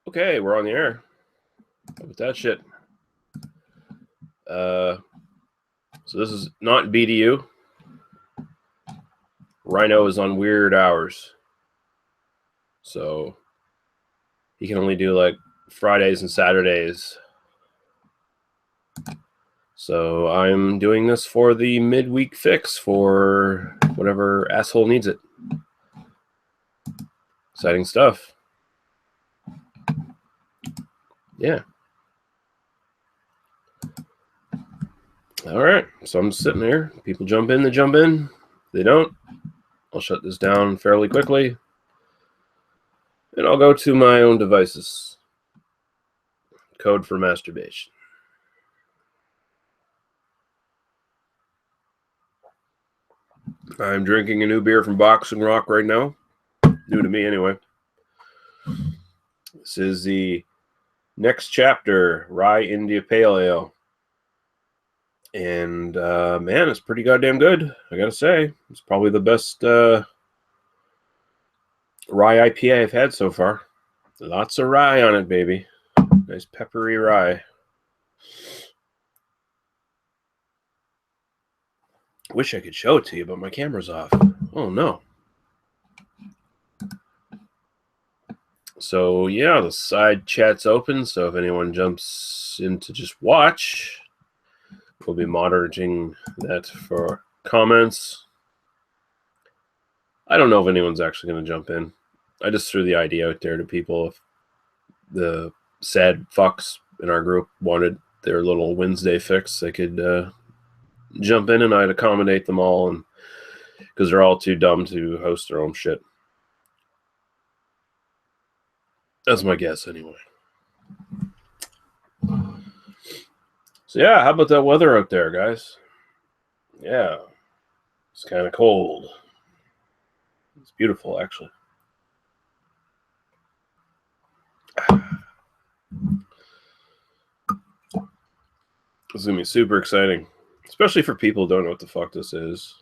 Okay, we're on the air. How about that shit? So this is not BDU. Rhino is on weird hours. So he can only do like Fridays and Saturdays. So I'm doing this for the midweek fix for whatever asshole needs it. Exciting stuff. Yeah. All right. So I'm sitting there. People jump in, they jump in. If they don't, I'll shut this down fairly quickly. And I'll go to my own devices. Code for masturbation. I'm drinking a new beer from Boxing Rock right now. New to me, anyway. This is the Next Chapter Rye India Pale Ale. And, man, it's pretty goddamn good, I gotta say. It's probably the best rye IPA I've had so far. Lots of rye on it, baby. Nice peppery rye. Wish I could show it to you, but my camera's off. Oh, no. So, yeah, the side chat's open, so if anyone jumps in to just watch, we'll be monitoring that for comments. I don't know if anyone's actually going to jump in. I just threw the idea out there to people. If the sad fucks in our group wanted their little Wednesday fix, they could jump in and I'd accommodate them all, and because they're all too dumb to host their own shit. That's my guess, anyway. So, yeah, how about that weather out there, guys? Yeah, it's kind of cold. It's beautiful, actually. This is going to be super exciting, especially for people who don't know what the fuck this is.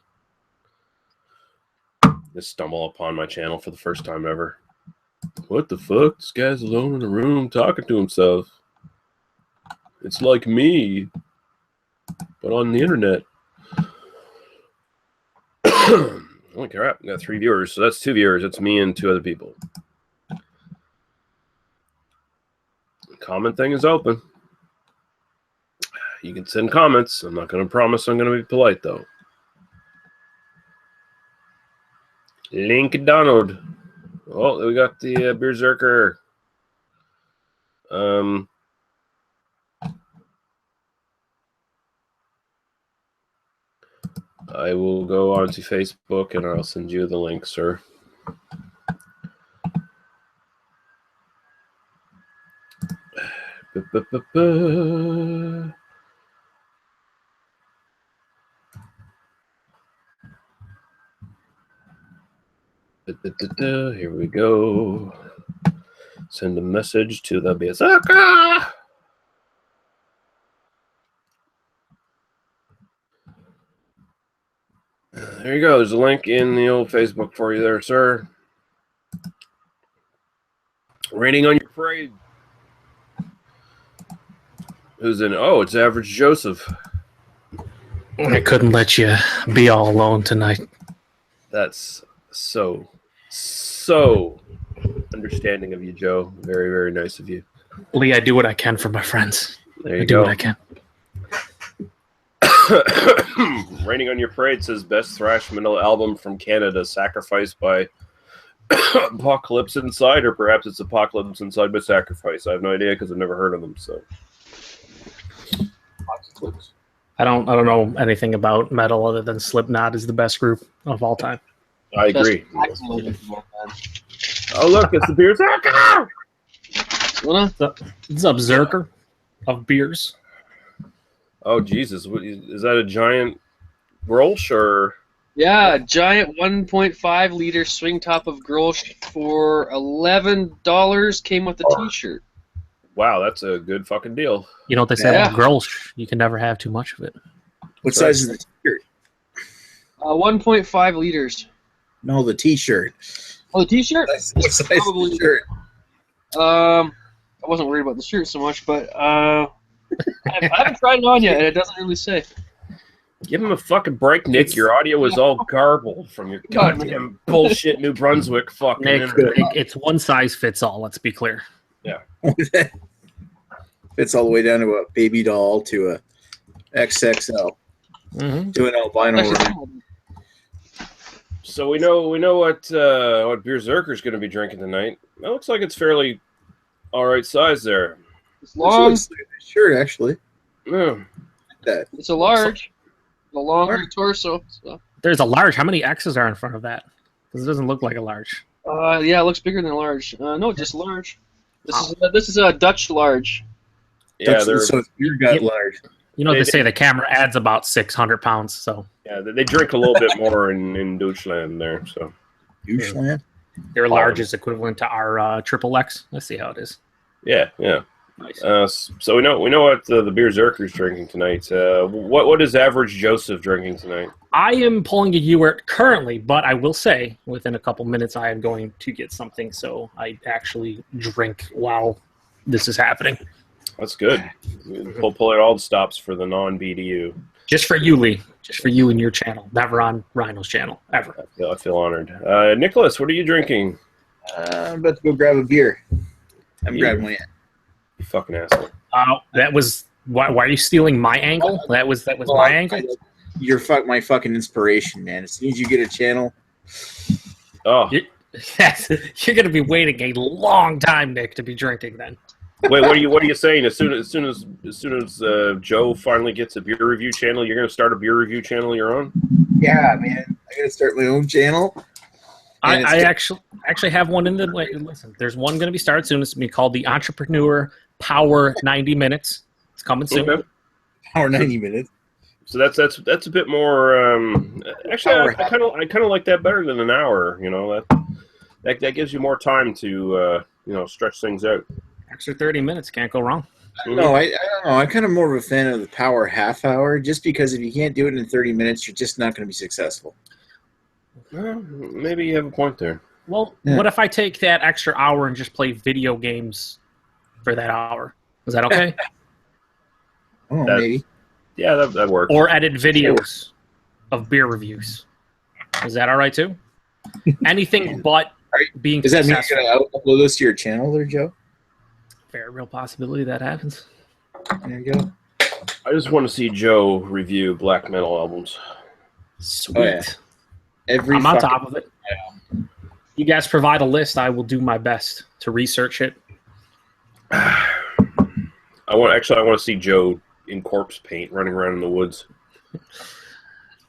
They stumble upon my channel for the first time ever. What the fuck? This guy's alone in a room talking to himself. It's like me, but on the internet. Holy crap, we got 3 viewers, so that's 2 viewers. It's me and 2 other people. The comment thing is open. You can send comments. I'm not going to promise I'm going to be polite, though. Link Donald. Oh, we got the Berserker. I will go onto Facebook and I'll send you the link, sir. Here we go. Send a message to the Berserker. There you go. There's a link in the old Facebook for you there, sir. Raining on your parade. Who's in? Oh, it's Average Joseph. I couldn't let you be all alone tonight. That's so understanding of you, Joe. Very, very nice of you. Lee, I do what I can for my friends. There you I do what I can. Raining on Your Parade says best thrash metal album from Canada, Sacrifice by Apocalypse Inside, or perhaps it's Apocalypse Inside by Sacrifice. I have no idea because I've never heard of them. So I don't know anything about metal other than Slipknot is the best group of all time. I agree. Oh look, it's the Berserker! It's a Berserker of beers. Oh Jesus, is that a giant Grolsch or? Yeah, a giant 1.5 liter swing top of Grolsch for $11 came with a T-shirt. Wow, that's a good fucking deal. You know what they say about Grolsch? You can never have too much of it. What size is the T-shirt? 1.5 liters. No, the T-shirt. Oh, the T-shirt? What size is the shirt? I wasn't worried about the shirt so much, but I haven't tried it on yet, and it doesn't really say. Give him a fucking break, Nick. Your audio was all garbled from your goddamn bullshit New Brunswick fucking Nick, internet. it's one size fits all. Let's be clear. Yeah. Fits all the way down to a baby doll to a XXL. Mm-hmm. To an albino run. So we know what Berserker's going to be drinking tonight. It looks like it's fairly all right size there. It's long. It's like a shirt, actually. Yeah. That. It's a large. A long torso. So. There's a large. How many X's are in front of that? Because it doesn't look like a large. Yeah, it looks bigger than large. No, just large. This is a Dutch large. Yeah, So it's beer gut large. You know, they say the camera adds about 600 pounds. So yeah, they drink a little bit more in Deutschland there. So Deutschland. their large is equivalent to our triple X. Let's see how it is. yeah. Nice. So we know what the Berserker's drinking tonight. What is average Joseph drinking tonight? I am pulling a Ewert currently, but I will say within a couple minutes I am going to get something. So I actually drink while this is happening. That's good. Pull out all the stops for the non-BDU. Just for you, Lee. Just for you and your channel. Never on Rhino's channel, ever. I feel honored. Nicholas, what are you drinking? I'm about to go grab a beer. I'm grabbing one yet. You fucking asshole. That was... Why are you stealing my angle? That was my angle? You're my fucking inspiration, man. As soon as you get a channel... Oh. You're going to be waiting a long time, Nick, to be drinking then. Wait, what are you saying? As soon as Joe finally gets a beer review channel, you're going to start a beer review channel of your own? Yeah, man. I got to start my own channel. I actually have one in the... Listen, there's one going to be started soon. It's going to be called the Entrepreneur Power 90 Minutes. It's coming soon. Okay. Power 90 minutes. So that's a bit more. Actually, I kind of like that better than an hour. You know that gives you more time to stretch things out. Extra 30 minutes, can't go wrong. No, I don't know. I'm kind of more of a fan of the power half hour, just because if you can't do it in 30 minutes, you're just not going to be successful. Well, maybe you have a point there. Well, What if I take that extra hour and just play video games for that hour? Is that okay? Oh, maybe. Yeah, that works. Or edit videos of beer reviews. Is that all right too? Anything but being Does that mean successful. you're going to upload this to your channel there, Joe? Very real possibility that happens. There you go. I just want to see Joe review black metal albums. Sweet. Oh, yeah. I'm on top of it. You guys provide a list. I will do my best to research it. I want to see Joe in corpse paint running around in the woods.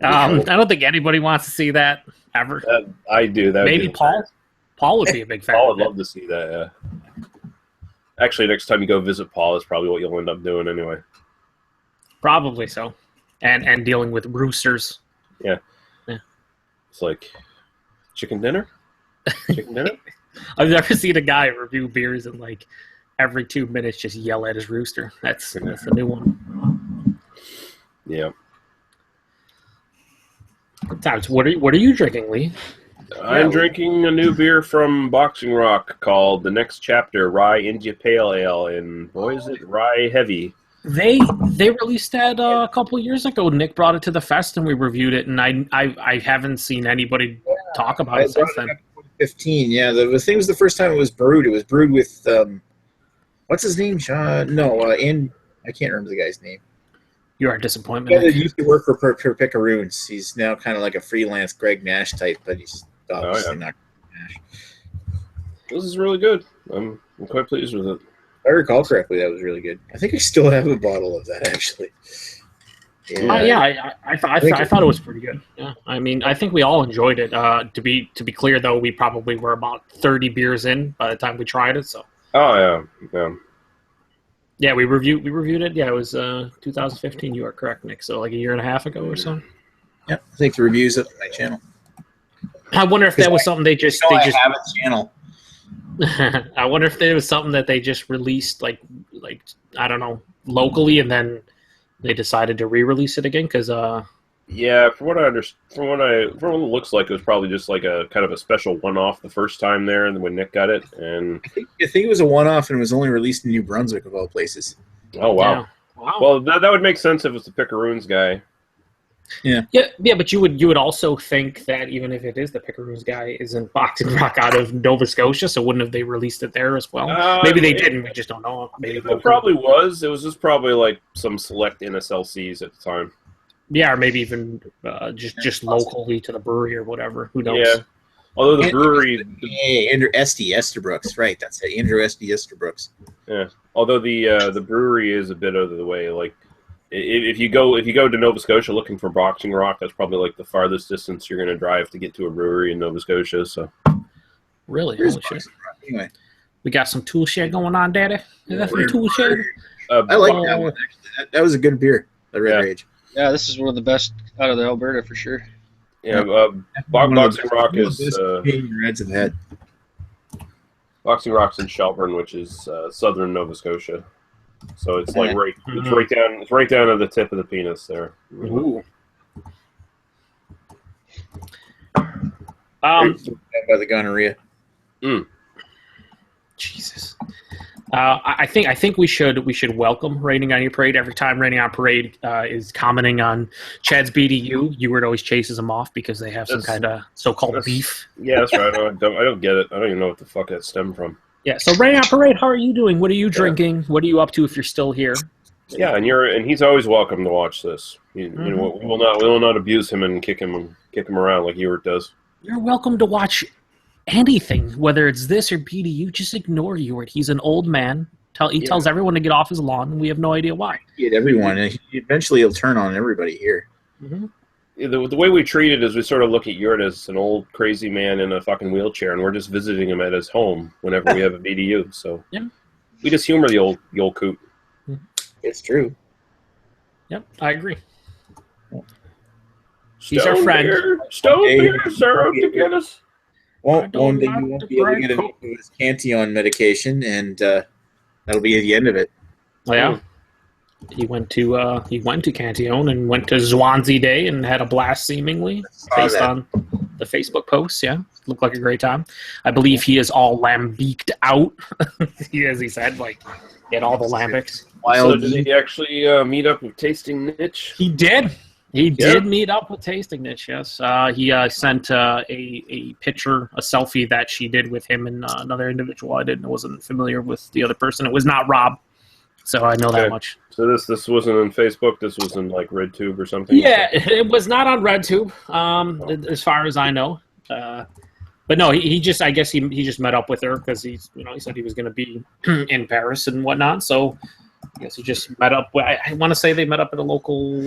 I don't think anybody wants to see that ever. I do. Maybe Paul. Paul would be a big fan. Paul would love to see that. Yeah. Actually, next time you go visit Paul, is probably what you'll end up doing anyway. Probably so, and dealing with roosters. Yeah. It's like chicken dinner. Chicken dinner. I've never seen a guy review beers and like every 2 minutes just yell at his rooster. That's a new one. Yeah. Times. What are you drinking, Lee? I'm drinking a new beer from Boxing Rock called The Next Chapter Rye India Pale Ale, and boy is it rye heavy. They released that a couple years ago. Nick brought it to the fest and we reviewed it, and I haven't seen anybody talk about it since then. 2015, yeah. The thing was the first time it was brewed. It was brewed with what's his name? And I can't remember the guy's name. You are a disappointment. Yeah, he used to work for Pickaroons. He's now kind of like a freelance Greg Nash type, but he's obviously not Nash. This is really good. I'm quite pleased with it. If I recall correctly, that was really good. I think I still have a bottle of that, actually. Yeah, I thought it was pretty good. Yeah, I mean, I think we all enjoyed it. To be clear, though, we probably were about 30 beers in by the time we tried it. So. Oh yeah. Yeah, we reviewed it. Yeah, it was 2015. You are correct, Nick. So like a year and a half ago or so. Yeah, I think the reviews up on my channel. I wonder if that was something they just I have a channel. I wonder if there was something that they just released like I don't know, locally, and then they decided to re-release it again because Yeah, from what I understand, from what it looks like, it was probably just like a kind of a special one-off the first time there, and when Nick got it, and I think it was a one-off, and it was only released in New Brunswick of all places. oh wow, Yeah. Wow. Well that would make sense if it's the Picaroons guy. Yeah, but you would also think that even if it is the Picaroons guy, isn't Boxing Rock out of Nova Scotia? So wouldn't have they released it there as well? Maybe they didn't. We just don't know. Maybe it probably was. It was just probably like some select NSLCs at the time. Yeah, or maybe even just locally to the brewery or whatever. Who knows? Yeah. Although the brewery, Andrew Esty Esterbrook's, right? That's it. Andrew Esty Esterbrook's. Yeah. Although the brewery is a bit out of the way. Like, if you go to Nova Scotia looking for Boxing Rock, that's probably like the farthest distance you're going to drive to get to a brewery in Nova Scotia. So, really, holy shit. Anyway, we got some tool shed going on, Daddy. Is that some tool shed? I like that one. Actually, that was a good beer. The Red Rage. Yeah, this is one of the best out of the Alberta for sure. Yeah, Boxing Rock is Reds have had. Boxing Rock's in Shelburne, which is southern Nova Scotia. So it's like it's right down at the tip of the penis there. Ooh. By the gonorrhea. Jesus. I think we should welcome Raining on Your Parade. Every time Raining on Parade is commenting on Chad's BDU, Ewart always chases them off because they have some kind of so-called beef. Yeah, that's right. I don't get it. I don't even know what the fuck that stemmed from. Yeah. So Raining on Parade, how are you doing? What are you drinking? What are you up to if you're still here? Yeah, and he's always welcome to watch this. You know, we will not abuse him and kick him around like Ewart does. You're welcome to watch anything, whether it's this or BDU. Just ignore Ewart. He's an old man. He tells everyone to get off his lawn, and we have no idea why. Everyone, and eventually he'll turn on everybody here. Mm-hmm. The way we treat it is we sort of look at Ewart as an old crazy man in a fucking wheelchair, and we're just visiting him at his home whenever we have a BDU. So we just humor the old coot. It's true. Yep, I agree. He's our friend. Stone beer, syrup to get us. One day you won't be able to get his Cantillon medication, and that'll be the end of it. Oh, yeah. He went to Cantillon and went to Zwansea Day and had a blast, seemingly, based on the Facebook posts. Yeah, looked like a great time. I believe he is all lambiqued out, as he said, like he had all the lambics. So did he actually meet up with Tasting Niche? He did. He did meet up with Tasting Niche, yes. He sent a picture, a selfie that she did with him and another individual. I wasn't familiar with the other person. It was not Rob, so I know that much. So this wasn't on Facebook. This was in like RedTube or something. Yeah, it was not on RedTube, as far as I know. But no, I guess he just met up with her because he said he was going to be in Paris and whatnot. So I guess he just met up. I want to say they met up at a local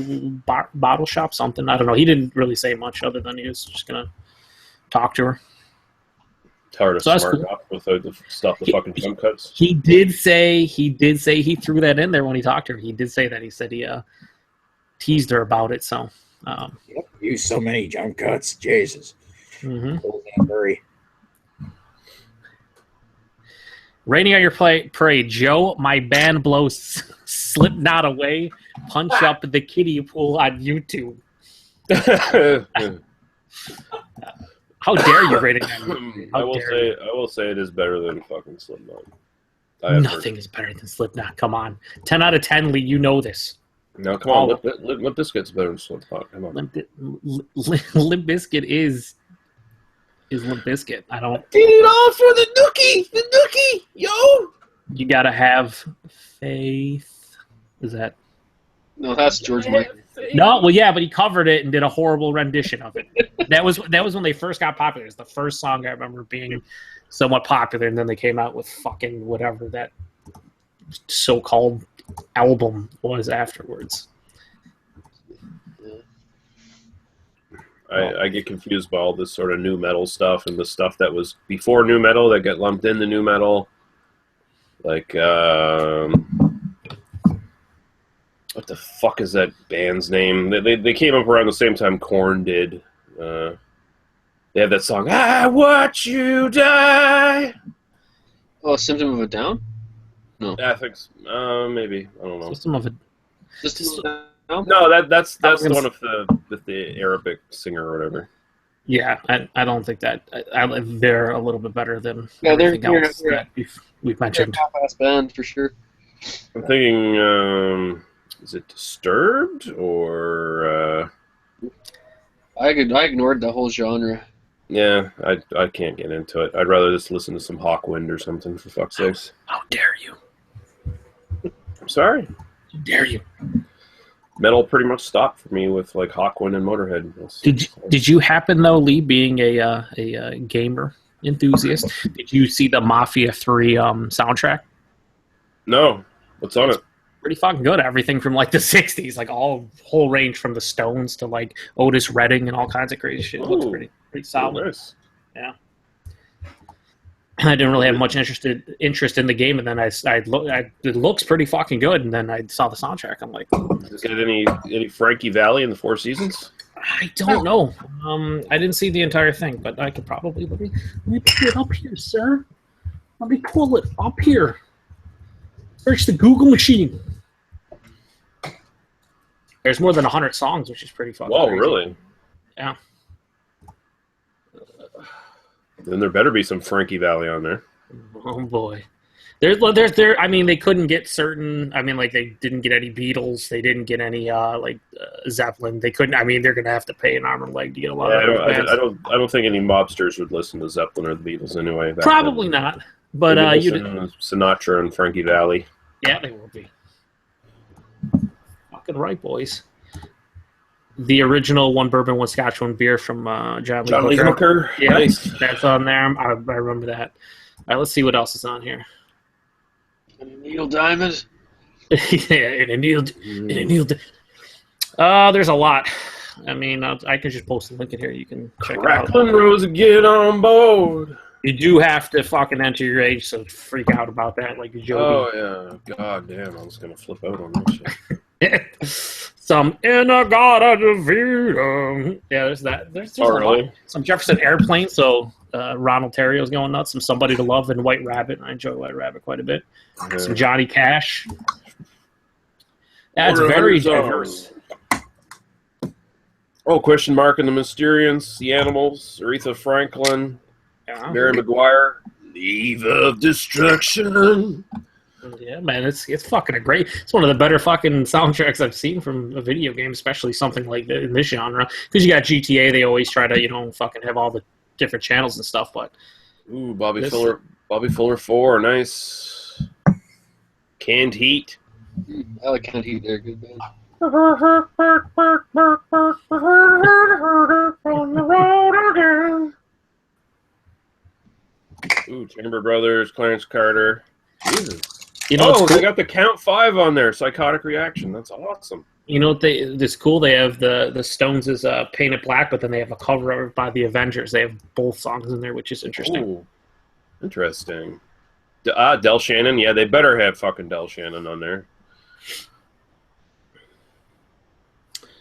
bottle shop, something. I don't know. He didn't really say much other than he was just going to talk to her. It's hard to smart up without the stuff, the fucking jump cuts. He did say he threw that in there when he talked to her. He did say that. He said he teased her about it. So use so many jump cuts, Jesus. Mm-hmm. Raining on Your Parade, Joe, my band blows Slipknot away. Punch up the kiddie pool on YouTube. How dare you, Raining on Your Parade? I will say it is better than fucking Slipknot. Nothing is better than Slipknot. Come on, 10 out of 10, Lee. You know this. No, come on. Limp Bizkit's better than Slipknot. Come on. Limp Bizkit is Limp Bizkit. I don't. Did it all for the nookie, yo. You gotta have faith. Is that? No, that's George Michael. No, well, yeah, but he covered it and did a horrible rendition of it. That was when they first got popular. It's the first song I remember being somewhat popular, and then they came out with fucking whatever that so-called album was afterwards. I get confused by all this sort of new metal stuff and the stuff that was before new metal that got lumped into new metal. Like, what the fuck is that band's name? They came up around the same time Korn did. They had that song, I Watch You Die. Oh, Symptom of a Down? No. Yeah, I think maybe. I don't know. System of a No, that's the one with the Arabic singer or whatever. Yeah, I don't think that they're a little bit better than they're everything else that we've mentioned. half-ass band for sure. I'm thinking, is it Disturbed or? I ignored the whole genre. Yeah, I can't get into it. I'd rather just listen to some Hawkwind or something, for fuck's sakes. How dare you? I'm sorry. How dare you? Metal pretty much stopped for me with like Hawkwind and Motorhead. Did you happen though, Lee, being a gamer enthusiast? Did you see the Mafia 3 soundtrack? No, what's on it? Pretty fucking good. Everything from like the '60s, like whole range from the Stones to like Otis Redding and all kinds of crazy shit. It looks pretty solid. Nice. Yeah. I didn't really have much interest in the game, and then it looks pretty fucking good. And then I saw the soundtrack. I'm like, is it any Frankie Valli in the Four Seasons? I don't know. I didn't see the entire thing, but I could probably let me pull it up here, sir. Let me pull it up here. Search the Google machine. There's more than 100 songs, which is pretty fucking crazy. Really? Yeah. Then there better be some Frankie Valli on there. Oh boy. There. I mean, they couldn't get certain. I mean, like they didn't get any Beatles. They didn't get any Zeppelin. They couldn't. I mean, they're gonna have to pay an arm and a leg to get a lot of bands. I don't think any mobsters would listen to Zeppelin or the Beatles anyway. Probably not. But Sinatra and Frankie Valli. Yeah, they will be. Fucking right, boys. The original one bourbon, one scotch, one beer from John Lee Hooker. Yeah, nice. That's on there. I remember that. All right, let's see what else is on here. Neil Diamond. Yeah, in a Neil. There's a lot. I mean, I can just post a link in here. You can check it out. Cracklin' Rose, get on board. You do have to fucking enter your age, so freak out about that, like the Joe. Oh yeah, god damn! I was gonna flip out on that shit. Some inner god of the freedom. Yeah, there's that. There's a lot. Some Jefferson Airplane. So Ronald Terrio's going nuts. Some Somebody to Love and White Rabbit. I enjoy White Rabbit quite a bit. Yeah. Some Johnny Cash. That's very diverse. Oh, Question Mark and the Mysterians, The Animals, Aretha Franklin. Yeah. Mary McGuire, Eve of Destruction. Yeah, man, it's fucking it's one of the better fucking soundtracks I've seen from a video game, especially something like in this genre. Because you got GTA, they always try to fucking have all the different channels and stuff. But ooh, Bobby Fuller 4, nice. Canned Heat. I like Canned Heat. They're a good band. Ooh, Chamber Brothers, Clarence Carter. Jesus. Cool? They got the Count 5 on there. Psychotic Reaction. That's awesome. You know what? This cool. They have the Stones is Painted Black, but then they have a cover by the Avengers. They have both songs in there, which is interesting. Ooh, interesting. Del Shannon. Yeah, they better have fucking Del Shannon on there.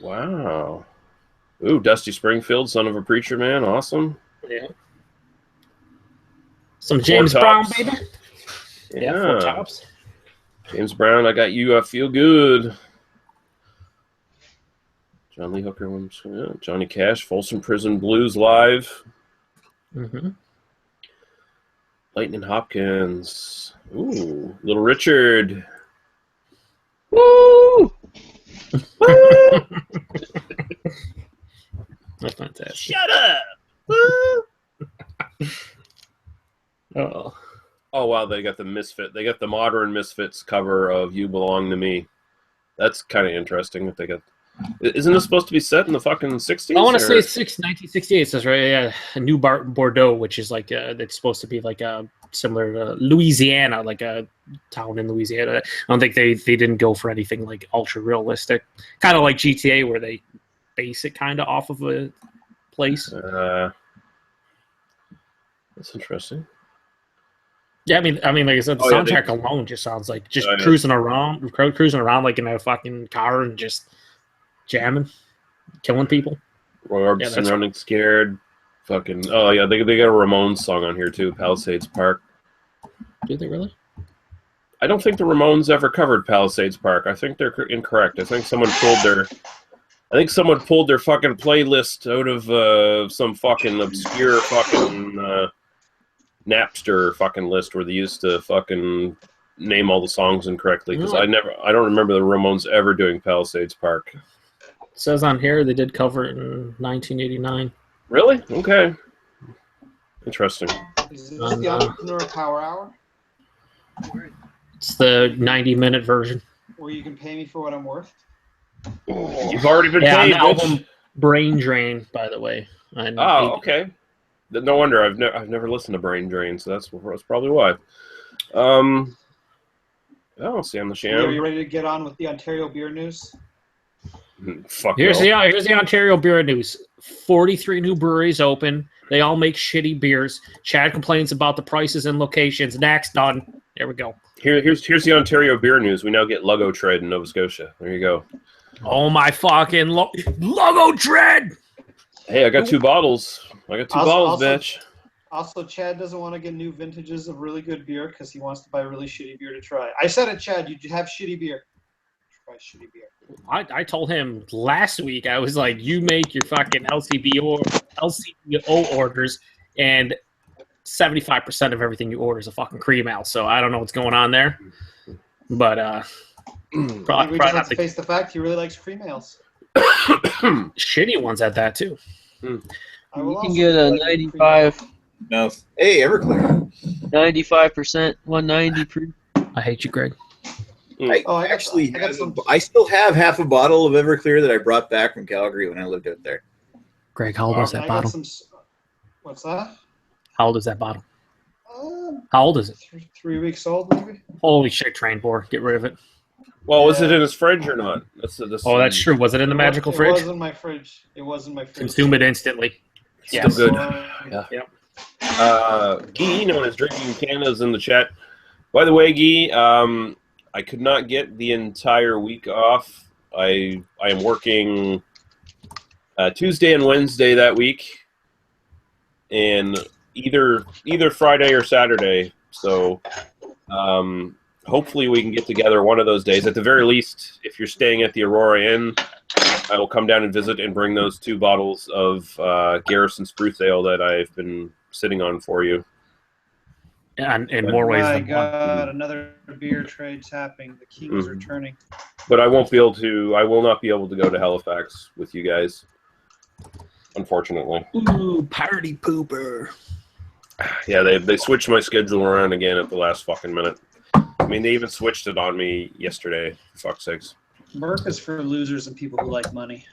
Wow. Ooh, Dusty Springfield, Son of a Preacher Man. Awesome. Yeah. Some James Brown, baby. Yeah. Four Tops. James Brown, I Got You, I Feel Good. John Lee Hooker, Johnny Cash, Folsom Prison Blues Live. Mm-hmm. Lightning Hopkins. Ooh, Little Richard. Woo! That's fantastic. Shut up! Woo! Oh. Oh wow, they got the Misfit. They got the modern Misfits cover of "You Belong to Me." That's kind of interesting that they got. Isn't this supposed to be set in the fucking 60s? I want to say 1968. It says right, yeah, New Bordeaux, which is like it's supposed to be like a similar to Louisiana, like a town in Louisiana. I don't think they didn't go for anything like ultra realistic, kind of like GTA, where they base it kind of off of a place. That's interesting. Yeah, I mean, like I said, the soundtrack alone just sounds like just cruising around like in a fucking car and just jamming, killing people. Roy Orbison, Running Scared. Fucking oh yeah, they got a Ramones song on here too, Palisades Park. Do they really? I don't think the Ramones ever covered Palisades Park. I think they're incorrect. I think someone pulled their fucking playlist out of some fucking obscure fucking Napster fucking list where they used to fucking name all the songs incorrectly, because I don't remember the Ramones ever doing Palisades Park. It says on here they did cover it in 1989. Really? Okay. Interesting. Is this the Entrepreneur Power Hour? It's the 90-minute version. Where you can pay me for what I'm worth? You've already been paid, on the bitch. album Brain Drain, by the way. Okay. No wonder I've never listened to Brain Drain, so that's probably why. I don't see on the channel. Are you ready to get on with the Ontario beer news? Fuck here's no. the Ontario beer news. 43 new breweries open. They all make shitty beers. Chad complains about the prices and locations. Next, done. There we go. Here's the Ontario beer news. We now get Lug-o-Treads in Nova Scotia. There you go. Oh my fucking Lug-o-Treads! Hey, I got 2 bottles. Bitch. Also, Chad doesn't want to get new vintages of really good beer because he wants to buy really shitty beer to try. I said it, Chad. You have shitty beer. Try shitty beer. I told him last week, I was like, you make your fucking LCBO orders, and 75% of everything you order is a fucking cream ale. So I don't know what's going on there. But we just have to face the fact he really likes cream ales. Shitty ones at that, too. You can get a 95. No. Hey, Everclear. 95%, 190 proof. I hate you, Greg. I still have half a bottle of Everclear that I brought back from Calgary when I lived out there. Greg, how old is that bottle? What's that? How old is that bottle? How old is it? 3 weeks old, maybe. Holy shit, train boar. Get rid of it. Well, was it in his fridge or not? That's that's true. Was it in the magical fridge? It was in my fridge. Consume it instantly. Still good. Yeah. Guy, known as Drinking Canada, is in the chat. By the way, Guy, I could not get the entire week off. I am working Tuesday and Wednesday that week, and either Friday or Saturday. So hopefully we can get together one of those days. At the very least, if you're staying at the Aurora Inn, I will come down and visit and bring those 2 bottles of Garrison Spruce Ale that I've been sitting on for you. And in more ways than God, one. another beer trade's happening. The king is returning. But I will not be able to go to Halifax with you guys, unfortunately. Ooh, party pooper. Yeah, they switched my schedule around again at the last fucking minute. I mean, they even switched it on me yesterday, for fuck's sakes. Work is for losers and people who like money.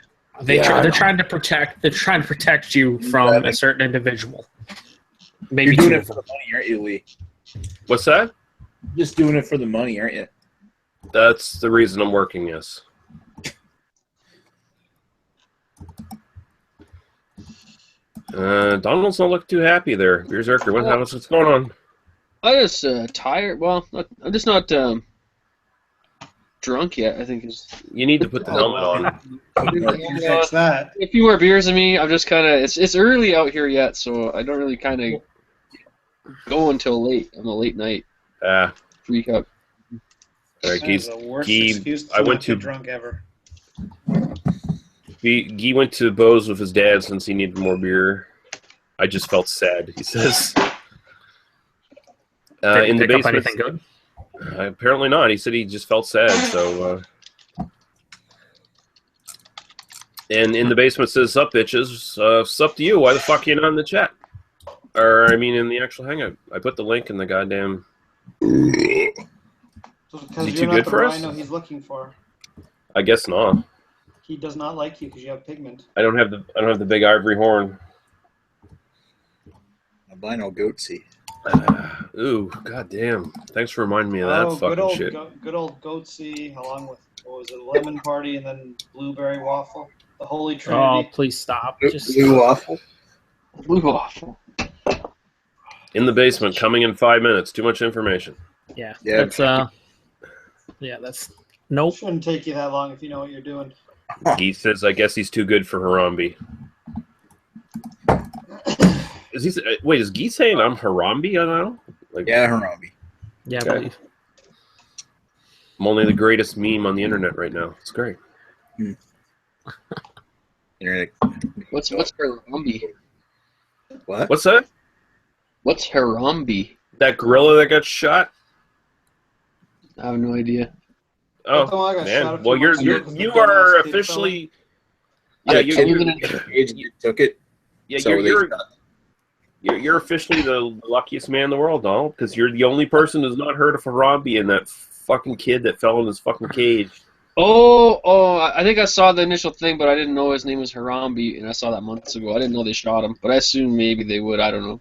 They're trying to protect you from a certain individual. Maybe You're doing it for the money, aren't you, Lee? What's that? Just doing it for the money, aren't you? That's the reason I'm working, yes. Donald's not looking too happy there. Berserker, what's going on? I'm just tired. Well, I'm just not drunk yet, I think. You need to put the helmet on. Fix that. A few more beers than me. I'm just kind of... It's early out here yet, so I don't really kind of go until late on a late night. Freak out. All right, That's the worst excuse to not get drunk ever. Guy went to Bo's with his dad since he needed more beer. I just felt sad, he says. Did he pick up anything good? Apparently not. He said he just felt sad. So, and in the basement says, "Sup, bitches? Sup to you? Why the fuck you not in the chat? Or I mean, in the actual hangout. I put the link in the goddamn." Because you're not the rhino he's looking for. I guess not. He does not like you because you have pigment. I don't have the big ivory horn. Albino goatsy. Ooh, goddamn! Thanks for reminding me of that fucking shit. Good old goatsy, along with what was it, lemon party, and then blueberry waffle. The holy trinity. Oh, please stop! Blue waffle. Blue waffle. In the basement, coming in 5 minutes. Too much information. Yeah. Yeah. That's nope. It shouldn't take you that long if you know what you're doing. Guy says, "I guess he's too good for Harambe." Is Guy saying I'm Harambe? I don't know. Yeah, Harambe. Yeah, okay. I believe. I'm only the greatest meme on the internet right now. It's great. Internet. What's Harambe? What? What's that? What's Harambe? That gorilla that got shot? I have no idea. That's the Oh, one I got shot a man. few Well, months ago you 'cause the you dumbass are kid officially... Yeah, Yeah, kid you, live in you took it. yeah, So you're officially the luckiest man in the world, Donald, because you're the only person who's not heard of Harambe and that fucking kid that fell in his fucking cage. Oh, I think I saw the initial thing, but I didn't know his name was Harambe, and I saw that months ago. I didn't know they shot him, but I assume maybe they would. I don't know.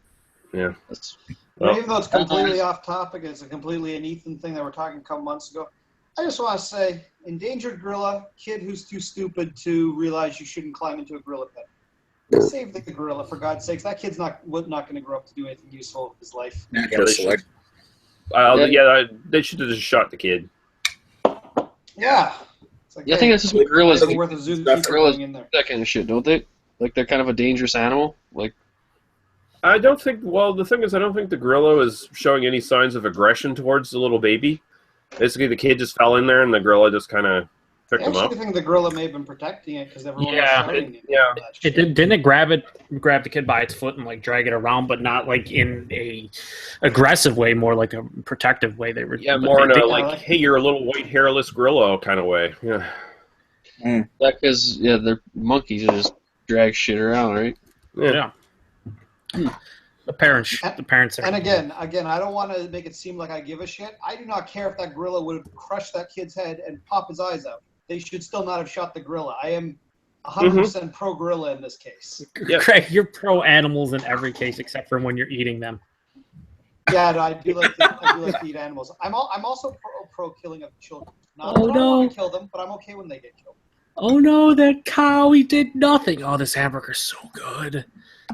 Yeah. Well, even though it's completely off topic, it's a completely an Ethan thing that we're talking a couple months ago. I just want to say, endangered gorilla, kid who's too stupid to realize you shouldn't climb into a gorilla pit. Save the gorilla, for God's sakes. That kid's not going to grow up to do anything useful with his life. Natural select. They should have just shot the kid. Yeah. It's like, Yeah, I think that's just what gorillas it's do. worth a zookeeper Gorillas going in there. that kind of shit, don't they? Like they're kind of a dangerous animal. Like I don't think... Well, the thing is, I don't think the gorilla is showing any signs of aggression towards the little baby. Basically, the kid just fell in there, and the gorilla just kind of picked I him up. actually think the gorilla may have been protecting it because everyone was Yeah, shouting it. yeah. Didn't it grab the kid by its foot and like drag it around, but not like in a aggressive way, more like a protective way. They were More in a like- hey, you're a little white hairless gorilla kind of way. Yeah. because they're monkeys that just drag shit around, right? yeah. The parents. And again, I don't want to make it seem like I give a shit. I do not care if that gorilla would have crushed that kid's head and pop his eyes out. They should still not have shot the gorilla. I am 100% pro gorilla in this case. Yeah. Craig, you're pro animals in every case except for when you're eating them. Yeah, no, I do like to eat animals. I'm also pro killing of children. I don't want to kill them, but I'm okay when they get killed. Oh no, that cow! He did nothing. Oh, this hamburger's so good,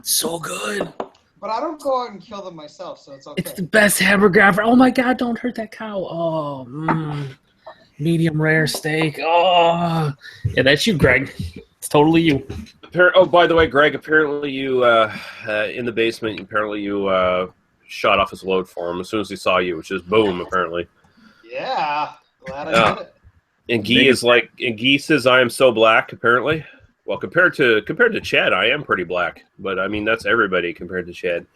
so good. But I don't go out and kill them myself, so it's okay. It's the best hamburger ever. Oh my God, don't hurt that cow. Oh, medium rare steak. Oh, yeah, that's you, Greg. It's totally you. Oh, by the way, Greg, apparently you in the basement. Apparently you shot off his load for him as soon as he saw you, which is boom. Apparently. Yeah, glad I did it. And Guy says, "I am so black." Apparently. Well, compared to Chad, I am pretty black, but I mean that's everybody compared to Chad.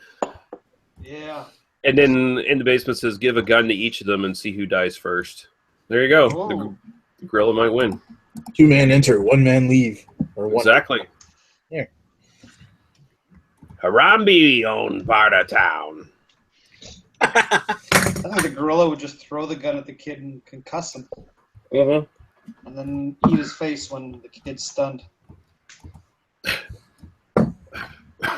Yeah. And then in the basement says, "Give a gun to each of them and see who dies first." There you go. The gorilla might win. 2 man enter, 1 man leave. Or one. Exactly. Yeah. Harambe owned part of town. I think the gorilla would just throw the gun at the kid and concuss him, and then eat his face when the kid's stunned.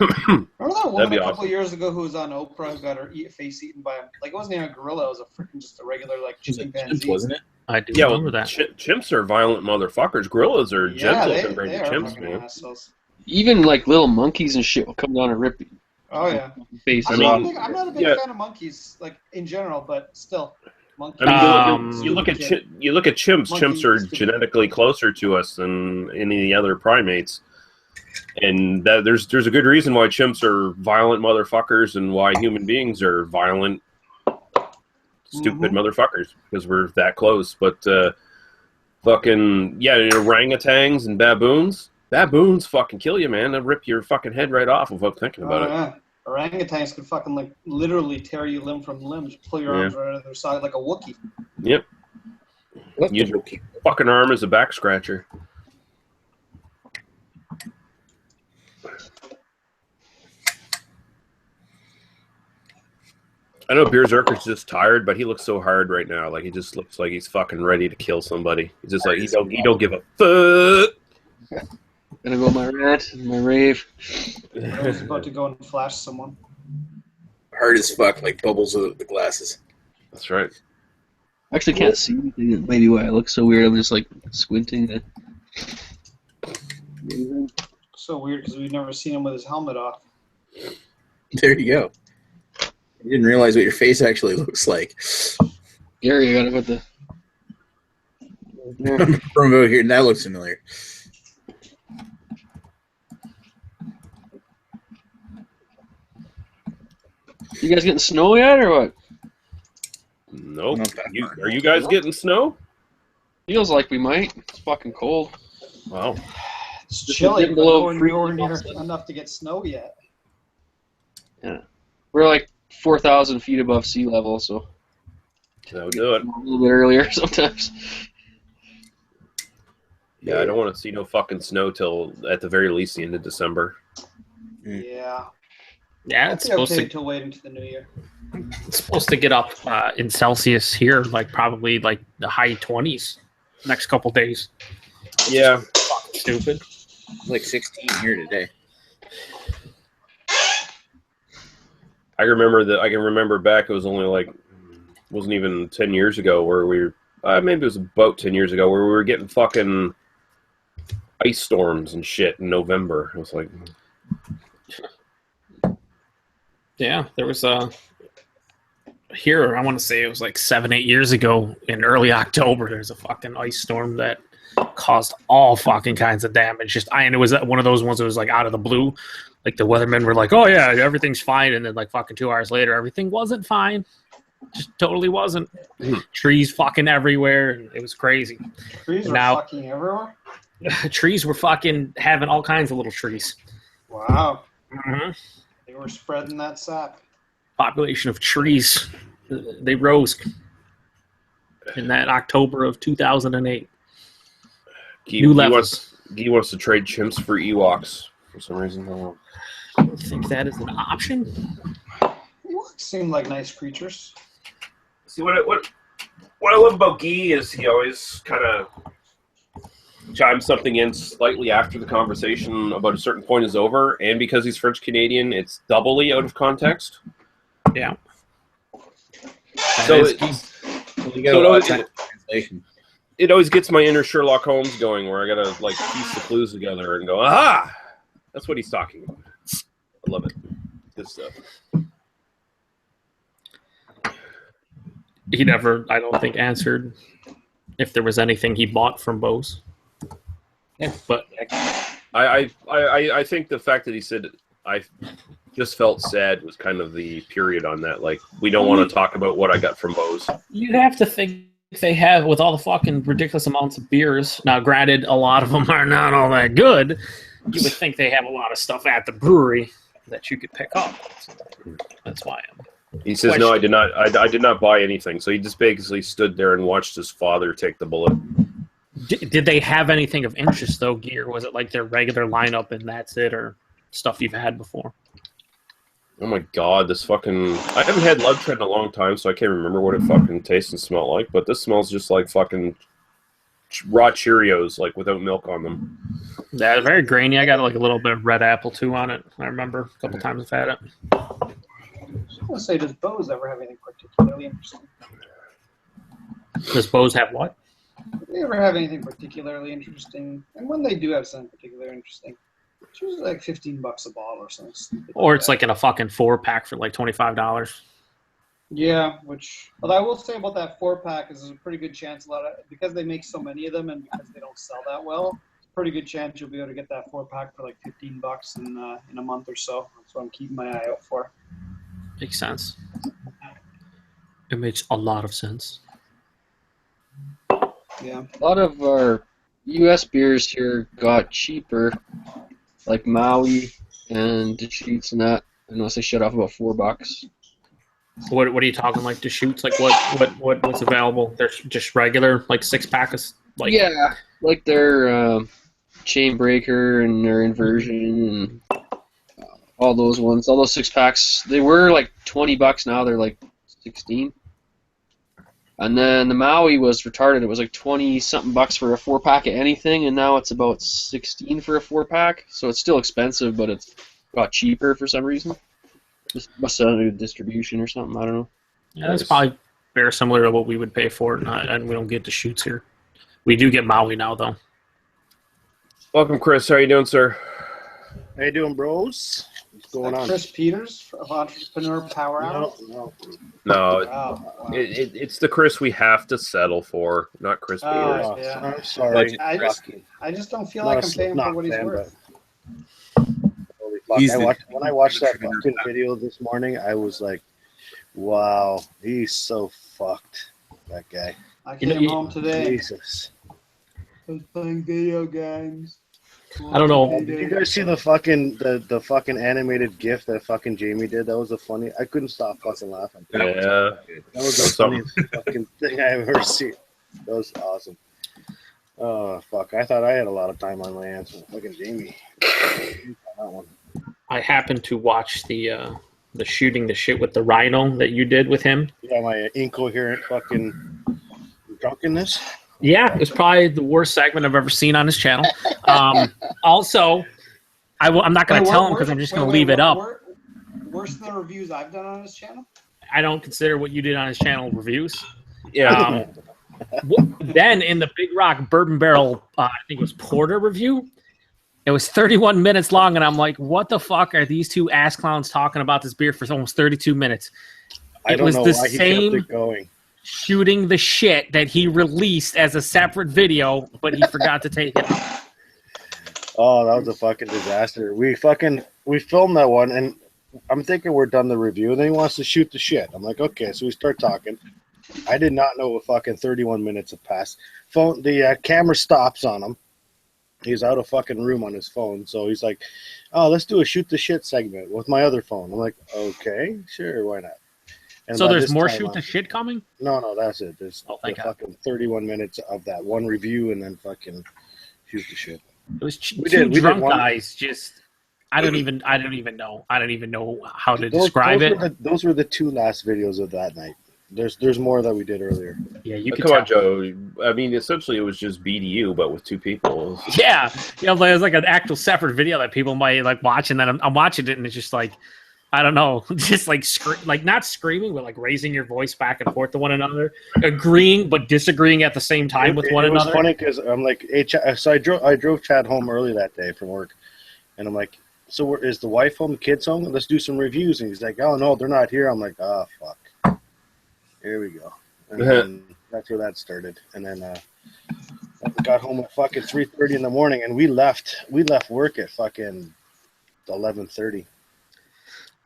Remember that woman a couple of years ago who was on Oprah who got her face eaten by him? Like, it wasn't even a gorilla; it was a freaking just a regular like chimpanzee, wasn't it? I do Yeah, remember that. Chimps are violent motherfuckers. Gorillas are gentle they compared to are chimps, fucking man. assholes. Even like little monkeys and shit will come down and rip Oh yeah. faces I'm off. not a big fan of monkeys, like in general, but still, monkeys. I mean, you look at chimps. Monkey Chimps are stupid. genetically closer to us than any of the other primates, and that there's a good reason why chimps are violent motherfuckers and why human beings are violent, stupid motherfuckers because we're that close. But fucking orangutans and baboons. Baboons fucking kill you, man. They'll rip your fucking head right off without thinking about it. Yeah. Orangutans could fucking like literally tear you limb from limb, just pull your arms right out of their side like a Wookiee. Yep. Use your fucking arm as a back scratcher. I know Berserker's just tired, but he looks so hard right now. Like he just looks like he's fucking ready to kill somebody. He's just like he don't give a fuck. Gonna go my rant and my rave. I was about to go and flash someone. Hard as fuck, like bubbles of the glasses. That's right. I actually can't see anything. Maybe why I look so weird. I'm just like squinting. So weird because we've never seen him with his helmet off. There you go. You didn't realize what your face actually looks like. Gary, I gotta put the. From over here, that looks familiar. You guys getting snow yet or what? Nope. Not that far. Are you guys getting snow? Feels like we might. It's fucking cold. Wow. It's Just chilly, getting but below nowhere near freezing. enough to get snow yet. Yeah. We're like 4,000 feet above sea level, so That would do it. a little bit earlier sometimes. Yeah, I don't want to see no fucking snow till at the very least the end of December. Yeah. Yeah, I'll it's be supposed okay to. until wait into the new year. It's supposed to get up in Celsius here, like probably like the high 20s next couple days. Yeah. Fucking stupid. Like 16 here today. I can remember back. It was only like, wasn't even 10 years ago where we were. Maybe it was about 10 years ago where we were getting fucking ice storms and shit in November. It was like, Yeah, there was here, I want to say it was like 7-8 years ago in early October. There's a fucking ice storm that caused all fucking kinds of damage. And it was one of those ones that was like out of the blue. Like the weathermen were like, "Oh yeah, everything's fine," and then like fucking 2 hours later, everything wasn't fine. Just totally wasn't. Trees fucking everywhere. It was crazy. Trees Now- are fucking everywhere. Trees were fucking having all kinds of little trees. Wow. Mm-hmm. They were spreading that sap. Population of trees, they rose in that October of 2008. New levels. Guy wants to trade chimps for Ewoks for some reason. I don't think that is an option. Ewoks seem like nice creatures. See what I love about Guy is he always kind of chimes something in slightly after the conversation about a certain point is over, and because he's French Canadian, it's doubly out of context. Yeah. So Translation. it always gets my inner Sherlock Holmes going, where I gotta like piece the clues together and go, aha, that's what he's talking about. I love it. Good stuff. He never, I don't think, answered if there was anything he bought from Bose. Yeah. But I think the fact that he said I just felt sad was kind of the period on that. Like, we don't want to talk about what I got from Bose. you have to think they have, with all the fucking ridiculous amounts of beers. Now, granted, a lot of them are not all that good. You would think they have a lot of stuff at the brewery that you could pick up. That's why He says, no, I did not. I did not buy anything. So he just basically stood there and watched his father take the bullet. Did they have anything of interest, though, gear? Was it like their regular lineup and that's it, or stuff you've had before? Oh my god, this fucking... I haven't had Lug-o-Treads in a long time, so I can't remember what it fucking tastes and smelled like, but this smells just like fucking raw Cheerios, like without milk on them. Yeah, very grainy. I got like a little bit of red apple, too, on it. I remember a couple times I've had it. I was going to say, does Bose ever have anything particularly interesting? Does Bose have what? Do they ever have anything particularly interesting? And when they do have something particularly interesting, it's usually like $15 a bottle or something. Or it's like in a fucking 4-pack for like $25. Yeah, which, but I will say about that 4-pack is there's a pretty good chance because they make so many of them and because they don't sell that well, it's a pretty good chance you'll be able to get that 4-pack for like $15 in a month or so. That's what I'm keeping my eye out for. Makes sense. It makes a lot of sense. Yeah. A lot of our U.S. beers here got cheaper, like Maui and Deschutes and that. I noticed they shut off about $4. What are you talking like Deschutes? Like what's available? They're just regular like 6-pack of like Yeah, like their Chain Breaker and their Inversion and all those ones. All those 6-packs. They were like $20 now. They're like 16. And then the Maui was retarded. It was like 20-something bucks for a 4-pack of anything, and now it's about 16 for a 4-pack. So it's still expensive, but it's got cheaper for some reason. Just must have new distribution or something. I don't know. Yeah, that's probably very similar to what we would pay for it, and we don't get Deschutes here. We do get Maui now, though. Welcome, Chris. How you doing, sir? How you doing, bros? What's going on? Chris Peters of Entrepreneur Power Hour? No. No, Wow. it's the Chris we have to settle for, not Chris Peters. Oh, Yeah. I'm sorry. I just don't feel like I'm paying for what he's worth. Holy fuck. When I watched that fucking video this morning, I was like, wow, he's so fucked, that guy. I came home today. Jesus. I was playing video games. I don't know. Did you guys see the fucking animated GIF that fucking Jamie did? That was a funny. I couldn't stop fucking laughing. Yeah. That was the funniest fucking thing I've ever seen. That was awesome. Oh fuck! I thought I had a lot of time on my hands. Fucking Jamie. That one. I happened to watch the shooting the shit with the rhino that you did with him. Yeah, my incoherent fucking drunkenness. Yeah, it was probably the worst segment I've ever seen on his channel. Also, I'm not going to tell him because I'm just going to leave it up. Worse than the reviews I've done on his channel? I don't consider what you did on his channel reviews. Yeah. Then in the Big Rock Bourbon Barrel, I think it was Porter review, it was 31 minutes long, and I'm like, what the fuck are these two ass clowns talking about this beer for almost 32 minutes? I don't know why he kept it going. Shooting the shit that he released as a separate video, but he forgot to take it out. Oh, that was a fucking disaster. We filmed that one, and I'm thinking we're done the review, and then he wants to shoot the shit. I'm like, okay, so we start talking. I did not know a fucking 31 minutes have passed. The camera stops on him. He's out of fucking room on his phone, so he's like, oh, let's do a shoot the shit segment with my other phone. I'm like, okay, sure, why not? And so there's more shoot the shit coming? No, that's it. There's fucking 31 minutes of that one review and then fucking shoot the shit. It was two drunk guys. Just I don't even know. I don't even know how to describe it. Those were the two last videos of that night. There's more that we did earlier. Yeah, you come on, Joe. I mean, essentially, it was just BDU, but with two people. Yeah, it was like an actual separate video that people might like watch, and then I'm watching it, and it's just like, I don't know, just like not screaming, but like raising your voice back and forth to one another, agreeing but disagreeing at the same time with one another. It was funny because I'm like, hey, so I drove Chad home early that day from work, and I'm like, so is the wife home, the kids home? Let's do some reviews. And he's like, oh no, they're not here. I'm like, oh fuck. Here we go. And then that's where that started. And then we got home at fucking 3:30 in the morning, and we left work at fucking 11:30.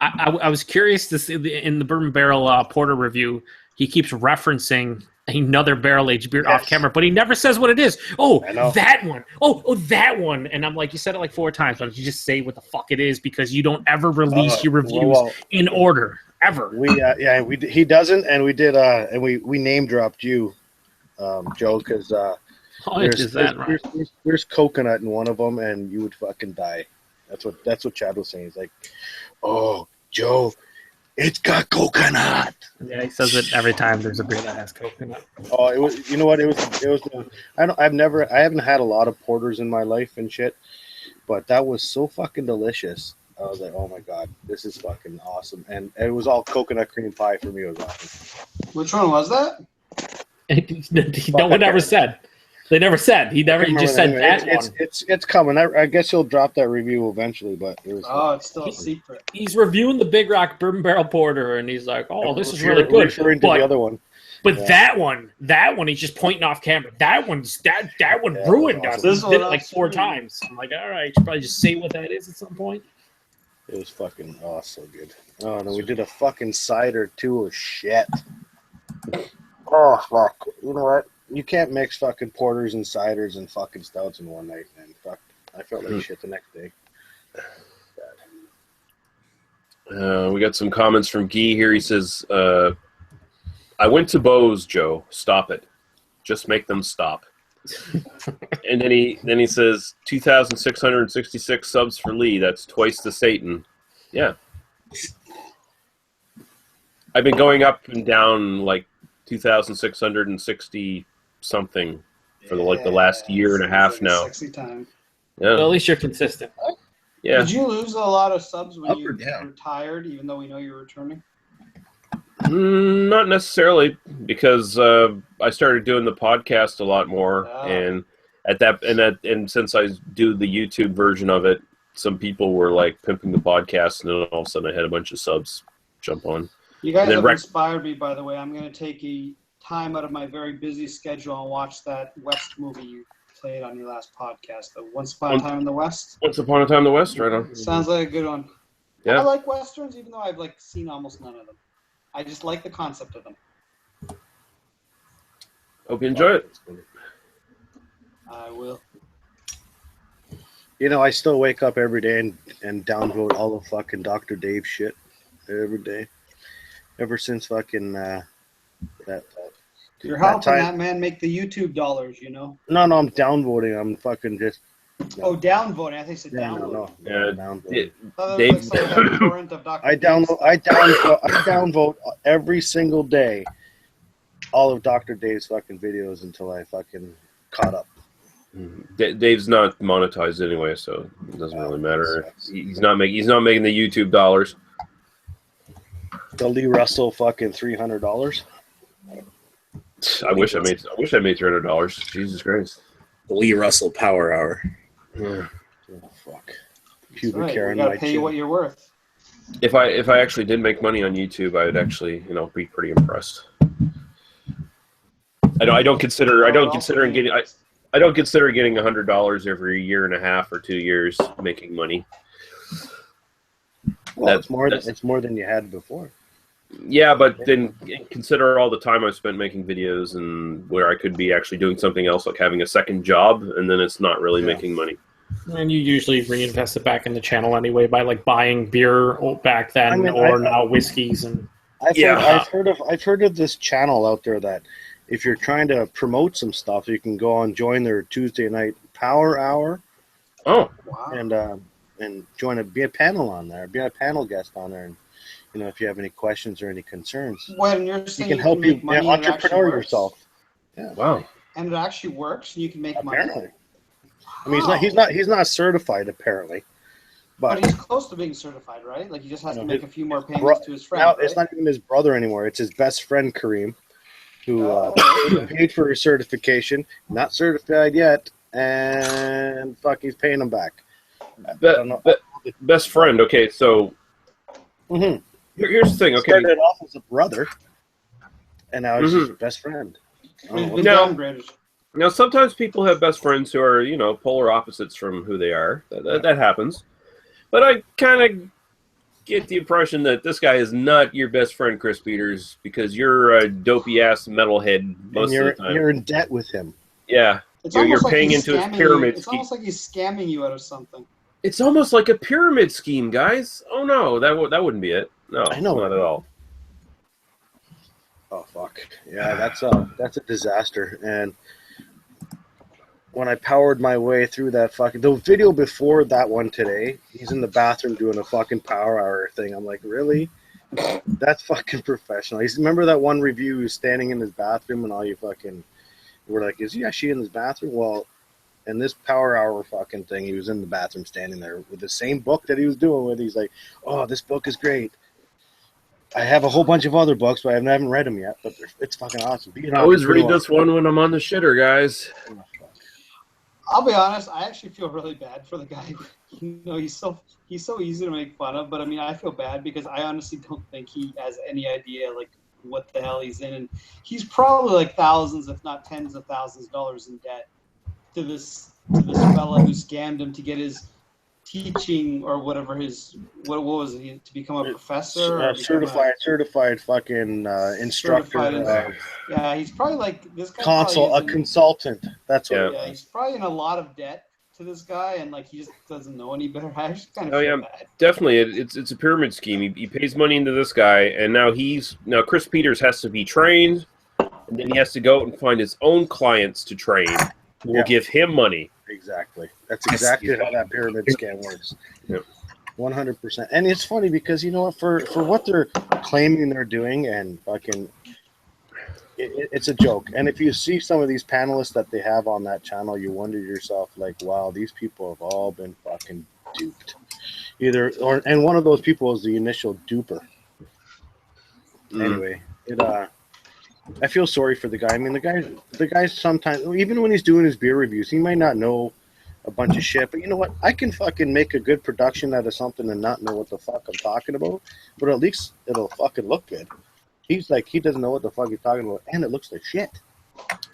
I was curious to see in the Bourbon Barrel Porter review, he keeps referencing another barrel-aged beer off camera, but he never says what it is. Oh, that one. Oh, that one. And I'm like, you said it like 4 times. Why don't you just say what the fuck it is? Because you don't ever release your reviews in order. Ever. He doesn't, and we did, and we name dropped you, Joe, because there's coconut in one of them, and you would fucking die. That's what Chad was saying. He's like, oh, Joe, it's got coconut. Yeah, he says it every time there's a beer that has coconut. Oh, it was. You know what? It was. I haven't had a lot of porters in my life and shit, but that was so fucking delicious. I was like, oh my god, this is fucking awesome. And it was all coconut cream pie for me. It was awesome. Which one was that? No one ever said. They never said. He just said that one. It's coming. I guess he'll drop that review eventually, but it was. Oh, it's still a secret. He's reviewing the Big Rock Bourbon Barrel Porter, and he's like, oh, this is really good. Referring to the other one. But that one, he's just pointing off camera. That one ruined us. This did it like 4 times. I'm like, all right, you should probably just say what that is at some point. It was fucking so good. Oh, and we did a fucking cider too of shit. Oh fuck! You know what? You can't mix fucking porters and ciders and fucking stouts in one night, man. Fuck! I felt like shit the next day. We got some comments from Guy here. He says, "I went to Bose, Joe. Stop it. Just make them stop." And then he says 2,666 subs for Lee. That's twice the Satan. Yeah, I've been going up and down like 2,660 something for the last year and a half now. Sexy time. Yeah, well, at least you're consistent. Yeah. Did you lose a lot of subs when you retired, even though we know you're returning? Not necessarily, because I started doing the podcast a lot more, and since I do the YouTube version of it, some people were like pimping the podcast, and then all of a sudden I had a bunch of subs jump on. You guys have inspired me, by the way. I'm going to take a time out of my very busy schedule and watch that West movie you played on your last podcast, the Once Upon a Time in the West. Once Upon a Time in the West, right on. Sounds like a good one. Yeah. I like Westerns, even though I've seen almost none of them. I just like the concept of them. Hope you enjoy it. I will. You know, I still wake up every day and downvote all the fucking Dr. Dave shit every day. Ever since fucking that You're that helping time. that man make the YouTube dollars, you know. No, I'm downvoting. I'm fucking just. Oh, downvoting. I think you said Yeah, downvoting. Yeah, downvoting. I thought it Dave- was like some kind of torrent of Dr. I downvote every single day all of Dr. Dave's fucking videos until I fucking caught up. Dave's not monetized anyway, so it doesn't really matter. He's not making the YouTube dollars. The Lee Russell fucking $300. I wish I made $300. Jesus Christ. The Lee Russell Power Hour. Yeah. Oh, fuck. That's Pubic right. hair We in gotta my pay you chin. what you're worth. If I actually did make money on YouTube, I would actually, be pretty impressed. I don't consider getting $100 every year and a half or 2 years making money. Well, it's more than you had before. Yeah, but then consider all the time I've spent making videos and where I could be actually doing something else, like having a second job, and then it's not really making money. And you usually reinvest it back in the channel anyway by like buying beer back then now whiskeys and. I've heard of this channel out there that if you're trying to promote some stuff, you can go and join their Tuesday night Power Hour. Oh, Wow. And be a panel on there, be a panel guest on there, and if you have any questions or any concerns, When you're you saying can help you make money and it actually entrepreneur works? yourself. Yeah, wow. And it actually works, and you can make apparently. money. I mean, he's not certified apparently, But he's close to being certified, right? Like he just has to make a few more bro- payments to his friend. now right? it's not even his brother anymore. It's his best friend Kareem, who paid for his certification, not certified yet, and fuck, he's paying him back. Best friend. Okay, so Mm-hmm. here's the thing. Okay, Started off as a brother, and now he's his best friend. He's Oh, been No. downgraded. now sometimes people have best friends who are polar opposites from who they are. That happens, but I kind of get the impression that this guy is not your best friend, Chris Peters, because you're a dopey ass metalhead most of the time. You're in debt with him. Yeah, It's you're almost like paying he's into his scamming pyramid you. It's scheme. almost like he's scamming you out of something. It's almost like a pyramid scheme, guys. Oh no, that wouldn't be it. No, I know. not at all. Oh fuck! Yeah, that's a disaster. And when I powered my way through that the video before that one today, he's in the bathroom doing a fucking Power Hour thing. I'm like, really? That's fucking professional. Remember that one review? He was standing in his bathroom, and all you fucking were like, is he actually in his bathroom? Well, in this Power Hour fucking thing, he was in the bathroom standing there with the same book that he was doing with. He's like, oh, this book is great. I have a whole bunch of other books, but I haven't read them yet. But it's fucking awesome. I always read this one when I'm on the shitter, guys. I'll be honest. I actually feel really bad for the guy. He's so easy to make fun of. But I mean, I feel bad because I honestly don't think he has any idea like what the hell he's in, and he's probably like thousands, if not tens of thousands of dollars in debt to this fella who scammed him to get his teaching or whatever what was it, to become a professor or certified fucking instructor, yeah, he's probably like this guy a consultant. That's what. Yeah, he's probably in a lot of debt to this guy, and like he just doesn't know any better. I just kind of feel bad. Definitely, it's a pyramid scheme. He pays money into this guy, and now Chris Peters has to be trained, and then he has to go out and find his own clients to train who will give him money. Exactly. That's exactly how that pyramid scam works. Yep. 100%. And it's funny because you know what, for what they're claiming they're doing, and fucking, it's a joke. And if you see some of these panelists that they have on that channel, you wonder to yourself, like, wow, these people have all been fucking duped. And one of those people is the initial duper. Anyway, I feel sorry for the guy. I mean, the guy sometimes, even when he's doing his beer reviews, he might not know a bunch of shit. But you know what? I can fucking make a good production out of something and not know what the fuck I'm talking about. But at least it'll fucking look good. He's like, he doesn't know what the fuck he's talking about, and it looks like shit.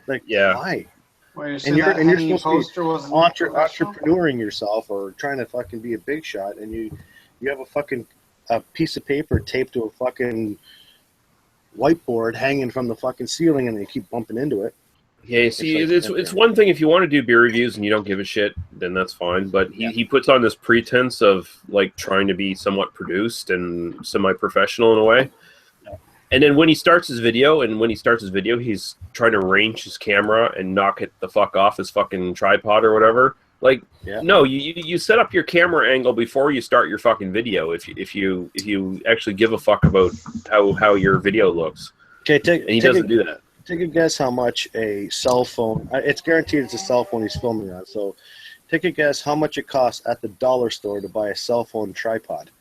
Like, why? Well, And you're supposed to be entrepreneuring yourself or trying to fucking be a big shot, and you have a piece of paper taped to a fucking whiteboard hanging from the fucking ceiling, and you keep bumping into it. Yeah, see, like- it's one thing if you want to do beer reviews and you don't give a shit, then that's fine. But he puts on this pretense of like trying to be somewhat produced and semi-professional in a way. And then when he starts his video, he's trying to range his camera and knock it the fuck off his fucking tripod or whatever. Like, no, you set up your camera angle before you start your fucking video. If you actually give a fuck about how your video looks. Okay, and he doesn't do that. Take a guess how much a cell phone. It's guaranteed it's a cell phone he's filming on. So, take a guess how much it costs at the dollar store to buy a cell phone tripod.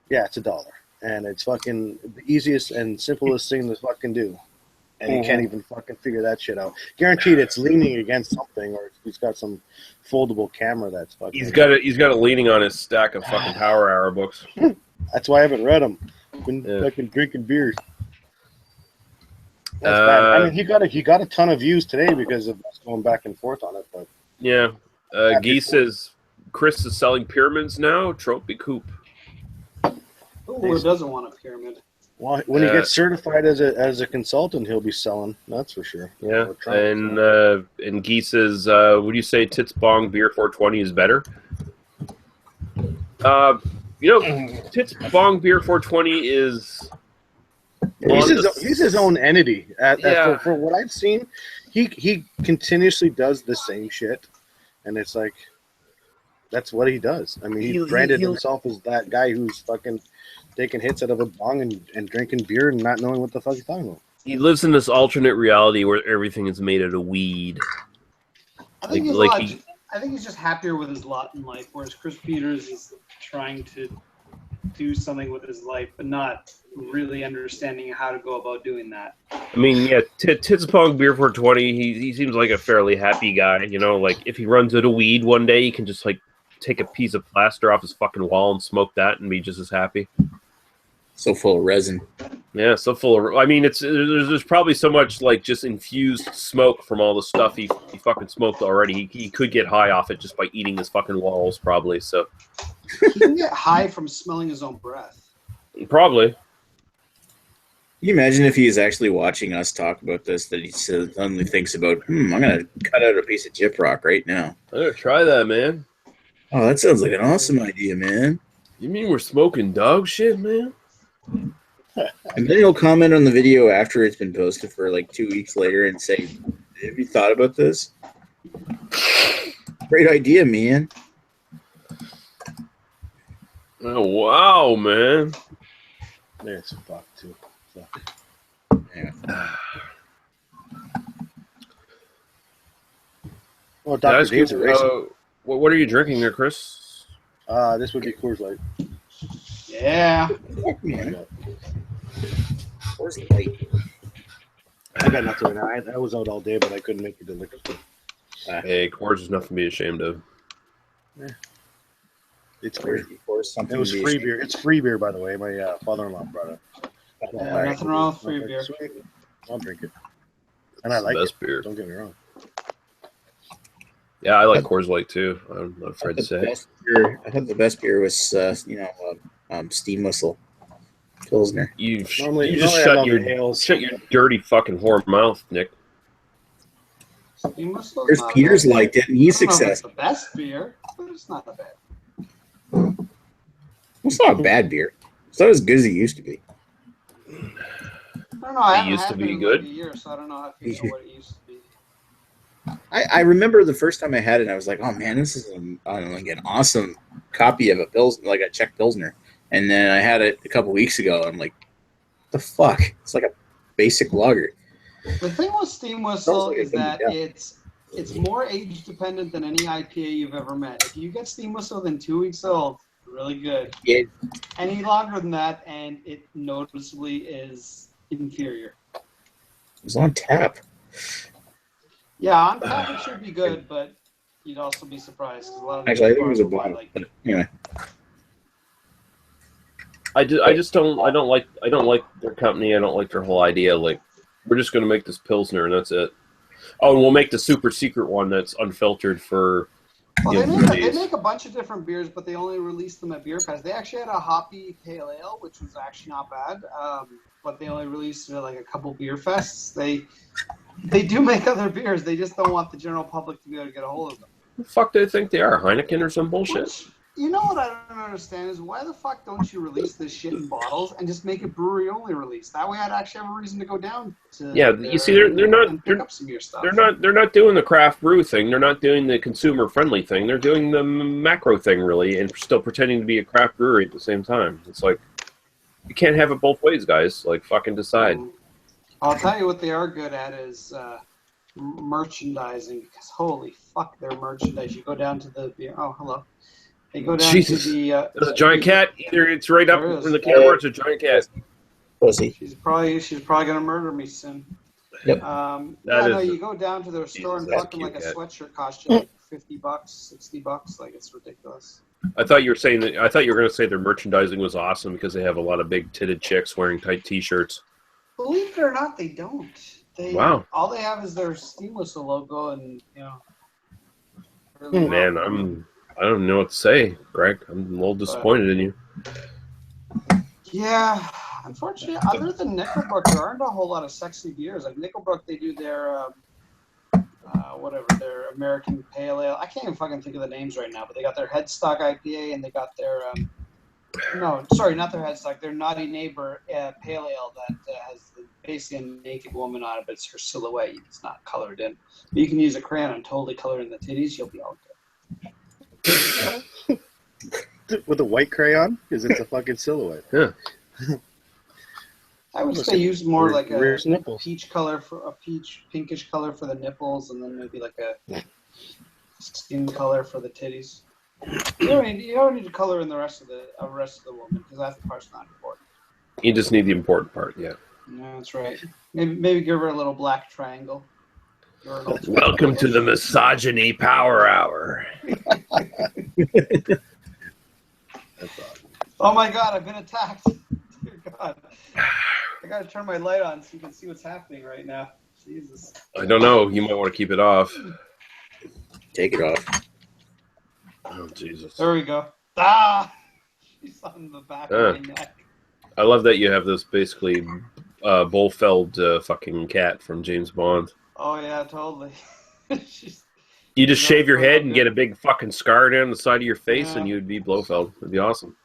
Yeah, it's $1, and it's fucking the easiest and simplest thing to fucking do. And you can't even fucking figure that shit out. Guaranteed, it's leaning against something, or he's got some foldable camera that's fucking. He's got it leaning on his stack of fucking Power Hour books. That's why I haven't read them. Been fucking drinking beers. That's bad. I mean, he got a ton of views today because of us going back and forth on it. But yeah, Guy says Chris is selling pyramids now. Trophy Coop. Who doesn't want a pyramid? Well, when he gets certified as a consultant, he'll be selling. That's for sure. Yeah, and Guy says, would you say Tits Bong Beer 420 is better? Tits Bong Beer 420 is. He's his own entity. For what I've seen, he continuously does the same shit, and it's like that's what he does. I mean, he branded himself as that guy who's fucking taking hits out of a bong and drinking beer and not knowing what the fuck he's talking about. He lives in this alternate reality where everything is made out of weed. I think he's just happier with his lot in life, whereas Chris Peters is trying to do something with his life, but not really understanding how to go about doing that. I mean, yeah, Tits Pong Beer 420, he seems like a fairly happy guy. You know, like if he runs out of weed one day, he can just like take a piece of plaster off his fucking wall and smoke that and be just as happy. So full of resin. Yeah, so full of. I mean, there's probably so much like just infused smoke from all the stuff he fucking smoked already. He could get high off it just by eating his fucking walls, probably. So he can get high from smelling his own breath. Probably. Can you imagine if he is actually watching us talk about this, that he suddenly thinks about, I'm going to cut out a piece of gyprock right now. I'm going to try that, man. Oh, that sounds like an awesome idea, man. You mean we're smoking dog shit, man? And then he'll comment on the video after it's been posted for like 2 weeks later and say, have you thought about this? Great idea, man. Oh, wow, man. There's fuck, too. So. Yeah. Well, Dr. Dave's a racing. What are you drinking there, Chris? This would be Coors Light. Yeah. Man. Where's the light? I got nothing right now. I was out all day, but I couldn't make it to liquor store. Hey, Coors is nothing to be ashamed of. Yeah. It's free. Something It was free beer. It's free beer, by the way. My father-in-law brought it. Nothing wrong with free beer. Sweet. I'll drink it. And I like best it. Beer. Don't get me wrong. Yeah, I like Coors Light too. I'm not afraid to say. I thought the best beer was, Steam Whistle Pilsner. You just Normally shut I your ales. dirty fucking whore mouth, Nick. There's Peters liked it, and he's I don't know if it's successful. the best beer, but it's not that bad. It's not a bad beer. It's not as good as it used to be. I don't know. I haven't used to had be it in good. like a year, so I don't know if you know what it used to be. I remember the first time I had it, I was like, "Oh man, this is an awesome copy of a Pilsner, like a Czech Pilsner." And then I had it a couple weeks ago. I'm like, "The fuck? It's like a basic lager." The thing with Steam Whistle like is a thing, that yeah. it's more age dependent than any IPA you've ever met. If you get Steam Whistle within 2 weeks old, really good. Yeah. Any longer than that, and it noticeably is inferior. It was on tap. Yeah, on tap it should be good, but you'd also be surprised because a lot of Actually, I think it was a bars will buy, bottle. But anyway, I don't like their company. I don't like their whole idea. Like, we're just going to make this Pilsner and that's it. Oh, and we'll make the super secret one that's unfiltered for. Well, they make a bunch of different beers, but they only released them at Beer Fest. They actually had a hoppy pale ale, which was actually not bad, but they only released it at like a couple beer fests. They do make other beers. They just don't want the general public to be able to get a hold of them. Who the fuck do they think they are? Heineken or some bullshit? Which, you know what I don't understand is why the fuck don't you release this shit in bottles and just make it brewery only release? That way I'd actually have a reason to go down to You see, they're not and pick up some of your stuff. they're not doing the craft brew thing. They're not doing the consumer friendly thing. They're doing the macro thing really, and still pretending to be a craft brewery at the same time. It's like you can't have it both ways, guys. Like fucking decide. I'll tell you what they are good at is merchandising, because holy fuck, their merchandise. You go down to the hello. They go down Jesus. to the There's a giant cat. Either it's right up There is. in the camera or it's a giant cat. Pussy. She's probably gonna murder me soon. Yep. You go down to their store and that's fucking cute like a cat. sweatshirt cost you like $50, $60, like it's ridiculous. I thought you were saying that. I thought you were going to say their merchandising was awesome because they have a lot of big titted chicks wearing tight T-shirts. Believe it or not, they don't. Wow. All they have is their steam whistle logo, and really Man, I don't know what to say, Greg. I'm a little disappointed in you. Yeah, unfortunately, other than Nickelbrook, there aren't a whole lot of sexy beers. Like Nickelbrook, they do their their American Pale Ale. I can't even fucking think of the names right now, but they got their Headstock IPA and they got their no, sorry, not their Headstock. Their Naughty Neighbor Pale Ale that has basically a naked woman on it, but it's her silhouette. It's not colored in. But you can use a crayon and totally color in the titties. You'll be all good. With a white crayon? Because it's a fucking silhouette. Yeah. I would say use more like a nipples. peach color for a pinkish color for the nipples, and then maybe like a skin color for the titties. You don't need to color in the rest of the woman, because that part's not important. You just need the important part, yeah. No, that's right. Maybe give her a little black triangle. Welcome to the Misogyny Power Hour. Oh my God, I've been attacked. Dear God. I gotta turn my light on so you can see what's happening right now. Jesus. I don't know. You might want to keep it off. Take it off. Oh, Jesus. There we go. Ah! She's on the back of my neck. I love that you have this basically bull-felled fucking cat from James Bond. Oh yeah, totally. You just shave your head and get a big fucking scar down the side of your face, and you'd be Blofeld. It'd be awesome.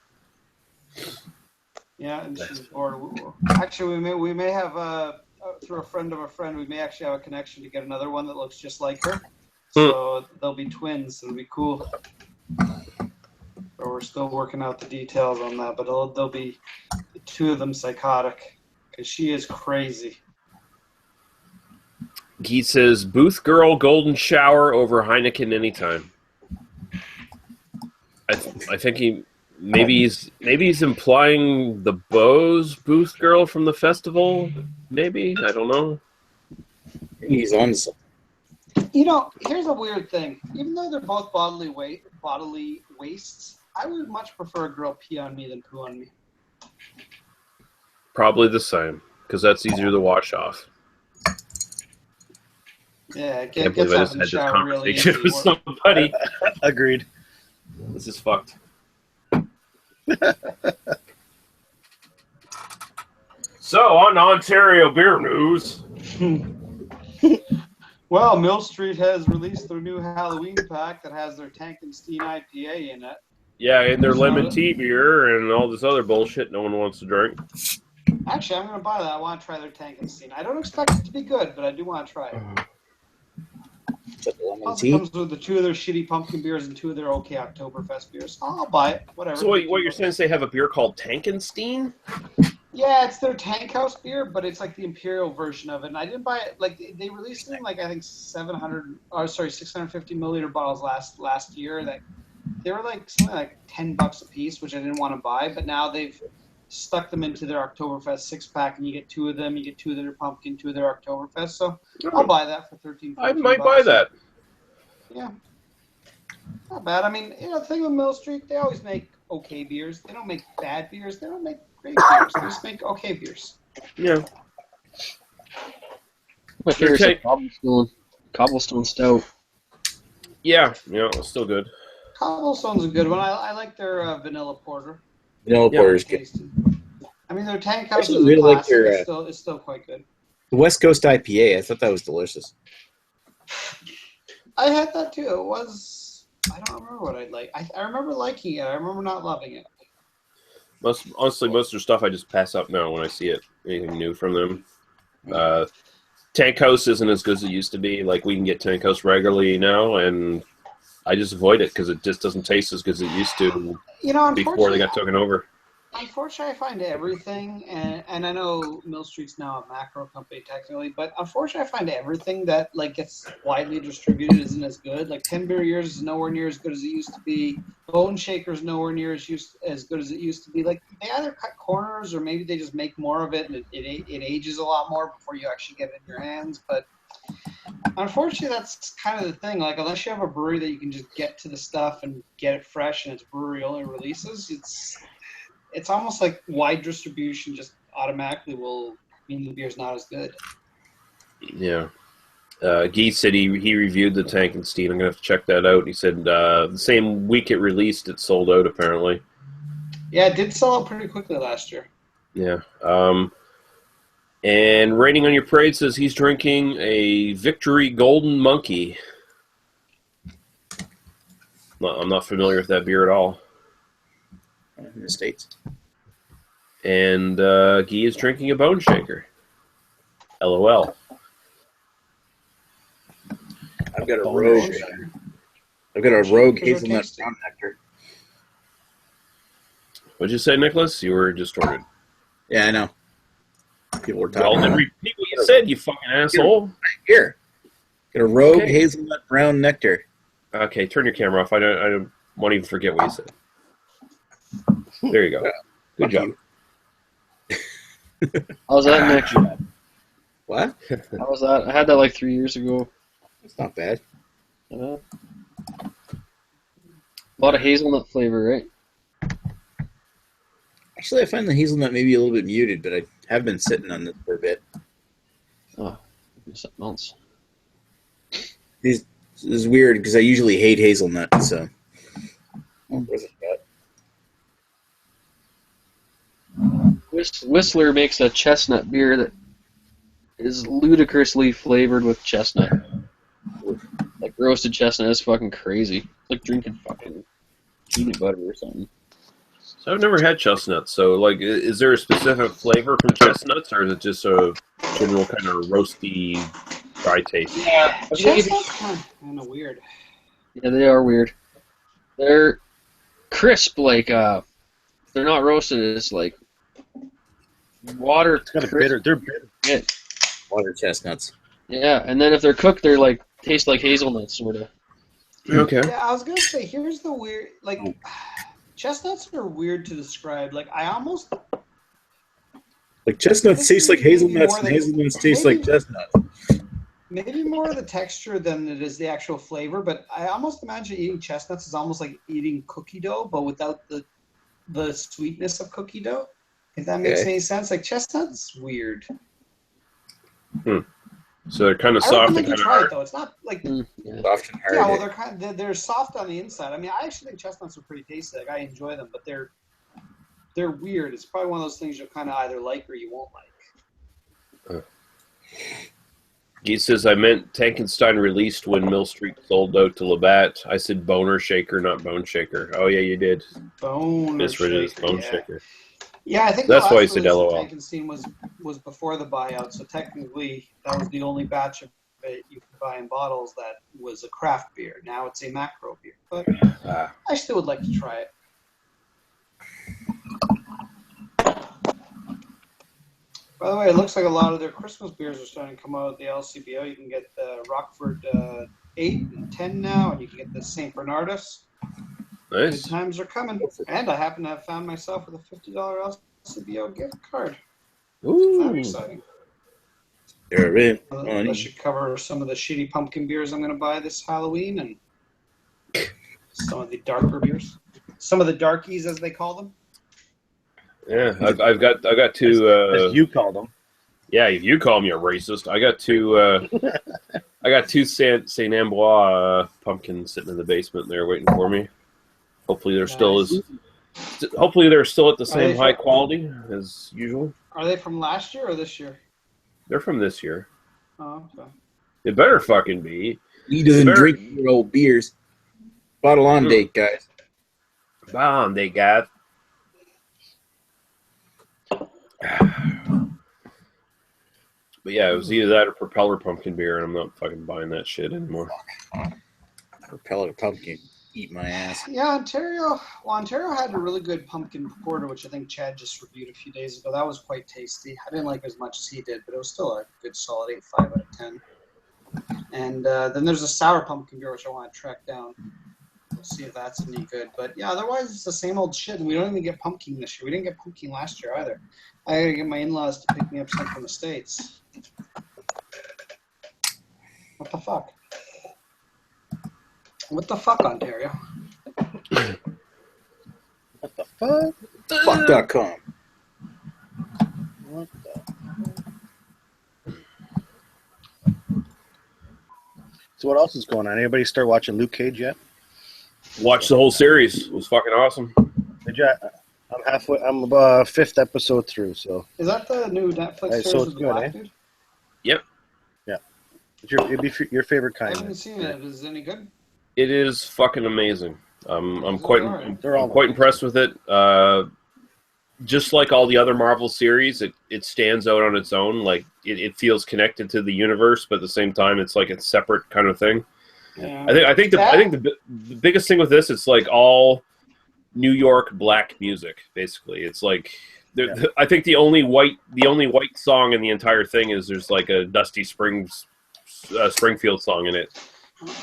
Yeah, and she's bored. Actually, we may have through a friend of a friend, we may actually have a connection to get another one that looks just like her. So they'll be twins. It'll be cool. But we're still working out the details on that. But they'll be the two of them psychotic, because she is crazy. He says, "Booth girl, golden shower over Heineken anytime." I think he's implying the Bose Booth girl from the festival. Maybe, I don't know. He's on some. Here's a weird thing. Even though they're both bodily wastes, I would much prefer a girl pee on me than poo on me. Probably the same, because that's easier to wash off. Yeah, I can't believe I just had this conversation with somebody. Agreed. This is fucked. So, on Ontario beer news. Well, Mill Street has released their new Halloween pack that has their Tankenstein IPA in it. Yeah, and their lemon tea beer and all this other bullshit no one wants to drink. Actually, I'm going to buy that. I want to try their Tankenstein. I don't expect it to be good, but I do want to try it. Plus, it comes with the two of their shitty pumpkin beers and two of their okay Oktoberfest beers. I'll buy it. Whatever. So what you're saying is they have a beer called Tankenstein? Yeah, it's their Tank House beer, but it's like the Imperial version of it. And I didn't buy it. Like, they released it in, like, I think 650 milliliter bottles last year. That they were like something like $10 a piece, which I didn't want to buy. But now they've stuck them into their Oktoberfest 6-pack, and you get two of them. You get two of their pumpkin, two of their Oktoberfest. So I'll buy that for $13. I might buy that. Yeah, not bad. I mean, the thing with Mill Street, they always make okay beers. They don't make bad beers. They don't make great beers. They just make okay beers. Yeah. My favorite is Cobblestone Stout. Yeah, it's still good. Cobblestone's a good one. I like their vanilla porter. Vanilla porter is good. I mean, their Tank House is really a like classic. your, It's still quite good. The West Coast IPA. I thought that was delicious. I had that too. It was. I don't remember what I'd like. I remember liking it. I remember not loving it. Honestly, most of their stuff I just pass up now when I see it. Anything new from them. Tank House isn't as good as it used to be. Like, we can get Tank House regularly now, and I just avoid it because it just doesn't taste as good as it used to before they got taken over. Unfortunately, I find everything, and I know Mill Street's now a macro company technically, but unfortunately, I find everything that like gets widely distributed isn't as good. Like 10 beer years is nowhere near as good as it used to be. Bone Shaker's nowhere near as good as it used to be. Like, they either cut corners or maybe they just make more of it, and it ages a lot more before you actually get it in your hands. But unfortunately, that's kind of the thing. Like, unless you have a brewery that you can just get to the stuff and get it fresh, and it's brewery only releases, it's almost like wide distribution just automatically will mean the beer's not as good. Yeah. Guy said he reviewed the Tank and Steed. I'm going to have to check that out. He said the same week it released, it sold out, apparently. Yeah, it did sell out pretty quickly last year. Yeah. And Raining on Your Parade says he's drinking a Victory Golden Monkey. I'm not familiar with that beer at all. In the States. And Guy is drinking a Bone Shaker. LOL. I've got a rogue. I've got a rogue hazelnut brown nectar. What'd you say, Nicholas? You were distorted. Yeah, I know. People were talking. Well, then repeat what you said, you fucking asshole. Here. Got a rogue hazelnut brown nectar. Okay, turn your camera off. I don't want to even forget what you said. There you go. Good job. How's that next year? What? How was that? I had that like 3 years ago. It's not bad. A lot of hazelnut flavor, right? Actually, I find the hazelnut maybe a little bit muted, but I have been sitting on this for a bit. Oh, something else. This is weird because I usually hate hazelnut, so. Where's it at? Whistler makes a chestnut beer that is ludicrously flavored with chestnut. Like roasted chestnut is fucking crazy. It's like drinking fucking peanut butter or something. So I've never had chestnuts. So, like, is there a specific flavor from chestnuts, or is it just a general kind of roasty, dry taste? Yeah, Chestnuts kind of weird. Yeah, they are weird. They're crisp, like they're not roasted. It's like water. It's got a bitter. They're bitter. Yeah. Water chestnuts. Yeah, and then if they're cooked, they're like taste like hazelnuts, sort of. Okay. Yeah, I was gonna say, here's the weird. Like, chestnuts are weird to describe. Like, I almost like chestnuts taste like hazelnuts, and hazelnuts taste like chestnuts. Maybe more of the texture than it is the actual flavor, but I almost imagine eating chestnuts is almost like eating cookie dough, but without the sweetness of cookie dough. If that makes any sense. Like, chestnuts, weird. So they're kind of I soft and recommend you kind of try hard. it though. It's not like Soft and hard. yeah, well they're soft on the inside. I mean, I actually think chestnuts are pretty tasty. Like, I enjoy them, but they're weird. It's probably one of those things you'll kind of either like or you won't like. He says, I meant Tankenstein released when Mill Street sold out to Labatt. I said Boner Shaker, not Bone Shaker. Oh, yeah, you did. Bone Shaker. Yeah, I think that's the why last he said release LOL. of Tankenstein was before the buyout, so technically that was the only batch of it you could buy in bottles that was a craft beer. Now it's a macro beer, but I still would like to try it. By the way, it looks like a lot of their Christmas beers are starting to come out at the LCBO. You can get the Rockford 8 and 10 now, and you can get the St. Bernardus. Nice. Good times are coming. And I happen to have found myself with a $50 LCBO gift card. Ooh. Very exciting. That should cover some of the shitty pumpkin beers I'm going to buy this Halloween and some of the darker beers. Some of the darkies, as they call them. Yeah, I've got two. As you call them. Yeah, you call me a racist. I got two. I got two Saint Amboise pumpkins sitting in the basement there waiting for me. Hopefully they're still at the same high quality as usual. Are they from last year or this year? They're from this year. Oh, okay. It better fucking be. He doesn't Better- drink your old beers. Bottle on date, guys. Bomb they got. But yeah, it was either that or Propeller Pumpkin Beer, and I'm not fucking buying that shit anymore. Propeller pumpkin. Eat my ass. Yeah, Ontario. Well, Ontario had a really good pumpkin porter, which I think Chad just reviewed a few days ago. That was quite tasty. I didn't like it as much as he did, but it was still a good solid 8.5 out of 10. And then there's a sour pumpkin beer, which I want to track down. We'll see if that's any good. But yeah, otherwise it's the same old shit. And we don't even get pumpkin this year. We didn't get pumpkin last year either. I gotta get my in-laws to pick me up some from the States. What the fuck? What the fuck, Ontario? What the fuck? Fuck.com. What the? So what else is going on? Anybody start watching Luke Cage yet? Watched the whole series. It was fucking awesome. Did you? I'm halfway. I'm about 5th episode through. So Is that the new Netflix Hey, series so with it's the good, black eh? dude? Yep. it'd be your favorite I kind. haven't seen it. Is it any good? It is fucking amazing. I'm quite impressed with it. Just like all the other Marvel series, it stands out on its own. Like it feels connected to the universe, but at the same time, it's like a separate kind of thing. Yeah. I think the biggest thing with this, it's like all New York black music. Basically, it's like I think the only white song in the entire thing is there's like a Dusty Springfield song in it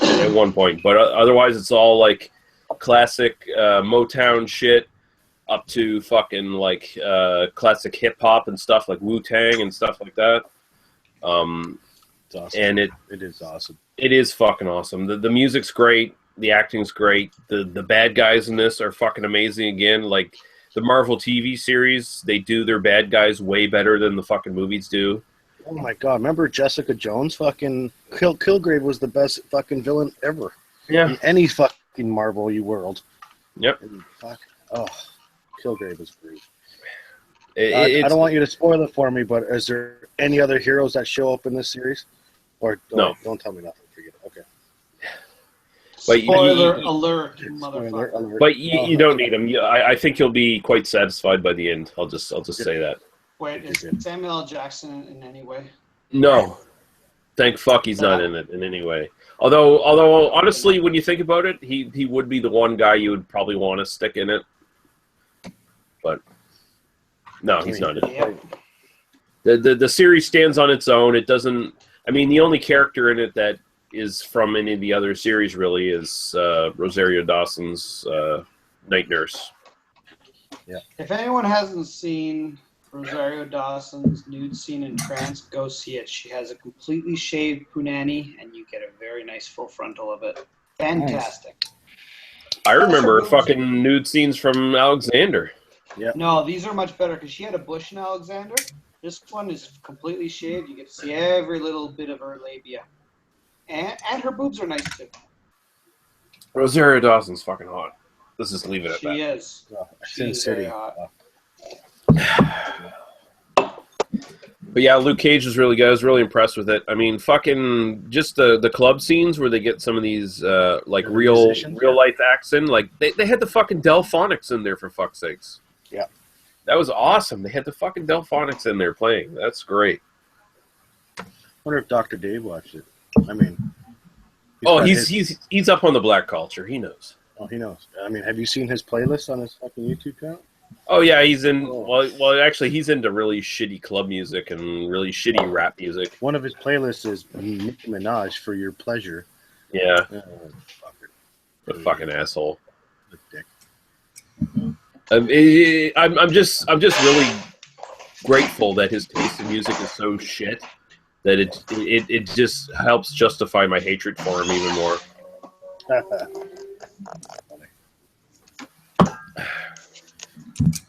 at one point, but otherwise it's all like classic Motown shit up to fucking like classic hip hop and stuff like Wu-Tang and stuff like that. It's awesome. And it is awesome. It is fucking awesome. The music's great. The acting's great. The bad guys in this are fucking amazing again. Like the Marvel TV series, they do their bad guys way better than the fucking movies do. Oh my god! Remember Jessica Jones? Fucking Kilgrave was the best fucking villain ever. Yeah. In any fucking Marvel world. Yep. And Kilgrave was great. I I don't want you to spoil it for me, but is there any other heroes that show up in this series? Or No. Don't tell me nothing. Forget it. Okay. But Spoiler alert, Spoiler motherfucker. alert. But you don't need them. I think you'll be quite satisfied by the end. I'll just say that. Wait, is Samuel L. Jackson in any way? No, thank fuck he's not in it in any way. Although honestly, when you think about it, he would be the one guy you would probably want to stick in it. But no, he's not in it. Yep. The series stands on its own. It doesn't. I mean, the only character in it that is from any of the other series really is Rosario Dawson's Night Nurse. Yeah. If anyone hasn't seen Rosario Dawson's nude scene in Trance, go see it. She has a completely shaved punani, and you get a very nice full frontal of it. Fantastic. I remember fucking nude scenes from Alexander. Yeah. No, these are much better because she had a bush in Alexander. This one is completely shaved. You get to see every little bit of her labia. And her boobs are nice too. Rosario Dawson's fucking hot. Let's just leave it at She that. is. Sin She's City. very hot. But yeah, Luke Cage was really good. I was really impressed with it. I mean, fucking just the club scenes where they get some of these like real life acts in. Like they had the fucking Delphonics in there for fuck's sakes. Yeah. That was awesome. They had the fucking Delphonics in there playing. That's great. I wonder if Dr. Dave watched it. I mean, he's up on the black culture. He knows. Oh, he knows. I mean, have you seen his playlist on his fucking YouTube channel? Oh yeah, he's in. Well, actually, he's into really shitty club music and really shitty rap music. One of his playlists is Nicki Minaj for Your Pleasure. Yeah. Fucker. The fucking asshole. The dick. I'm just really grateful that his taste in music is so shit that it just helps justify my hatred for him even more.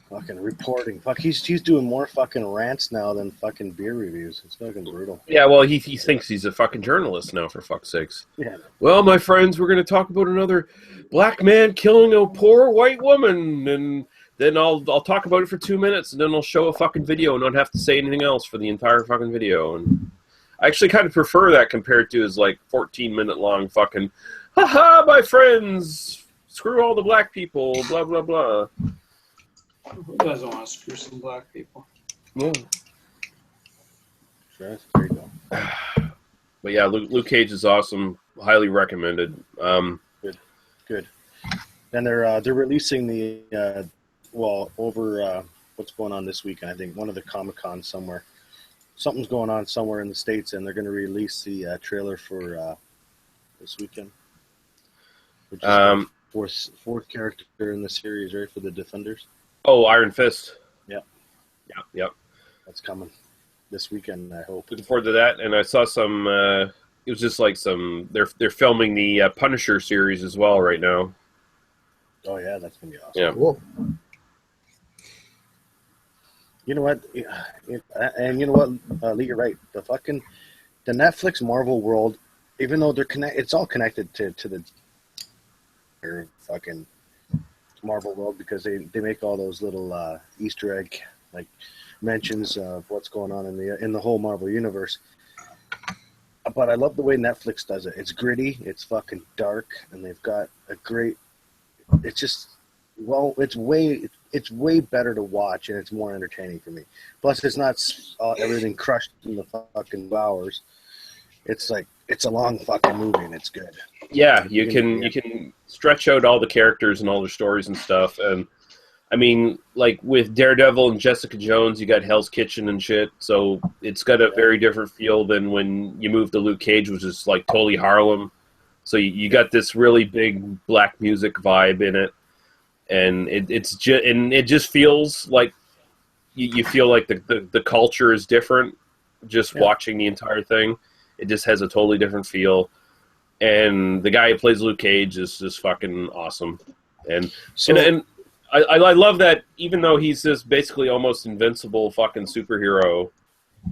Fucking reporting. Fuck, he's doing more fucking rants now than fucking beer reviews. It's fucking brutal. Yeah, well, he thinks he's a fucking journalist now, for fuck's sakes. Yeah. Well, my friends, we're going to talk about another black man killing a poor white woman, and then I'll talk about it for 2 minutes, and then I'll show a fucking video and not have to say anything else for the entire fucking video. And I actually kind of prefer that compared to his like 14-minute long fucking, haha, my friends, screw all the black people, blah blah blah. Who doesn't want to screw some black people? Yeah. Sure, there you go. But yeah, Luke Cage is awesome. Highly recommended. Good. And they're releasing the over what's going on this weekend. I think one of the Comic-Con somewhere. Something's going on somewhere in the States, and they're going to release the trailer for this weekend. Which is the fourth character in the series, right, for the Defenders. Oh, Iron Fist. Yep. That's coming this weekend, I hope. Looking forward to that. And I saw some. It was just like some. They're filming the Punisher series as well right now. Oh yeah, that's gonna be awesome. Yeah. Cool. You know what? And you know what, Lee, you're right. The Netflix Marvel world, even though they're it's all connected to the fucking Marvel world because they make all those little Easter egg like mentions of what's going on in the whole Marvel universe. But I love the way Netflix does it. It's gritty, it's fucking dark, and they've got a great. It's just it's way better to watch, and it's more entertaining for me. Plus, it's not everything crushed in the fucking 2 hours. It's like it's a long fucking movie, and it's good. Yeah, you can stretch out all the characters and all their stories and stuff. And I mean, like with Daredevil and Jessica Jones, you got Hell's Kitchen and shit. So it's got a very different feel than when you move to Luke Cage, which is like totally Harlem. So you got this really big black music vibe in it, and it just feels like you feel like the culture is different. Just watching the entire thing, it just has a totally different feel. And the guy who plays Luke Cage is just fucking awesome. And I love that even though he's this basically almost invincible fucking superhero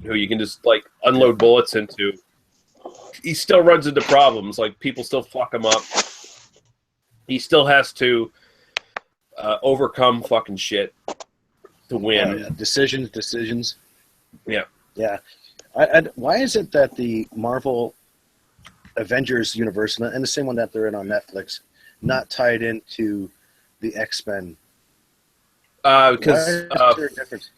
who you can just like unload bullets into, he still runs into problems. Like people still fuck him up. He still has to overcome fucking shit to win. Oh, yeah. Decisions. Yeah. Why is it that the Marvel Avengers universe, and the same one that they're in on Netflix, not tied into the X-Men? Because is there a difference?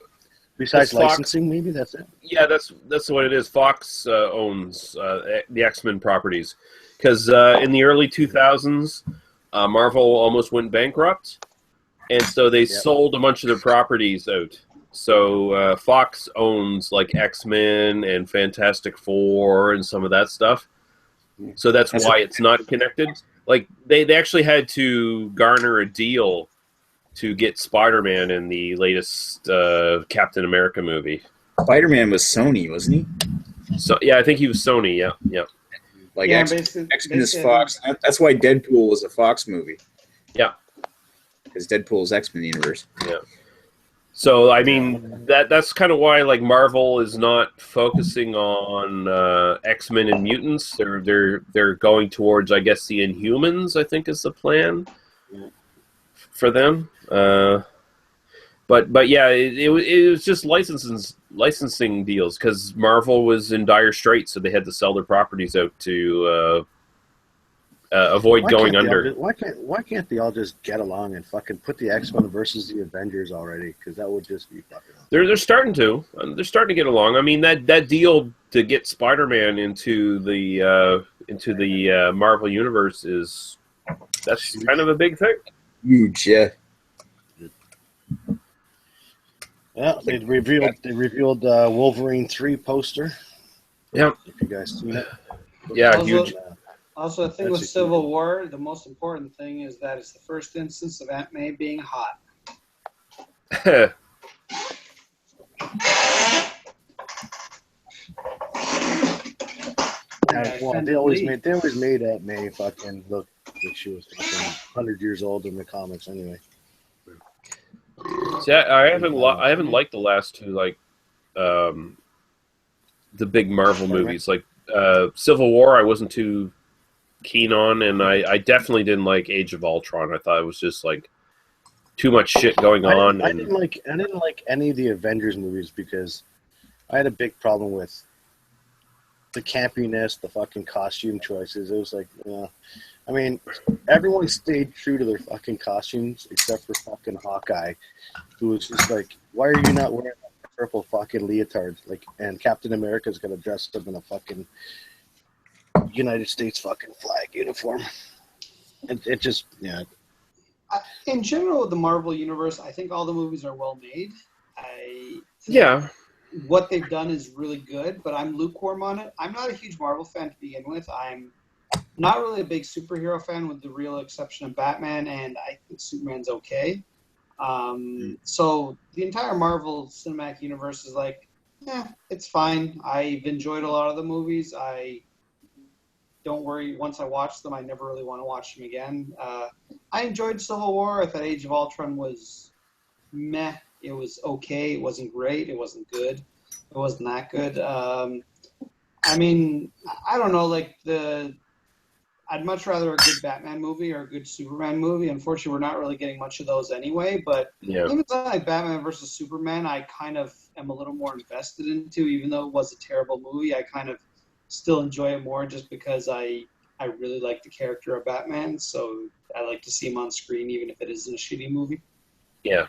Besides licensing, maybe that's it. Yeah, that's what it is. Fox owns the X-Men properties because in the early 2000s, Marvel almost went bankrupt, and so they sold a bunch of their properties out. So Fox owns like X-Men and Fantastic Four and some of that stuff. So that's why it's not connected. Like they actually had to garner a deal to get Spider-Man in the latest Captain America movie. Spider-Man was Sony, wasn't he? So yeah, I think he was Sony. Yeah. Like X-Men is Fox. That's why Deadpool was a Fox movie. Yeah, because Deadpool's X-Men universe. Yeah. So I mean that's kind of why like Marvel is not focusing on X-Men and mutants. They're going towards, I guess, the Inhumans. I think is the plan for them. But yeah, it was just licensing deals because Marvel was in dire straits, so they had to sell their properties out to avoid going under. Why can't they all just get along and fucking put the X-Men versus the Avengers already? Because that would just be fucking. They're starting to. They're starting to get along. I mean that deal to get Spider-Man into the Marvel universe that's kind of a big thing. Huge, yeah. Yeah, they revealed Wolverine 3 poster. Yeah, if you guys seen it. Yeah, huge. Also, I think with Civil War, the most important thing is that it's the first instance of Aunt May being hot. They always made Aunt May fucking look like she was fucking 100 years old in the comics anyway. See, I haven't liked the last two, like the big Marvel movies. Like Civil War, I wasn't too keen on, and I definitely didn't like Age of Ultron. I thought it was just like too much shit going on. I didn't like any of the Avengers movies because I had a big problem with the campiness, the fucking costume choices. It was like, I mean, everyone stayed true to their fucking costumes except for fucking Hawkeye, who was just like, why are you not wearing that purple fucking leotard? Like, and Captain America's gonna dress up in a fucking United States fucking flag uniform. It just, yeah. In general, with the Marvel universe, I think all the movies are well made. Yeah. What they've done is really good, but I'm lukewarm on it. I'm not a huge Marvel fan to begin with. I'm not really a big superhero fan, with the real exception of Batman, and I think Superman's okay. So the entire Marvel Cinematic Universe is like, it's fine. I've enjoyed a lot of the movies. Don't worry, once I watch them, I never really want to watch them again. I enjoyed Civil War. I thought Age of Ultron was meh. It was okay. It wasn't great. It wasn't good. It wasn't that good. I mean, I don't know, like I'd much rather a good Batman movie or a good Superman movie. Unfortunately, we're not really getting much of those anyway, but even something like Batman versus Superman, I kind of am a little more invested into, even though it was a terrible movie. I kind of still enjoy it more just because I really like the character of Batman, so I like to see him on screen even if it isn't a shitty movie. Yeah.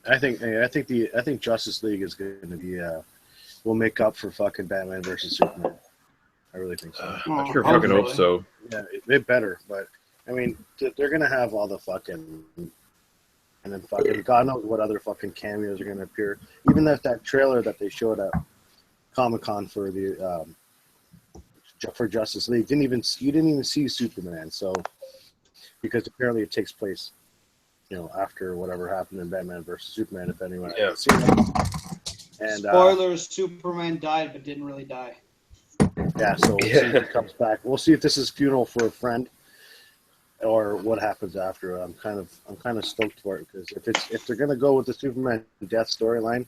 I think Justice League is going to be will make up for fucking Batman versus Superman. I really think so. I sure fucking hope so. Yeah, it better, but I mean, they're going to have all the fucking, and then fucking God knows what other fucking cameos are going to appear. Even that trailer that they showed at Comic-Con for the for Justice League you didn't even see Superman, so because apparently it takes place, after whatever happened in Batman versus Superman. If anyone hasn't seen it. And spoilers: Superman died, but didn't really die. Yeah, so we'll see if it comes back. We'll see if this is funeral for a friend, or what happens after. I'm kind of stoked for it, because if they're gonna go with the Superman death storyline,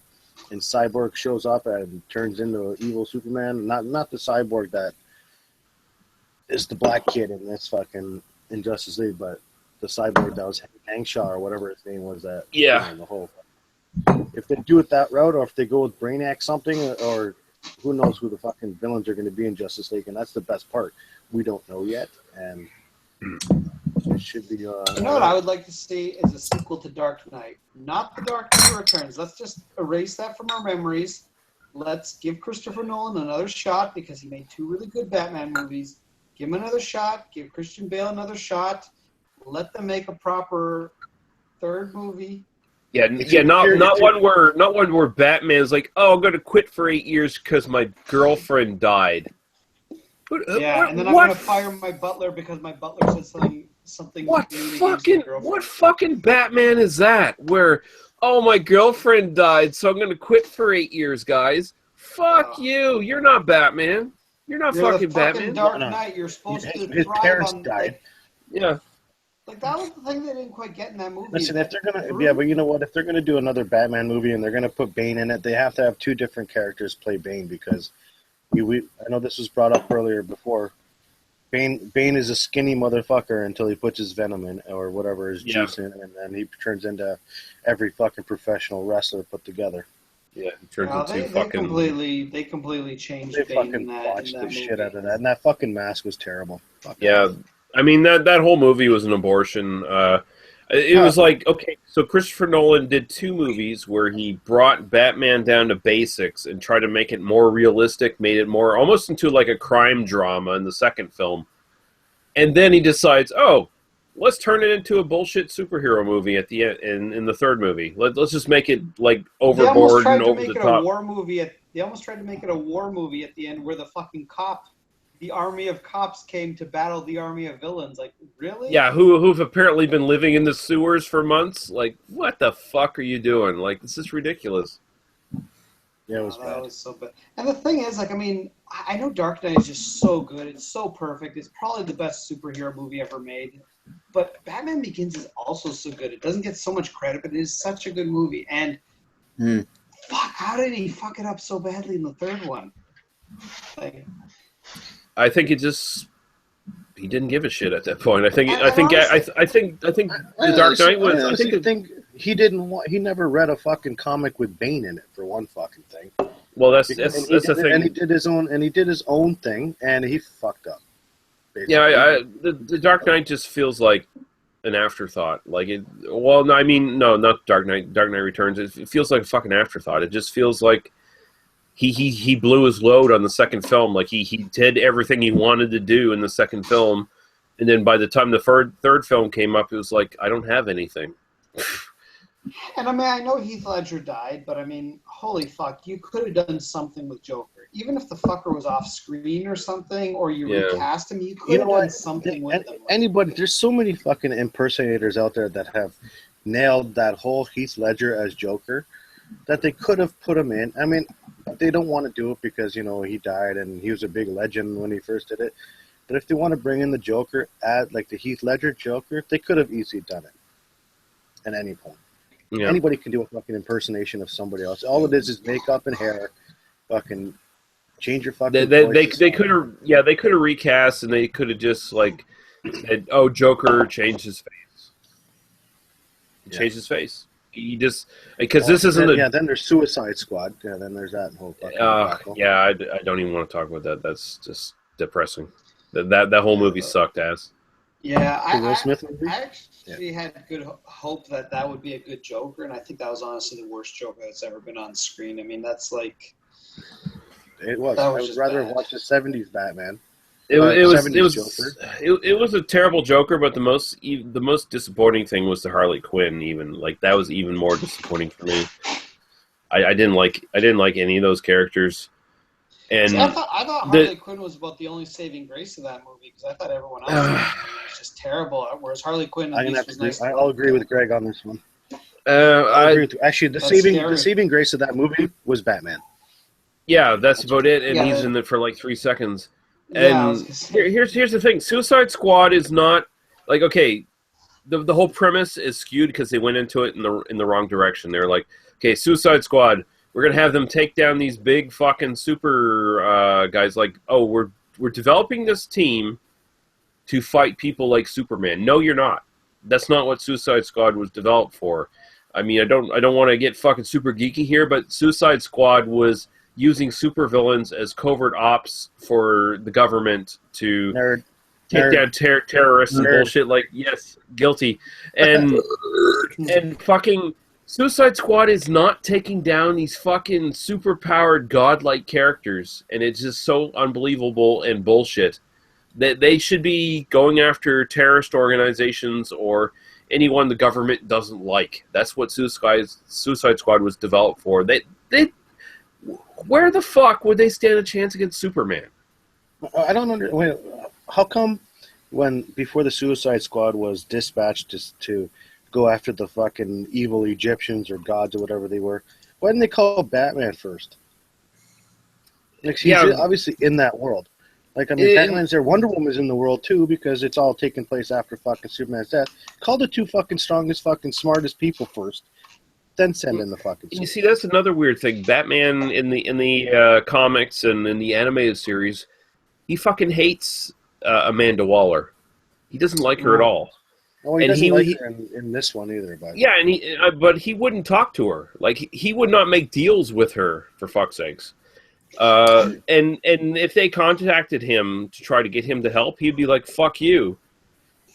and Cyborg shows up and turns into an evil Superman, not the Cyborg that is the black kid in this fucking Injustice League, but the Cyborg that was Hangshaw or whatever his name was. That the whole. If they do it that route, or if they go with Brainiac something, or who knows who the fucking villains are going to be in Justice League, and that's the best part. We don't know yet, and it should be. You know what I would like to see is a sequel to Dark Knight, not the Dark Knight Returns. Let's just erase that from our memories. Let's give Christopher Nolan another shot, because he made 2 really good Batman movies. Give him another shot. Give Christian Bale another shot. Let them make a proper 3rd movie. Not one where Batman's like, oh, I'm going to quit for 8 years because my girlfriend died. And then I'm going to fire my butler because my butler said something. What fucking Batman is that? Where, oh, my girlfriend died, so I'm going to quit for 8 years, guys. Fuck you. You're not Batman. You're not fucking Batman. Dark Knight. You're supposed to his parents died. Like, that was the thing they didn't quite get in that movie. Listen, if they're gonna, but you know what? If they're gonna do another Batman movie and they're gonna put Bane in it, they have to have 2 different characters play Bane, because I know this was brought up earlier before. Bane is a skinny motherfucker until he puts his venom in, or whatever his juice in, and then he turns into every fucking professional wrestler put together. Yeah, he turns into They completely changed. They Bane fucking botched the shit out of that, and that fucking mask was terrible. I mean, that whole movie was an abortion. It was like, okay, so Christopher Nolan did 2 movies where he brought Batman down to basics and tried to make it more realistic, made it more almost into like a crime drama in the second film. And then he decides, oh, let's turn it into a bullshit superhero movie at the end in the 3rd movie. Let's just make it like overboard and over the top. They almost tried to make it a war movie at the end, where the fucking the army of cops came to battle the army of villains. Like, really? Yeah, who've apparently been living in the sewers for months. Like, what the fuck are you doing? Like, this is ridiculous. Yeah, it was bad. That was so bad. And the thing is, like, I mean, I know Dark Knight is just so good. It's so perfect. It's probably the best superhero movie ever made. But Batman Begins is also so good. It doesn't get so much credit, but it is such a good movie. And fuck, how did he fuck it up so badly in the 3rd one? Like, I think it just he didn't give a shit at that point. I think And the Dark Knight was. I think he didn't want. He never read a fucking comic with Bane in it for one fucking thing. well, that's the thing. And he did his own thing, and he fucked up. Basically. Yeah, the Dark Knight just feels like an afterthought. Like it. Well, no, I mean, no, not Dark Knight. Dark Knight Returns. It feels like a fucking afterthought. It just feels like he blew his load on the second film. Like he did everything he wanted to do in the second film, and then by the time the third film came up, it was like, I don't have anything. And I mean, I know Heath Ledger died, but I mean, holy fuck, you could have done something with Joker. Even if the fucker was off screen or something, or you recast him, you could have done something with him. Anybody, there's so many fucking impersonators out there that have nailed that whole Heath Ledger as Joker that they could have put him in. I mean, they don't want to do it because, you know, he died and he was a big legend when he first did it. But if they want to bring in the Joker, like the Heath Ledger Joker, they could have easily done it at any point. Yeah. Anybody can do a fucking impersonation of somebody else. All it is makeup and hair. Fucking change your fucking voice. They could have recast, and they could have just like said, "Oh, Joker changed his face." Changed his face. He just because this isn't. Then there's Suicide Squad. Yeah, then there's that whole. I don't even want to talk about that. That's just depressing. That whole movie sucked ass. Yeah, Will Smith movie? I actually had good hope that would be a good Joker, and I think that was honestly the worst Joker that's ever been on screen. I mean, that's like. It was. I would rather watch the '70s Batman. It was a terrible Joker, but the most disappointing thing was the Harley Quinn. Even like that was even more disappointing for me. I didn't like any of those characters. And see, I thought Harley Quinn was about the only saving grace of that movie because I thought everyone else was just terrible. Whereas Harley Quinn was nice. I'll agree with Greg on this one. Actually, the saving grace of that movie was Batman. Yeah, that's about it, and he's in it for like 3 seconds. And here's the thing: Suicide Squad is not like okay. The whole premise is skewed because they went into it in the wrong direction. They're like, okay, Suicide Squad. We're gonna have them take down these big fucking super guys. Like, oh, we're developing this team to fight people like Superman. No, you're not. That's not what Suicide Squad was developed for. I mean, I don't want to get fucking super geeky here, but Suicide Squad was using supervillains as covert ops for the government to take down terrorists and bullshit. Like, yes, guilty, and fucking. Suicide Squad is not taking down these fucking super-powered godlike characters, and it's just so unbelievable and bullshit. That they should be going after terrorist organizations or anyone the government doesn't like. That's what Suicide Squad was developed for. They where the fuck would they stand a chance against Superman? I don't understand. How come before the Suicide Squad was dispatched to go after the fucking evil Egyptians or gods or whatever they were, why didn't they call Batman first? Like, he's obviously in that world. Like, I mean, Batman's there. Wonder Woman's in the world, too, because it's all taking place after fucking Superman's death. Call the two fucking strongest, fucking smartest people first, then send in the fucking You see, that's another weird thing. Batman in the comics and in the animated series, he fucking hates Amanda Waller. He doesn't like her at all. Oh, he doesn't like her in this one either. But. Yeah, and but he wouldn't talk to her. Like, he would not make deals with her, for fuck's sakes. And if they contacted him to try to get him to help, he'd be like, fuck you.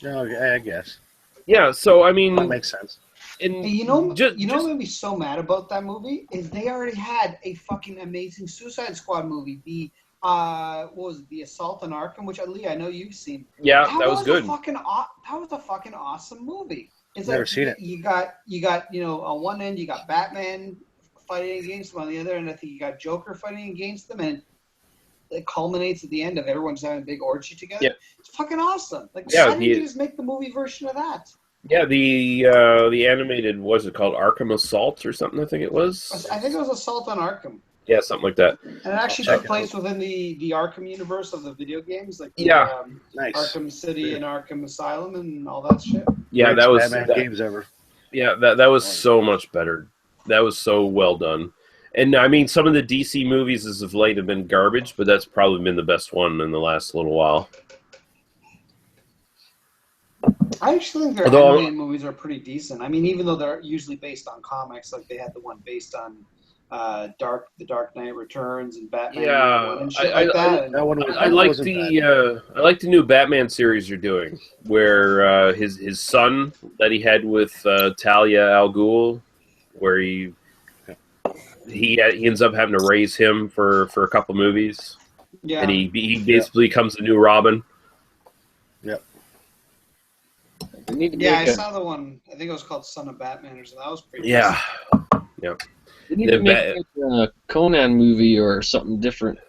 No, I guess. Yeah, so, I mean... That makes sense. And you know what made me so mad about that movie? Is they already had a fucking amazing Suicide Squad movie. What was it, The Assault on Arkham, which, Lee, I know you've seen. Yeah, that was good. That was a fucking awesome movie. It's Never seen it. You got, on one end, you got Batman fighting against them. On the other end, I think you got Joker fighting against them. And it culminates at the end of everyone just having a big orgy together. Yeah. It's fucking awesome. Like, why didn't you just make the movie version of that? Yeah, the animated, what was it called? Arkham Assault or something, I think it was? I think it was Assault on Arkham. Yeah, something like that. And it actually took place within the Arkham universe of the video games, like nice. Arkham City and Arkham Asylum and all that shit. Yeah, that was Batman games ever. Yeah, that was so much better. That was so well done. And I mean, some of the DC movies as of late have been garbage, but that's probably been the best one in the last little while. I actually think their Although- animated movies are pretty decent. I mean, even though they're usually based on comics, like they had the one based on The Dark Knight Returns and Batman Yeah, Year One and shit like that. That one was, I like the new Batman series you're doing, where his son that he had with Talia al Ghul, where he ends up having to raise him for a couple movies, Yeah. and he basically becomes the new Robin. They need to Yeah, I make saw the one. I think it was called Son of Batman or something. That was pretty. Yeah, They need The to make like a Conan movie or something different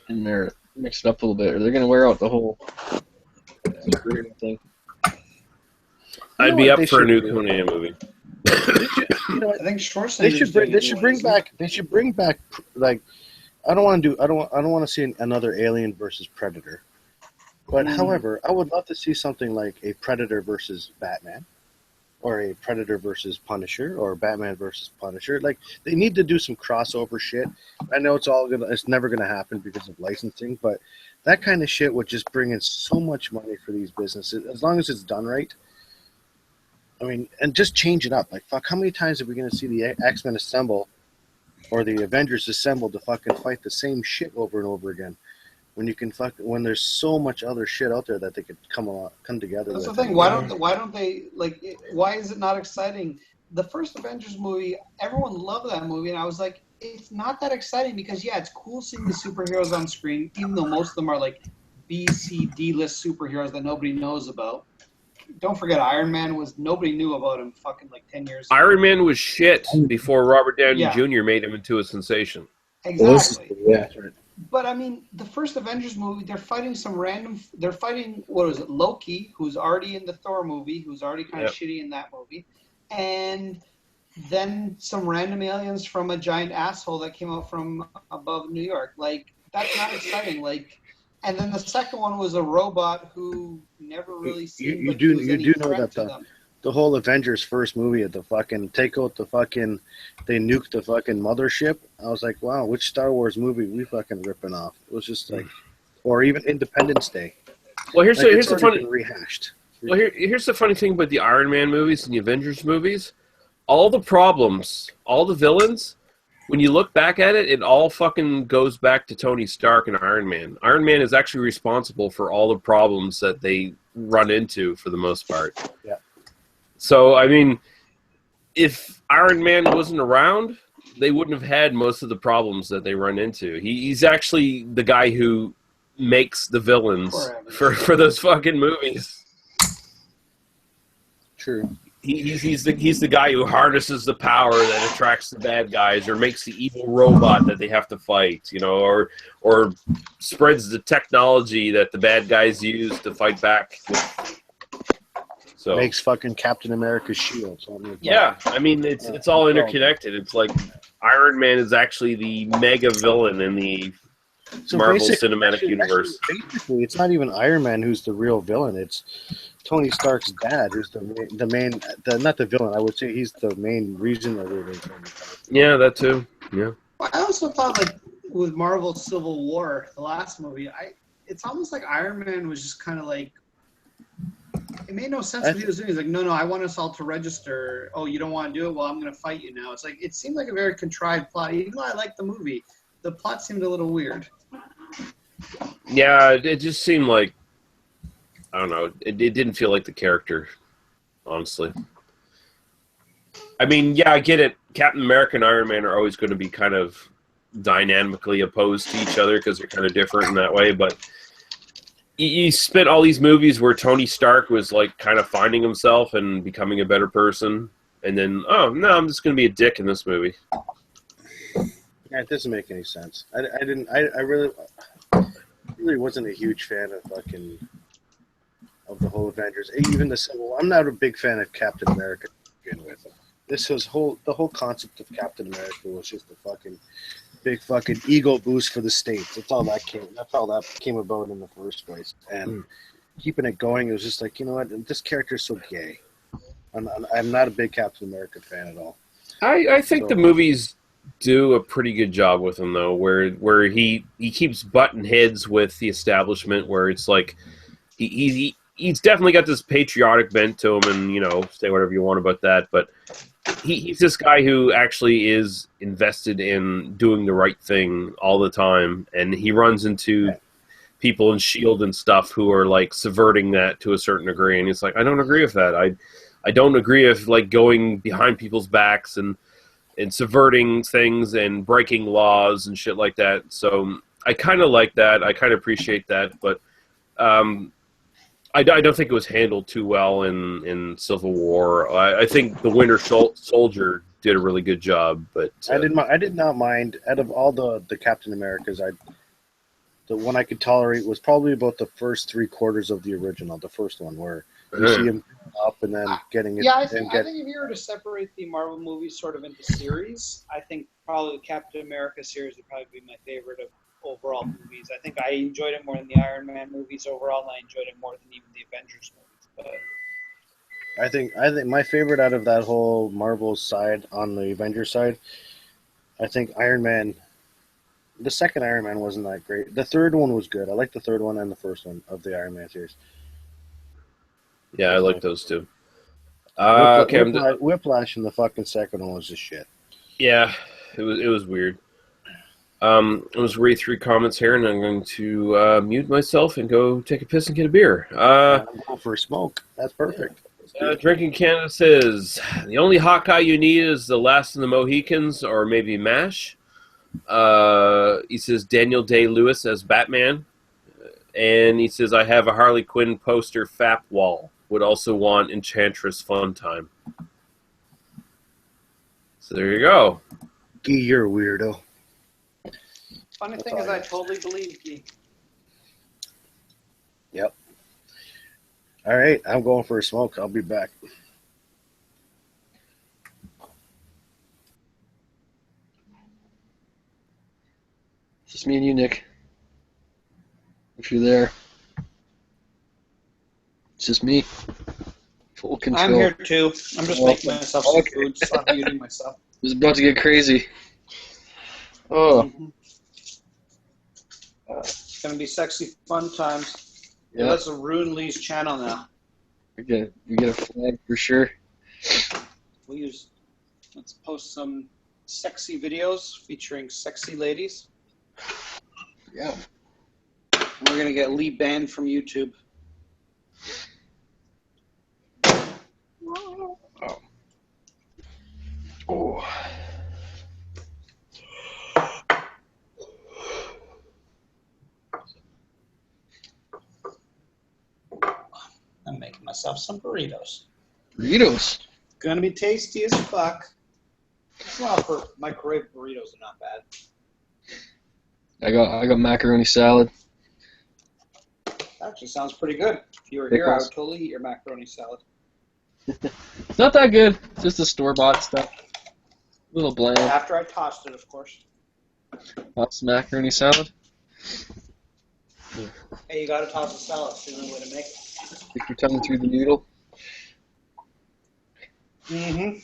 in there, mix it up a little bit, or they're gonna wear out the whole superhero thing. I'd be what up they for a should new do? Conan movie. I think Schwarzenegger. They should bring back like I don't want to see another Alien versus Predator. But however, I would love to see something like a Predator versus Batman, or a Predator versus Punisher, or Batman versus Punisher. Like they need to do some crossover shit. I know it's never gonna happen because of licensing, but that kind of shit would just bring in so much money for these businesses as long as it's done right. I mean, and just change it up. Like, fuck, how many times are we gonna see the X-Men assemble, or the Avengers assemble to fucking fight the same shit over and over again? When there's so much other shit out there that they could come together. That's the with. thing. Why don't they like? Why is it not exciting? The first Avengers movie, everyone loved that movie, and I was like, it's not that exciting because it's cool seeing the superheroes on screen, even though most of them are like B, C, D list superheroes that nobody knows about. Don't forget, Iron Man nobody knew about him fucking like 10 years ago. Iron Man was shit before Robert Downey Yeah. Jr. made him into a sensation. Exactly. Yeah. But I mean, the first Avengers movie, they're fighting They're fighting what was it? Loki, who's already in the Thor movie, who's already kind of shitty in that movie, and then some random aliens from a giant asshole that came out from above New York. Like that's not exciting. Like, and then the second one was a robot who never really seemed You like do he was any know threat that to them. the whole Avengers first movie at the fucking take out the fucking they nuked the fucking mothership. I was like, wow, which Star Wars movie we fucking ripping off? It was just like, or even Independence Day. Well, here's It's the already funny been rehashed. Well, here's the funny thing about the Iron Man movies and the Avengers movies. All the problems, all the villains, when you look back at it, it all fucking goes back to Tony Stark and Iron Man. Iron Man is actually responsible for all the problems that they run into for the most part. Yeah. So, I mean, if Iron Man wasn't around, they wouldn't have had most of the problems that they run into. He's actually the guy who makes the villains for those fucking movies. True. He's the guy who harnesses the power that attracts the bad guys, or makes the evil robot that they have to fight, or spreads the technology that the bad guys use to fight back. So Makes fucking Captain America's shield. So I mean it's all interconnected. It's like Iron Man is actually the mega villain in the Marvel Cinematic Universe. Basically, it's not even Iron Man who's the real villain. It's Tony Stark's dad who's the main, not the villain. I would say he's the main reason that we're. Yeah, that too. Yeah. I also thought like with Marvel Civil War, the last movie, it's almost like Iron Man was just kind of like. It made no sense what he was doing. He's like, no, I want us all to register. Oh, you don't want to do it? Well, I'm going to fight you now. It's like, it seemed like a very contrived plot. Even though I liked the movie, the plot seemed a little weird. Yeah, it just seemed like, I don't know, it didn't feel like the character, honestly. I mean, yeah, I get it. Captain America and Iron Man are always going to be kind of dynamically opposed to each other because they're kind of different in that way, but you spent all these movies where Tony Stark was like kind of finding himself and becoming a better person, and then I'm just going to be a dick in this movie. Yeah, it doesn't make any sense. I really wasn't a huge fan of the whole Avengers. Even the Civil. I'm not a big fan of Captain America to begin with. The whole concept of Captain America was just a fucking big fucking ego boost for the States. That's all that came about in the first place. And keeping it going, it was just like, you know what, this character is so gay. I'm not a big Captain America fan at all. I think the movies do a pretty good job with him though, where he keeps butting heads with the establishment, where it's like he he's definitely got this patriotic bent to him, and say whatever you want about that, but he's this guy who actually is invested in doing the right thing all the time, and he runs into people in Shield and stuff who are like subverting that to a certain degree, and he's like, I don't agree with that. I don't agree with like going behind people's backs and subverting things and breaking laws and shit like that. So I kind of like that. I kind of appreciate that, but I don't think it was handled too well in Civil War. I think the Winter Soldier did a really good job, but I did not mind. Out of all the Captain Americas, the one I could tolerate was probably about the first 3/4 of the original, the first one, where you see him up and then getting it. Yeah, I think if you were to separate the Marvel movies sort of into series, I think probably the Captain America series would probably be my favorite of overall movies. I think I enjoyed it more than the Iron Man movies overall, and I enjoyed it more than even the Avengers movies. But I think my favorite out of that whole Marvel side on the Avengers side, I think Iron Man. The second Iron Man wasn't that great. The third one was good. I like the third one and the first one of the Iron Man series. Yeah, I like those two. Whiplash in the fucking second one was just shit. Yeah, it was weird. Let's read 3 comments here, and I'm going to mute myself and go take a piss and get a beer. I'm going for a smoke. That's perfect. Drinking Canada says, the only Hawkeye you need is The Last of the Mohicans or maybe MASH. He says Daniel Day-Lewis as Batman. And he says, I have a Harley Quinn poster FAP wall. Would also want Enchantress Fun Time. So there you go. Gee, you're a weirdo. funny thing is, I totally believe you. Yep. All right, I'm going for a smoke. I'll be back. It's just me and you, Nick. If you're there. It's just me. Full control. I'm here too. I'm just making myself some food. Stop muting myself. It's about to get crazy. Oh. Mm-hmm. It's going to be sexy fun times. Yeah. Let's ruin Lee's channel now. We get a flag for sure. Let's post some sexy videos featuring sexy ladies. Yeah. We're going to get Lee banned from YouTube. Oh. I'm making myself some burritos. Burritos. Gonna be tasty as fuck. Well, for microwave burritos are not bad. I got macaroni salad. Actually sounds pretty good. If you were here, I would totally eat your macaroni salad. It's not that good. It's just the store-bought stuff. A little bland. After I tossed it, of course. Toss macaroni salad. Hey, you gotta toss a salad. It's the only way to make it. Stick your tongue through the noodle. Mm-hmm.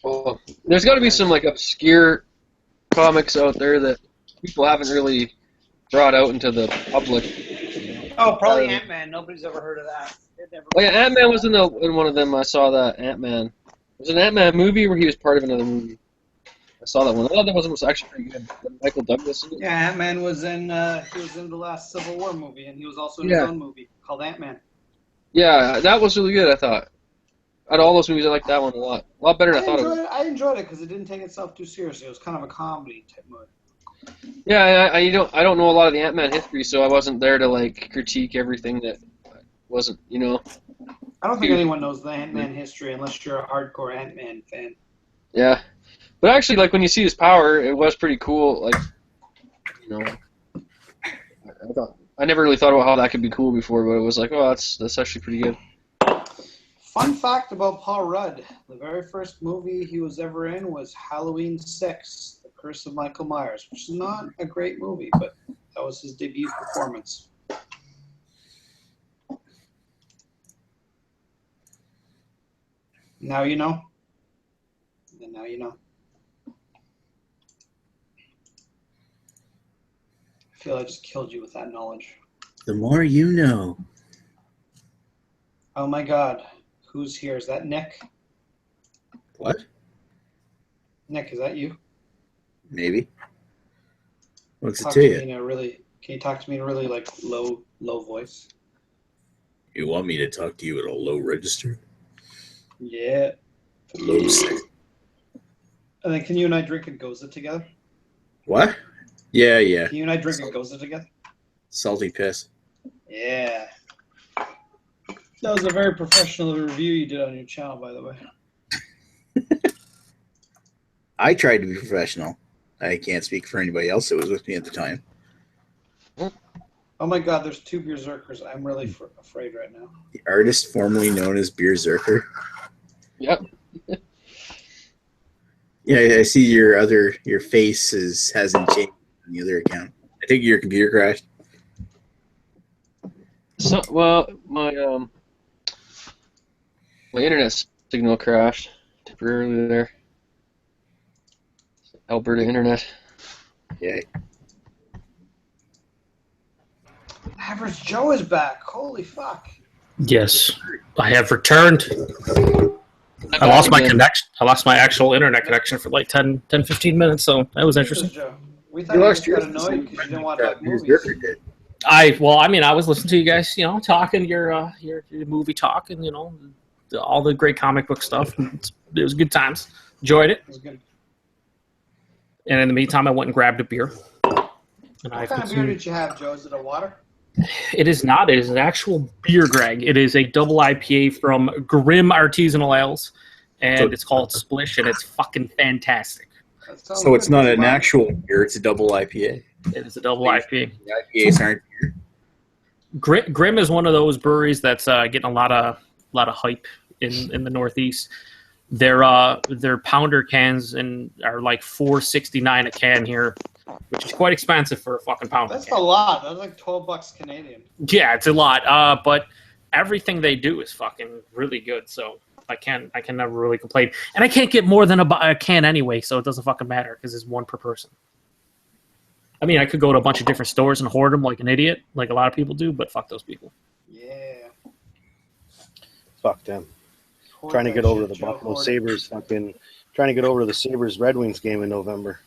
Well, there's got to be some like obscure comics out there that people haven't really brought out into the public. Oh, probably Ant-Man. Nobody's ever heard of that. Oh yeah, Ant-Man was in one of them. I saw that Ant-Man. It was an Ant-Man movie where he was part of another movie. I saw that one. The other one was actually pretty good. Michael Douglas. Yeah, Ant-Man was in. He was in the last Civil War movie, and he was also in his own movie called Ant-Man. Yeah, that was really good. I thought. Out of all those movies, I liked that one a lot. A lot better than I thought it was. I enjoyed it because it didn't take itself too seriously. It was kind of a comedy type movie. Yeah, I don't know a lot of the Ant-Man history, so I wasn't there to like critique everything that wasn't, I don't think anyone knows the Ant-Man history unless you're a hardcore Ant-Man fan. Yeah, but actually, like when you see his power, it was pretty cool. Like, I never really thought about how that could be cool before, but it was like, oh, that's actually pretty good. Fun fact about Paul Rudd: the very first movie he was ever in was Halloween 6: The Curse of Michael Myers, which is not a great movie, but that was his debut performance. Now you know. And now you know. feel I just killed you with that knowledge. The more you know. Oh my God. Who's here? Is that Nick? What? Nick, is that you? Maybe. What's it Talk to to you? me in a really. Can you talk to me in a really like low voice? You want me to talk to you at a low register? Yeah. Low sex. And then can you and I drink a Goza together? What? Yeah, yeah. Can you and I drink a Goza together? Salty piss. Yeah. That was a very professional review you did on your channel, by the way. I tried to be professional. I can't speak for anybody else that was with me at the time. Oh my God, there's 2 berserkers. I'm really afraid right now. The artist formerly known as Beerzerker. Yep. Yeah, I see your face hasn't changed on the other account. I think your computer crashed. So, well, my internet signal crashed temporarily there. Alberta internet. Yeah. Average Joe is back. Holy fuck. Yes, I have returned. I lost my connection. I lost my actual internet connection for like 10, 15 minutes, so that was interesting. Joe. We thought You you lost just got yours annoyed because you didn't want to talk movies. Beerzerker did. I was listening to you guys, talking your movie talk and all the great comic book stuff. It was good times. Enjoyed it. It was good. And in the meantime, I went and grabbed a beer. And What kind of beer did you have, Joe? Is it a water? It is not. It is an actual beer, Greg. It is a double IPA from Grim Artisanal Ales, and it's called Splish, and it's fucking fantastic. So it's not an actual beer; it's a double IPA. It is a double IPA. The IPAs aren't beer. Grim is one of those breweries that's getting a lot of hype in the Northeast. Their pounder cans are like $4.69 a can here, which is quite expensive for a fucking pounder. That's can. a lot. That's like $12 Canadian. Yeah, it's a lot. But everything they do is fucking really good. So I can never really complain. And I can't get more than a can anyway, so it doesn't fucking matter because it's one per person. I mean, I could go to a bunch of different stores and hoard them like an idiot, like a lot of people do, but fuck those people. Yeah. Fuck them. Hoard Trying to that get over shit, to the Joe. Buffalo Hoard it. Sabres. Trying to get over to the Sabres Red Wings game in November.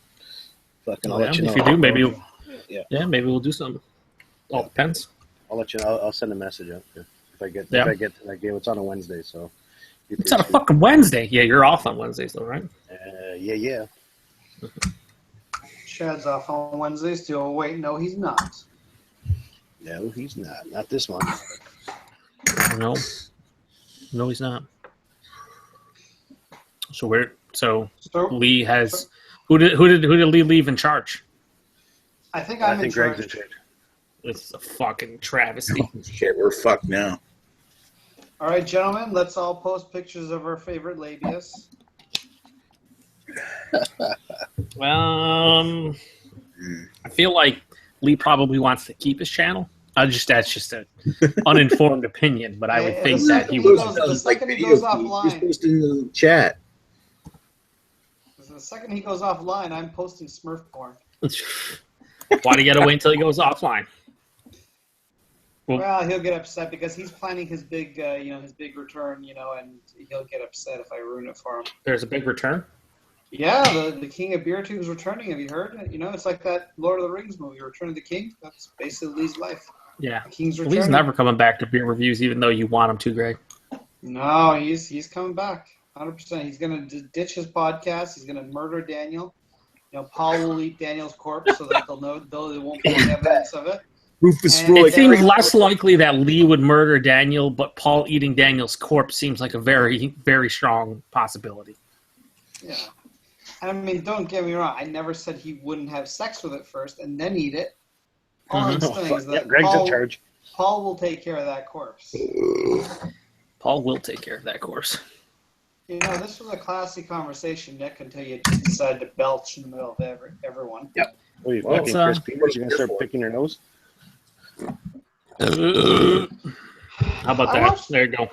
Fucking, I'll let you know. If you do, maybe Yeah. maybe we'll do something. All depends. I'll let you know. I'll send a message out if I get Yeah. to that game. It's on a Wednesday, so. It's on a fucking Wednesday. Yeah, you're off on Wednesdays though, right? Yeah. Chad's off on Wednesdays too. Oh, wait, no, he's not. No, he's not. Not this month. No, he's not. So So Lee has who did Lee leave in charge? I think I I'm in think Greg's in charge. charge. This is a fucking travesty. Shit, we're fucked now. All right, gentlemen, let's all post pictures of our favorite labias. I feel like Lee probably wants to keep his channel. That's just an uninformed opinion, but I would think that he would. The second he goes offline. Just post in the chat. The second he goes offline, I'm posting Smurf porn. Why do you gotta wait until he goes offline? Well, he'll get upset because he's planning his big, his big return, and he'll get upset if I ruin it for him. There's a big return. Yeah, the King of Beer Tube is returning. Have you heard? It's like that Lord of the Rings movie, Return of the King. That's basically Lee's life. Yeah, The King's returning. Lee's never coming back to beer reviews, even though you want him to, Greg. No, he's coming back, 100%. He's gonna ditch his podcast. He's gonna murder Daniel. Paul will eat Daniel's corpse so that they'll know there won't be any evidence of it. Rufus And Roy. It seems less likely that Lee would murder Daniel, but Paul eating Daniel's corpse seems like a very, very strong possibility. Yeah. I mean, don't get me wrong. I never said he wouldn't have sex with it first and then eat it. All I'm saying is that Greg's in charge. Paul will take care of that corpse. Paul will take care of that corpse. This was a classy conversation, Nick, until you just decided to belch in the middle of everyone. Yep. Oh, you Well, fucking Chris Peters? You gonna start picking your nose? How about that? There you go.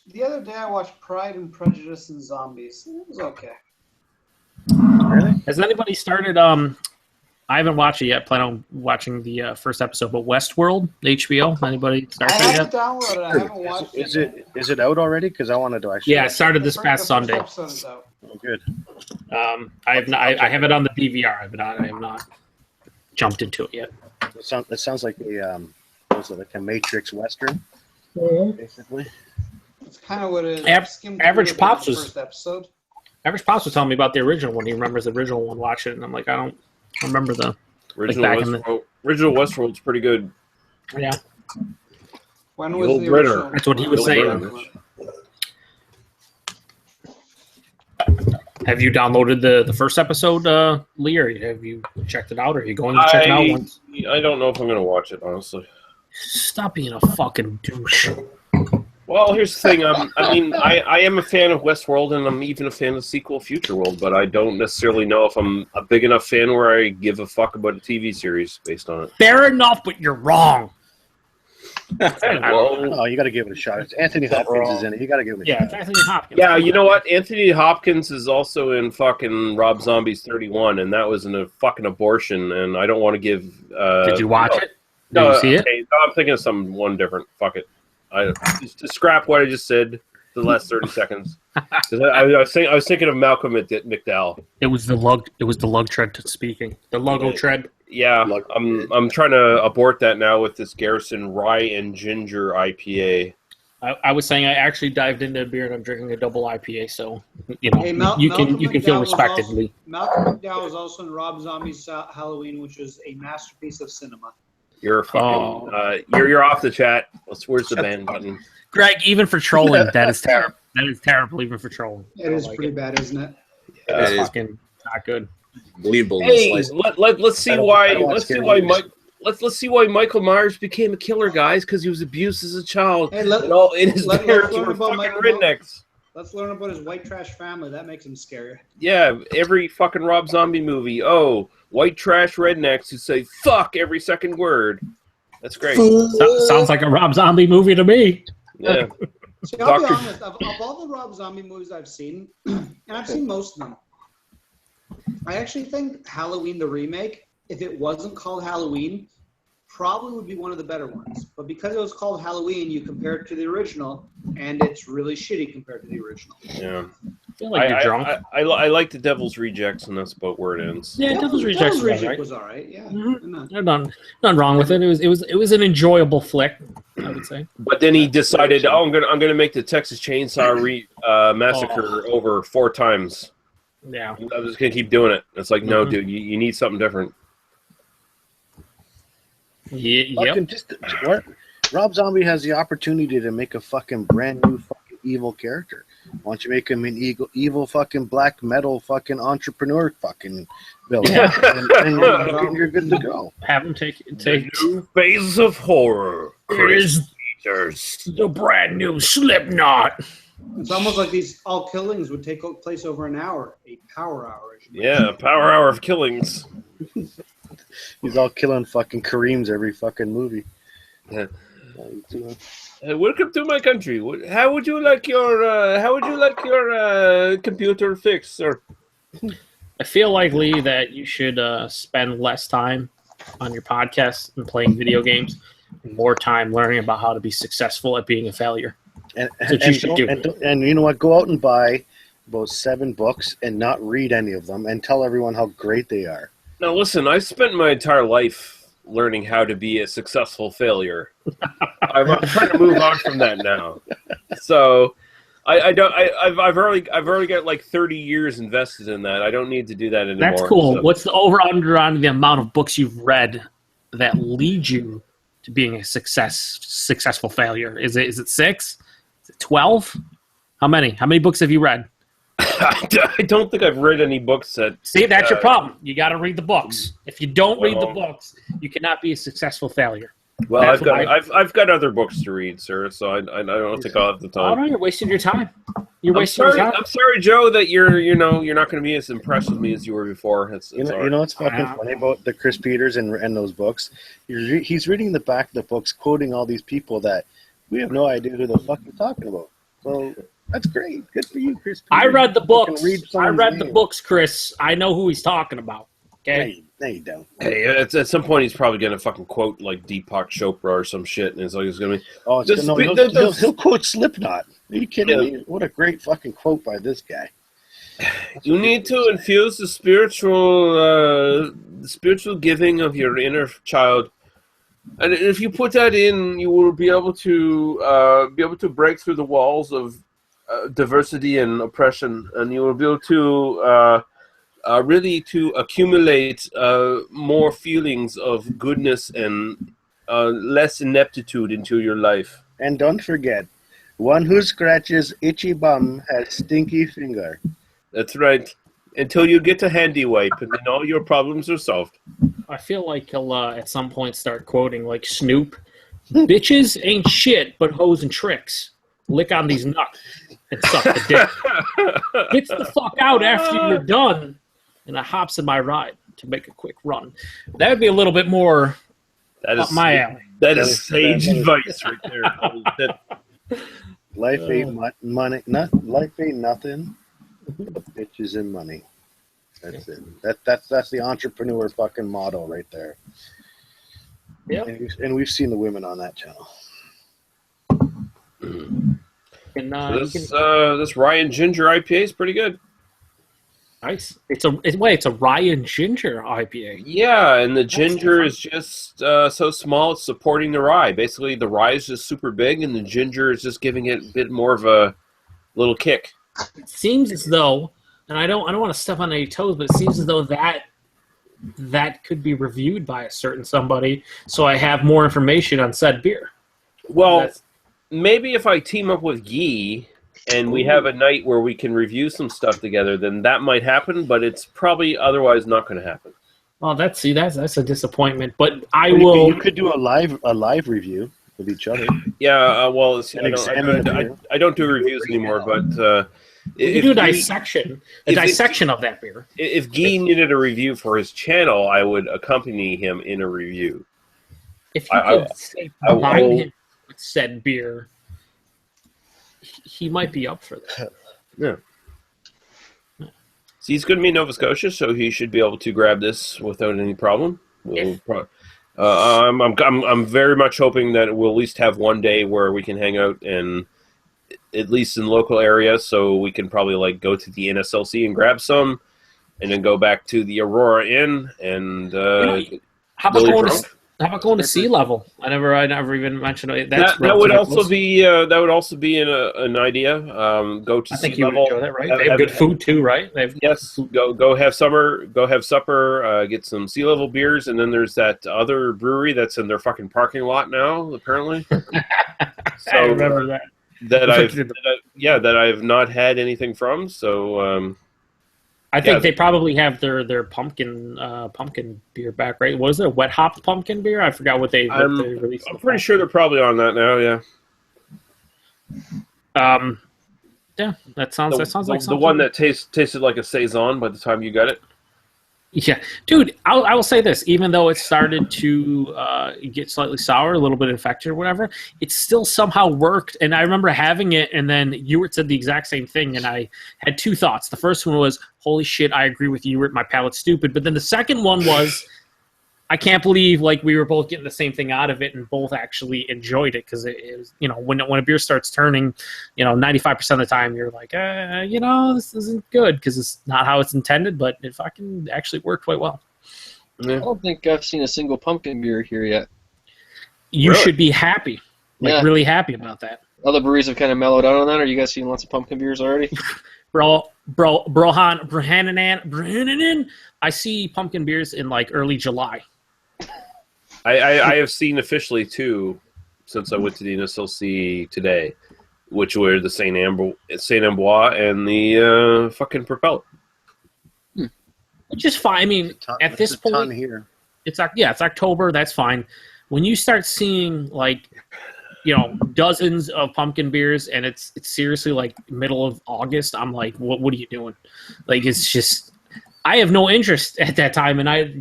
The other day I watched Pride and Prejudice and Zombies. It was okay. Really? Has anybody started I haven't watched it yet. Plan on watching the first episode, but Westworld, HBO. Anybody start I that haven't yet? downloaded it. I haven't watched it. Is it out already? Because I wanted to actually. Yeah, it started this past Sunday. Episode is out. Oh, good. I have not. I have it on the DVR. I have not jumped into it yet. It sounds like a was it like a Matrix Western, basically. It's kind of what it is. I skimmed Average through Pops the was- first episode. Average Pops was telling me about the original one. He remembers the original one. Watch it, and I'm like, I don't remember the. Original back in the- original Westworld's pretty good. Yeah, When The was old the Ritter. original? that's what he was Bill saying. Burr. Have you downloaded the first episode, Lee, or have you checked it out? Or are you going to check it out once? I don't know if I'm going to watch it, honestly. Stop being a fucking douche. Well, here's the thing. I am a fan of Westworld, and I'm even a fan of the sequel Future World, but I don't necessarily know if I'm a big enough fan where I give a fuck about a TV series based on it. Fair enough, but you're wrong. Well, Oh, you got to give it a shot. It's Anthony Hopkins is in it. You got to give it a Yeah, it's shot. Anthony Hopkins. yeah, you know what? Anthony Hopkins is also in fucking Rob Zombie's 31, and that was a fucking abortion, and I don't want to give... Did you watch it? Did No, you see it? okay, no, I'm thinking of one different. Fuck it. Just scrap what I just said the last 30 seconds. 'Cause I was thinking of Malcolm McDowell. It was the Lug-o-Tread speaking. The Lug-o-Tread. Yeah, I'm trying to abort that now with this Garrison Rye and Ginger IPA. I was saying I actually dived into a beer and I'm drinking a double IPA, so you know Hey, you can feel McDowell was respected, also- Lee. Malcolm McDowell was also in Rob Zombie's Halloween, which was a masterpiece of cinema. You're fucking. You're off the chat. Where's the ban button? Greg, even for trolling, that is terrible. That is terrible, even for trolling. It is pretty bad, isn't it? It's It is fucking not good. believable. Hey, Slice. let's see I don't why. watch Let's see scary why movies. Let's see why Michael Myers became a killer, guys. Because he was abused as a child. Hey, And his let's parents learn were about fucking Michael rednecks. Let's learn about his white trash family. That makes him scary. Yeah, every fucking Rob Zombie movie. Oh, white trash rednecks who say "fuck" every second word. That's great. Sounds like a Rob Zombie movie to me. Yeah. See, I'll be Doctor- honest. Of all the Rob Zombie movies I've seen, and I've seen most of them, I actually think Halloween the remake, if it wasn't called Halloween, probably would be one of the better ones. But because it was called Halloween, you compare it to the original, and it's really shitty compared to the original. Yeah. I feel like you're drunk. I like the Devil's Rejects, and that's about where it ends. Yeah, Devil's Rejects was Reject alright. was all right. Yeah. Mhm. Why not? There's nothing wrong with it. It was an enjoyable flick, I would say. But then he decided, I'm gonna make the Texas Chainsaw Massacre over 4 times. Yeah. I'm just gonna keep doing it. It's like, no, Mhm. dude, you need something different. Yep. Fucking what? Rob Zombie has the opportunity to make a fucking brand new fucking evil character. Why don't you make him an evil fucking black metal fucking entrepreneur fucking villain? and you're good to go. Have him take New phase of horror. Here's Creatures. the brand new Slipknot. It's almost like these all killings would take place over an hour, a power hour. I should say. Yeah, power hour of killings. He's all killing fucking Kareems every fucking movie. Yeah. Welcome to my country. How would you like your computer fixed, sir? I feel like, Lee, that you should spend less time on your podcast and playing video games and more time learning about how to be successful at being a failure. And what you should do. And you know what? Go out and buy about 7 books and not read any of them and tell everyone how great they are. Now, listen, I've spent my entire life learning how to be a successful failure. I'm trying to move on from that now. So, I've already got like 30 years invested in that. I don't need to do that anymore. That's cool. So. What's the over-under on the amount of books you've read that lead you to being a successful failure? Is it 6? Is it 12? How many? How many books have you read? I don't think I've read any books that... See, that's your problem. You got to read the books. If you don't read the books, you cannot be a successful failure. Well, That's I've got other books to read, sir. So I don't think I'll have the Oh, time. no, you're wasting your time. You're I'm wasting your sorry, time. I'm sorry, Joe, that you're not going to be as impressed with me as you were before. It's You all know right. what's fucking funny about the Chris Peters and those books? He's reading the back of the books, quoting all these people that we have no idea who the fuck you're talking about. So that's great. Good for you, Chris Peters. I read the books. Fucking read I someone's read the name. books, Chris. I know who he's talking about. Okay. No, you don't. Hey, at some point he's probably gonna fucking quote like Deepak Chopra or some shit, and it's like he's gonna be. Oh, This- no, he'll quote Slipknot. Are you kidding me? What a great fucking quote by this guy. You need to infuse the spiritual giving of your inner child, and if you put that in, you will be able to break through the walls of diversity and oppression, and you will be able to really to accumulate more feelings of goodness and less ineptitude into your life. And don't forget, one who scratches itchy bum has stinky finger. That's right. Until you get a handy wipe, and then all your problems are solved. I feel like he'll at some point start quoting like Snoop. Bitches ain't shit but hoes and tricks. Lick on these nuts and suck the dick. Gets the fuck out after you're done, and I hops in my ride to make a quick run. That would be a little bit more up my alley. That is sage advice right there. Holy shit. Life ain't money. Life ain't nothing but bitches and money. That's it. That's the entrepreneur fucking motto right there. Yep. And we've seen the women on that channel. This Ryan Ginger IPA is pretty good. Nice. It's a Ryan Ginger IPA. Yeah, and the ginger is just so small it's supporting the rye. Basically, the rye is just super big, and the ginger is just giving it a bit more of a little kick. It seems as though, and I don't want to step on any toes, but it seems as though that could be reviewed by a certain somebody, so I have more information on said beer. Well, maybe if I team up with Guy and we have a night where we can review some stuff together, then that might happen, but it's probably otherwise not going to happen. Well, that's a disappointment, but You could do a live review of each other. Yeah, well, And I don't do reviews anymore, but you do a dissection of that beer. If Guy needed a review for his channel, I would accompany him in a review. If you could provide him with said beer, he might be up for that. Yeah. See, he's going to be in Nova Scotia, so he should be able to grab this without any problem. I'm very much hoping that we'll at least have one day where we can hang out and at least in local areas, so we can probably like go to the NSLC and grab some, and then go back to the Aurora Inn and how about going to Sea Level? I never even mentioned it. That would also be an idea. Go to Sea Level. Enjoy that, right? They have good food too, right? Go have supper. Get some Sea Level beers, and then there's that other brewery that's in their fucking parking lot now. Apparently, I remember that. That I've not had anything from. So I think they probably have their pumpkin beer back, right? Was it a wet hopped pumpkin beer? I forgot what they released. I'm pretty sure they're probably on that now. Yeah. Yeah, that sounds like the one that tasted like a saison by the time you got it. Yeah, dude, I will say this. Even though it started to get slightly sour, a little bit infected or whatever, it still somehow worked. And I remember having it, and then Ewert said the exact same thing, and I had two thoughts. The first one was, holy shit, I agree with Ewert, my palate's stupid. But then the second one was, I can't believe like we were both getting the same thing out of it and both actually enjoyed it, because it was, when a beer starts turning, 95% of the time you're like, this isn't good because it's not how it's intended, but it fucking actually worked quite well. Yeah. I don't think I've seen a single pumpkin beer here yet. You should be happy, really happy about that. Other breweries have kind of mellowed out on that. Are you guys seeing lots of pumpkin beers already? Brohanan, I see pumpkin beers in like early July. I have seen officially two since I went to the NSLC today, which were the Saint Amboise and the fucking Propeller. Which is fine. I mean, at this point, here. it's October. That's fine. When you start seeing like, dozens of pumpkin beers, and it's seriously like middle of August, I'm like, what are you doing? Like, it's just, I have no interest at that time, and I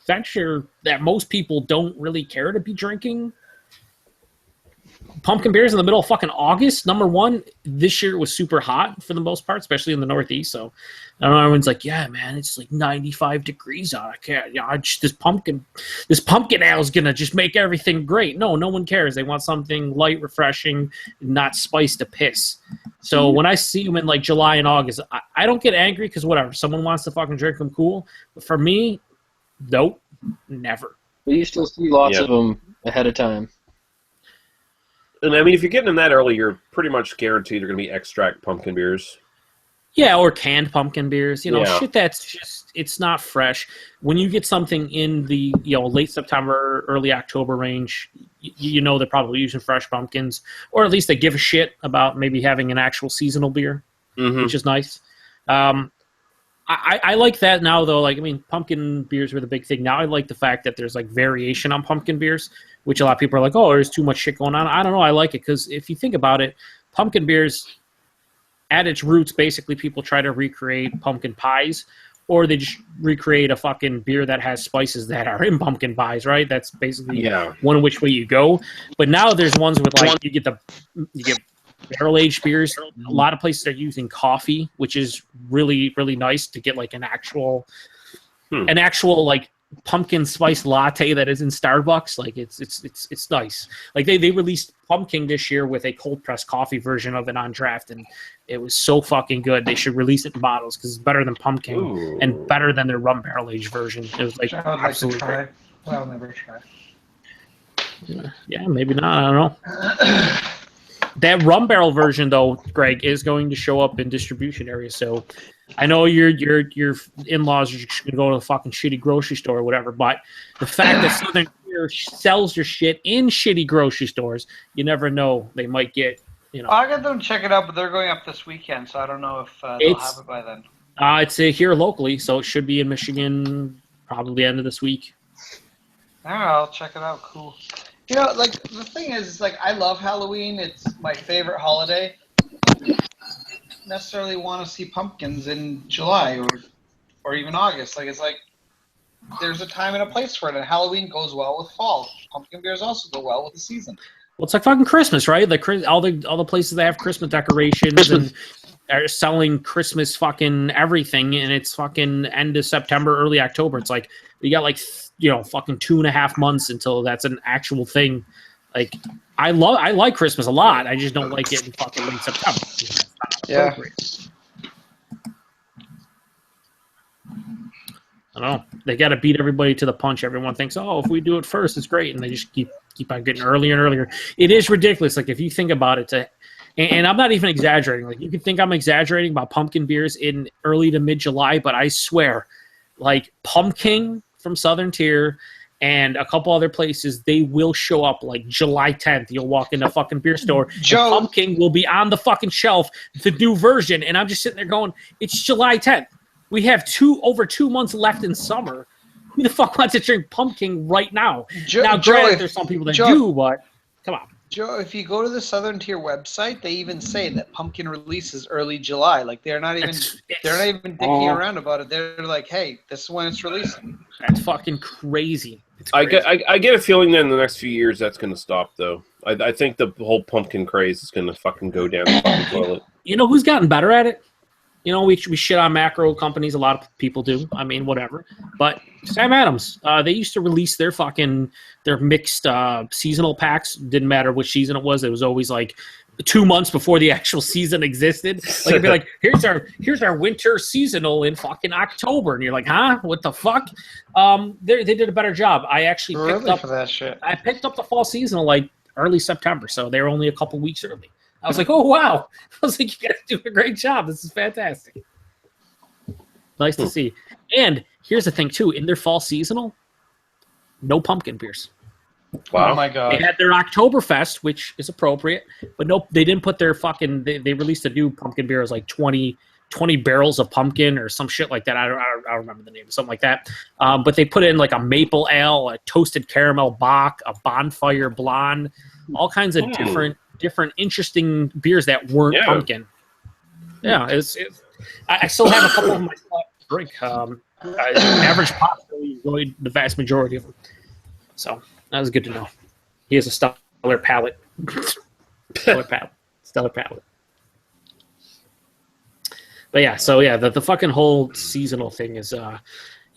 venture that most people don't really care to be drinking pumpkin beers in the middle of fucking August. Number one, this year was super hot for the most part, especially in the Northeast. So I don't know, everyone's like, yeah, man, it's like 95 degrees out. I can't, this pumpkin ale is gonna just make everything great. No one cares. They want something light, refreshing, not spiced to piss. So when I see them in like July and August, I don't get angry because whatever, someone wants to fucking drink them, cool. But for me, nope, never. But you still see lots of them ahead of time. And I mean, if you're getting them that early, you're pretty much guaranteed they're going to be extract pumpkin beers. Yeah, or canned pumpkin beers. Shit that's just, it's not fresh. When you get something in the late September, early October range, they're probably using fresh pumpkins, or at least they give a shit about maybe having an actual seasonal beer, which is nice. I like that now, though. Like, I mean, pumpkin beers were the big thing. Now I like the fact that there's like variation on pumpkin beers, which a lot of people are like, oh, there's too much shit going on. I don't know. I like it because if you think about it, pumpkin beers, at its roots, basically people try to recreate pumpkin pies, or they just recreate a fucking beer that has spices that are in pumpkin pies, right? That's basically one which way you go. But now there's ones with like you get barrel-aged beers. A lot of places are using coffee, which is really, really nice to get like an actual like pumpkin spice latte that is in Starbucks. Like it's nice. Like they released Pumpkin this year with a cold pressed coffee version of it on draft, and it was so fucking good. They should release it in bottles because it's better than Pumpkin and better than their rum barrel aged version. It was like absolutely great. I'll never try. Yeah, maybe not. I don't know. That rum barrel version, though, Greg, is going to show up in distribution areas. So I know your in-laws are just going to go to the fucking shitty grocery store or whatever, but the fact that Southern Tier sells their shit in shitty grocery stores, you never know. They might get, I got them check it out, but they're going up this weekend, so I don't know if they'll have it by then. It's here locally, so it should be in Michigan probably the end of this week. All right, I'll check it out. Cool. Like, the thing is, like, I love Halloween. It's my favorite holiday. I don't necessarily want to see pumpkins in July or even August. Like, it's like there's a time and a place for it, and Halloween goes well with fall. Pumpkin beers also go well with the season. Well, it's like fucking Christmas, right? Like all the places that have Christmas decorations and are selling Christmas fucking everything, and it's fucking end of September, early October. It's like you got like fucking 2.5 months until that's an actual thing. Like I like Christmas a lot. I just don't like it in fucking late September. It's not appropriate. I don't know. They got to beat everybody to the punch. Everyone thinks, oh, if we do it first, it's great, and they just keep on getting earlier and earlier. It is ridiculous. Like if you think about it, and I'm not even exaggerating. Like you could think I'm exaggerating about pumpkin beers in early to mid-July, but I swear, like Pumpkin from Southern Tier and a couple other places, they will show up like July 10th. You'll walk in a fucking beer store, Joe, and Pumpkin will be on the fucking shelf, the new version, and I'm just sitting there going, it's July 10th. We have over 2 months left in summer. Who the fuck wants to drink Pumpkin right now? Now, granted, there's some people that do, but come on. Joe, if you go to the Southern Tier website, they even say that Pumpkin releases early July. Like they're not even dicking around about it. They're like, hey, this is when it's releasing. That's fucking crazy. I get a feeling that in the next few years that's going to stop, though. I think the whole pumpkin craze is going to fucking go down the fucking toilet. You know who's gotten better at it? We shit on macro companies. A lot of people do. I mean, whatever. But Sam Adams, they used to release their mixed seasonal packs. Didn't matter which season it was. It was always like 2 months before the actual season existed. Like it'd be like, here's our winter seasonal in fucking October, and you're like, huh? What the fuck? They did a better job. I actually picked up for that shit. I picked up the fall seasonal like early September, so they were only a couple weeks early. I was like, oh, wow. I was like, you guys do a great job. This is fantastic. Nice to see. And here's the thing, too. In their fall seasonal, no pumpkin beers. Wow. Oh, my God. They had their Oktoberfest, which is appropriate. But nope, they didn't put their fucking – they released a new pumpkin beer. It was like 20 barrels of pumpkin or some shit like that. I don't remember the name. Something like that. But they put in like a maple ale, a toasted caramel bock, a bonfire blonde, all kinds of different interesting beers that weren't pumpkin. Yeah, I still have a couple of my drink. Average pop really enjoyed the vast majority of them. So that was good to know. He has a stellar palate. Stellar palate. Stellar palate. But yeah, so yeah, the fucking whole seasonal thing is, I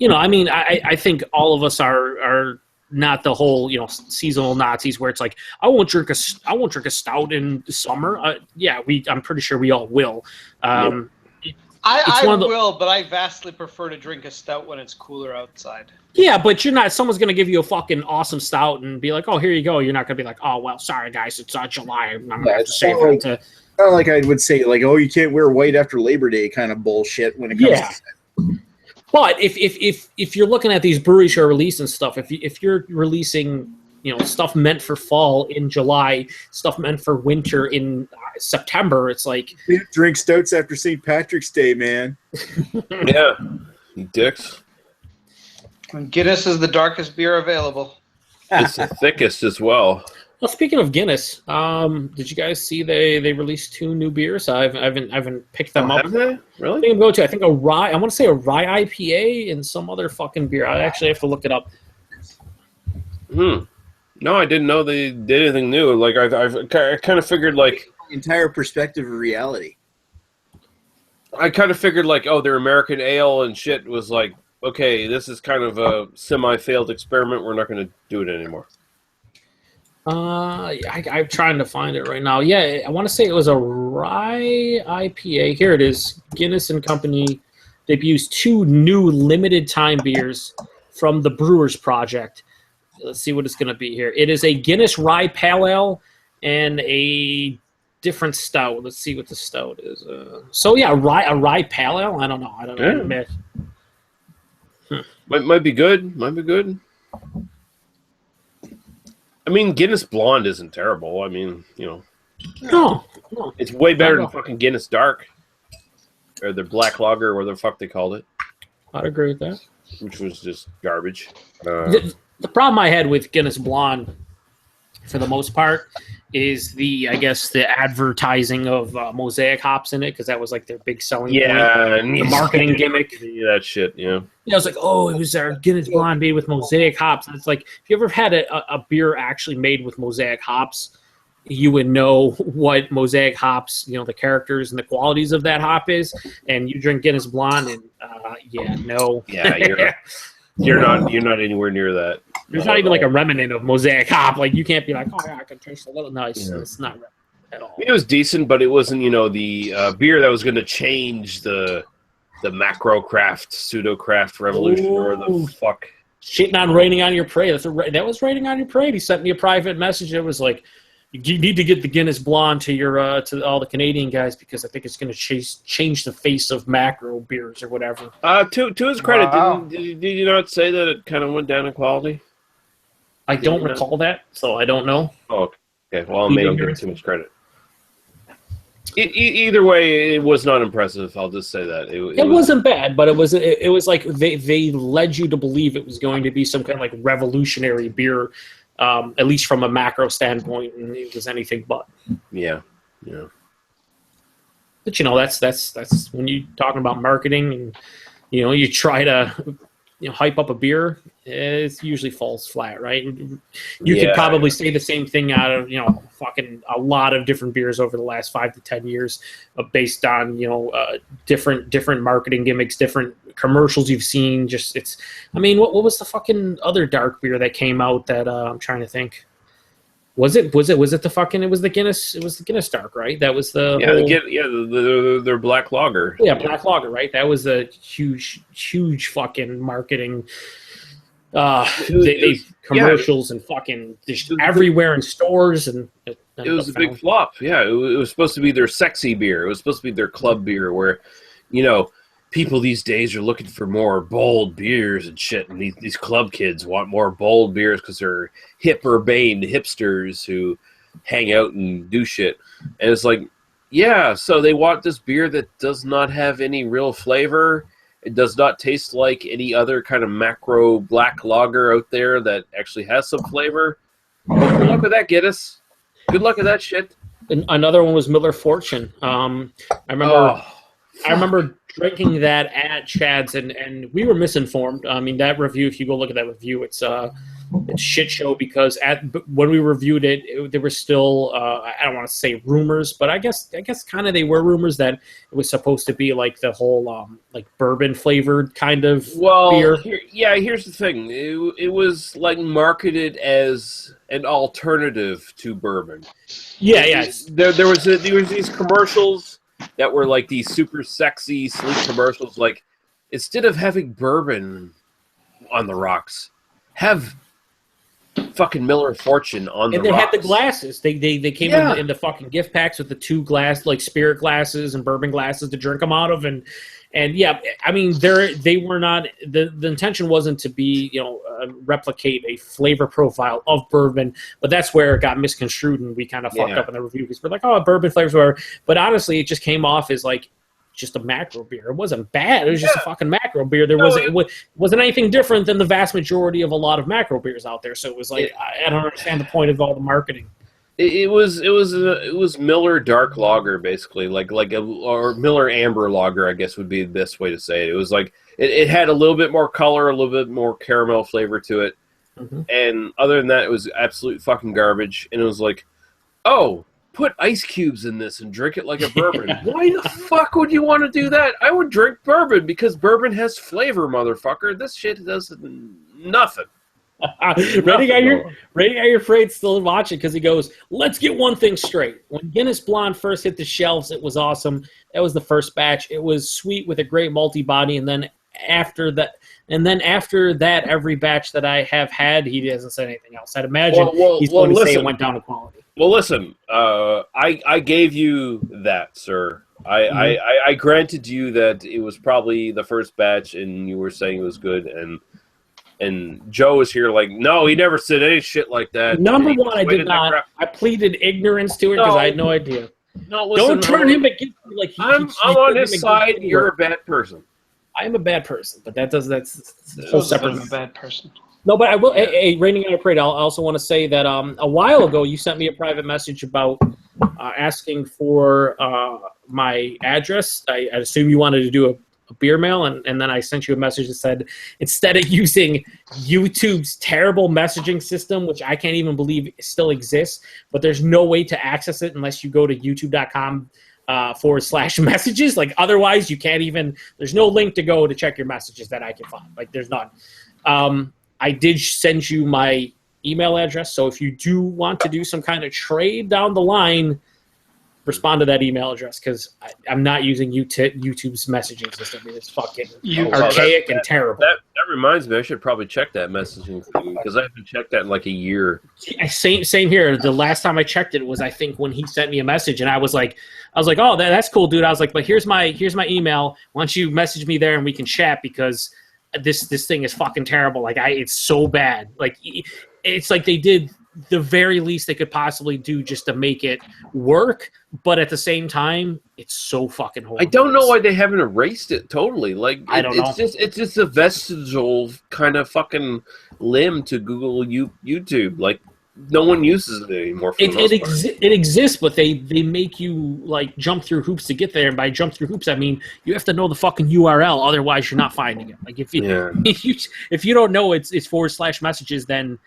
mean, I think all of us are not the whole, seasonal Nazis where it's like, I won't drink a stout in the summer. Yeah, I'm pretty sure we all will. I will, but I vastly prefer to drink a stout when it's cooler outside. Yeah, but you're not. Someone's gonna give you a fucking awesome stout and be like, "Oh, here you go." You're not gonna be like, "Oh, well, sorry guys, it's July. I'm gonna have to save it to." Not like I would say, like, "Oh, you can't wear white after Labor Day," kind of bullshit when it comes to that. But if you're looking at these breweries who are releasing stuff, if you're releasing stuff meant for fall in July, stuff meant for winter in September, it's like drink stouts after St. Patrick's Day, man. Yeah, you dicks. And Guinness is the darkest beer available. It's the thickest as well. Well, speaking of Guinness, did you guys see they released 2 new beers? I haven't picked them up. Have they? Really? I think I'm going to. I think a rye. I want to say a rye IPA and some other fucking beer. I actually have to look it up. No, I didn't know they did anything new. Like I kind of figured like entire perspective of reality. I kind of figured like, oh, their American ale and shit was like, okay, this is kind of a semi-failed experiment. We're not going to do it anymore. I'm trying to find it right now. Yeah, I want to say it was a rye IPA. Here it is. Guinness and Company debuts 2 new limited time beers from the Brewers Project. Let's see what it's going to be here. It is a Guinness Rye Pale Ale and a different stout. Let's see what the stout is. So yeah, a rye Pale Ale. I don't know. Might be good. Might be good. I mean, Guinness Blonde isn't terrible. I mean, No. It's way better than fucking Guinness Dark. Or their Black Lager, or whatever the fuck they called it. I'd agree with that. Which was just garbage. The problem I had with Guinness Blonde, for the most part, is the advertising of mosaic hops in it, because that was like their big selling point. And the marketing gimmick. That shit, yeah. I was like, oh, it was our Guinness Blonde made with mosaic hops. And it's like, if you ever had a beer actually made with mosaic hops, you would know what mosaic hops, the characters and the qualities of that hop is. And you drink Guinness Blonde, and you're not anywhere near that. There's not even like a remnant of mosaic hop. Like you can't be like, oh yeah, I can taste a little nice. Yeah. It's not at all. It was decent, but it wasn't, the beer that was going to change the macro craft, pseudo craft revolution, or the fuck. Shitting on Raining on Your Parade. That was Raining on Your Parade. He sent me a private message. It was like, you need to get the Guinness Blonde to your to all the Canadian guys, because I think it's going to change the face of macro beers or whatever. To his credit, did you not say that it kind of went down in quality? I don't recall that, so I don't know. Oh, okay. Well, maybe I'm giving too much credit. Either way, it was not impressive. I'll just say that it wasn't bad, but it was like they led you to believe it was going to be some kind of like revolutionary beer, at least from a macro standpoint, and it was anything but. Yeah. But that's when you're talking about marketing, and you try to hype up a beer, it usually falls flat, right? You could probably say the same thing out of fucking a lot of different beers over the last 5 to 10 years, based on different marketing gimmicks, different commercials you've seen. What was the fucking other dark beer that came out that I'm trying to think? Was it the fucking? It was the Guinness. It was the Guinness Dark, right? That was the their Black Lager. Yeah, Black Lager, right? That was a huge fucking marketing. They commercials and fucking everywhere in stores, and it was a big flop. Yeah, it was supposed to be their sexy beer. It was supposed to be their club beer, where people these days are looking for more bold beers and shit, and these club kids want more bold beers because they're hip urbane hipsters who hang out and do shit. And it's like, yeah, so they want this beer that does not have any real flavor. It does not taste like any other kind of macro black lager out there that actually has some flavor. Well, good luck with that, Guinness. Good luck with that shit. And another one was Miller Fortune. I remember drinking that at Chad's, and we were misinformed. I mean, that review, if you go look at that review, it's shit show because when we reviewed it, there was still I don't want to say rumors, but I guess kind of they were rumors that it was supposed to be like the whole like bourbon flavored kind of beer. Here's the thing. It was like marketed as an alternative to bourbon. Yeah. There was these commercials that were like these super sexy, sleek commercials. Like instead of having bourbon on the rocks, have fucking Miller Fortune on the rocks. And they had the glasses. They came in the fucking gift packs with the 2 glass like spirit glasses and bourbon glasses to drink them out of, and yeah, I mean they were not the intention wasn't to be replicate a flavor profile of bourbon, but that's where it got misconstrued and we kind of fucked up in the review because we're like, oh, bourbon flavors were, but honestly it just came off as like just a macro beer. It wasn't bad. It was just a fucking macro beer. It wasn't anything different than the vast majority of a lot of macro beers out there. So it was like I don't understand the point of all the marketing. It was Miller Dark Lager basically, or Miller Amber Lager, I guess would be the best way to say it. It was like it had a little bit more color, a little bit more caramel flavor to it, and other than that, it was absolute fucking garbage. And it was like, oh, put ice cubes in this and drink it like a bourbon. Why the fuck would you want to do that? I would drink bourbon because bourbon has flavor, motherfucker. This shit does nothing. Randy got your freight still watching because he goes, let's get one thing straight. When Guinness Blonde first hit the shelves, it was awesome. That was the first batch. It was sweet with a great malty body, and then after that, every batch that I have had, he hasn't said anything else. I'd imagine he's going to say it went down in quality. Well, listen, I gave you that, sir. I granted you that it was probably the first batch, and you were saying it was good, and Joe is here like, no, he never said any shit like that. Number one, I did not. I pleaded ignorance to it because I had no idea. No, listen, don't turn him against me like I'm on his side. You're a bad person. I am a bad person, but that's a whole separate. I'm a bad person. No, but I will. Hey, Raining on a Parade, I also want to say that a while ago you sent me a private message about asking for my address. I assume you wanted to do a beer mail, and then I sent you a message that said instead of using YouTube's terrible messaging system, which I can't even believe still exists, but there's no way to access it unless you go to youtube.com /messages. Like otherwise you can't even, there's no link to go to check your messages that I can find. Like there's none. I did send you my email address, so if you do want to do some kind of trade down the line, respond to that email address because I'm not using YouTube's messaging system. It's fucking archaic and terrible. That reminds me, I should probably check that messaging thing because I haven't checked that in like a year. Same here. The last time I checked it was I think when he sent me a message, and I was like, oh, that's cool, dude. I was like, but here's my email. Why don't you message me there and we can chat because this thing is fucking terrible. Like it's so bad. Like it's like they did the very least they could possibly do just to make it work, but at the same time, it's so fucking horrible. I don't know why they haven't erased it totally. Like I don't know. It's just a vestigial kind of fucking limb to Google YouTube. Like no one uses it anymore. It exists, but they make you like jump through hoops to get there. And by jump through hoops, I mean you have to know the fucking URL. Otherwise, you're not finding it. Like if you don't know it's /messages, then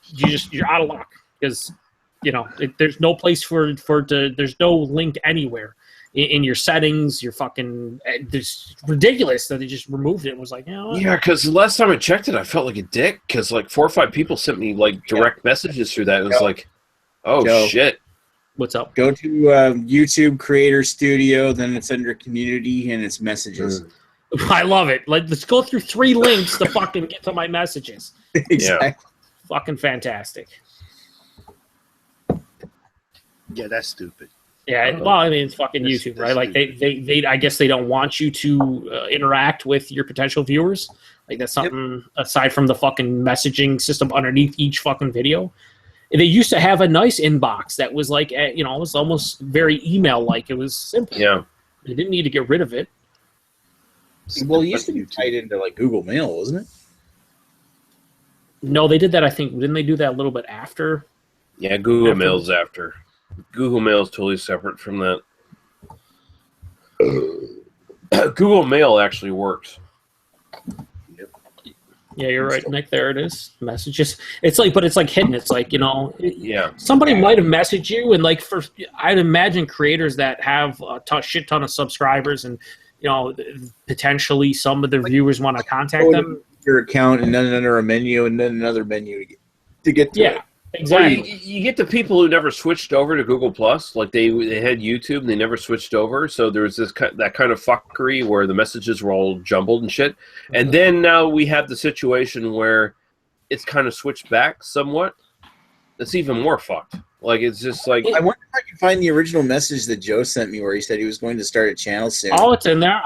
you're out of luck because there's no place for there's no link anywhere in your settings. You're fucking it's ridiculous that they just removed it and was like, yeah, because the last time I checked it I felt like a dick because like 4 or 5 people sent me like direct messages through that. It was like, oh shit, what's up? Go to YouTube Creator Studio, then it's under Community and it's Messages. I love it. Like let's go through 3 links to fucking get to my messages. Exactly. Fucking fantastic. Yeah, that's stupid. Yeah, well, I mean, it's fucking YouTube, right? Like they I guess they don't want you to interact with your potential viewers. Like that's something aside from the fucking messaging system underneath each fucking video. They used to have a nice inbox that was like, it was almost very email-like. It was simple. Yeah, they didn't need to get rid of it. Well, it used to be tied into like Google Mail, wasn't it? No, they did that. I think didn't they do that a little bit after? Yeah, Google Mail's after. Google Mail is totally separate from that. Google Mail actually works. Yep. Yeah, you're right, Nick. There it is. Messages. It's like, but it's like hidden. It's like, Yeah. somebody might have messaged you, and like I'd imagine creators that have a shit ton of subscribers, and potentially some of their viewers want to contact them. Your account, and then under a menu, and then another menu to get to it. Exactly. Well, you get the people who never switched over to Google Plus, like they had YouTube and they never switched over. So there was that kind of fuckery where the messages were all jumbled and shit. And then now we have the situation where it's kind of switched back somewhat. It's even more fucked. Like it's just like I wonder if I can find the original message that Joe sent me where he said he was going to start a channel soon. Oh, it's in there.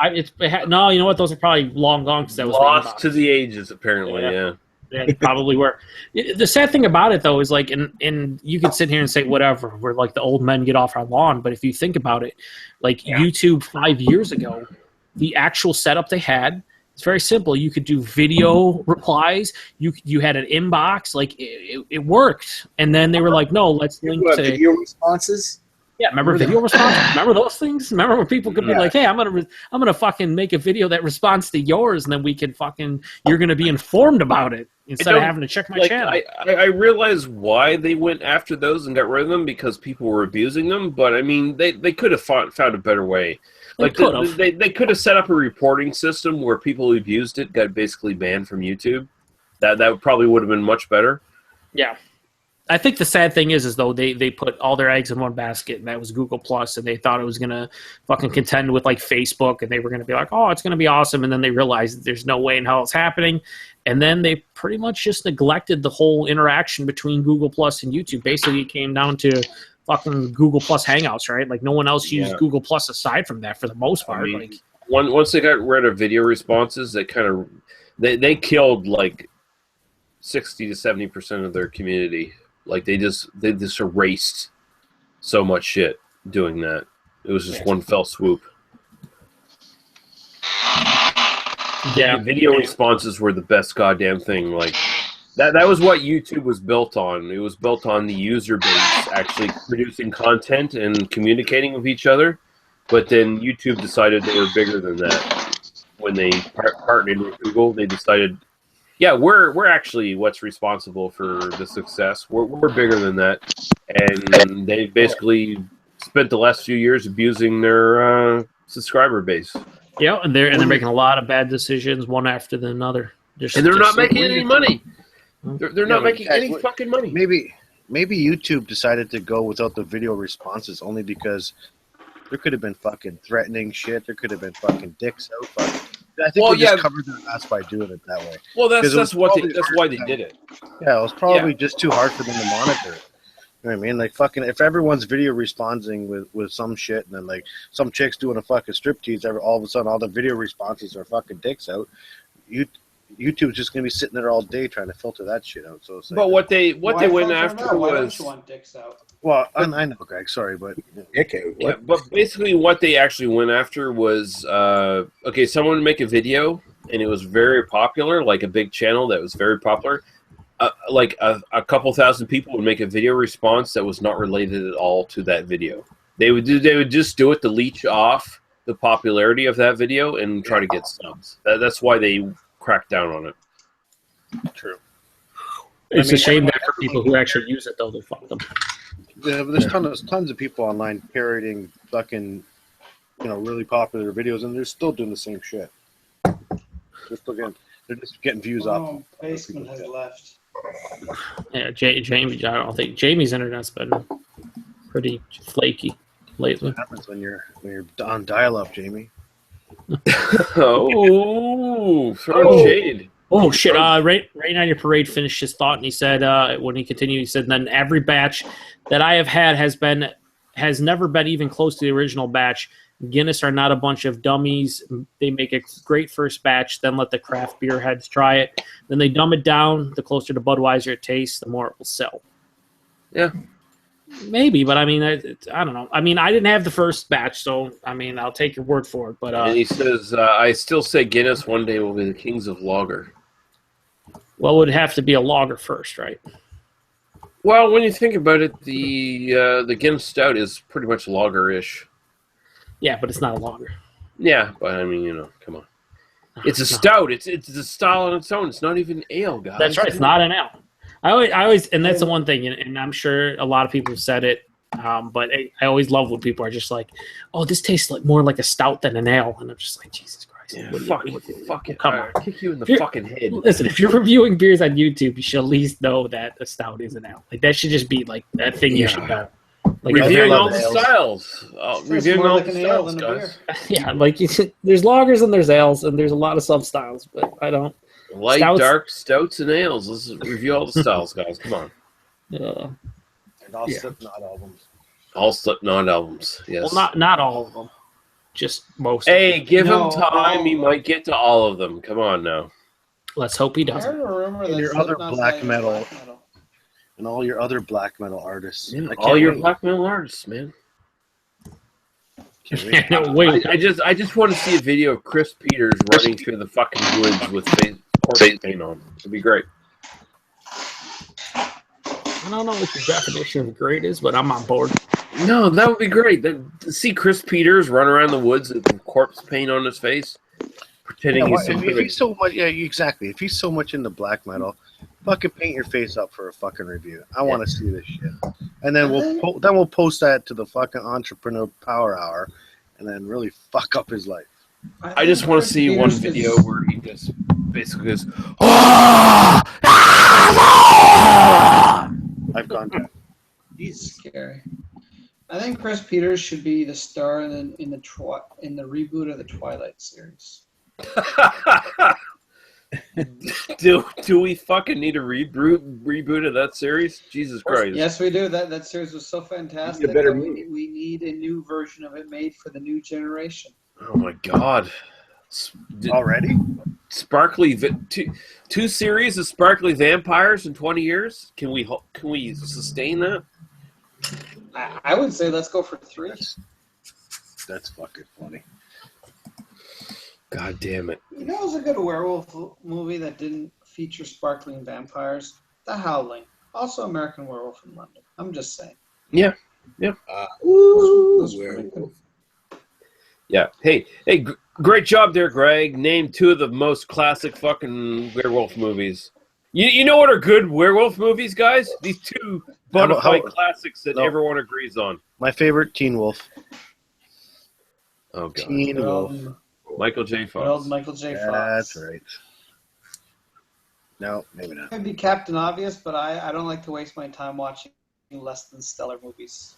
No, you know what? Those are probably long gone because that was lost to the ages, apparently. Yeah. Yeah, they probably were. The sad thing about it, though, is like, and you could sit here and say whatever, where like the old men get off our lawn. But if you think about it, like YouTube 5 years ago, the actual setup they had, it's very simple. You could do video replies. You had an inbox. Like it worked. And then they were like, no, let's link to video responses. Yeah, remember video responses? Remember those things? Remember when people could be like, "Hey, I'm gonna fucking make a video that responds to yours, and then you're gonna be informed about it instead of having to check my channel." I realize why they went after those and got rid of them because people were abusing them. But I mean, they could have found a better way. Like they could have set up a reporting system where people who abused it got basically banned from YouTube. That probably would have been much better. Yeah. I think the sad thing is though they put all their eggs in one basket, and that was Google Plus, and they thought it was gonna fucking contend with like Facebook, and they were gonna be like, oh, it's gonna be awesome, and then they realized that there's no way in hell it's happening, and then they pretty much just neglected the whole interaction between Google Plus and YouTube. Basically, it came down to fucking Google Plus Hangouts, right? Like no one else used Google Plus aside from that for the most part. I mean, once they got rid of video responses, they kind of they killed like 60 to 70% of their community. Like they just erased so much shit doing that. It was just one fell swoop. Yeah, video responses were the best goddamn thing. Like that was what YouTube was built on. It was built on the user base actually producing content and communicating with each other. But then YouTube decided they were bigger than that. When they partnered with Google, they decided, yeah, we're actually what's responsible for the success. We're bigger than that, and they basically spent the last few years abusing their subscriber base. Yeah, and they're making a lot of bad decisions one after another. And they're not making any money. They're not making any fucking money. Maybe YouTube decided to go without the video responses only because there could have been fucking threatening shit. There could have been fucking dicks out. I think they just covered their ass by doing it that way. Well, that's why they did it. Yeah, it was probably just too hard for them to monitor it. You know what I mean? Like fucking, if everyone's video responding with some shit, and then like some chicks doing a fucking striptease, all of a sudden all the video responses are fucking dicks out. YouTube's just gonna be sitting there all day trying to filter that shit out. So it's like, but what they went after was. Well, I know, Greg. Sorry, but but basically, what they actually went after was someone would make a video, and it was very popular, like a big channel that was very popular. Like a couple thousand people would make a video response that was not related at all to that video. They would just do it to leech off the popularity of that video and try to get subs. That's why they cracked down on it. True. It's a shame that for people who actually use it, though, they fuck them. Yeah, but there's tons of people online parroting fucking, really popular videos, and they're still doing the same shit. They're just getting views off. Basement has left. Yeah, Jamie. I don't think Jamie's internet's been pretty flaky lately. What happens when you're on dial-up, Jamie? Throwing shade. Oh shit! Right now, your parade finished his thought, and he said, when he continued, he said, "Then every batch that I have had has never been even close to the original batch. Guinness are not a bunch of dummies. They make a great first batch, then let the craft beer heads try it. Then they dumb it down. The closer to Budweiser it tastes, the more it will sell." Yeah. Maybe, but I mean, I don't know. I mean, I didn't have the first batch, so I mean, I'll take your word for it. But and he says, "I still say Guinness one day will be the kings of lager." Well, it would have to be a lager first, right? Well, when you think about it, the Guinness Stout is pretty much lager-ish. Yeah, but it's not a lager. Yeah, but I mean, come on. It's a stout. It's a style on its own. It's not even ale, guys. That's right. It's not an ale. I always, and that's the one thing, and I'm sure a lot of people have said it, but I always love when people are just like, "Oh, this tastes like more like a stout than an ale," and I'm just like, Jesus Christ, Yeah, fuck it. Come on, I'll kick you in the fucking head. Listen, if you're reviewing beers on YouTube, you should at least know that a stout is an ale. Like that should just be like that thing you should know. Like Reviewing all the ales. styles. Reviewing more all like the an ale styles, than a guys. yeah, like there's lagers and there's ales and there's a lot of sub styles, but I don't. Light, Stouts- dark, stouts, and ales. Let's review all the styles, guys. Come on. And all Yeah. Slipknot albums. All Slipknot albums. Yes. Well, not all of them, just most. Hey, give No, him time. He might get to all of them. Come on now. Let's hope he I doesn't. heard a rumor And that your other Slipknot's black not even metal. black metal. And all your other black metal artists. I All can't your wait. black metal artists, man. Can't wait. No, wait. I just want to see a video of Chris Peters running through the fucking woods with corpse paint on. It'd be great. I don't know what the definition of great is, but I'm on board. No, that would be great. To see Chris Peters run around the woods with corpse paint on his face, pretending Yeah, he's if something. he's so much, yeah, exactly. If he's so much into black metal, fucking paint your face up for a fucking review. I want to see this shit, and then we'll post that to the fucking Entrepreneur Power Hour, and then really fuck up his life. I just want to Chris see one Peters video is- where he just basically goes, I've gone down. He's scary. I think Chris Peters should be the star in the reboot of the Twilight series. do we fucking need a reboot of that series? Jesus Christ. Yes, we do. That series was so fantastic. Need a better that movie. we need a new version of it made for the new generation. Oh my God. Already? Sparkly two series of sparkly vampires in 20 years. Can we sustain that? I would say let's go for 3. That's fucking funny. God damn it. You know, it was a good werewolf movie that didn't feature sparkling vampires. The Howling, also American Werewolf in London. I'm just saying. Yeah. Those were pretty good. Yeah. Hey, great job there, Greg. Name 2 of the most classic fucking werewolf movies. You know what are good werewolf movies, guys? These 2 bona fide classics that everyone agrees on. My favorite, Teen Wolf. Oh God. Teen Wolf. Michael J. Good old Fox. Michael J. Fox. That's right. No, maybe not. I'd be Captain Obvious, but I don't like to waste my time watching less than stellar movies.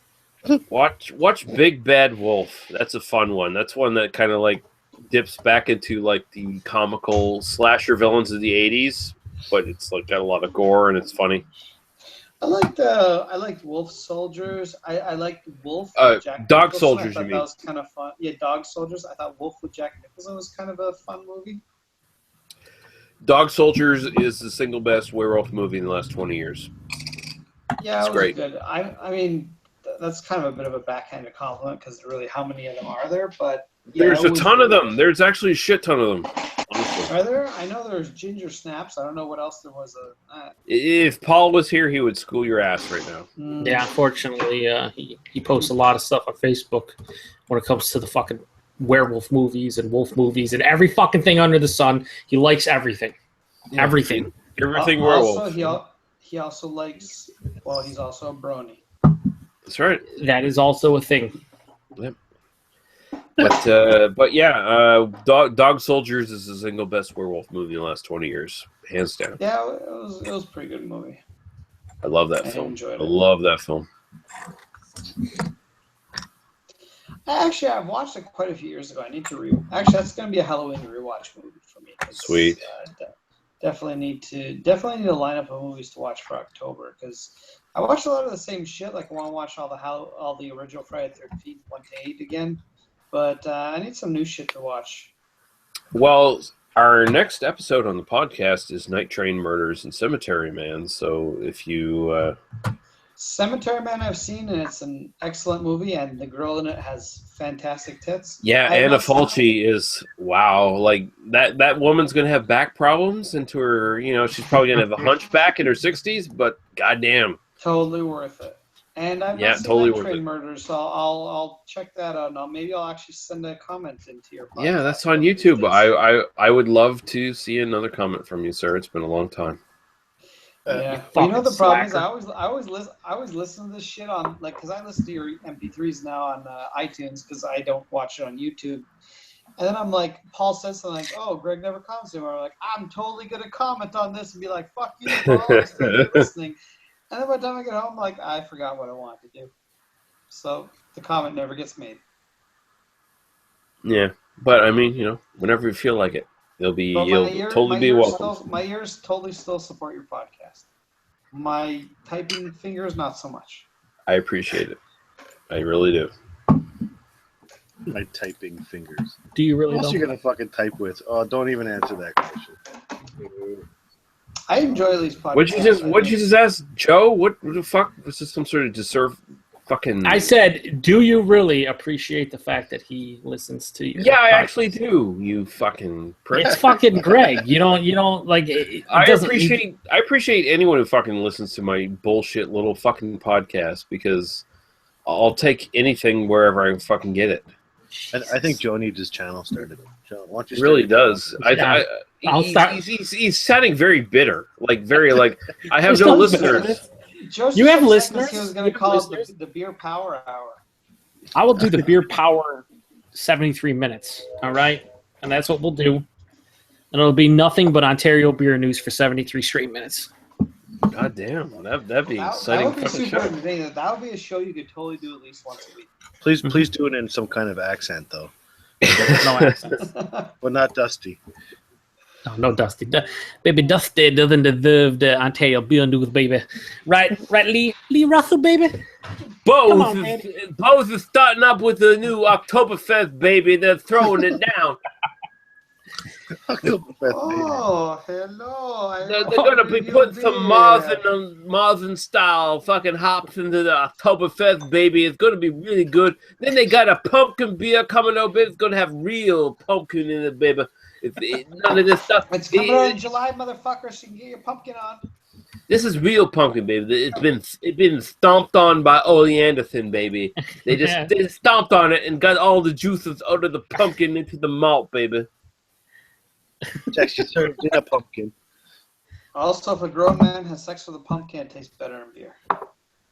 Watch Big Bad Wolf. That's a fun one. That's one that kind of like dips back into like the comical slasher villains of the 80s, but it's like got a lot of gore and it's funny. I liked Wolf Soldiers. I liked Wolf. Dog with Jack Nicholson. Soldiers, I thought you that mean. was kind of fun. Yeah, Dog Soldiers. I thought Wolf with Jack Nicholson was kind of a fun movie. Dog Soldiers is the single best werewolf movie in the last 20 years. Yeah, It's it was great. good. I mean, that's kind of a bit of a backhanded compliment because really, how many of them are there? But yeah, There's it a was ton of good. them. There's actually a shit ton of them. Honestly. Are there? I know there's Ginger Snaps. I don't know what else there was. If Paul was here, he would school your ass right now. Yeah, unfortunately, he posts a lot of stuff on Facebook when it comes to the fucking werewolf movies and wolf movies and every fucking thing under the sun. He likes everything. Everything. Everything Also, werewolf. he also likes. Well, he's also a brony. That's right. That is also a thing. But yeah, Dog Soldiers is the single best werewolf movie in the last 20 years, hands down. Yeah, it was a pretty good movie. I love that I film. enjoyed I it. love that film. Actually, I've watched it quite a few years ago. I need to Actually, that's going to be a Halloween rewatch movie for me. Sweet. Definitely need to line up of movies to watch for October because I watched a lot of the same shit. Like I want to watch all the original Friday the 13th 1 to 8 again, but I need some new shit to watch. Well, our next episode on the podcast is Night Train Murders and Cemetery Man. So if you Cemetery Man I've seen, and it's an excellent movie, and the girl in it has fantastic tits. yeah, I have Anna not seen Fulci is wow. Like that woman's gonna have back problems into her. She's probably gonna have a hunchback in her 60s. But goddamn, Totally worth it. And I've Yeah, not seen totally that worth Train it. Murder, so I'll check that out. Now maybe I'll actually send a comment into your podcast. Yeah, that's on one of these YouTube. days. I would love to see another comment from you, sir. It's been a long time. Yeah, You well, the fucking problem is slacker. I always listen to this shit on because I listen to your MP3s now on iTunes because I don't watch it on YouTube. And then I'm like, Paul says something like, "Oh, Greg never comments anymore." I'm like, I'm totally gonna comment on this and be like, "Fuck you, Paul, I'm still here listening." And then by the time I get home, I'm like, I forgot what I wanted to do. So the comment never gets made. Yeah, but I mean, whenever you feel like it, But you'll totally be welcome. my ears totally still support your podcast. My typing fingers, not so much. I appreciate it. I really do. My typing fingers. Do you really What else though? you gonna fucking type with? Oh, don't even answer that question. I enjoy these podcasts. What'd you just ask, Joe? What the fuck? Was this some sort of deserve fucking? I said, do you really appreciate the fact that he listens to you? Yeah, I actually do. You fucking prick. It's fucking Greg. You don't like it. I appreciate anyone who fucking listens to my bullshit little fucking podcast because I'll take anything wherever I can get it. I think Joe needs his channel started. Joe, why don't you He really start your does. channel? I'll start. He's sounding very bitter, very like I have Just no don't bitter. listeners. Joe's You have upset 'cause listeners? He was You going to have call listeners? it the Beer Power Hour. I will do the beer power 73 minutes. All right, and that's what we'll do. And it'll be nothing but Ontario beer news for 73 straight minutes. God damn, that'd be That exciting. would be fucking super show. entertaining. That would be a show you could totally do at least once a week. Please do it in some kind of accent though, No accents. but not Dusty. No, Dusty. Baby, Dusty doesn't deserve the Ontario beer news, baby. Right, Lee Russell, baby. Come on, man. Both is starting up with the new Oktoberfest, baby. They're throwing it down. Oh, hello. They're going to be putting some Marzen style fucking hops into the Oktoberfest, baby. It's going to be really good. Then they got a pumpkin beer coming up. It's going to have real pumpkin in it, baby. None of this stuff. It's coming out in July, motherfucker, so you can get your pumpkin on. This is real pumpkin, baby. It's been stomped on by Ole Anderson, baby. They just stomped on it and got all the juices out of the pumpkin into the malt, baby. It's actually served in a pumpkin. Also, if a grown man has sex with a pumpkin, it tastes better in beer.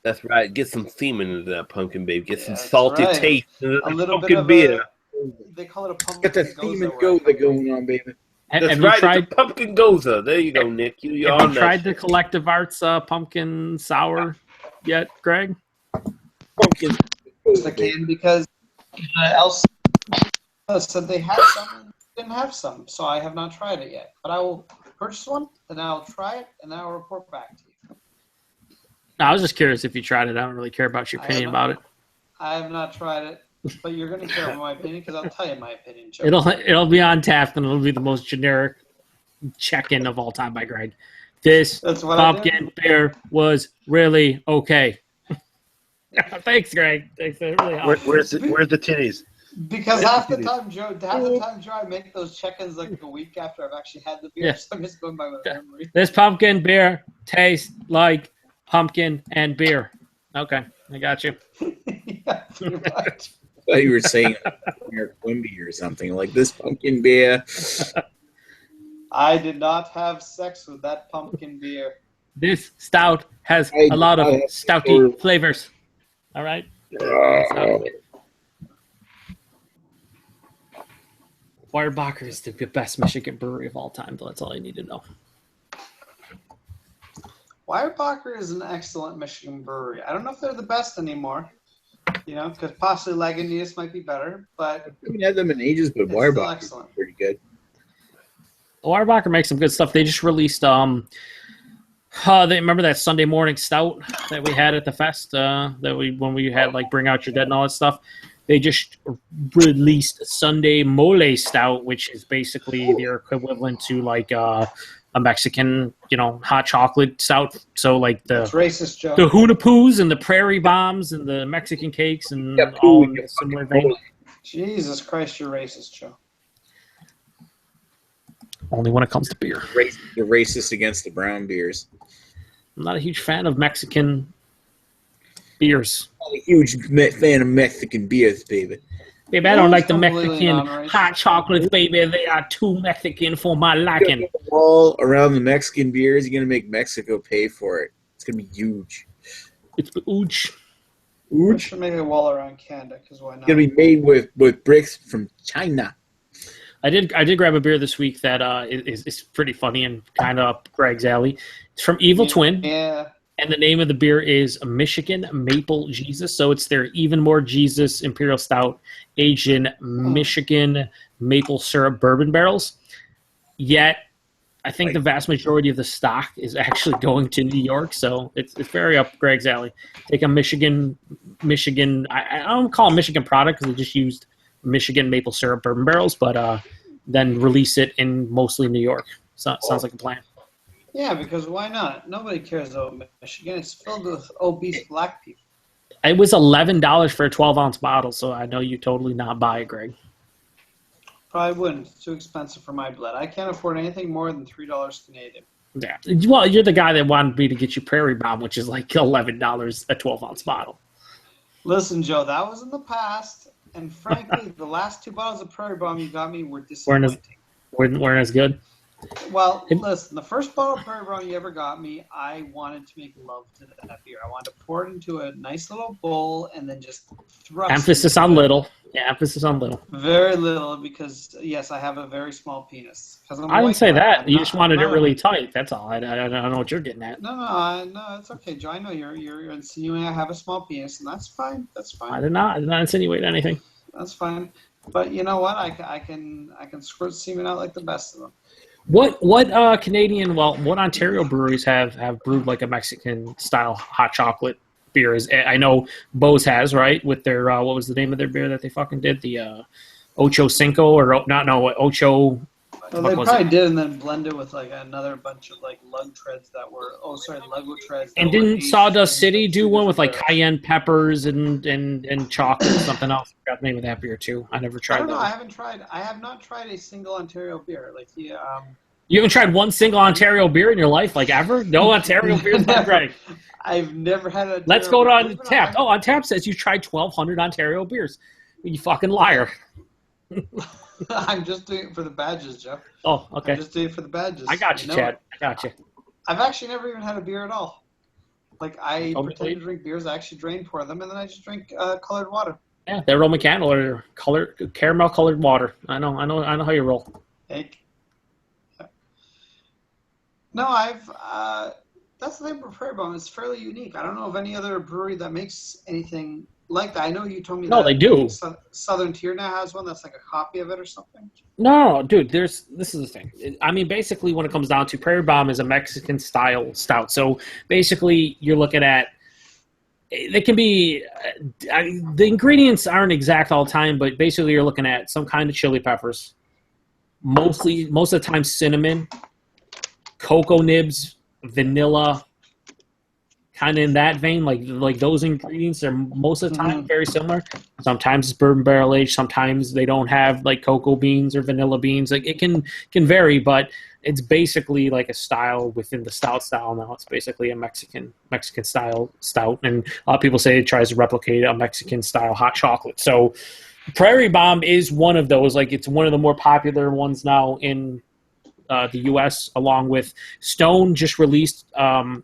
That's right. Get some semen into that pumpkin, baby. Get some That's salty right. taste into A the little bit pumpkin of beer. They call it a pumpkin. Got that theme and goza going on, baby. That's Have right. you tried? It's a pumpkin goza. There you go, Nick. Have You're on you tried that. the Collective Arts pumpkin sour yet, Greg? Pumpkin. I can because else said they had some and didn't have some, so I have not tried it yet. But I will purchase one, then I'll try it, and then I'll report back to you. No, I was just curious if you tried it. I don't really care about your opinion about it. I have not tried it, but you're going to care about my opinion because I'll tell you my opinion, Joe. It'll be on tap, and it'll be the most generic check-in of all time by Greg. This That's what pumpkin beer was really okay. Thanks, Greg. Thanks. That really helps. Where's the titties? Because half the time, Joe, I make those check-ins like a week after I've actually had the beer, Yeah. so I'm just going by my memory. This pumpkin beer tastes like pumpkin and beer. Okay, I got you. Yeah, pretty much. I thought you were saying Quimby or something like this pumpkin beer. I did not have sex with that pumpkin beer. This stout has I- a lot of I- stouty flavors. All right. Weyerbacher is the best Michigan brewery of all time, though. That's all you need to know. Weyerbacher is an excellent Michigan brewery. I don't know if they're the best anymore, because possibly Lagunitas might be better, but I haven't had them in ages, but it's still Weyerbacher is excellent. pretty good. Weyerbacher makes some good stuff. They just released they remember that Sunday morning stout that we had at the fest when we had like Bring Out Your Dead and all that stuff. They just released Sunday Mole Stout, which is basically their equivalent to like a Mexican, hot chocolate stout. So like It's racist, Joe. the Hunapoos and the Prairie Bombs and the Mexican cakes and Yeah, all poo, in a similar vein. Jesus Christ, you're racist, Joe. Only when it comes to beer. You're racist against the brown beers. I'm not a huge fan of Mexican Beers. I'm a huge fan of Mexican beers, baby. Baby, I don't like the completely Mexican non-racist. hot chocolates, baby. They are too Mexican for my liking. All around the Mexican beers, you're gonna make Mexico pay for it. It's gonna be huge. It's ooch. We should make a wall around Canada, because why not? It's gonna be made with bricks from China. I did grab a beer this week that is pretty funny and kind of up Greg's alley. It's from Evil Twin. Yeah. And the name of the beer is Michigan Maple Jesus. So it's their Even More Jesus Imperial Stout aged in Michigan maple syrup bourbon barrels. Yet, I think the vast majority of the stock is actually going to New York. So it's very up Greg's alley. Take a Michigan. I don't call it Michigan product because they just used Michigan maple syrup bourbon barrels, but then release it in mostly New York. So, sounds like a plan. Yeah, because why not? Nobody cares about Michigan. It's filled with obese black people. It was $11 for a 12-ounce bottle, so I know you totally not buy it, Greg. Probably wouldn't. It's too expensive for my blood. I can't afford anything more than $3 Canadian. Yeah. Well, you're the guy that wanted me to get you Prairie Bomb, which is like $11 a 12-ounce bottle. Listen, Joe, that was in the past, and frankly, the last 2 bottles of Prairie Bomb you got me were disappointing. Weren't as good? Well, listen, the first bottle of Prairie Bomb you ever got me, I wanted to make love to that beer. I wanted to pour it into a nice little bowl and then just thrust Emphasis on little. Yeah, emphasis on little. Very little, because, yes, I have a very small penis. I didn't say that. You just wanted it really tight. That's all. I don't know what you're getting at. No, it's okay, Joe. I know you're insinuating I have a small penis, and that's fine. That's fine. I did not insinuate anything. That's fine. But you know what? I can squirt semen out like the best of them. What Canadian, what Ontario breweries have brewed like a Mexican style hot chocolate beers? I know Bose has, right, with their what was the name of their beer that they fucking did, the Ocho Cinco Ocho. Well, they probably did, and then blended with like another bunch of like Lug-Treads that were Lug-o-Treads. And didn't Sawdust City do one with like cayenne peppers and chocolate and something else? I forgot the name of that beer too. I never tried. I don't know. That. I have not tried a single Ontario beer. Like you haven't tried one single Ontario beer in your life, like ever? No Ontario beers, not Greg. I've never had a. Let's go to Untappd. Oh, Untappd says you tried 1,200 Ontario beers. You fucking liar. I'm just doing it for the badges, Joe. Oh, okay. I'm just doing it for the badges. I got you, Chad. I got you. I've actually never even had a beer at all. Like, I pretend to drink beers, I actually pour them, and then I just drink colored water. Yeah, they're Roman candle or caramel colored water. I know how you roll. Hey. No, that's the thing about Prairie Bomb. It's fairly unique. I don't know of any other brewery that makes anything like that. I know you told me that they do. Southern Tier now has one that's like a copy of it or something. No, dude, this is the thing. I mean, basically when it comes down to Prairie Bomb is a Mexican style stout. So basically you're looking at, they can be, the ingredients aren't exact all the time, but basically you're looking at some kind of chili peppers, most of the time cinnamon, cocoa nibs, vanilla, kind of in that vein, like those ingredients are most of the time very similar. Sometimes it's bourbon barrel aged, sometimes they don't have like cocoa beans or vanilla beans. Like it can vary, but it's basically like a style within the stout style now. It's basically a Mexican style stout, and a lot of people say it tries to replicate a Mexican style hot chocolate. So Prairie Bomb is one of those. Like it's one of the more popular ones now in the U.S. along with Stone just released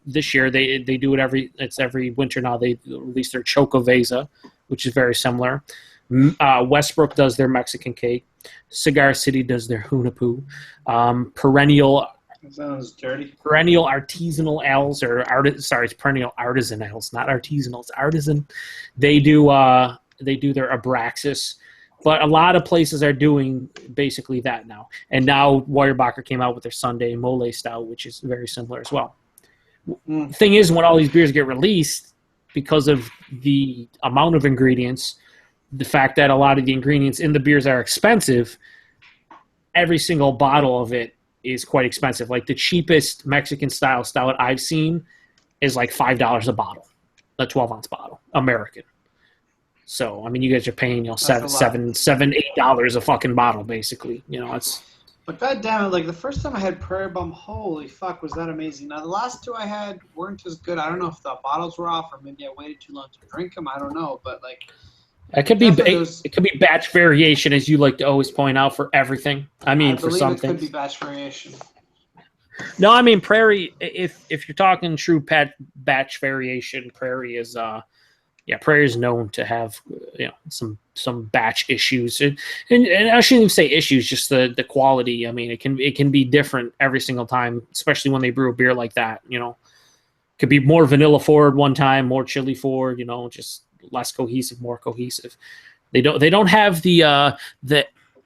this year. They do it every winter now. They release their Chocoveza, which is very similar. Westbrook does their Mexican cake. Cigar City does their Hunapoo. Perennial. That sounds dirty. Perennial artisanal ales it's perennial artisan ales, not artisanal. It's artisan. They do their Abraxas. But a lot of places are doing basically that now. And now Weyerbacher came out with their Sunday Mole Stout, which is very similar as well. The thing is, when all these beers get released, because of the amount of ingredients, the fact that a lot of the ingredients in the beers are expensive, every single bottle of it is quite expensive. Like the cheapest Mexican-style stout I've seen is like $5 a bottle, a 12-ounce bottle, American. So, I mean, you guys are paying, $7, $8 a fucking bottle, basically. It's But goddamn it, like the first time I had Prairie Bum, holy fuck, was that amazing. Now the last two I had weren't as good. I don't know if the bottles were off or maybe I waited too long to drink them. I don't know, but like it could be batch variation, as you like to always point out for everything. I mean, for some it could things. be batch variation. No, I mean Prairie. If you're talking true batch variation, Prairie is Prairie is known to have some batch issues, and I shouldn't even say issues, just the quality. I mean, it can be different every single time, especially when they brew a beer like that. Could be more vanilla forward one time, more chili forward. Just less cohesive, more cohesive. They don't have the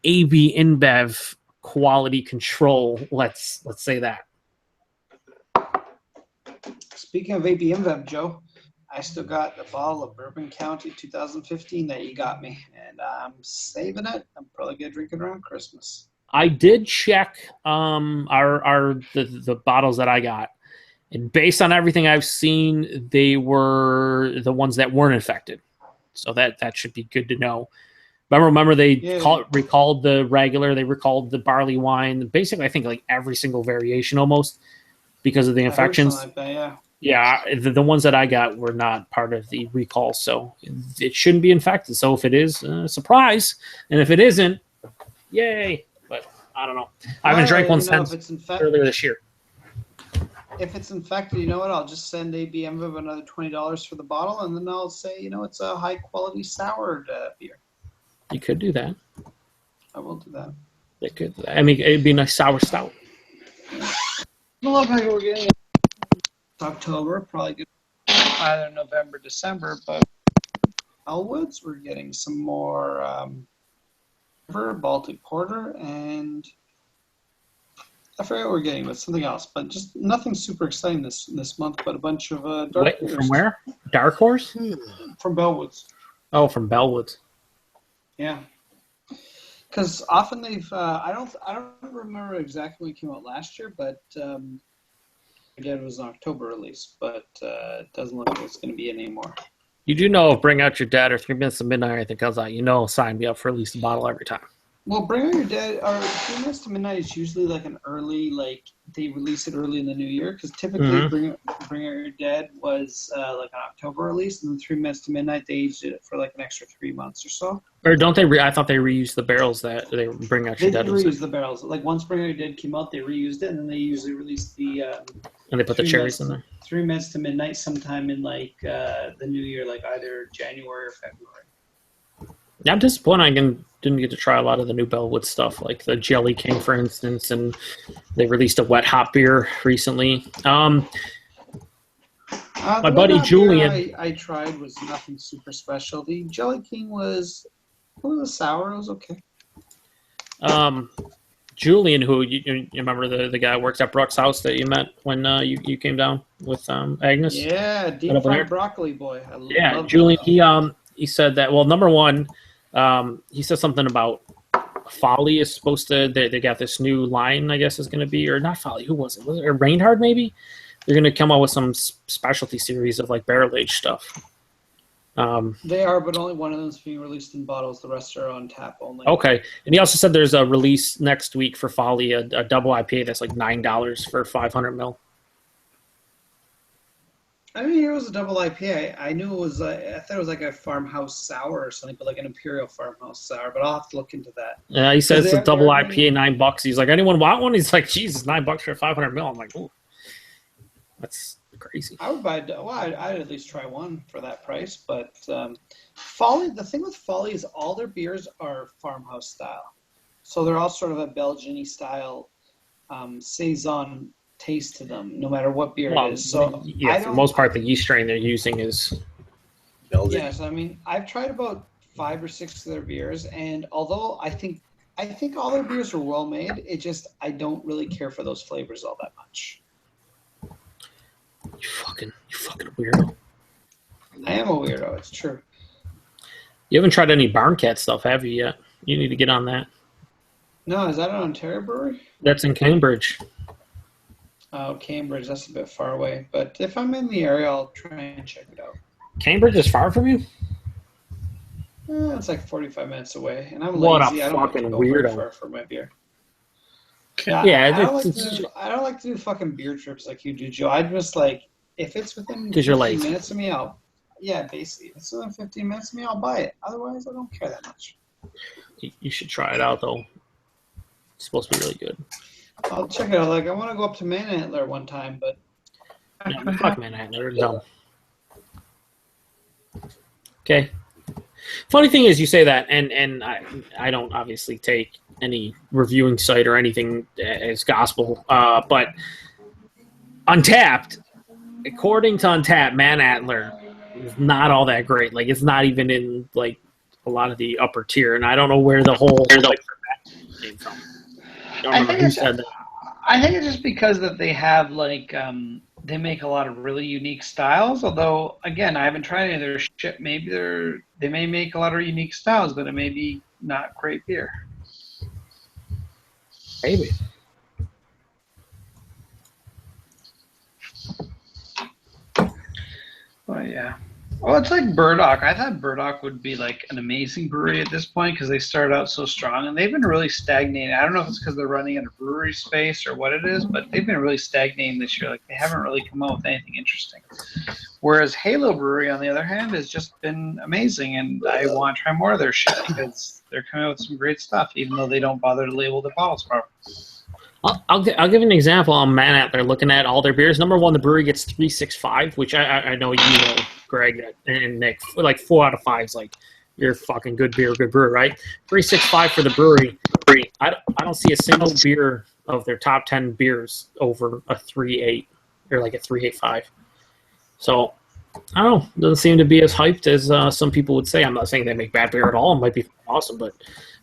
AB InBev quality control. Let's say that. Speaking of AB InBev, Joe, I still got the bottle of Bourbon County 2015 that you got me, and I'm saving it. I'm probably gonna drink it around Christmas. I did check the bottles that I got, and based on everything I've seen, they were the ones that weren't infected. So that should be good to know. Remember they recalled the regular, they recalled the barley wine, basically I think like every single variation almost because of the infections. Like that, yeah. Yeah, the ones that I got were not part of the recall, so it shouldn't be infected. So if it is, surprise, and if it isn't, yay. But I don't know. I haven't drank one since earlier this year. If it's infected, you know what? I'll just send AB InBev another $20 for the bottle, and then I'll say, it's a high-quality soured beer. You could do that. I will do that. It could. I mean, it'd be a nice sour stout. Well, look like we're getting October, probably good either November, December, but Elwoods, we're getting some more Baltic Porter, and I forget what we're getting, but something else. But just nothing super exciting this month, but a bunch of dark beers. From where? Dark Horse? From Bellwoods. Oh, from Bellwoods. Yeah. Because often they've I don't remember exactly when it came out last year, but again it was an October release, but it doesn't look like it's going to be anymore. You do know if Bring Out Your Dead or 3 Minutes to Midnight, I think comes out, sign me up for at least a bottle every time. Well, Bring Out Your Dead, or 3 Minutes to Midnight is usually like an early, they release it early in the new year, because typically Bring Out Your Dead was like an October release, and then 3 Minutes to Midnight, they aged it for like an extra 3 months or so. Or don't they, I thought they reused the barrels that they Bring Out Your Dead. They reused the barrels. Like once Bring Out Your Dead came out, they reused it, and then they usually released the... and they put the cherries in there. 3 Minutes to Midnight sometime in like the new year, like either January or February. Yeah, I'm disappointed I didn't get to try a lot of the new Bellwood stuff, like the Jelly King, for instance, and they released a wet hop beer recently. My buddy Julian... I tried was nothing super special. The Jelly King was sour. It was okay. Julian, who you remember the guy who works at Brooks' house that you met when you came down with Agnes? Yeah, deep fried broccoli boy. I love Julian. He said that. Well, number one, he said something about Folly is supposed to. They got this new line, I guess, is going to be, or not Folly. Who was it? Was it Reinhard? Maybe they're going to come out with some specialty series of like barrel aged stuff. They are, but only one of them is being released in bottles. The rest are on tap only. Okay, and he also said there's a release next week for Folly, a double IPA that's like $9 for 500 ml. I didn't hear it was a double IPA. I knew it was. I thought it was like a farmhouse sour or something, but like an imperial farmhouse sour. But I'll have to look into that. Yeah, he says it's a double IPA, $9. He's like, anyone want one? He's like, Jesus, $9 for 500 ml. I'm like, ooh, that's crazy. I would buy. Well, I'd at least try one for that price. But Folly. The thing with Folly is all their beers are farmhouse style, so they're all sort of a Belgian-y style saison taste to them, no matter what beer it is. So yeah, for the most part, the yeast strain they're using is Belgian. Yes, I mean I've tried about 5 or 6 of their beers, and although I think all their beers are well made, I don't really care for those flavors all that much. You fucking weirdo. I am a weirdo. It's true. You haven't tried any Barn Cat stuff, have you yet? You need to get on that. No, is that an Ontario brewery? That's in Cambridge. Oh, Cambridge, that's a bit far away. But if I'm in the area, I'll try and check it out. Cambridge is far from you? It's like 45 minutes away. And I'm what lazy. A I don't fucking go weirdo. very far for my beer. Yeah, I don't like to do fucking beer trips like you do, Joe. I just like if it's within 'Cause you're 15 lazy. minutes of me, basically. If it's within 15 minutes of me, I'll buy it. Otherwise, I don't care that much. You should try it out though. It's supposed to be really good. I'll check it out. Like I want to go up to Manantler one time, but Yeah, fuck Manhattan, they're dumb. Okay. Funny thing is, you say that, and I don't obviously take any reviewing site or anything as gospel, but Untapped, according to Untapped, Manantler is not all that great. Like it's not even in like a lot of the upper tier, and I don't know where the whole came from. I don't remember who said that. I think it's just because that they have like they make a lot of really unique styles. Although again, I haven't tried any of their shit. Maybe they may make a lot of unique styles, but it may be not great beer. Maybe. Well, yeah. Well, it's like Burdock. I thought Burdock would be like an amazing brewery at this point because they started out so strong and they've been really stagnating. I don't know if it's because they're running in a brewery space or what it is, but they've been really stagnating this year. Like they haven't really come out with anything interesting. Whereas Halo Brewery, on the other hand, has just been amazing, and I want to try more of their shit because they're coming out with some great stuff, even though they don't bother to label their bottles properly. I'll give an example on Manantler. Looking at all their beers, number one, the brewery gets 3.65, which I know you know, Greg and Nick. Like 4 out of 5 is like you're fucking good beer, good brewer, right? 3.65 for the brewery. I don't see a single beer of their top 10 beers over a 3.8 or like a 3.85. So I don't know. Doesn't seem to be as hyped as some people would say. I'm not saying they make bad beer at all. It might be awesome, but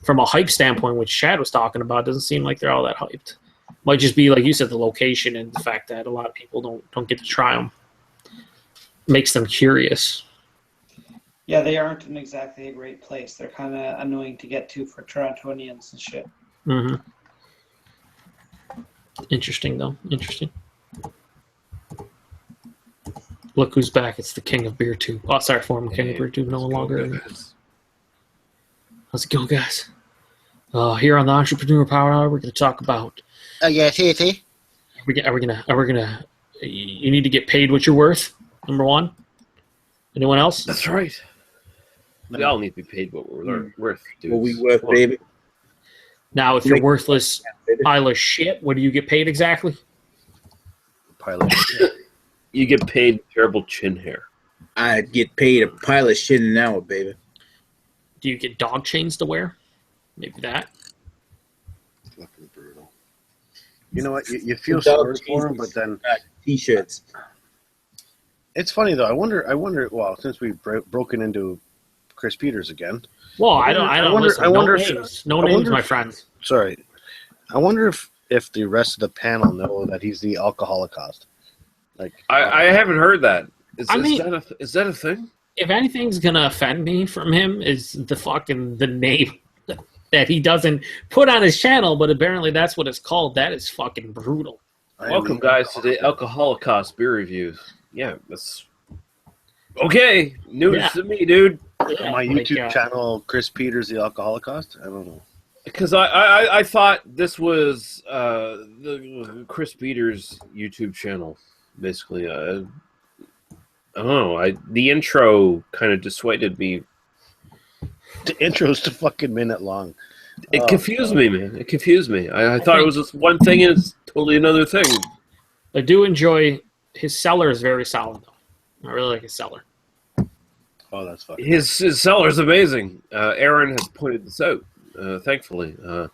from a hype standpoint, which Chad was talking about, doesn't seem like they're all that hyped. Might just be like you said, the location and the fact that a lot of people don't get to try them makes them curious. yeah, they aren't in exactly a great place. They're kind of annoying to get to for Torontonians and shit. Mm-hmm. Interesting though. Interesting. Look who's back! It's the king of beer tube. Oh, sorry, former king of beer tube, no longer. How's it going, guys? Here on the Entrepreneur Power Hour, we're going to talk about. Yes, hey. Are we gonna? You need to get paid what you're worth. Number one. Anyone else? That's right. We all need to be paid what we're worth. Dudes. What we worth, baby. Now, if you're worthless pile of shit, what do you get paid exactly? Pile of shit. You get paid terrible chin hair. I get paid a pile of shit an hour, baby. Do you get dog chains to wear? Maybe that. Fucking brutal. You know what? You feel sorry for him, but then T-shirts. It's funny though. I wonder. Well, since we've broken into Chris Peters again. Well, I wonder. No names, my friend. Sorry. I wonder if the rest of the panel know that he's the Alcoholocaust. Like I haven't heard that. Is that a thing? If anything's gonna offend me from him, is the name that he doesn't put on his channel, but apparently that's what it's called. That is fucking brutal. Welcome, guys, to the Alcoholocaust beer reviews. Yeah, that's okay. News to me, dude. Yeah, my YouTube channel, Chris Peters, the Alcoholocaust. I don't know. Because I thought this was the Chris Peters YouTube channel, basically. I don't know. The intro kind of dissuaded me. The intro's a fucking minute long. It confused me, man. It confused me. I thought it was just one thing and it's totally another thing. I do enjoy his cellar is very solid, though. I really like his cellar. Oh, that's fucking. His cellar is amazing. Aaron has pointed this out. Thankfully, the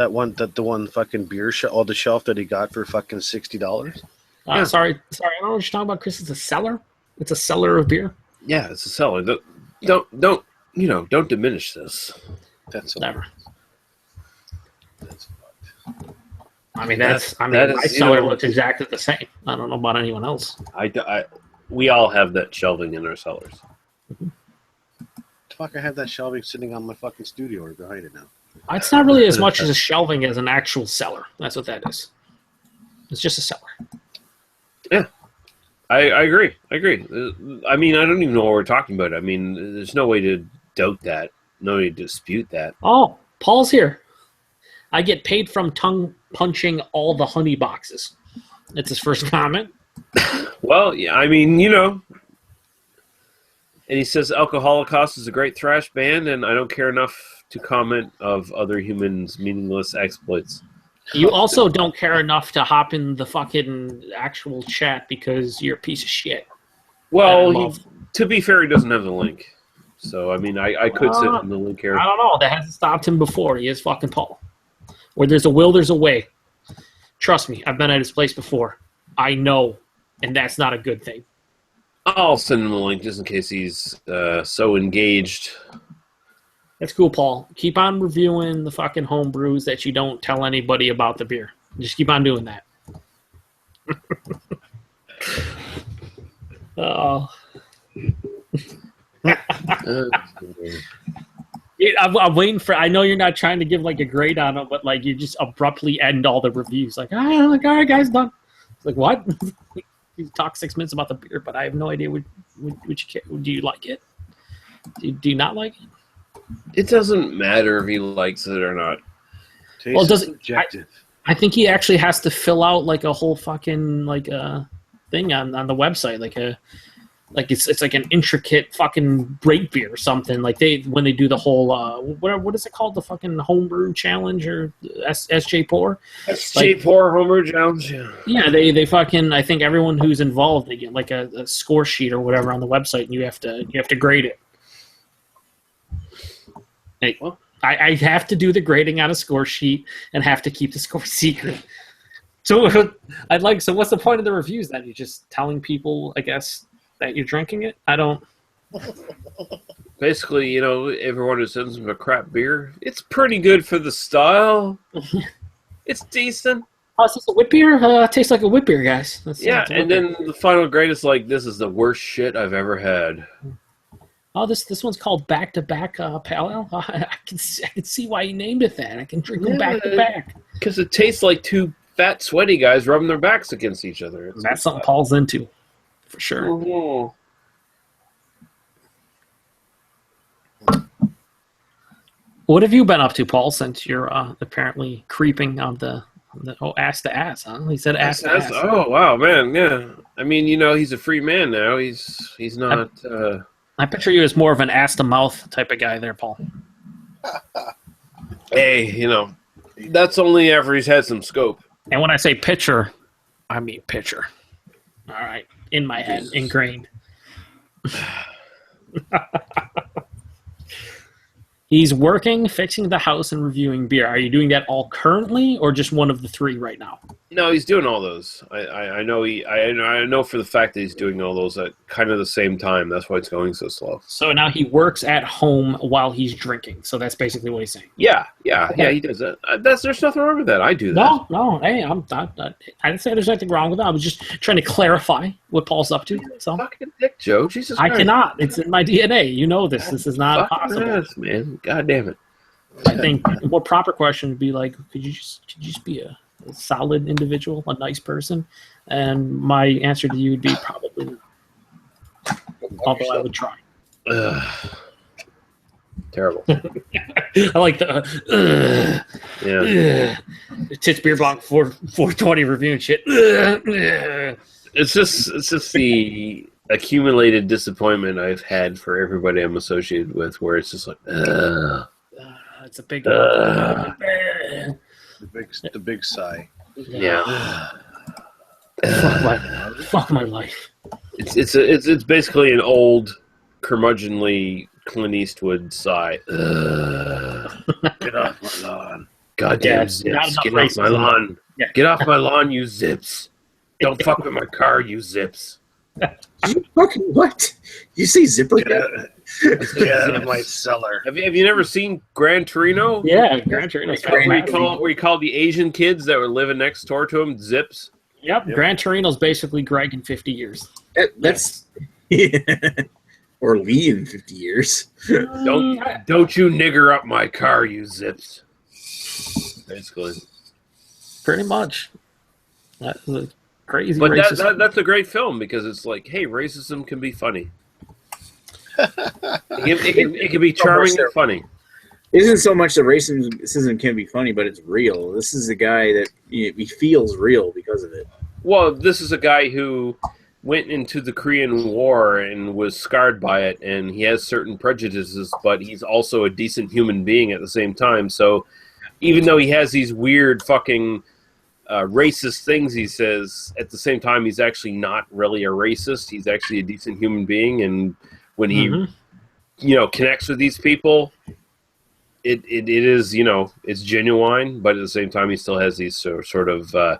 one fucking beer the shelf that he got for fucking $60. Yeah. Sorry, I don't know what you're talking about, Chris. It's a cellar. It's a cellar of beer. Yeah, it's a cellar. Don't diminish this. That's never. That's fucked. My cellar looks exactly the same. I don't know about anyone else. We all have that shelving in our cellars. Mm-hmm. Fuck, I have that shelving sitting on my fucking studio or behind it now. It's not really as much as a shelving as an actual cellar. That's what that is. It's just a cellar. Yeah. I agree. I mean, I don't even know what we're talking about. I mean, there's no way to doubt that. No way to dispute that. Oh, Paul's here. I get paid from tongue punching all the honey boxes. That's his first comment. Well, yeah, I mean, you know. And he says Alcoholocaust is a great thrash band, and I don't care enough to comment of other humans' meaningless exploits. You also don't care enough to hop in the fucking actual chat because you're a piece of shit. Well, to be fair, he doesn't have the link. So, I mean, I could sit in the link here. I don't know. That hasn't stopped him before. He is fucking Paul. Where there's a will, there's a way. Trust me, I've been at his place before. I know, and that's not a good thing. I'll send him the link just in case he's so engaged. That's cool, Paul. Keep on reviewing the fucking home brews that you don't tell anybody about the beer. Just keep on doing that. Oh. I'm waiting for. I know you're not trying to give like a grade on it, but like you just abruptly end all the reviews. Like, all right, guys, done. It's like, what? You talk 6 minutes about the beer, but I have no idea. Would you care? Do you like it? Do you not like it? It doesn't matter if he likes it or not. Taste Well, it doesn't. subjective. I think he actually has to fill out like a whole fucking like thing on the website, like it's like an intricate fucking break beer or something. Like when they do the whole what is it called, the fucking homebrew challenge or SJ Pour? SJ Pour homebrew challenge. Yeah, they fucking. I think everyone who's involved, they get like a score sheet or whatever on the website, and you have to grade it. Hey, well, I have to do the grading on a score sheet and have to keep the score secret. So So what's the point of the reviews then? You're just telling people, I guess, that you're drinking it? I don't. Basically, you know, everyone who sends him a crap beer, it's pretty good for the style. It's decent. Oh, is this a wit beer? It tastes like a wit beer, guys. Yeah, and then the final grade is like, this is the worst shit I've ever had. Oh, this one's called Back to Back Pale Ale. I can see why you named it that. I can drink them back to back. Because it tastes like two fat, sweaty guys rubbing their backs against each other. That's something Paul's into, for sure. Oh. What have you been up to, Paul, since you're apparently creeping on the ass to ass, huh? He said ass to ass. Oh, wow, man, yeah. I mean, you know, he's a free man now. He's not... I picture you as more of an ass to mouth type of guy there, Paul. Hey, you know, that's only after he's had some scope. And when I say picture, I mean picture. All right, in my head, ingrained. He's working, fixing the house, and reviewing beer. Are you doing that all currently, or just one of the three right now? No, he's doing all those. I know I know for the fact that he's doing all those at kind of the same time. That's why it's going so slow. So now he works at home while he's drinking. So that's basically what he's saying. Yeah, he does that. There's nothing wrong with that. I do that. No. Hey, I didn't say there's anything wrong with that. I was just trying to clarify what Paul's up to. So fucking dick, Joe. Jesus Christ. I cannot. It's in my DNA. You know this. This is not possible. Yes, man. God damn it. I think a more proper question would be like, could you just be a solid individual, a nice person? And my answer to you would be probably not. Although I would try. Terrible. I like the Tits Beer Bonk 420 review and shit. It's just the accumulated disappointment I've had for everybody I'm associated with, where it's just like, it's a big the big sigh. Yeah. Fuck my life. It's basically an old curmudgeonly Clint Eastwood sigh. Get off my lawn. Goddamn zips. Get off my lawn. Yeah. Get off my lawn, you zips. Don't fuck with my car, you zips. You fucking what? You say zipper? Get out of my cellar. Have you never seen Gran Torino? Yeah, Gran Torino. Where you call the Asian kids that were living next door to him zips? Yep. Gran Torino's basically Greg in 50 years. That's or Lee in 50 years. Don't you nigger up my car, you zips. Basically. Pretty much. That's a crazy. But that's a great film because it's like, hey, racism can be funny. It can be charming and funny. It isn't so much that racism can be funny, but it's real. This is a guy that he feels real because of it. Well, this is a guy who went into the Korean War and was scarred by it, and he has certain prejudices, but he's also a decent human being at the same time. So even though he has these weird fucking racist things he says, at the same time, he's actually not really a racist. He's actually a decent human being, and when he, connects with these people, it is, it's genuine, but at the same time, he still has these sort of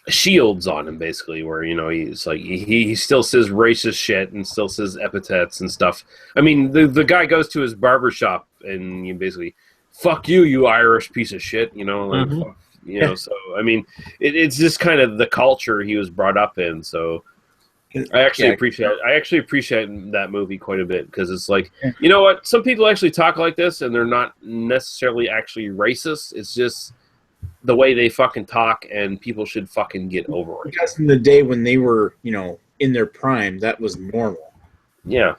shields on him, basically, where he's like he still says racist shit and still says epithets and stuff. I mean, the guy goes to his barber shop and you basically, fuck you, you Irish piece of shit, fuck, So I mean, it's just kind of the culture he was brought up in. So I actually appreciate that movie quite a bit, because it's like, you know what, some people actually talk like this and they're not necessarily actually racist. It's just the way they fucking talk, and people should fucking get over it. Because in the day when they were, in their prime, that was normal. Yeah.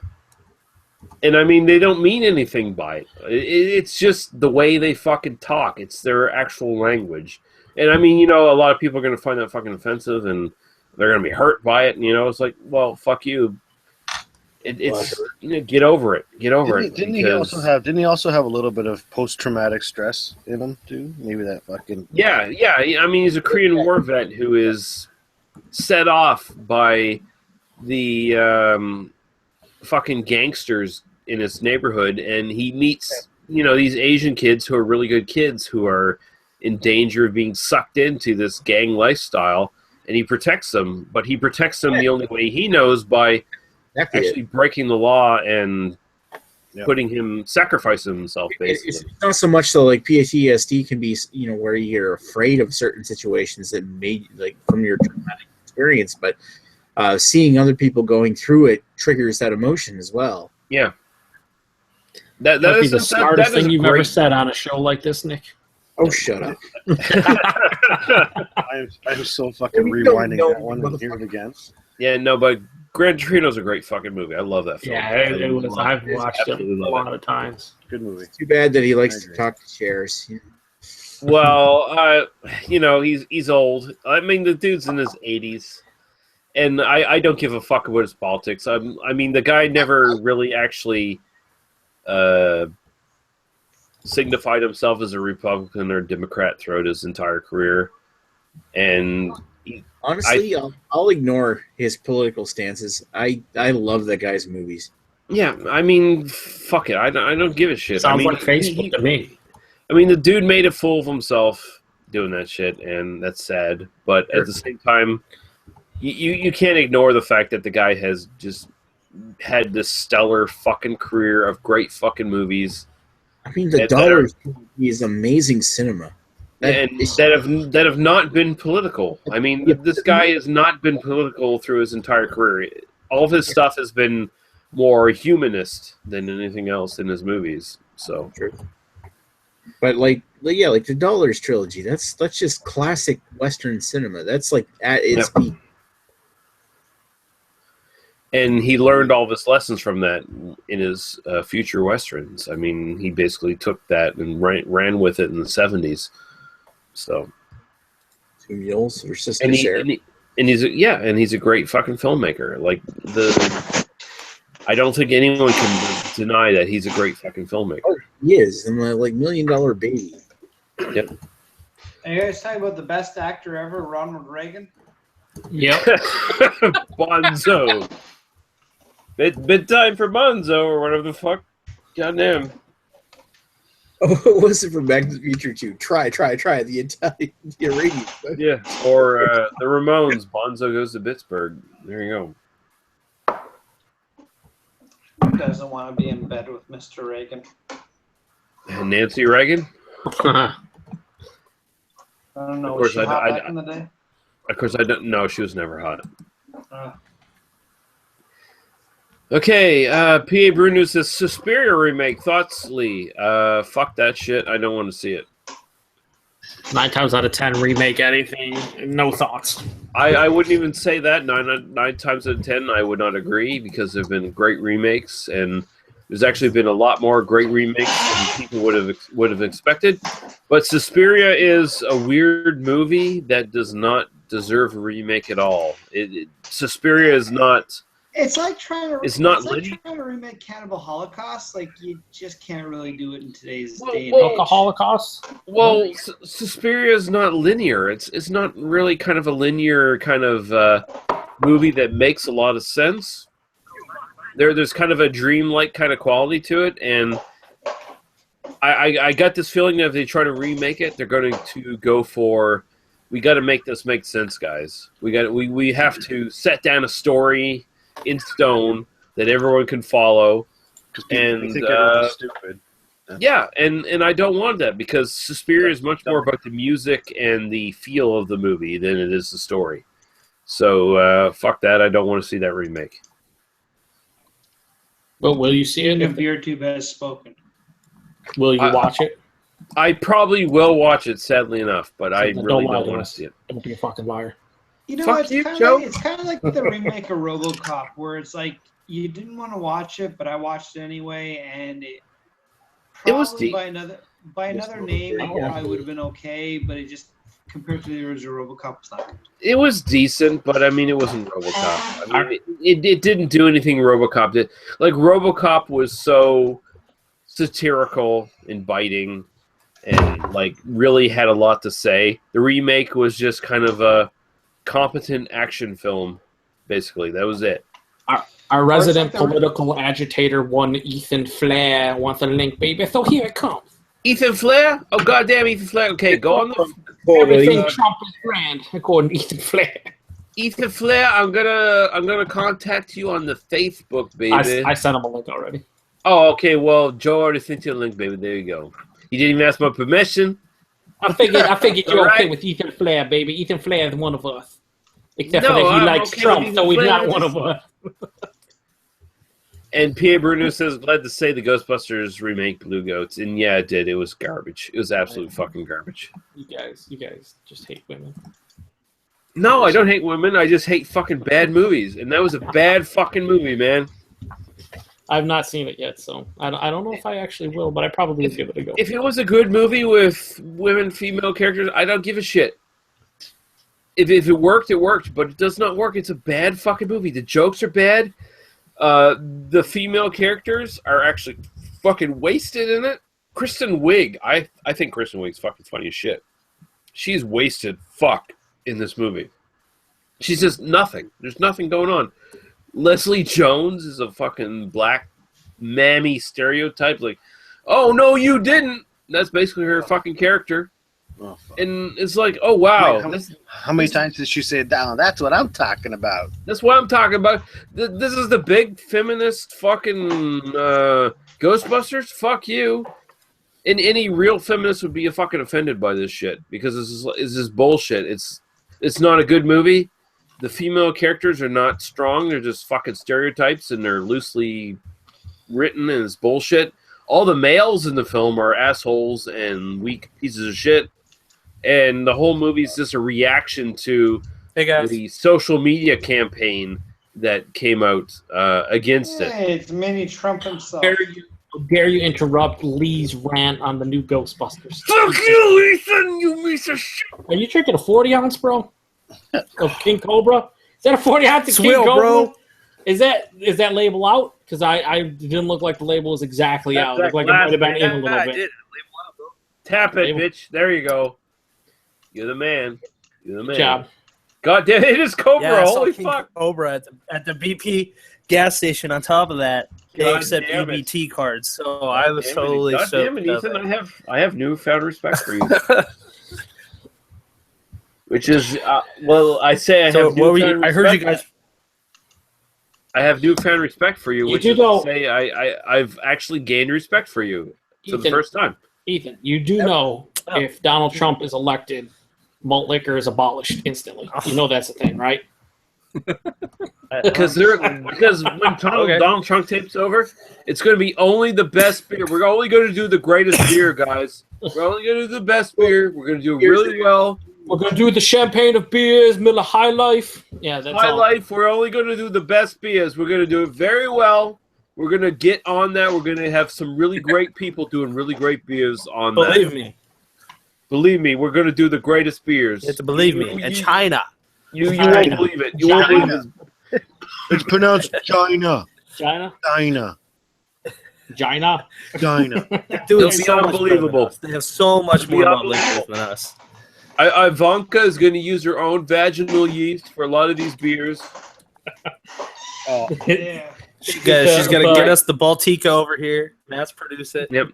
And I mean, they don't mean anything by it. It's just the way they fucking talk. It's their actual language. And I mean, a lot of people are going to find that fucking offensive, and they're going to be hurt by it. And, it's like, well, fuck you. It's get over it. Get over it. Didn't he also have a little bit of post-traumatic stress in him too? Maybe that fucking yeah. I mean, he's a Korean War vet who is set off by the fucking gangsters in his neighborhood, and he meets these Asian kids who are really good kids who are in danger of being sucked into this gang lifestyle, and he protects them. But he protects them the only way he knows, by actually breaking the law and sacrificing himself, basically. It's not so much though, like PTSD can be, where you're afraid of certain situations that made, like, from your traumatic experience, but seeing other people going through it triggers that emotion as well. Yeah. That'd be the smartest thing you've ever said on a show like this, Nick. Oh, shut up. I'm so fucking rewinding that one and hearing it again. Yeah, no, but Gran Torino's a great fucking movie. I love that film. Yeah, it was. I've watched it a lot of times. Good movie. It's too bad that he likes to talk to chairs. Well, he's old. I mean, the dude's in his 80s. And I don't give a fuck about his politics. I mean, the guy never really actually signified himself as a Republican or Democrat throughout his entire career. And honestly, I'll ignore his political stances. I love that guy's movies. Yeah, I mean, fuck it. I don't give a shit. Sounds like Facebook to me. I mean, the dude made a fool of himself doing that shit, and that's sad. But at the same time, you can't ignore the fact that the guy has just had this stellar fucking career of great fucking movies. I mean, The Dollars is amazing cinema. That have not been political. I mean, this guy has not been political through his entire career. All of his stuff has been more humanist than anything else in his movies. So true. But like the Dollars trilogy, that's just classic Western cinema. That's like at its peak. And he learned all of his lessons from that in his future Westerns. I mean, he basically took that and ran with it in the 70s. So, Two Mules or Sister and Sarah. he's a great fucking filmmaker. Like I don't think anyone can deny that he's a great fucking filmmaker. Oh, he is. And like $1 Million Baby. Yep. Are you guys talking about the best actor ever, Ronald Reagan? Yep. Bonzo. Bit time for Bonzo or whatever the fuck. Goddamn. Oh, what was it from Back to the Future 2? Try the Iranian. Yeah, or the Ramones. Bonzo goes to Pittsburgh. There you go. Who doesn't want to be in bed with Mr. Reagan? And Nancy Reagan. I don't know. Was she hot back in the day? Of course, I don't know. She was never hot. Okay, PA Bruno says Suspiria remake. Thoughts, Lee? Fuck that shit. I don't want to see it. 9 times out of 10, remake anything. No thoughts. I wouldn't even say that. 9 times out of 10, I would not agree, because there have been great remakes, and There's actually been a lot more great remakes than people would have expected. But Suspiria is a weird movie that does not deserve a remake at all. Suspiria is not. It's like trying to. It's not trying to remake Cannibal Holocaust. Like you just can't really do it in today's day and Book age. of Holocaust. Well, Suspiria is not linear. It's not really kind of a linear kind of movie that makes a lot of sense. There's kind of a dreamlike kind of quality to it, and I got this feeling that if they try to remake it, they're going to go for, we got to make this make sense, guys. We have to set down a story in stone that everyone can follow, and think everyone's stupid. Yeah, and I don't want that because Suspiria is much more about the music and the feel of the movie than it is the story. So fuck that. I don't want to see that remake. Well, will you see it? If BeerTube has spoken. Will you watch it? I probably will watch it, sadly enough, but I really don't want to see it. Don't be a fucking liar. You know, Fuck it's you, kind Joe. of like the remake of RoboCop, where it's like you didn't want to watch it, but I watched it anyway, and it was probably deep. by another name it probably would have been okay, but it just compared to the original RoboCop, it's not good. It was decent, but I mean, it wasn't RoboCop. I mean, it didn't do anything RoboCop did. Like RoboCop was so satirical and biting, and like really had a lot to say. The remake was just kind of a competent action film, basically. That was it. Our resident political agitator, one Ethan Flair, wants a link, baby. So here it comes. Ethan Flair? Oh goddamn, Ethan Flair. Okay, go on the Everything Trump is grand, according to Ethan Flair. Ethan Flair. I'm gonna contact you on the Facebook, baby. I sent him a link already. Oh, okay. Well, Joe already sent you a link, baby. There you go. You didn't even ask my permission. I figured you're Right. okay with Ethan Flair, baby. Ethan Flair is one of us. Except No, for that he I'm likes okay Trump, with so he's Ethan not Flair. one of us. And Pierre Bruno says, glad to say the Ghostbusters remake Lug-o. And yeah, it did. It was garbage. It was absolute fucking garbage. You guys just hate women. No, I don't hate women. I just hate fucking bad movies. And that was a bad fucking movie, man. I've not seen it yet, so I don't know if I actually will, but I probably will give it a go. If it was a good movie with women, female characters, I don't give a shit. If it worked, it worked. But it does not work. It's a bad fucking movie. The jokes are bad. The female characters are actually fucking wasted in it. Kristen Wiig, I think Kristen Wiig's fucking funny as shit. She's wasted fuck in this movie. She's just nothing. There's nothing going on. Leslie Jones is a fucking black mammy stereotype. Like, oh no, you didn't. That's basically her fucking character. Oh, fuck. And it's like, oh wow. Wait, how many times did she say it down? That's what I'm talking about. That's what I'm talking about. This is the big feminist fucking Ghostbusters. Fuck you. And any real feminist would be fucking offended by this shit because this is bullshit. It's not a good movie. The female characters are not strong. They're just fucking stereotypes and they're loosely written and it's bullshit. All the males in the film are assholes and weak pieces of shit. And the whole movie is just a reaction to the social media campaign that came out against it. Hey, it's mini Trump himself. Dare you interrupt Lee's rant on the new Ghostbusters? Fuck you, Ethan, you piece of shit. Are you drinking a 40 ounce, bro? Of King Cobra? Is that a 40 ounce of King Swill, Cobra? bro. Is that label out? Because I didn't look like the label was exactly out. It looked like it might have been in a little bit. Tap it, bitch. There you go. You're the man. You're the man. Good job. God damn it, is Cobra. Yeah, I saw Holy King fuck. Cobra at the BP gas station. On top of that, they God accept damn it. EBT cards. So I was God totally God damn it, stoked. Ethan. I have newfound respect for you. Which is, well, I say I So have what were newfound you, I heard you respect. guys. I have newfound respect for you, You which do is to know- say I've actually gained respect for you for the Ethan, first time. Ethan, you do know if Donald Trump is elected, malt liquor is abolished instantly. You know that's the thing, right? Because when Donald Trump takes over, it's going to be only the best beer. We're only going to do the greatest beer, guys. We're only going to do the best beer. We're going to do it really well. We're going to do the champagne of beers, Miller High Life. Yeah, that's High all. Life, we're only going to do the best beers. We're going to do it very well. We're gonna get on that. We're gonna have some really great people doing really great beers on that. Believe me. Believe me, we're gonna do the greatest beers. You have to believe me. And China. You won't believe it. You won't believe it. It's pronounced China. China? China. China? China. Dude, It'll be unbelievable. They have so much more about liquors than us. Ivanka is going to use her own vaginal yeast for a lot of these beers. Oh, Yeah. She's going to get us the Baltica over here. Mass produce it. Yep.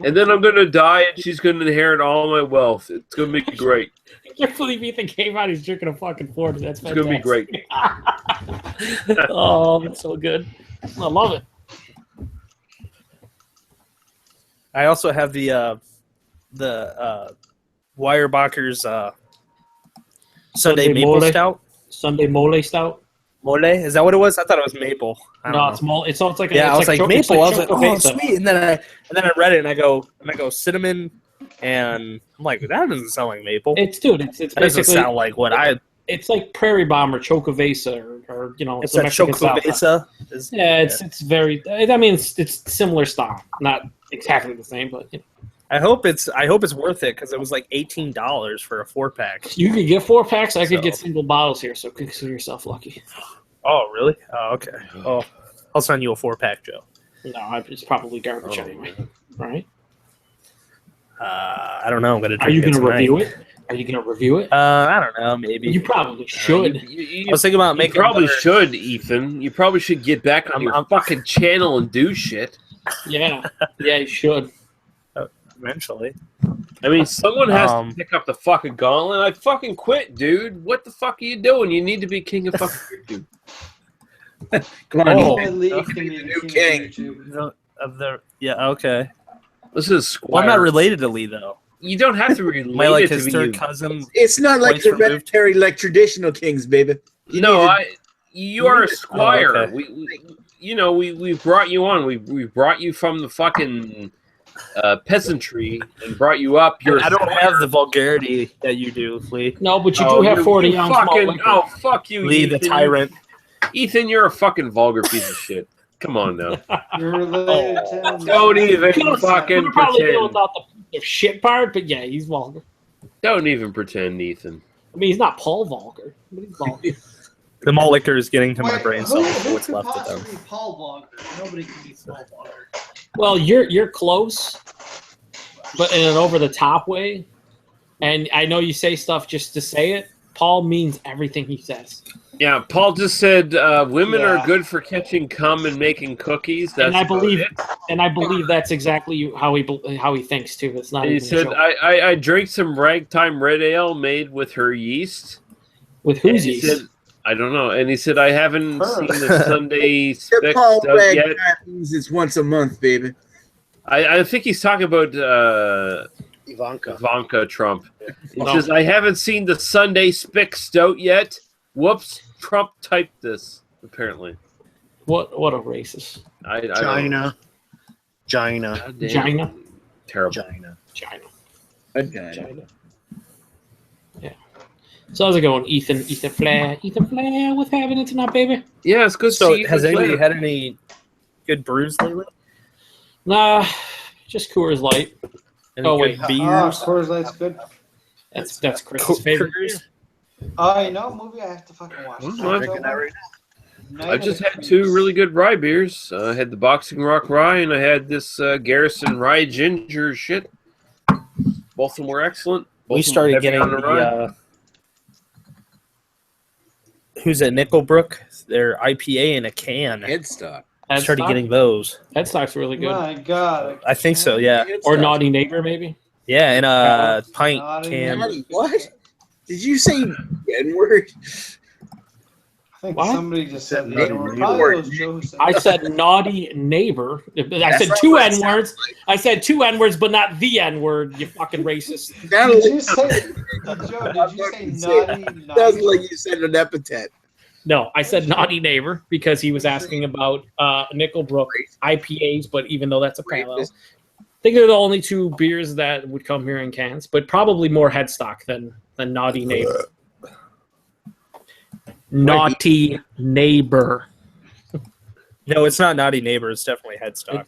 And then I'm going to die, and she's going to inherit all my wealth. It's going to be great. I can't believe Ethan came out. He's drinking a fucking 40. That's It's fantastic. going to be great. Oh, that's so good. I love it. I also have the Weyerbacher's Sunday Maple Mole? Stout. Sunday mole stout. Mole? Is that what it was? I thought it was maple. I don't No, know. it's mole. It's like Yeah, I was like maple. I was like, oh, Chocovesa. sweet. And then I read it and I go cinnamon, and I'm like, that doesn't sound like maple. It's dude. It's That doesn't basically sound like what I. it's like Prairie Bomb or Chocovesa or It's the that Mexican style. Chocovesa. Yeah, it's very. I mean, it's similar style, not exactly the same, but I hope it's worth it because it was like $18 for a 4-pack. you could get 4-packs. I could So. get single bottles here, so consider yourself lucky. Oh, really? Oh, okay. Oh, I'll send you a 4-pack, Joe. No, it's probably garbage Oh, anyway, right? I don't know. I'm gonna. Are you going to review it? Are you going to review it? I don't know. Maybe. You probably should. I was thinking about You making. probably another- should, Ethan. You probably should get back on your I'm- fucking channel and do shit. Yeah, you should. eventually. I mean, someone has Um, to pick up the fucking gauntlet. I fucking quit, dude. What the fuck are you doing? You need to be king of fucking YouTube. Come on, Oh. Ethan. Only You can be be the the new king king. of YouTube. Yeah. Okay. This is Squire. Well, I'm not related to Lee though. You don't have to relate Am I like it to his be third you. cousin? It's not like Twice removed. hereditary, like traditional kings, baby. You No, need to- you are a squire. Oh, okay. We brought you on. We brought you from the fucking peasantry and brought you up. You're I don't have the vulgarity that you do, Lee. No, but you do have 40 ounce malt fucking. liquor. Oh, fuck you, Lee, the Ethan. tyrant. Ethan, you're a fucking vulgar piece of shit. Come on now. You're related to Don't even fucking We're probably dealing pretend. without the shit part, but yeah, he's vulgar. Don't even pretend, Ethan. I mean, he's not Paul vulgar, but he's vulgar. The malt liquor is getting to my Wait, brain who, cells. who What's could left of them? possibly be Paul Vlogger? Nobody can be Paul Vlogger. Well, you're close, but in an over the top way. And I know you say stuff just to say it. Paul means everything he says. Yeah, Paul just said women Yeah. are good for catching cum and making cookies. That's And I about believe, it. and I believe that's exactly how he thinks too. It's not. And he even a said, joke. I drank some ragtime red ale made with her yeast. With And who's he yeast? said, I don't know. And he said, I haven't Her. seen the Sunday The Spick Paul stuff Rag yet. means it's once a month, baby. I think he's talking about Ivanka. Ivanka Trump. He No. says, I haven't seen the Sunday Spick Stout yet. Whoops, Trump typed this, apparently. What a racist. I don't- China. China. God damn. China? Terrible. China. China. Okay. China. Yeah. So how's it going, Ethan? Ethan Flair, what's happening tonight, baby? Yeah, it's good to So, see you. has anybody had any good brews lately? Nah, just Coors Light. Any Oh, good wait. Ah, beers? Coors Light's good. That's Chris's favorite. Coors? You know a movie I have to fucking watch. I'm It's drinking that right Night I of just the had two Creeps. really good rye beers. I had the Boxing Rock Rye, and I had this Garrison Rye Ginger shit. Both of them were excellent. Both We of them started heavy getting on the rye. the. Who's at Nickelbrook? Their IPA in a can. Headstock. I started getting those. Headstock's really good. My God. I think so. Yeah. Or Naughty Neighbor, maybe. Yeah, in a pint Naughty can. Neighbor. What? Did you say N-word? I think What? somebody just said Naughty that. Or Neighbor. probably it was Joe who said I that. said naughty neighbor. I That's said not two what it N-words. I said two N-words, but not the N-word, you fucking racist. Sounded Did you like, say, Joe, did you say naughty? sounded naughty? like you said an epithet. No, I said naughty neighbor because he was asking about Nickelbrook IPAs, but even though that's a parallel. I think they're the only two beers that would come here in cans, but probably more headstock than naughty neighbor. Naughty neighbor. No, it's not Naughty Neighbor. It's definitely Headstock.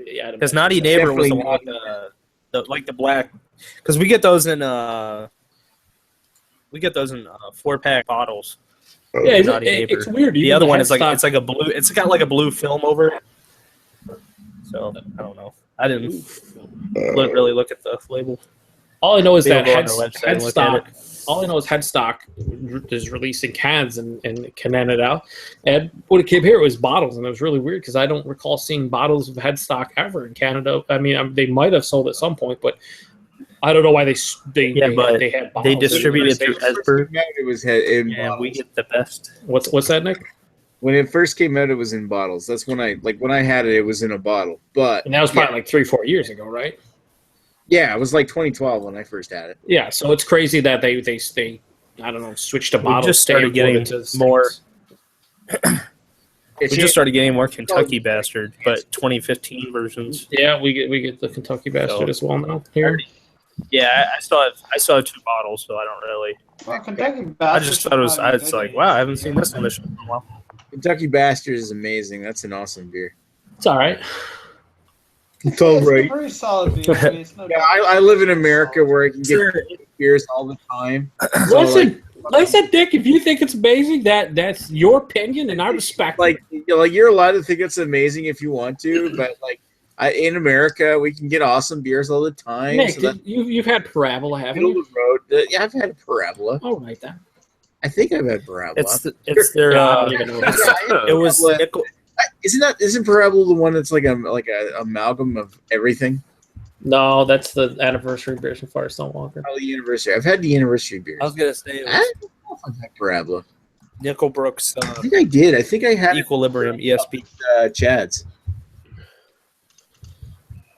Yeah, Because Naughty Neighbor was definitely the black. Because we get those in 4-pack bottles. Yeah, Naughty Neighbor. it's weird. The Even other one is Headstock- it's like a blue. It's got like a blue film over it. So I don't know. I didn't really look at the label. All I know is that Go on their website and look at Headstock. All I know is Headstock is releasing cans and canning it out. And when it came here, it was bottles, and it was really weird because I don't recall seeing bottles of Headstock ever in Canada. I mean, they might have sold at some point, but I don't know why they had bottles. They distribute it through Esper. It was in Yeah, bottles. we get the best. What's that, Nick? When it first came out, it was in bottles. That's when I had it. It was in a bottle. But And that was probably like 3-4 years ago, right? yeah, it was like 2012 when I first had it. Yeah, so it's crazy that they I don't know, switched to We bottles. just started they getting imported to the more. States. We just started getting more Kentucky Bastard, but 2015 versions. Yeah, we get the Kentucky Bastard as well now here. Yeah, I still have 2 bottles, so I don't really. Well, Kentucky I Bastard just thought it was. I was like, wow, I haven't seen this on the show in a while. Kentucky Bastard is amazing. That's an awesome beer. It's all right. It's all It's right. a very solid beer. I mean, it's no Yeah, doubt. I live in America where I can get beers all the time. So, Listen, like I said, Dick, if you think it's amazing, that's your opinion, and I respect it. you're allowed to think it's amazing if you want to, but in America we can get awesome beers all the time. Nick, so that's you've had Parabola, haven't middle you? of the road. Yeah, I've had a Parabola. All right, then. I think I've had Parabola. It's their. Yeah, I don't even know what It was Parabola. nickel. Isn't Parabola the one that's like a amalgam of everything? No, that's the anniversary beer from Firestone Walker. Oh, the anniversary. I've had the anniversary beers. I was gonna say it I was don't know if I've had Parabola. Nickel Brooks I think I did. I think I had Equilibrium ESP. Chad's.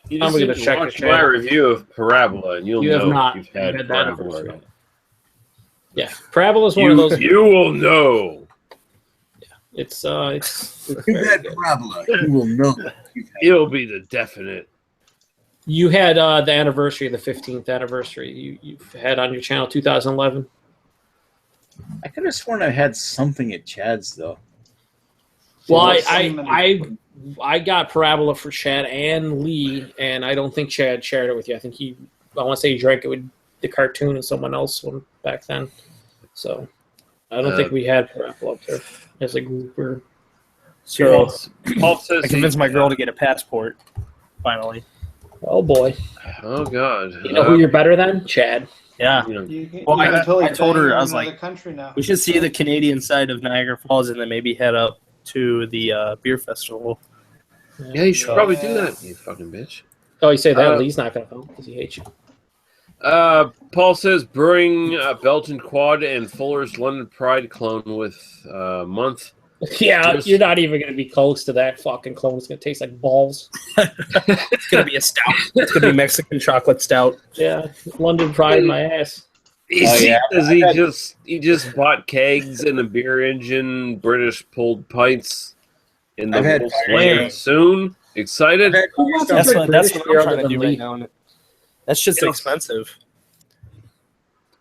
You I'm just gonna need to check watch the my chat. review of Parabola, and you'll You have know not. you've had You've had that Parabola. anniversary. or not. Yeah, Parabola is one of those. You will know. It's You've very had good. Parabola. You will know. It'll be the definite. You had the anniversary, the 15th anniversary. You've had on your channel 2011. I could have sworn I had something at Chad's though. Well, I I got Parabola for Chad and Lee, and I don't think Chad shared it with you. I think I want to say he drank it with the cartoon and someone else one back then. So I don't think we had Parabola up there as a group. Or So Paul says I convinced my girl to get a passport. Finally. oh boy, Oh God. you know who you're better than? Chad. Yeah. You know, Well, I totally told her, bang I was in another like, country now. We should see the Canadian side of Niagara Falls and then maybe head up to the beer festival. yeah, you should probably do that, you fucking bitch. Oh, you say that Lee's not going to come because he hates you. Paul says brewing Belgian Quad and Fuller's London Pride clone with month. Yeah, you're not even going to be close to that fucking clone. It's going to taste like balls. It's gonna be a stout. It's gonna be Mexican chocolate stout. Yeah, London Pride in my ass. He just bought kegs and a beer engine, British pulled pints in the I've had whole fire. slam soon. Excited? Who wants to That's drink what British I'm beer trying other to than do Lee? right now. That's just expensive.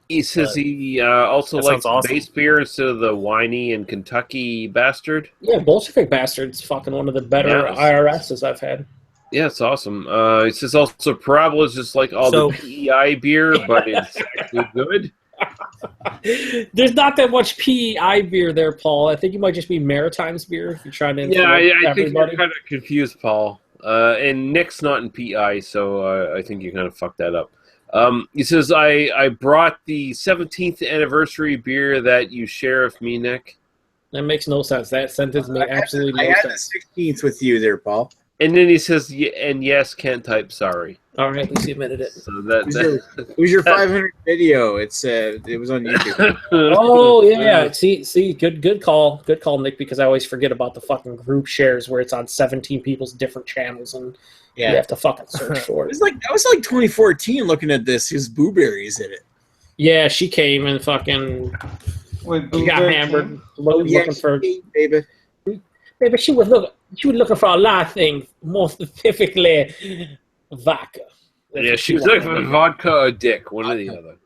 He says he also That likes sounds awesome. base beer instead of the whiny and Kentucky bastard. Yeah, Bolshevik Bastard's fucking one of the better Yes. IRSs I've had. Yeah, it's awesome. He says also Parabola is just like all So- the PEI beer, but it's actually good. There's not that much PEI beer there, Paul. I think you might just be Maritimes beer if you're trying to Yeah, I think everybody. you're kind of confused, Paul. And Nick's not in PEI, so I think you kind of fucked that up. He says, I brought the 17th anniversary beer that you share with me, Nick. That makes no sense. That sentence made absolutely I no had the sense. 16th with you there, Paul. And then he says, and yes, can't type sorry. All right, at least you admitted it. So that It was your 500 video. It was on YouTube. Oh yeah, see, good call, Nick. Because I always forget about the fucking group shares where it's on 17 people's different channels, and you have to fucking search for it. That was like 2014. Looking at this, his blueberries in it. Yeah, she came and fucking Wait, she got Blueberry hammered, King? looking for. baby. Maybe she was looking for a lot of things, more specifically vodka. Yeah, she was looking for vodka or dick, one or the other.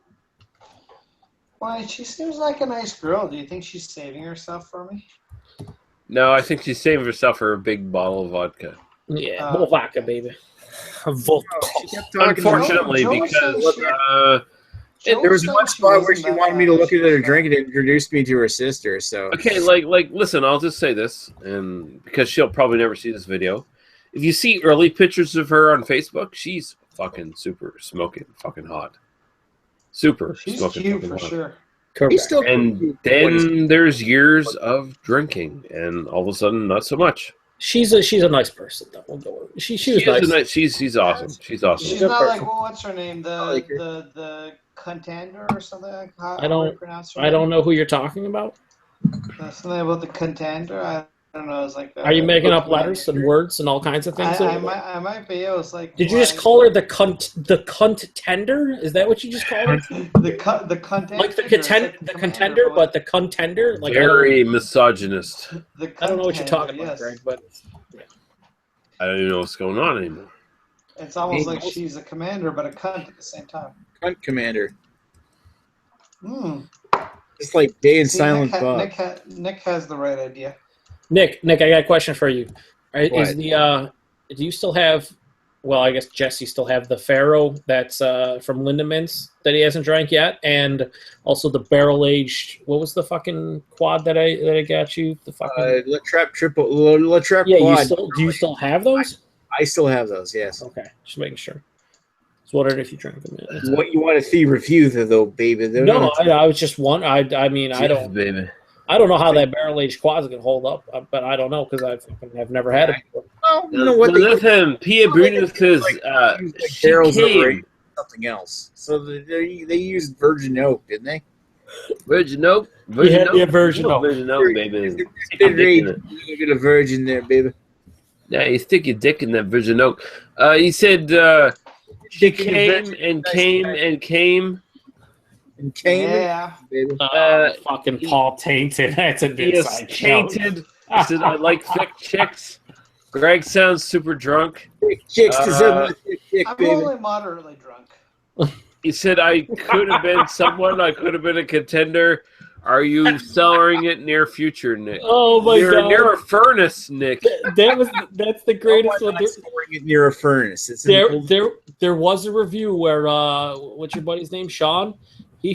Why, she seems like a nice girl. Do you think she's saving herself for me? No, I think she's saving herself for a big bottle of vodka. Yeah, more vodka, baby. She kept talking. Unfortunately, Joe because There was one spot where she wanted me to look at her drink and introduced me to her sister. So okay, like, listen, I'll just say this, and because she'll probably never see this video. If you see early pictures of her on Facebook, she's fucking super smoking, fucking hot. Super She's smoking, cute fucking for hot. sure. he's still And then there's years of drinking, and all of a sudden, not so much. She's a nice person though. We'll go. She was nice. She's awesome. She's awesome. She's not like what's her name? The contender or something like that. I don't know who you're talking about. Something about the contender. I don't know. It's like. Are you making up letters and words and all kinds of things? I might be. It was like. Did you just call her the cunt tender? Is that what you just called her? the contender. Like the contender, but the contender. Like very misogynist. I don't know what you're talking about, Greg, but yeah. I don't even know what's going on anymore. It's almost like she's a commander, but a cunt at the same time. Cunt commander. It's like Day and See, Silent Bob. Nick has the right idea. Nick, I got a question for you. What? Do you still have? Well, I guess Jesse still have the Pharaoh that's from Lindemans that he hasn't drank yet, and also the barrel aged. What was the fucking quad that I got you? The fucking La Trappe quad. Do you still have those? I still have those. Yes. Okay, just making sure. Just wondering if you drank them yet. What you want to see review though, baby? No, I was just one. I mean, I don't. Baby. I don't know how that barrel aged quad is gonna hold up, but I don't know because I've never had it before. Well, you know what? Listen, Pia Bruno says barrels she over something else. So they used virgin oak, didn't they? Virgin oak. Yeah, virgin oak. Virgin oak, baby. A bit of virgin there, baby. Yeah, you stick your dick in that virgin oak. He said she came and came and came. And came, yeah. baby. Fucking Paul tainted. That's a He bit is tainted. He said, I like thick chicks. Greg sounds super drunk. Chicks deserve thick chick, I'm baby. only moderately drunk. He said, I could have been someone. I could have been a contender. Are you cellaring it near future, Nick? Oh my You're god! near a furnace, Nick. That's the greatest one. Storing it near a furnace. It's There was a review where what's your buddy's name? Sean. You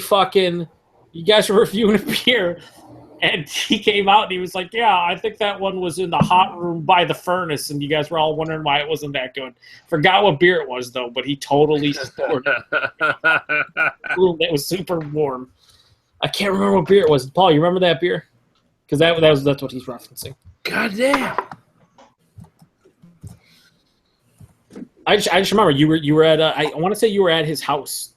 guys were reviewing a beer, and he came out and he was like, "Yeah, I think that one was in the hot room by the furnace," and you guys were all wondering why it wasn't that good. Forgot what beer it was though, but he totally stored room that was super warm. I can't remember what beer it was. Paul, you remember that beer? Because that's what he's referencing. God damn. I just remember you were at I want to say you were at his house,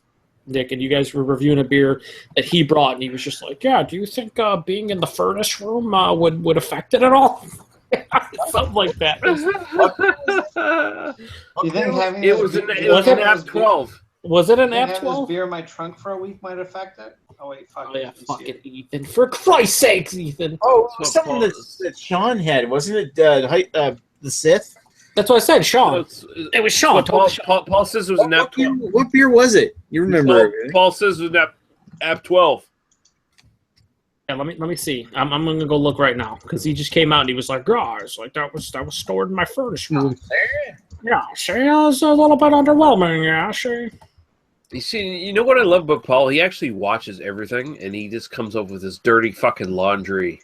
Nick, and you guys were reviewing a beer that he brought, and he was just like, "Yeah, do you think being in the furnace room would affect it at all?" Something like that. You think having It was an app 12. Was it an having app this 12? beer in my trunk for a week might affect it? Oh wait, fuck. Oh yeah, fucking Ethan! For Christ's sakes, Ethan! Oh, something that Sean had, wasn't it? The Sith. That's what I said, Sean. It was Sean. Paul says it was an app 12. What beer was it? You remember? Paul says it was app 12. Yeah, let me see. I'm gonna go look right now because he just came out and he was like, "Guys, like that was stored in my furnace room." Yeah, see, it was a little bit underwhelming. Yeah, see. You see, you know what I love about Paul? He actually watches everything, and he just comes up with this dirty fucking laundry.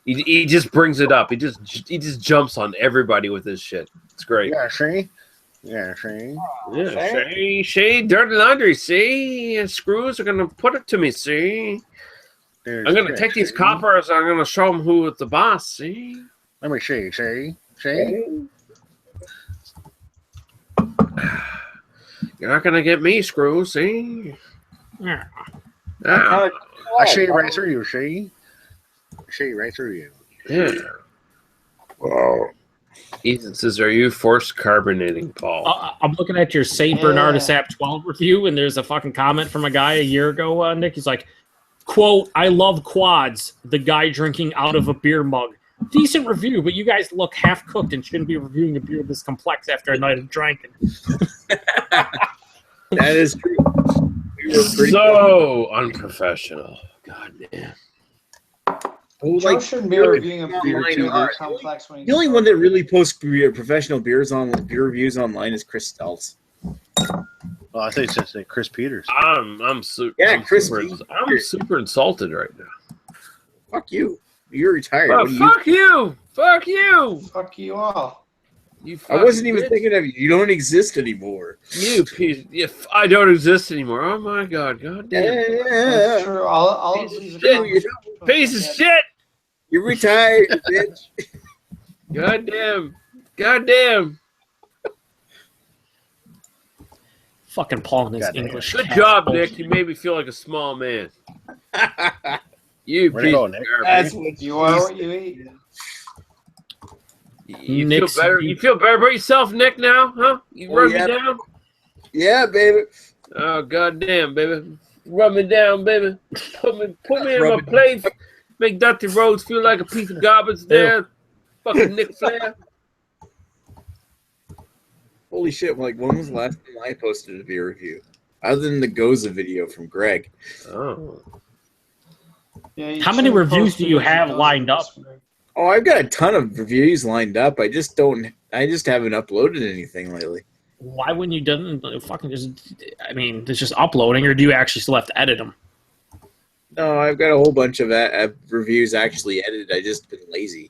He just brings it up. He just jumps on everybody with this shit. It's great. Yeah, see? Yeah, see? Yeah, see, dirty laundry, see? And screws are going to put it to me, see? I'm going to take these coppers, I'm going to show them who is the boss, see? Let me see, see? You're not going to get me, screws, see? Yeah. Ah, I see right through you, see? I see right through you. yeah. Wow. Ethan says, are you forced carbonating, Paul? I'm looking at your St. Bernardus App 12 review, and there's a fucking comment from a guy a year ago, Nick. He's like, quote, "I love quads, the guy drinking out of a beer mug. Decent review, but you guys look half-cooked and shouldn't be reviewing a beer this complex after a night of drinking." That is true. We were So unprofessional. God damn. Oh, Joe like, shouldn't be reviewing a beer online too are. complex when he's The only one that really posts professional beer reviews online is Chris Stelz. Oh, I think it's say Chris Peters. I'm super. Yeah, I'm Chris super, Peters. I'm super insulted right now. Fuck you. You're retired. Oh, What do you? fuck you! Fuck you! fuck you all. You I wasn't fucking even bitch. thinking of you. You don't exist anymore. You piece. If I don't exist anymore. Oh my god. God damn. That's Yeah. true. All of Piece of these shit. accomplishments Piece of forget. shit. You're retired, bitch. God damn. God damn. Fucking Paul and his Goddamn. English. Good cat job, bullshit. Nick. You made me feel like a small man. You Where'd it piece go, of Nick? garbage. That's what You are what you eat. You Nick's- feel better. You feel better about yourself, Nick. Now, huh? You Oh, run yeah. me down. Yeah, baby. Oh goddamn, baby! Run me down, baby. Put me in my Rub it. place. Make Dusty Rhodes feel like a piece of garbage there. Fucking Nick Flair. Holy shit! Like, when was the last time I posted a beer review? Other than the Goza video from Greg. Oh. Yeah, you How many shouldn't reviews post do you videos have of lined up? those. Oh, I've got a ton of reviews lined up. I just haven't uploaded anything lately. Why wouldn't you done fucking just? I mean, it's just uploading, or do you actually still have to edit them? No, I've got a whole bunch of reviews actually edited. I just been lazy.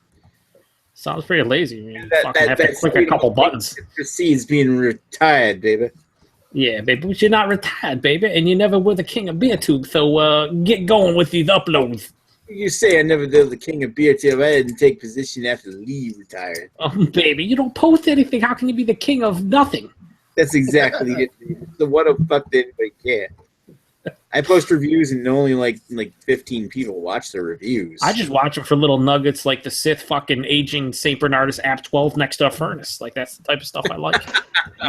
Sounds pretty lazy. You That- fucking that- have to that's click a couple buttons. It precedes being retired, baby. Yeah, baby, but you're not retired, baby, and you never were the king of beer tube. So get going with these uploads. You say I never did the king of beer till I didn't take position after Lee retired. Baby, you don't post anything. How can you be the king of nothing? That's exactly it. So what the fuck did anybody care? I post reviews and only like 15 people watch the reviews. I just watch them for little nuggets like the Sith fucking aging St. Bernardus App 12 next to a furnace. Like, that's the type of stuff I like.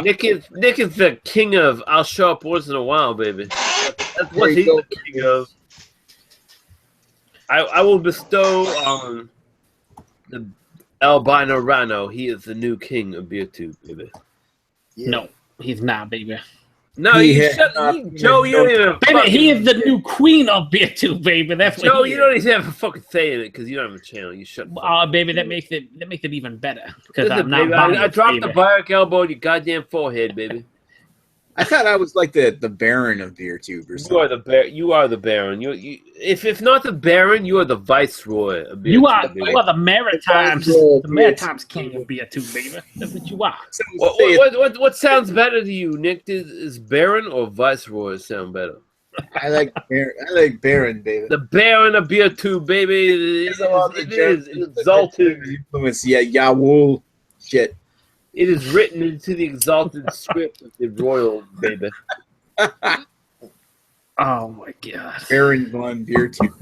Nick is the king of I'll show up once in a while, baby. That's what There he's you go. the king of. I will bestow on the albino rhino. He is the new king of beer tube, baby. No, he's not, baby. No, He you has shut not Joe. been You don't even. Baby, he is the fucking- new queen of beer tube, baby. That's Joe, what he you is. don't even have a fucking say in it because you don't have a channel. You shut. the fuck up. Baby, that makes it even better because Listen, I'm not baby, biased, I dropped the baby. bionic elbow in your goddamn forehead, baby. I thought I was like the Baron of beer tube or You something. are the You are the Baron. You if not the Baron, you are the Viceroy of beer You tube, are baby. the Maritimes, The the Maritimes king of beer tube, baby. That's what you are. What sounds better to you, Nick? Is Baron or Viceroy sound better? I like Baron, baby. The Baron of beer tube, baby. It is exalted. Influence, yeah, Yahweh shit. It is written into the exalted script of the royal, baby. Oh my god. Baron von Beer Tube.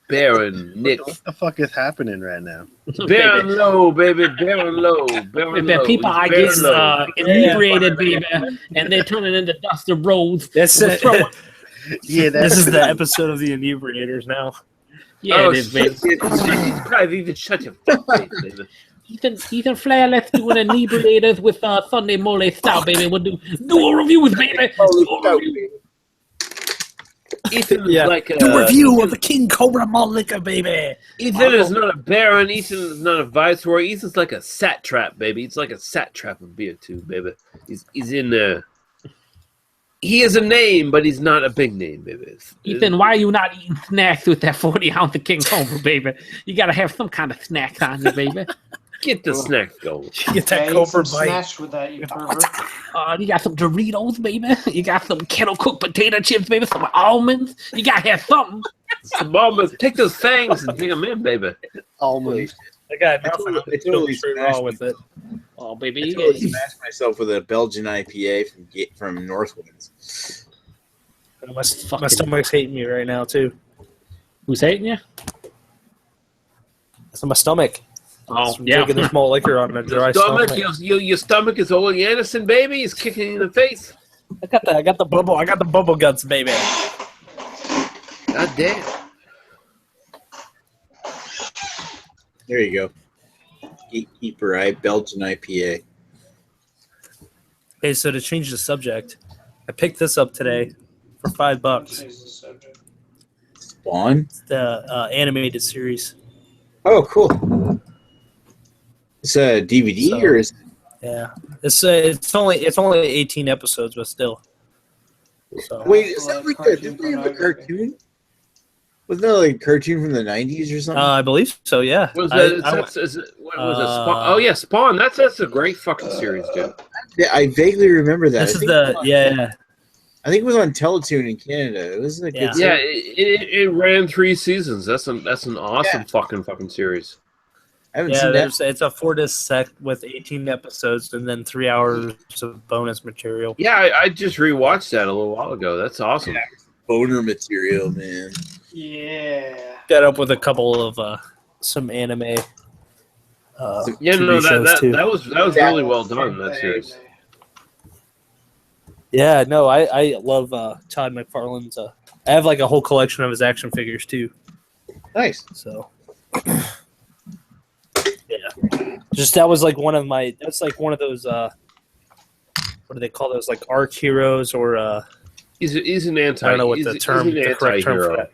Baron Nick. What the fuck is happening right now? Baron Low, baby. Baron Low. Baron The Low. people It's are Baron getting Low. inebriated, baby, and they're turning into Dusty Rhodes. That's We're throwing- Yeah, this is the episode of the inebriators now. Yeah, Oh, it is, baby. shit. Jesus Christ, you just shut your fucking face, baby. Ethan Flair, let's do an inebriated with Sunday Mole style, baby. We'll do a review with baby. Do a review. Ethan is Yeah. like a The review of the King Cobra Malt Liquor, baby. Ethan is not a baron. Ethan is not a viceroy. Ethan's like a satrap, baby. It's like a satrap of beer too, baby. He's in there. He is a name, but he's not a big name, baby. Ethan, why are you not eating snacks with that 40-ounce of King Cobra, baby? You gotta have some kind of snacks on you, baby. Get the snacks going. Get that Eat Cobra some bite. Smash with that, you pervert. You got some Doritos, baby. You got some kettle cooked potato chips, baby. Some almonds. You gotta have something. Some almonds. Take those fangs and dig them in, baby. Almonds. I got I nothing. totally- I'm totally straight raw smashed with it. Oh, I baby. totally smashed myself with a Belgian IPA from Northwinds. My stomach's hating me right now too. Who's hating you? That's my stomach. Oh, From yeah. drinking this malt liquor on a dry stomach. Your stomach is Ole Anderson, baby. He's kicking you in the face. I got the bubble guts, baby. God damn. There you go. Gatekeeper Belgian IPA. Hey, so to change the subject, I picked this up today for $5. Spawn? It's the animated series. Oh, cool. It's a DVD So- or is Yeah, it's only 18 episodes, but still. So wait? Is that like a Cartoon didn't they have a pornography. cartoon? Wasn't that like a cartoon from the 90s or something? I believe so. Yeah. Was I- that? I- What was it? Spawn? Oh yeah, Spawn. That's a great fucking series, dude. Yeah, I vaguely remember that. this I is think the yeah. I think it was on Teletoon in Canada. It was a good Yeah. Yeah, series. it ran 3 seasons. That's an awesome fucking series. I haven't Yeah, seen that. it's a 4-disc set with 18 episodes and then 3 hours of bonus material. Yeah, I just rewatched that a little while ago. That's awesome. Yeah. Boner material, man. Yeah. Got up with a couple of some anime. Yeah, TV no, shows too. that was really well done. That series. Yeah, no, I love Todd McFarlane's. I have like a whole collection of his action figures too. Nice. So, yeah, just that was like one of my. That's like one of those. What do they call those? Like arc heroes or. He's an anti. I don't know what he's the correct term for anti-hero. that.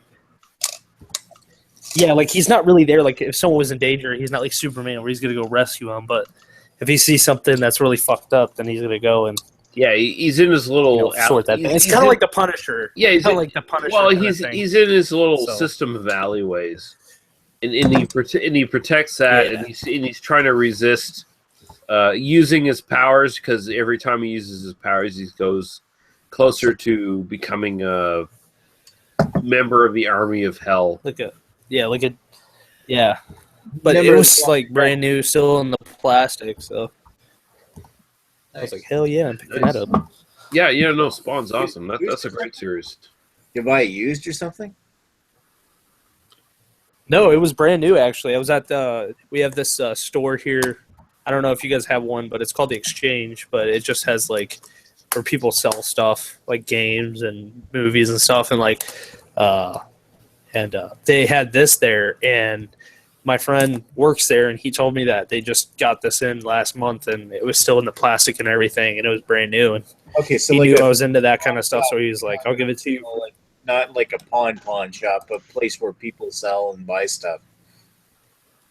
Yeah, like he's not really there. Like if someone was in danger, he's not like Superman where he's gonna go rescue him. But if he sees something that's really fucked up, then he's gonna go and Yeah, he's in his little sort that. It's kind of like the Punisher. Yeah, he's kind in, of like the Punisher. well, kinda he's thing. in his little So- system of alleyways, and he protects that, Yeah. and he's trying to resist using his powers, because every time he uses his powers, he goes closer to becoming a member of the army of hell. But Never- it was like brand new, still in the plastic. So I was like, hell yeah, I'm picking that up. Yeah, no, Spawn's awesome. That's a great series. You buy it used or something? No, it was brand new actually. I was at we have this store here. I don't know if you guys have one, but it's called the Exchange. But it just has like where people sell stuff like games and movies and stuff, and like they had this there, and my friend works there, and he told me that they just got this in last month, and it was still in the plastic and everything, and it was brand new, and Okay, so he like knew I was into that kind of stuff, so he was like, "I'll give it to you." like not like a pawn shop, but place where people sell and buy stuff.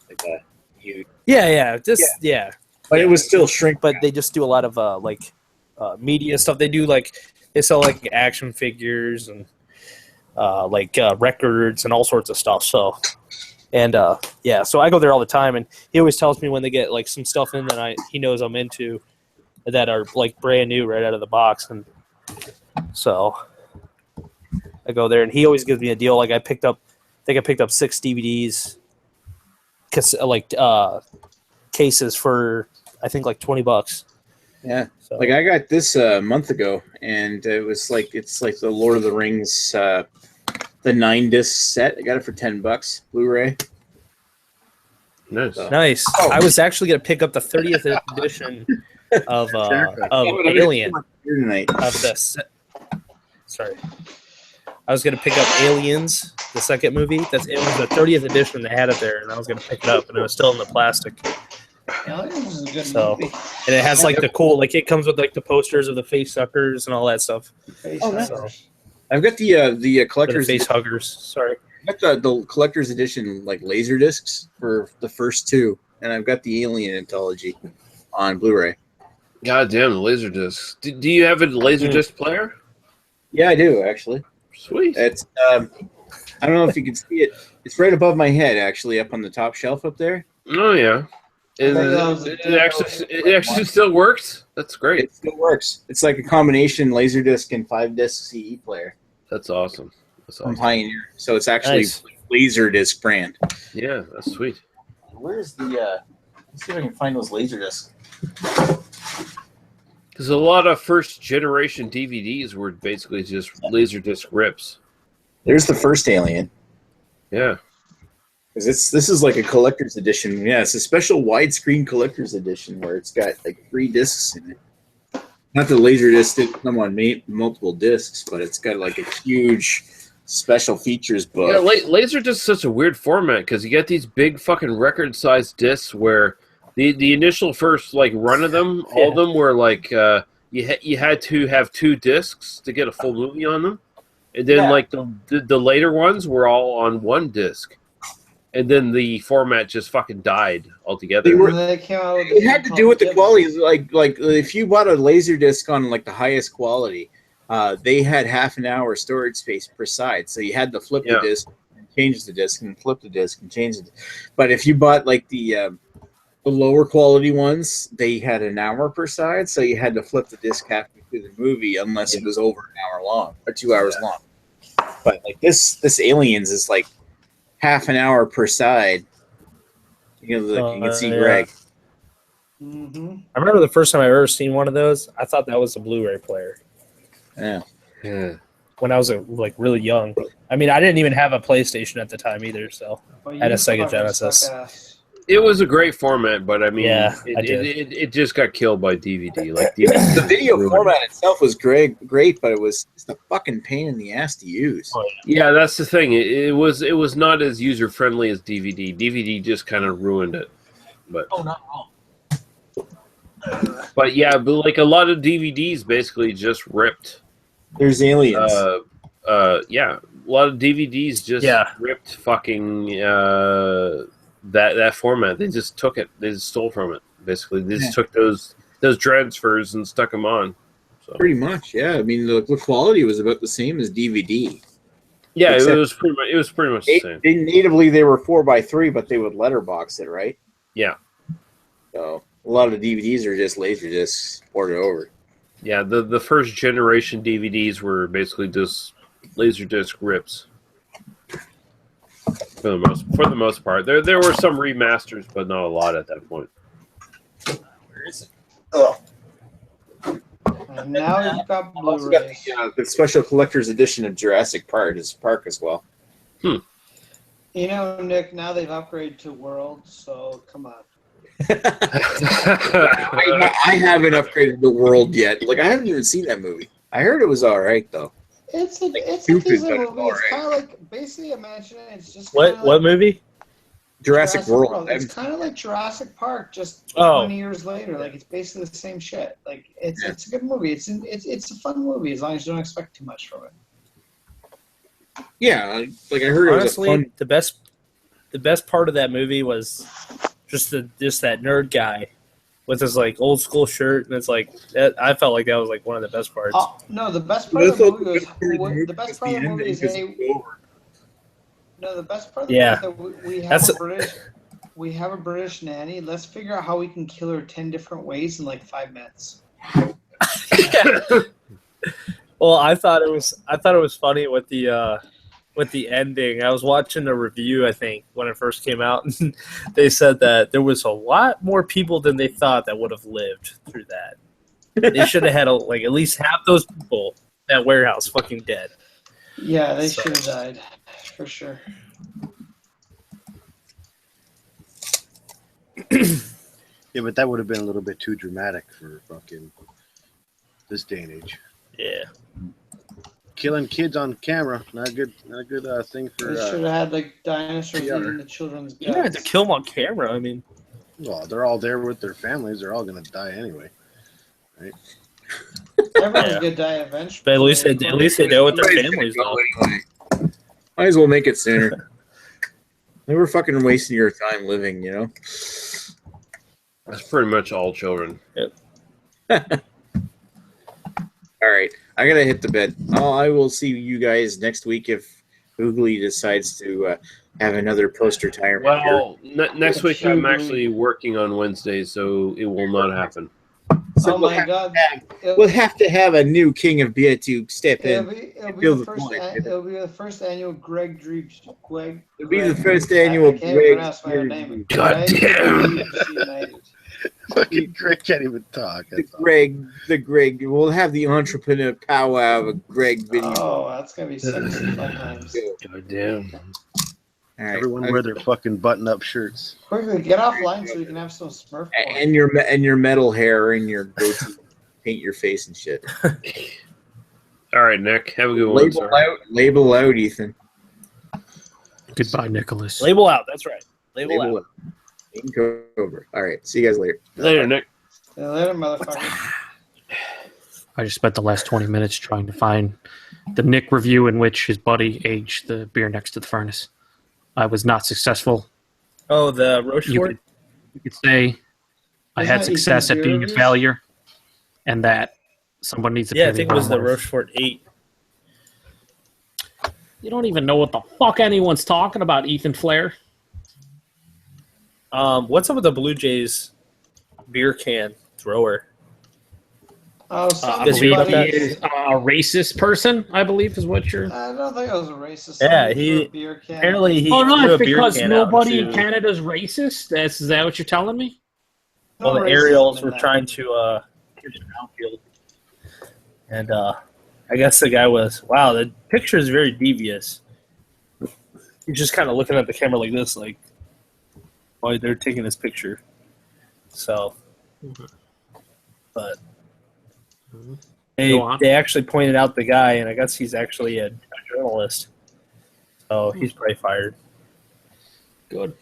Like that. Yeah, But it was still shrink. but they just do a lot of media stuff. They sell like action figures and records and all sorts of stuff. So, and so I go there all the time, and he always tells me when they get like some stuff in that he knows I'm into that are like brand new right out of the box, and so I go there, and he always gives me a deal. Like I picked up 6 DVDs, cases for I think like $20. Yeah. So, Like I got this a month ago, and it's like the Lord of the Rings, the 9-disc set. I got it for $10, Blu-ray. Nice. nice. Oh. I was actually gonna pick up the 30th edition of Alien Here tonight. of the. Sorry, I was gonna pick up Aliens, the second movie. It was the 30th edition. They had it there, and I was gonna pick it up, and it was still in the plastic. Aliens is a good So- movie. And it has like the cool, like it comes with like the posters of the face suckers and all that stuff. Oh, nice. So, I've got the or the collector's face huggers. Sorry. I've got the collector's edition like laser discs for the first 2, and I've got the Alien anthology on Blu-ray. God damn, the Laserdisc. Do you have a Laserdisc player? Yeah, I do actually. Sweet. It's I don't know if you can see it. It's right above my head, actually, up on the top shelf up there. Oh yeah. It actually still works. That's great. It still works. It's like a combination Laserdisc and 5-disc CE player That's awesome. from Pioneer. So it's actually Nice. Laserdisc brand. Yeah, that's sweet. Where's the? Let's see if I can find those Laserdiscs. Because a lot of first generation DVDs were basically just Laserdisc rips. There's the first Alien. Yeah. Because this is like a collector's edition. Yeah, it's a special widescreen collector's edition where it's got like 3 discs in it. Not the Laserdisc that come on multiple discs, but it's got like a huge special features book. Yeah, Laserdisc is such a weird format because you get these big fucking record-sized discs where the initial first like run of them, all of them were like you had to have 2 discs to get a full movie on them, and then like the later ones were all on 1 disc. and then the format just fucking died altogether. And then they came out with It had to do with the quality. Like if you bought a laser disc on like the highest quality, they had half an hour storage space per side, so you had to flip the disc, and change the disc, and flip the disc and change it. But if you bought like the lower quality ones, they had an hour per side, so you had to flip the disc halfway through the movie unless it was over an hour long or 2 hours long. But like this Aliens is like half an hour per side. You can see Greg. Mm-hmm. I remember the first time I ever seen one of those. I thought that was a Blu-ray player. Yeah. When I was like really young. I mean, I didn't even have a PlayStation at the time either, so I had a Sega Genesis. It was a great format, but I mean, it it just got killed by DVD. Like the video format itself was great, but it was just a fucking pain in the ass to use. Yeah, that's the thing. It was not as user friendly as DVD. DVD just kind of ruined it. But not wrong. But yeah, but like a lot of DVDs basically just ripped. There's Aliens. Yeah, a lot of DVDs just ripped fucking that format. They just took it. They just stole from it. Basically, they just took those transfers and stuck them on. So. Pretty much, yeah. I mean, the quality was about the same as DVD. Yeah, it was pretty much the same. Natively, they were 4x3, but they would letterbox it, right? Yeah. So a lot of DVDs are just Laserdiscs ported over. Yeah, the first generation DVDs were basically just Laserdisc rips. For the most part, there were some remasters, but not a lot at that point. Where is it? Oh. And now you've got Also got the special collector's edition of Jurassic Park as well. You know, Nick, now they've upgraded to World, so come on. I haven't upgraded the World yet. Like, I haven't even seen that movie. I heard it was all right, though. It's a decent movie. It's kind of like, basically, imagine it's just what movie? Jurassic World. It's kind of like Jurassic Park, just 20 years later. Like, it's basically the same shit. Like, it's a good movie. It's a fun movie as long as you don't expect too much from it. Yeah, like I heard. Honestly, it was the best part of that movie was just that nerd guy with his like old school shirt, and it's like I felt like that was like one of the best parts. No, the best part of the movie was the best part of the movie is the best part of the movie is that we have a British nanny. Let's figure out how we can kill her 10 different ways in like 5 minutes. Well, I thought it was funny with the ending. I was watching a review, I think, when it first came out, and they said that there was a lot more people than they thought that would have lived through that. They should have had at least half those people in that warehouse fucking dead. Yeah, they should have died for sure. Yeah, but that would have been a little bit too dramatic for fucking this day and age. Yeah. Killing kids on camera, not a good thing for. They should have had like dinosaurs eating the children's guts. You don't have to kill them on camera. I mean, well, they're all there with their families. They're all gonna die anyway, right? Everyone's gonna die eventually. But at least they know what their families are. Might as well make it sooner. They were fucking wasting your time living, you know. That's pretty much all children. Yep. All right, I gotta hit the bed. I will see you guys next week if Hougly decides to have another poster tire. Well, next week I'm actually working on Wednesday, so it will not happen. So oh my God! We'll have to have a new King of Beer to step in. It'll be the first annual Greg Dreams. It'll be the first annual Greg. God damn! Fucking Greg can't even talk. The Greg. We'll have the entrepreneur powwow of a Greg video. Oh, that's gonna be sexy fun times. God damn! All right. Everyone wear their fucking button-up shirts. Quickly, get offline so we can have some Smurf. And your metal hair and your goatee, paint your face and shit. All right, Nick, have a good one. Label out, Ethan. Goodbye, Nicholas. Label out. That's right. Label out. Over. All right. See you guys later. Later, Nick. See you later, motherfucker. I just spent the last 20 minutes trying to find the Nick review in which his buddy aged the beer next to the furnace. I was not successful. Oh, the Rochefort? You could say I Isn't had that success Ethan's at being a beer failure, and that someone needs to Yeah, pay I think me it was the more. Rochefort 8. You don't even know what the fuck anyone's talking about, Ethan Flair. What's up with the Blue Jays beer can thrower? Oh, I Does he believe about he that? is a racist person, I believe is what you're... I don't think I was a racist. Yeah, Somebody threw he a beer can. apparently he Oh, no, threw a it's beer because can nobody out in to, Canada's racist? Is that what you're telling me? No well, the racism Aerials in were that. trying to catch an outfield. And I guess the guy was, wow, the picture is very devious. He's just kind of looking at the camera like this, like, while they're taking this picture. So, but Go on. they actually pointed out the guy, and I guess he's actually a journalist. So he's probably fired. Good.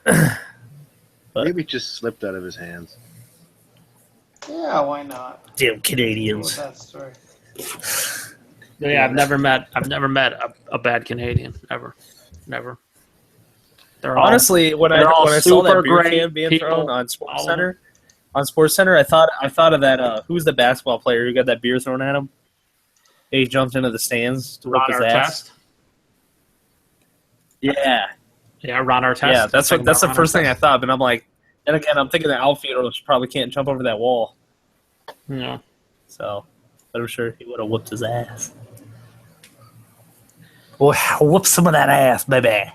But- Maybe it just slipped out of his hands. Yeah, why not? Damn With Canadians. that story. Yeah, I've never met a bad Canadian ever. Never. They're all, Honestly, when they're all I saw that super beer great can being people. thrown on All of them. Sports Center, I thought of that. Who's the basketball player who got that beer thrown at him? He jumped into the stands to whip Ron his ass. Artest. Yeah, Ron Artest. yeah. That's the Ron first thing Artest. I thought. But I'm like, and again, I'm thinking the outfielders probably can't jump over that wall. Yeah. So, but I'm sure he would have whooped his ass. Well, whoop some of that ass, baby.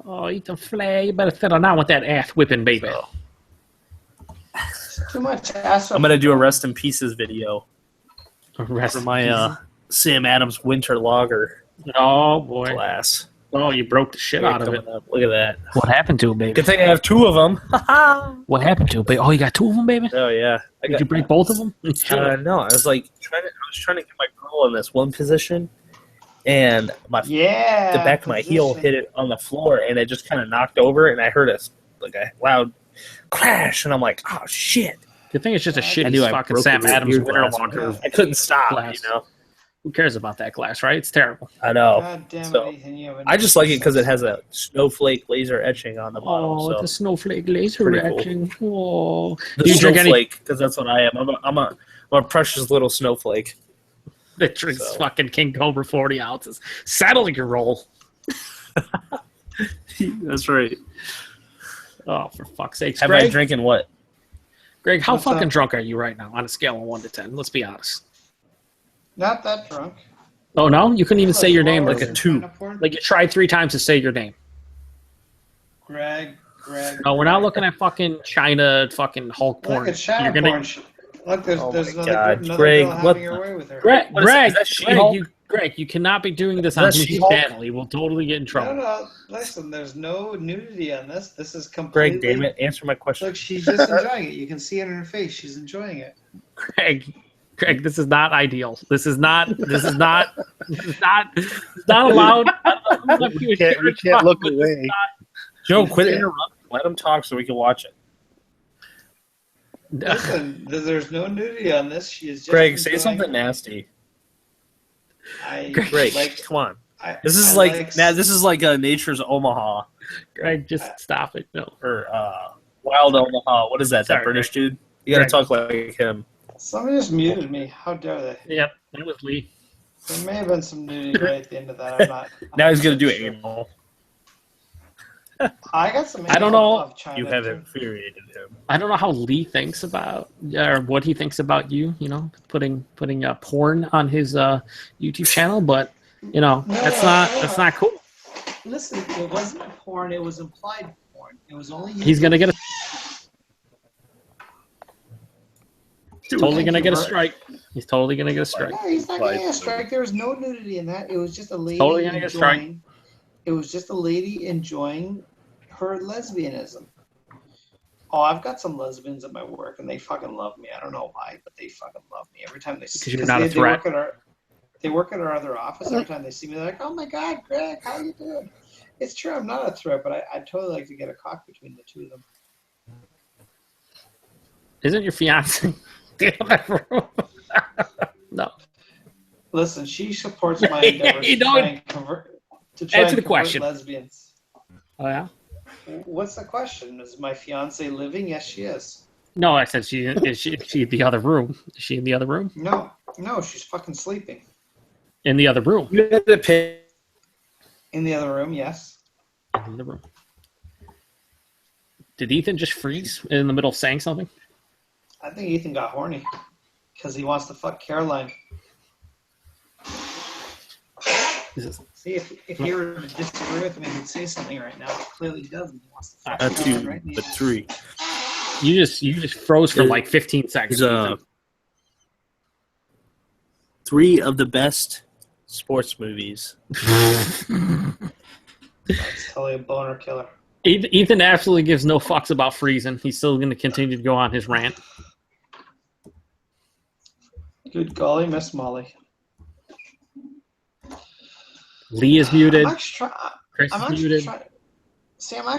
Oh, Ethan Flair, you better settle down with that ass whipping, baby. So, Too much ass. I'm gonna do a rest in pieces video Rest for in my peace. Sam Adams Winter Lager Oh boy. glass. Oh, you broke the shit out of it. Coming up. Look at that. What happened to it, baby? Good thing I have two of them. What happened to it, baby? Oh, you got two of them, baby? Oh yeah. Did you break both of them? No, I was trying to get my girl in this one position, and Yeah. the back of my heel position. hit it on the floor, and it just kind of knocked over, and I heard a loud crash, and I'm like, oh shit! Good thing it's just a I shitty knew I fucking broke Sam the Adams beer winter glass. lager. I couldn't stop. Glass. You know, Who cares about that glass, right? It's terrible. I know. God damn So, it, Ethan, you have a I just like it because it has a snowflake laser etching on the bottom. Oh, so the snowflake laser Pretty cool. reaction. Oh, the do you drink any? snowflake, because that's what I am. I'm a precious little snowflake. That drinks So. fucking King Cobra 40 ounces. Settle your roll. That's right. Oh, for fuck's sake, Have I Greg. drinking what? Greg, how What's fucking up? drunk are you right now on a scale of 1 to 10? Let's be honest. Not that drunk. Oh no, you couldn't even say your name. Like Like a a 2. like you tried 3 times to say your name. Greg. No, we're not looking at fucking China fucking Hulk porn. Look at China You're gonna- porn. Look, there's Oh there's my another, God, another Greg, girl what having her the- way with her. Greg, What is Greg, that, Greg, She-Hulk? you cannot be doing this Is on that this She-Hulk? channel. You will totally get in No, trouble. no, listen, there's no nudity on this. This is completely... Greg, damn it, answer my question. Look, she's just enjoying it. You can see it in her face. She's enjoying it. Greg, this is not ideal. This is not allowed. We can't look away. Joe, quit interrupting. Let him talk so we can watch it. Listen, there's no nudity on this. She is just Greg, say enjoying something it. nasty. Greg, Greg, like, come on. this This is like Nature's Omaha Greg, just stop it. No. or Wild Omaha. What is that? Sorry, That British dude? You gotta Greg. talk like him. Somebody just muted me. How dare they? Yep, that was Lee. There may have been some nudity right at the end of that. I'm not. Now he's gonna do sure. anal. I got some. I don't know. of China, You have too. infuriated him. I don't know how Lee thinks about or what he thinks about you. You know, putting porn on his YouTube channel, but you know that's not cool. Listen, it wasn't porn. It was implied porn. It was only. He's gonna get a strike. He's totally gonna get a strike. No, he's not getting a strike. There was no nudity in that. It was just a lady Totally gonna get a strike. enjoying. It was just a lady enjoying her lesbianism. Oh, I've got some lesbians at my work, and they fucking love me. I don't know why, but they fucking love me every time they see me. Because you're not a threat. They work at our other office. Every time they see me, they're like, "Oh my God, Greg, how you doing?" It's true, I'm not a threat, but I'd totally like to get a cock between the two of them. Isn't your fiance? No. Listen, she supports my endeavors You to know try it- and convert. To try Answer and the convert question. Lesbians. Oh yeah. What's the question? Is my fiance living? Yes, she is. No, I said is she in the other room? Is she in the other room? No, she's fucking sleeping. In the other room. You had to pay. In the other room, yes. In the room. Did Ethan just freeze in the middle of saying something? I think Ethan got horny because he wants to fuck Caroline. See, if he were to disagree with me, he'd say something right now. Clearly, he doesn't. He wants to fuck Caroline right now. But 3. You just froze for like 15 seconds. There's 3 of the best sports movies. That's totally a boner killer. Ethan absolutely gives no fucks about freezing. He's still going to continue to go on his rant. Good golly, Miss Molly. Lee is muted. Chris I'm is actually muted.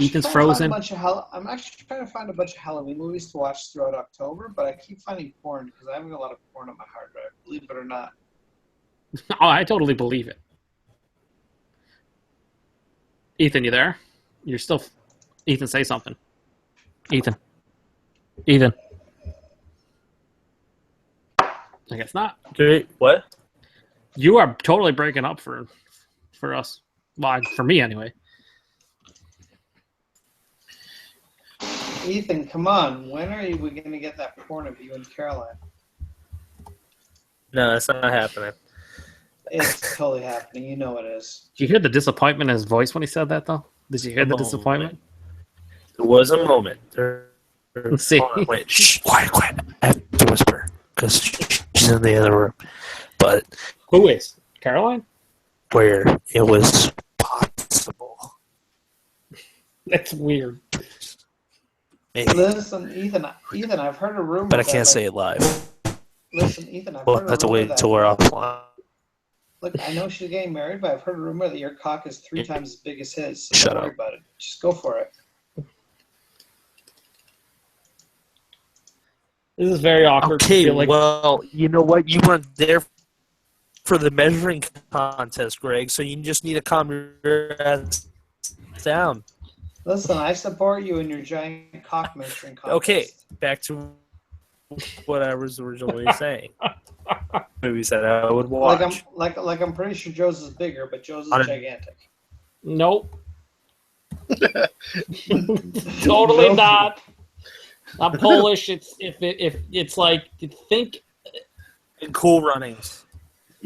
Ethan's frozen. I'm actually trying to find a bunch of Halloween movies to watch throughout October, but I keep finding porn because I have a lot of porn on my hard drive. Believe it or not. Oh, I totally believe it. Ethan, you there? You're still... Ethan, say something. Ethan. I guess not. Okay, what? You are totally breaking up for us. Well, for me, anyway. Ethan, come on. When are we going to get that porn of you and Caroline? No, that's not happening. It's totally happening. You know it is. Did you hear the disappointment in his voice when he said that, though? Did you hear the disappointment? There was a moment. Let's see. Wait, shh, quiet. I have to whisper because she's in the other room. But Who is? Caroline? where it was possible. That's weird. Maybe. Listen, Ethan, I've heard a rumor. But I can't say it live. Listen, Ethan, I've Well, heard a I have to rumor wait until we're offline. Look, I know she's getting married, but I've heard a rumor that your cock is 3 times as big as his. So Shut don't worry up. about it. Just go for it. This is very awkward. I Okay, feel like well, you know what? You weren't there for the measuring contest, Greg, so you just need to calm your ass down. Listen, I support you in your giant cock measuring contest. Okay, back to what I was originally saying. Movies that I would watch. Like I'm pretty sure Joe's is bigger, but Joe's is gigantic. nope. Totally Nope. not. I'm Polish. If it's like think. And Cool Runnings.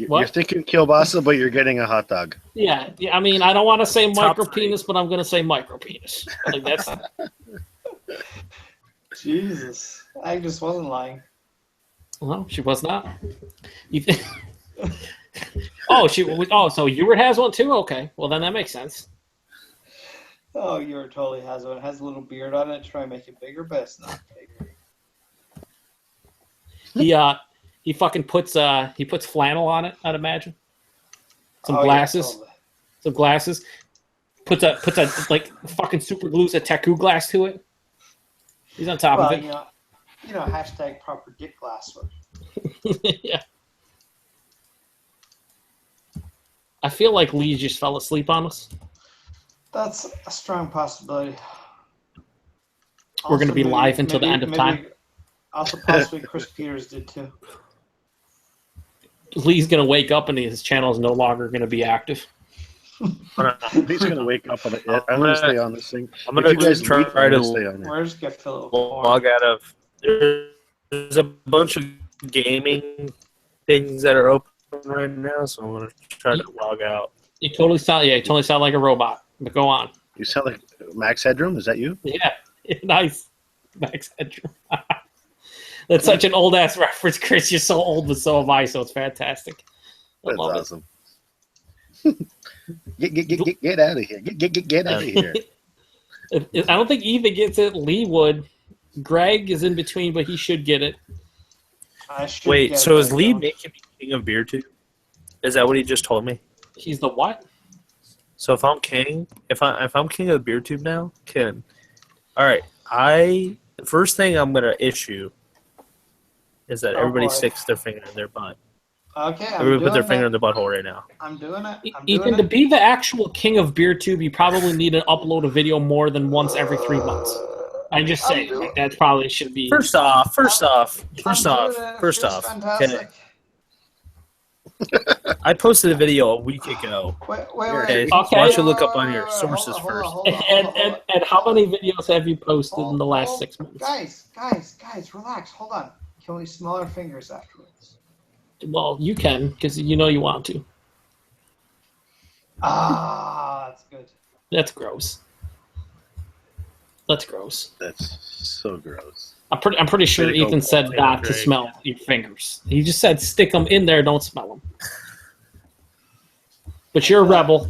What? You're thinking kielbasa, but you're getting a hot dog. Yeah. I mean, I don't want to say Top micro penis, but I'm going to say micro penis. Like that's. Jesus, I just wasn't lying. Well, she was not. Oh, so Ewart has one too. Okay, well then that makes sense. Oh, Ewart totally has one. It has a little beard on it to try and make it bigger, but it's not bigger. He fucking puts flannel on it. I'd imagine some Oh, yeah, glasses, totally. some glasses. Puts a like fucking super glues a Teku glass to it. He's on top Well, of it. you know, hashtag proper dick glass. Yeah. I feel like Lee just fell asleep on us. That's a strong possibility. We're going to be Also, live until the end of time. Also, possibly Chris Peters did too. Lee's going to wake up and his channel is no longer going to be active. He's gonna wake up on it. I'm gonna stay on this thing. I'm gonna If you guys try leave, I'm to gonna stay on here. Where's get Phil? log out of. There's a bunch of gaming things that are open right now, so I'm gonna try to log out. You totally sound like a robot. But go on. You sound like Max Headroom. Is that you? Yeah, nice. Max Headroom. That's such an old ass reference, Chris. You're so old, but so am I. So it's fantastic. I That's love awesome. Get out of here! Get out of here! it. I don't think Ethan gets it. Lee would. Greg is in between, but he should get it. Wait, so is Lee making me king of beer too? Is that what he just told me? He's the what? So if I'm king, if I'm king of the beer tube now, all right. The first thing I'm gonna issue is that everybody boy. sticks their finger in their butt. Okay, I'm Everybody put their doing finger it. in the butthole right now. I'm doing it. I'm Ethan, doing to it. be the actual king of BeerTube, you probably need to upload a video more than once every 3 months. I just say like that probably should be. First off, Fantastic. I posted a video a week ago. Wait. Okay, Okay. why don't you look up on your sources Hold first? on. And how many videos have you posted in the last 6 months? Guys, relax. Hold on. Can we smell our fingers afterwards? Well, you can because you know you want to. That's good. That's gross. That's gross. That's so gross. I'm pretty sure Way to go, Ethan said Paul. not to Great. smell your fingers. He just said stick them in there, don't smell them. But you're a rebel.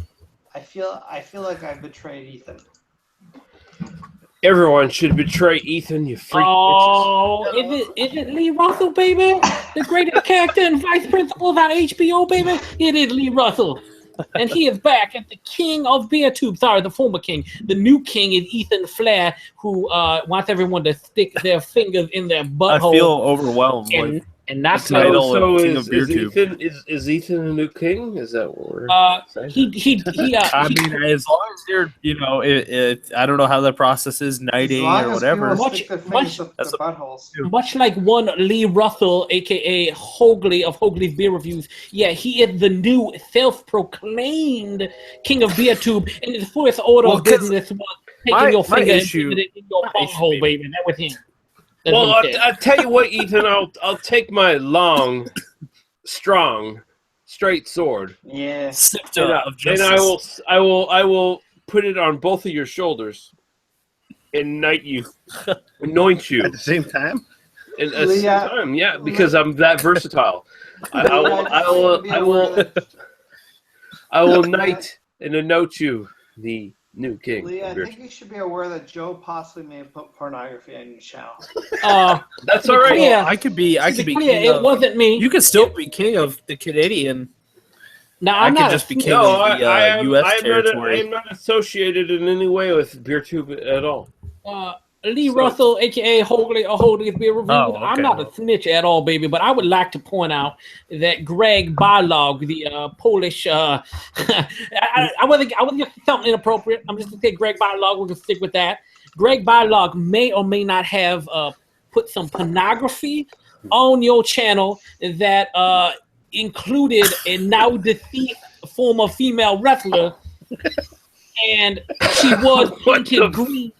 I feel like I betrayed Ethan. Everyone should betray Ethan, you freak Oh, is it Lee Russell, baby? The greatest character and vice principal on HBO, baby? It is Lee Russell. And he is back as the king of BeerTube. Sorry, the former king. The new king is Ethan Flair, who wants everyone to stick their fingers in their I butthole feel overwhelmed. and not bitches. smell. title So of King is of BeerTube. Ethan a new king? Is that what we're saying? I mean, as long as you're, I don't know how the process is, As knighting long or as whatever. people Much- stick their much- fingers up their buttholes. Much like one Lee Russell, a.k.a. Hougly of Hougly's Beer Reviews, yeah, he is the new self-proclaimed king of BeerTube, and his first order Well, of business was taking my your finger and issue- putting it in your my issue, butthole, baby. That was him. That's Well, what he said. I'll tell you what, Ethan. I'll take my long, strong, straight sword, Yeah. Scepter and, of and justice. I will put it on both of your shoulders, and knight you, anoint you, At the same time, and at the same Leah, time, yeah, because I'm that versatile. I will knight and anoint you, the new king. Leah, I of beer. think you should be aware that Joe possibly may have put pornography on your channel. That's to all be right. clear- I could be to be king clear, it of, wasn't me. you could still be king of the Canadian. Now, I I'm could not just be a- king No, of the I am U.S. I territory. am not associated in any way with BeerTube at all. Lee Russell, a.k.a. Hougly or Hougly's Beer Reviews. Oh, I'm okay. not a snitch at all, baby, but I would like to point out that Greg Barlog, the Polish, I wasn't just something inappropriate. I'm just going to say Greg Barlog. We're going to stick with that. Greg Barlog may or may not have put some pornography on your channel that included a now deceased former female wrestler, and she was painted green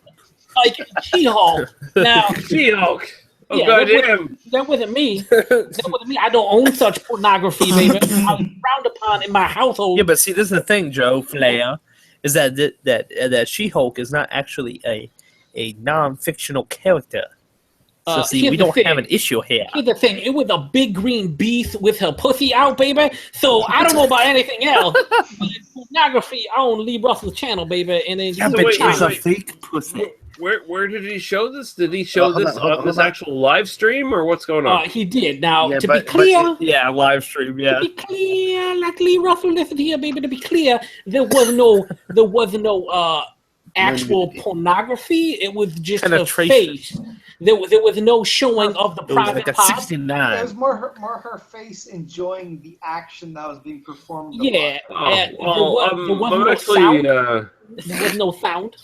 like She-Hulk. Now, She-Hulk. Oh, yeah, goddamn. that wasn't me. That wasn't me. I don't own such pornography, baby. I was frowned upon in my household. Yeah, but see, this is the thing, Joe Flair, is that She-Hulk is not actually a non-fictional character. So see, here's we the don't thing. have an issue here. Here's the thing. It was a big green beast with her pussy out, baby. So I don't know about anything else. But it's pornography on Lee Russell's channel, baby. And then Yeah, So but wait, it's a wait. fake pussy. Where did he show this? Did he show Hold this on, hold on this on. actual live stream, or what's going on? he did. Now, Yeah, to but- be clear, Yeah, live stream, yeah. to be clear, like Lee Russell, listen here, baby. To be clear, there was no actual pornography. It was just her Penetration. face. There was no showing of the It was private like a part. 69. It was more her face enjoying the action that was being performed. Yeah, upon her. there was I'm no actually sound. There was no sound.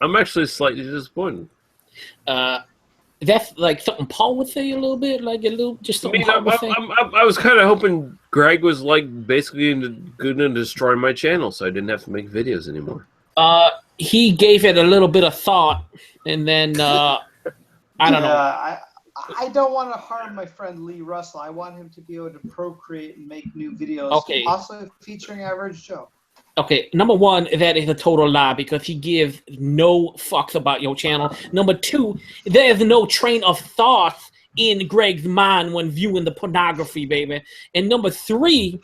I'm actually slightly disappointed. That's like something Paul would say a little bit, like a little, just I something mean, Paul would say. I was kind of hoping Greg was like basically going to destroy my channel, so I didn't have to make videos anymore. He gave it a little bit of thought, and then I don't know. I don't want to harm my friend Lee Russell. I want him to be able to procreate and make new videos, Okay. possibly featuring Average Joe. Okay, number one, that is a total lie because he gives no fucks about your channel. Number two, there is no train of thought in Greg's mind when viewing the pornography, baby. And number three,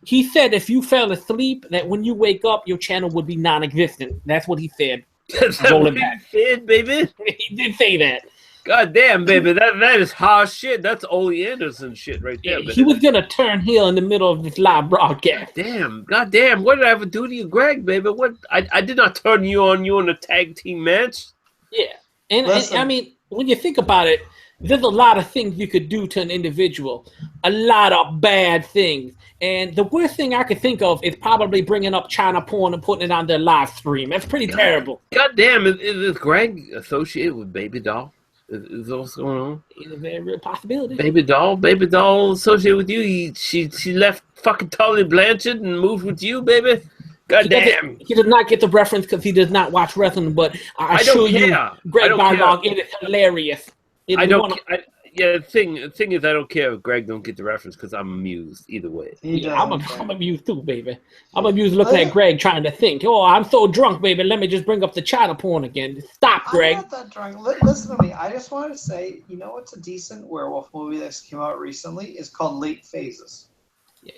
he said if you fell asleep, that when you wake up, your channel would be non-existent. That's what he said. That's Roll what it back. he did, baby. He did say that. God damn, baby, that is hard shit. That's Ole Anderson shit right there. He was gonna turn heel in the middle of this live broadcast. God damn, what did I ever do to you, Greg, baby? What I did not turn you on a tag team match. Yeah, and Listen, I mean, when you think about it, there's a lot of things you could do to an individual, a lot of bad things. And the worst thing I could think of is probably bringing up China porn and putting it on their live stream. That's pretty terrible. God damn, is Greg associated with Baby Doll? Is that what's going on? It's a very real possibility. Baby Doll associated with you. She left fucking Tully Blanchard and moved with you, baby. God damn. He did not get the reference because he does not watch wrestling, but I assure you, Greg Barlog, it is hilarious. The thing is, I don't care if Greg don't get the reference because I'm amused either way. Yeah, I'm amused too, baby. I'm amused looking at Greg trying to think. Oh, I'm so drunk, baby. Let me just bring up the China porn again. Stop, Greg. I'm not that drunk. Listen to me. I just want to say, you know what's a decent werewolf movie that came out recently? It's called Late Phases.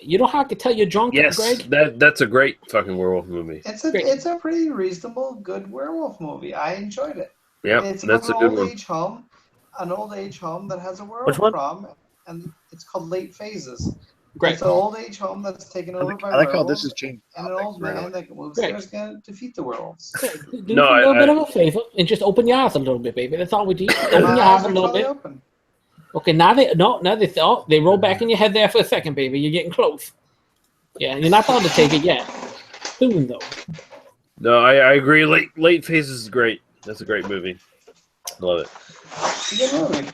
You don't have to tell you're drunk, yes, Greg. That's a great fucking werewolf movie. It's a pretty reasonable, good werewolf movie. I enjoyed it. Yeah, that's a good one. An old age home that has a werewolf problem, and it's called Late Phases. Great. It's an old age home that's taken over by I like how werewolves, this has changed. and an old man that moves there is going to defeat the werewolfs. Do a little bit of a favor and just open your eyes a little bit, baby. That's all we do. Open your eyes a little bit. Open. Okay, now they roll back in your head there for a second, baby. You're getting close. Yeah, you're not allowed to take it yet. Soon though. No, I agree. Late Phases is great. That's a great movie. Love it. It's a good movie.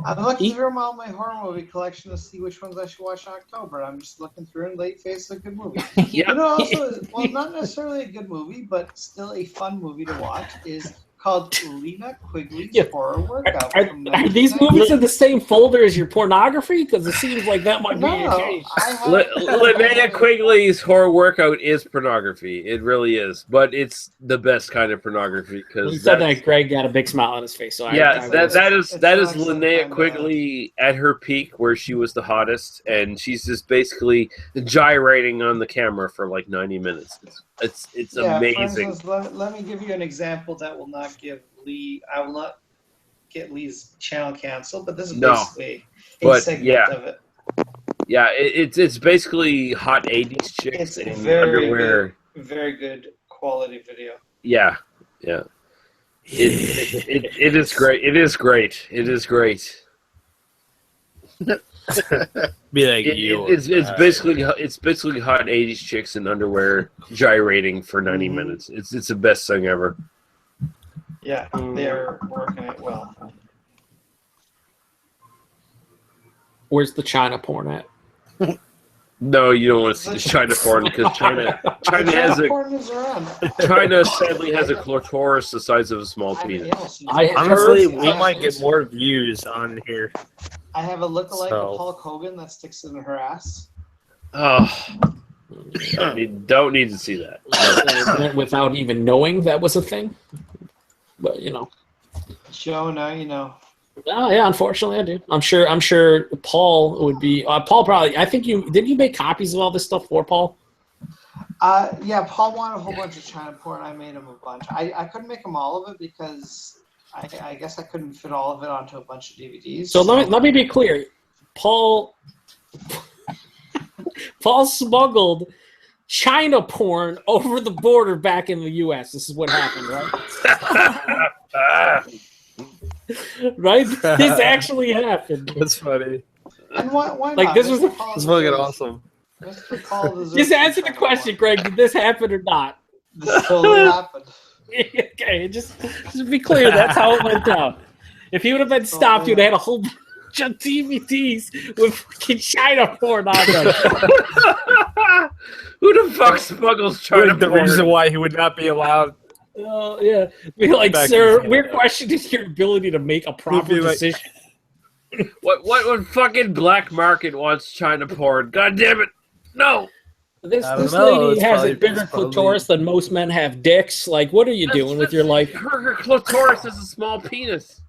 I'm looking through my horror movie collection to see which ones I should watch in October. I'm just looking through, and Late Phase is a good movie. You know, also, well, not necessarily a good movie, but still a fun movie to watch is called Lena Quigley's Horror Workout. Are these movies in the same folder as your pornography? Because it seems like that might be the case. Linnea Quigley's Horror Workout is pornography. It really is, but it's the best kind of pornography. Because you said that, Greg got a big smile on his face. So that is Linnea Quigley at her peak, where she was the hottest, and she's just basically gyrating on the camera for like 90 minutes. It's amazing. For instance, let me give you an example that will not give Lee. I will not get Lee's channel canceled, but this is basically a segment of it. Yeah, it's basically hot 80s chicks in underwear. Very good quality video. Yeah. It is great. It is great. It is great. Be like it's basically hot 80s chicks in underwear gyrating for 90 minutes. It's the best thing ever. Yeah, they're working it well. Where's the China porn at? No, you don't want to see the China porn because China sadly has a clitoris the size of a small penis. Honestly, we might get more views on here. I have a lookalike of Hulk Hogan that sticks in her ass. Oh, don't need to see that. Without even knowing that was a thing. But you know. Joe, now you know. Oh yeah, unfortunately I do. I'm sure Paul would be. Paul probably. I think did you make copies of all this stuff for Paul? Yeah, Paul wanted a whole bunch of China porn. I made him a bunch. I couldn't make him all of it because I guess I couldn't fit all of it onto a bunch of DVDs. So let me be clear. Paul smuggled China porn over the border back in the U.S. This is what happened, right? Right? This actually happened. That's funny. And why like not? this was fucking awesome. Just answer the question, Greg. Did this happen or not? This totally happened. Okay, just be clear. That's how it went down. If he would have been stopped, you'd have had a whole bunch of DVDs with fucking China porn on them. Who the fuck smuggles China porn? The reason why he would not be allowed. Oh, yeah. Be like, sir, we're questioning your ability to make a proper decision. What fucking black market wants China porn? God damn it. No. This lady has a bigger clitoris than most men have dicks. Like, what are you doing with your life? Her clitoris is a small penis.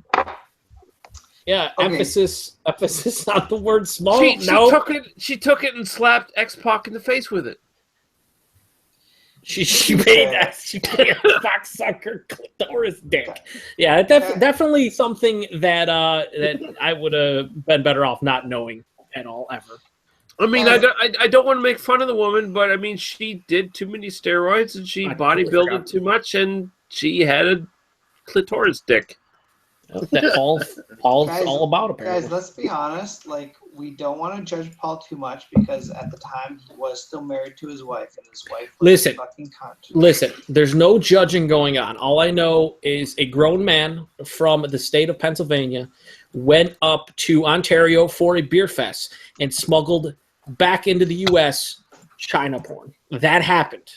Yeah, okay. Emphasis on the word small. She took it and slapped X-Pac in the face with it. She made a cocksucker clitoris dick. Yeah, definitely something that I would have been better off not knowing at all ever. I mean, I don't want to make fun of the woman, but I mean, she did too many steroids and she bodybuilded too much, and she had a clitoris dick. That Paul's Guys- all about, apparently. Guys, let's be honest. Like, we don't want to judge Paul too much because at the time he was still married to his wife, and his wife was Listen. a fucking cunt. Listen, there's no judging going on. All I know is a grown man from the state of Pennsylvania went up to Ontario for a beer fest and smuggled back into the U.S. China porn. That happened.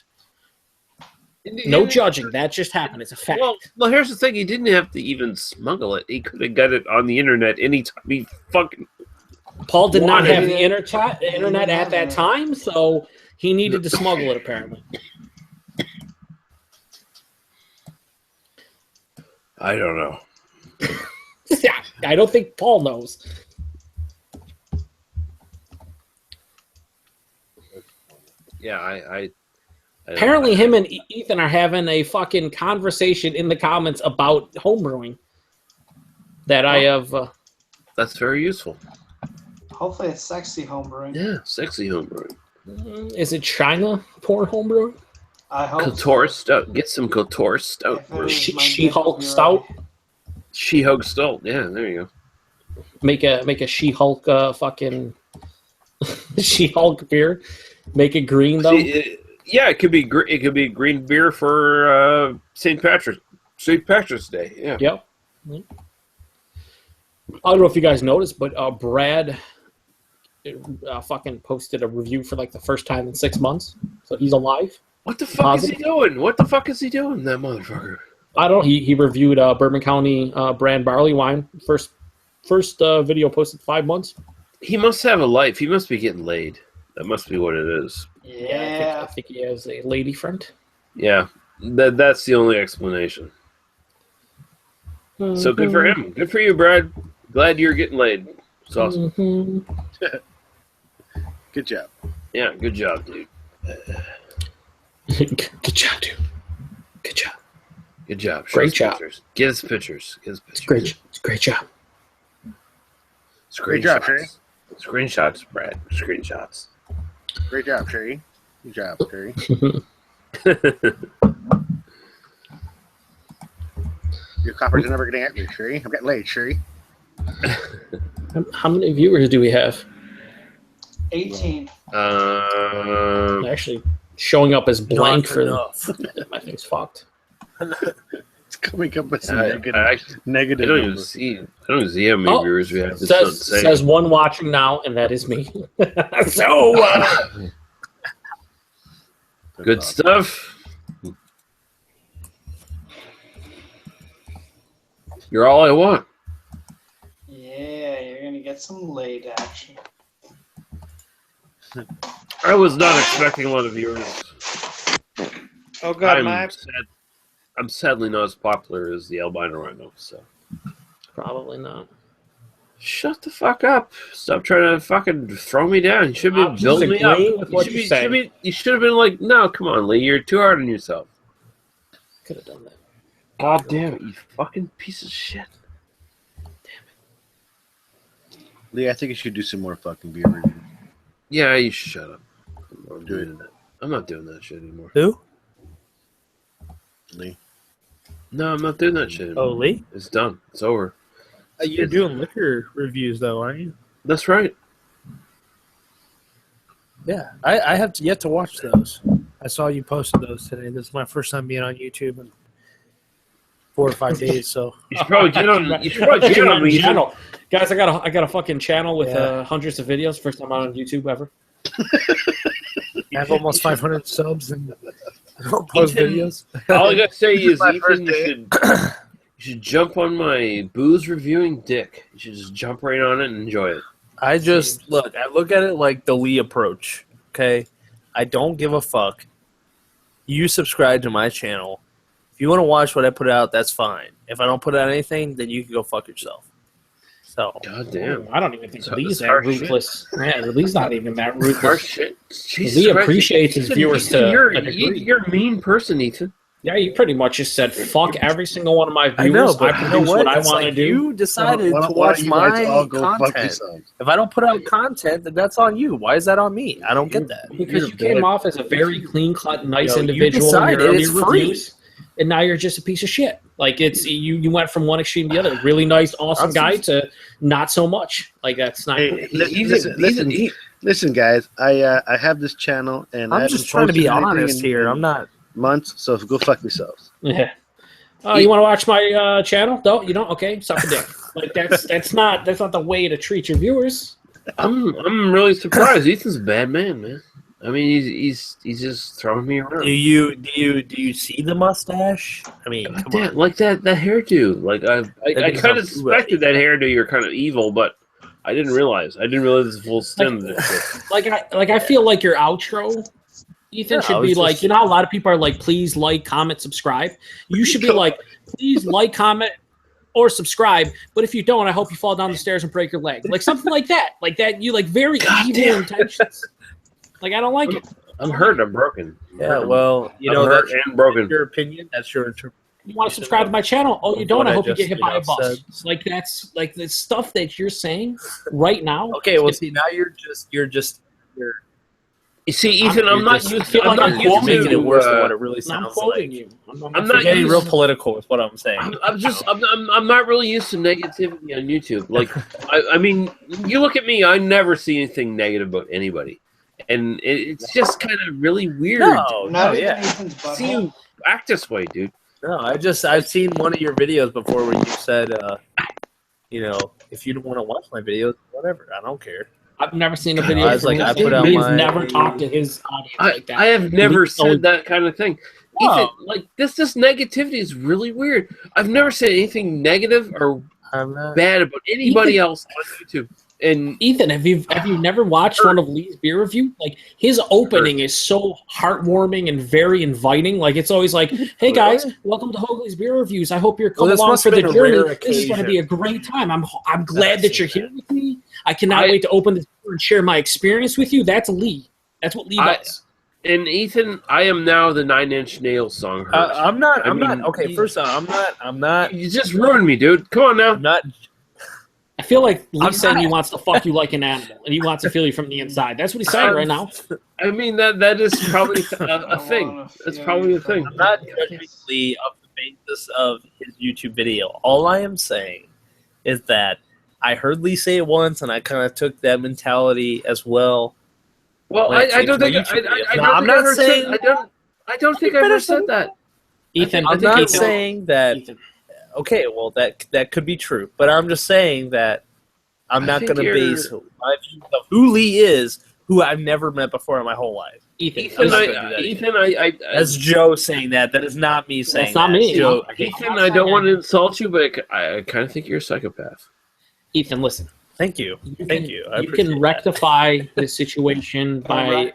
No judging. That just happened. It's a fact. Well, here's the thing. He didn't have to even smuggle it. He could have got it on the internet anytime he fucking... Paul did not wanted have it. the internet at that time, so he needed to smuggle it, apparently. I don't know. Yeah, I don't think Paul knows. Yeah, I Apparently, him and Ethan are having a fucking conversation in the comments about homebrewing. That I have. That's very useful. Hopefully, it's sexy homebrewing. Yeah, sexy homebrewing. Is it China porn homebrewing? I hope. Couture stout. Get some Couture stout. If it is, my dick will She-Hulk be stout. right. She-Hulk stout. Yeah, there you go. Make a She-Hulk fucking She-Hulk beer. Make it green though. Yeah, it could be green beer for St. Patrick's Day. Yeah. Yep. I don't know if you guys noticed, but Brad fucking posted a review for like the first time in 6 month. So he's alive. What the fuck is he doing? What the fuck is he doing, that motherfucker? I don't know. He reviewed Bourbon County brand barley wine. First video posted 5 months. He must have a life. He must be getting laid. That must be what it is. Yeah. I think he has a lady friend. Yeah, that's the only explanation. So good for him. Good for you, Brad. Glad you're getting laid. It's awesome. Good job. Yeah, good job, dude. Good job, dude. Good job. Good job. Great job. Pictures. Get his pictures. Get his pictures. It's great job. Great job, Sherry. Screenshots, Brad. Screenshots. Great job, Sherry. Good job, Sherry. Your coppers are never getting at me, Sherry. I'm getting laid, Sherry. How many viewers do we have? 18. Actually, showing up as blank for enough. my thing's fucked. It's coming up with some I negative don't even numbers. see how many viewers we have. It's Says one watching now, and that is me. So good stuff. You're all I want. Yeah, you're going to get some laid action. I was not expecting a lot of viewers. Oh God, Max. I'm sadly not as popular as the albino rhino. So probably not. shut the fuck up! Stop trying to fucking throw me down. You should I'm be building me just up. agreeing with what you say. You should have been like, no, come on, Lee. You're too hard on yourself. Could have done that. God damn it, you fucking piece of shit. Lee, I think you should do some more fucking beer reviews. Yeah, you shut up. I'm Do it. doing that. I'm not doing that shit anymore. Who? Lee. No, I'm not doing that shit anymore. Oh, Lee? It's done. It's over. You're doing liquor reviews, though, aren't you? That's right. Yeah, I have yet to watch those. I saw you posted those today. This is my first time being on YouTube in 4 or 5 days. So You should probably get on. You should probably get on me. channel. Guys, I got a fucking channel with hundreds of videos. First time on YouTube ever. I have almost 500 subs and I don't post Ethan, videos. All I gotta say is, My Ethan, first you day. should jump on my booze reviewing dick. You should just jump right on it and enjoy it. I look at it like the Lee approach. Okay, I don't give a fuck. You subscribe to my channel. If you want to watch what I put out, that's fine. If I don't put out anything, then you can go fuck yourself. So God damn. I don't even think So Lee's it's that harsh ruthless. Yeah, Lee's not even that Harsh ruthless. shit. Jesus Lee Christ. appreciates his Ethan, viewers Ethan, to a degree. you're a mean person, Ethan. Yeah, you pretty much just said fuck every single one of my I know, viewers. but I you know produce what I It's want to like do. You decided Why to don't watch you guys all my go fuck content. yourselves? If I don't put out content, then that's on you. Why is that on me? I don't get that. Because you came off as a very clean-cut, nice Yo, you individual in decided your earlier it's free. reviews, and now you're just a piece of shit. Like it's you went from one extreme to the other. Really nice, awesome guy to not so much. Like that's not. Hey, listen, guys. I have this channel, and I'm I just haven't trying to be posted anything honest here. I'm not. months. So go fuck yourselves. Yeah. Oh, you want to watch my channel? No, you don't. Okay, suck a dick. Like that's not the way to treat your viewers. I'm really surprised. Ethan's a bad man. I mean, he's just throwing me around. Do you see the mustache? I mean, come on. Like that hairdo. Like I kind of suspected that hairdo. You're kind of evil, but I didn't realize. the full extent of this. I feel like your outro, Ethan, should be like, you know how a lot of people are like, please like, comment, subscribe. You should be like, please like, comment, or subscribe. But if you don't, I hope you fall down the stairs and break your leg. Like something like that. Like that. You like very evil intentions. Like I don't like it. I'm hurt. I'm broken. Yeah, well, you know, hurt that's and broken. your opinion. That's your interpretation. You want to subscribe to my channel? Oh, you don't? I hope you get hit by a bus. said. Like that's like the stuff that you're saying right now. Okay, well, see, now you're You see, Ethan, I'm not used to. I'm not used to making it worse than what it really I'm sounds quoting like. you. I'm not Getting used- real political with what I'm saying. I'm not really used to negativity on YouTube. Like, I mean, you look at me. I never see anything negative about anybody, and it's just kind of really weird. Yeah. See you act this way, dude. No, I've seen one of your videos before where you said, you know, if you don't want to watch my videos, whatever, I don't care. I've never seen a video. I was like, I put out He's my- never talked to his audience like that. I have never said that kind of thing. No. Ethan, like this negativity is really weird. I've never said anything negative or bad about anybody else on YouTube. And Ethan, have you never watched one of Lee's beer review? Like his opening is so heartwarming and very inviting. Like it's always like, "Hey guys, welcome to Hougly's beer reviews. I hope you're coming this along must for have the been a journey. rare This is going to occasion. be a great time. I'm glad that you're here with me. I cannot wait to open this beer and share my experience with you." That's Lee. That's what Lee does. And Ethan, I am now the 9 Inch Nails song. I'm not. Okay, first off, I'm not. You just ruined me, dude. Come on now. I'm not. I feel like Lee's saying he wants to fuck you like an animal, and he wants to feel you from the inside. That's what he's saying right now. I mean that is probably a thing. That's probably a thing. I'm not judging Lee of the basis of his YouTube video. All I am saying is that I heard Lee say it once, and I kind of took that mentality as well. Well, I don't think I'm not saying. I don't think I ever said that. Ethan, I'm not saying that. Okay, well, that could be true, but I'm just saying that I'm not going to base my view of who Lee is, who I've never met before in my whole life. Ethan, that's Joe saying that. That is not me saying that's not that. me. Joe, Ethan, I don't want to insult you, but I kind of think you're a psychopath. Ethan, listen. Thank you. Thank you. You can rectify the situation by.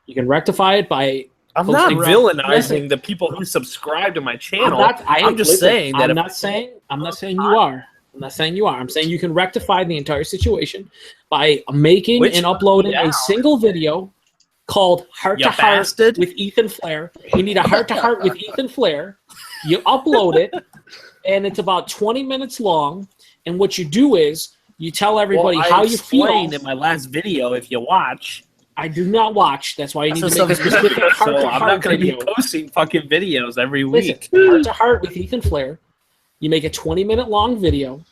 You can rectify it by. I'm not villainizing the people who subscribe to my channel. I'm just saying that. I'm not saying you are. I'm not saying you are. I'm saying you can rectify the entire situation by making and uploading a single video called Heart to Heart with Ethan Flair. You need a Heart to Heart with Ethan Flair. You upload it, and it's about 20 minutes long. And what you do is you tell everybody how you feel. In my last video, if you watch. I do not watch. That's why you need to make a specific heart to heart. I'm not going to be posting fucking videos every week. Heart to Heart with Ethan Flair. You make a 20-minute long video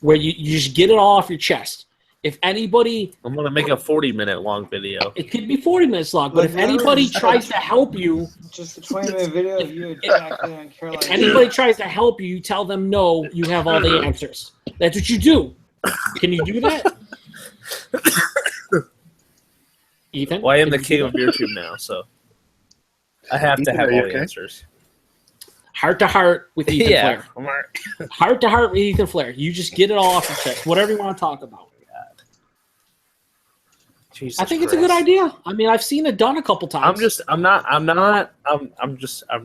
where you just get it all off your chest. If anybody, I'm going to make a 40-minute long video. It could be 40 minutes long, but if anybody tries to help you, just a 20-minute video of you attacking on Carolina. If anybody tries to help you tell them no. You have all the answers. That's what you do. Can you do that? Ethan? Well, I am the king of YouTube now, so I have to have all the answers. Heart to Heart with Ethan Flair. I'm all right. Heart to Heart with Ethan Flair. You just get it all off your chest. Whatever you want to talk about. Jesus I think Christ. it's a good idea. I mean, I've seen it done a couple times. I'm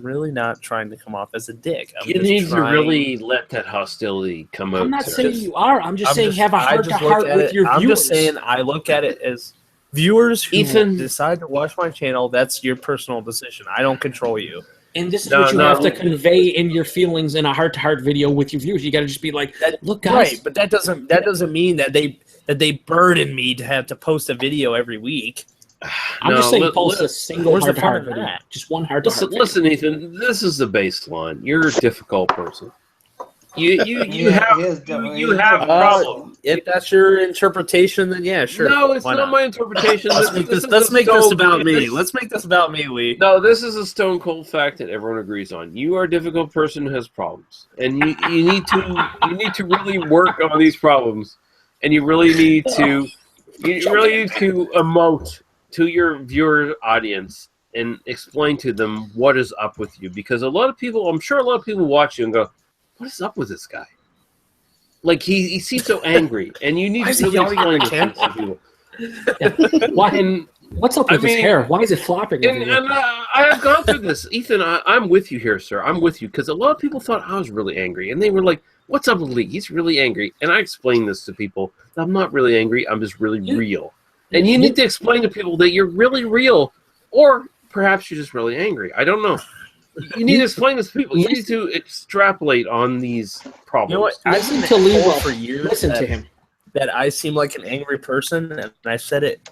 really not trying to come off as a dick. You need to really let that hostility come out. I'm not saying you are. I'm just saying have a heart to heart with your viewers. I'm just saying I look at it as viewers who decide to watch my channel. That's your personal decision. I don't control you. And this is what you have to convey in your feelings in a heart to heart video with your viewers. You got to just be like, look, guys. Right, but that doesn't mean that they burden me to have to post a video every week. I'm just saying, post a single where's the heart-to-heart fun in video. that? Just one heart-to-heart. Listen, Ethan. This is the baseline. You're a difficult person. You have problems. If that's your interpretation, then yeah, sure. No, it's Why not my interpretation. Let's make this about me. Let's make this about me, Lee. No, this is a stone cold fact that everyone agrees on. You are a difficult person who has problems, and you need to really work on these problems, and you really need to emote to your viewer audience and explain to them what is up with you, because I'm sure a lot of people watch you and go, what is up with this guy? Like, he seems so angry, and you need to really explain this to people. Yeah. Why? What's up with his hair? Why is it flopping? And I have gone through this. Ethan, I'm with you here, sir. I'm with you, because a lot of people thought I was really angry, and they were like, what's up with Lee? He's really angry. And I explained this to people. I'm not really angry. I'm just really real. And you need to explain to people that you're really real, or perhaps you're just really angry. I don't know. You need to explain this to people. You need to extrapolate on these problems. You know what? I've been to Lee for years. Listen to him. That I seem like an angry person, and I said it.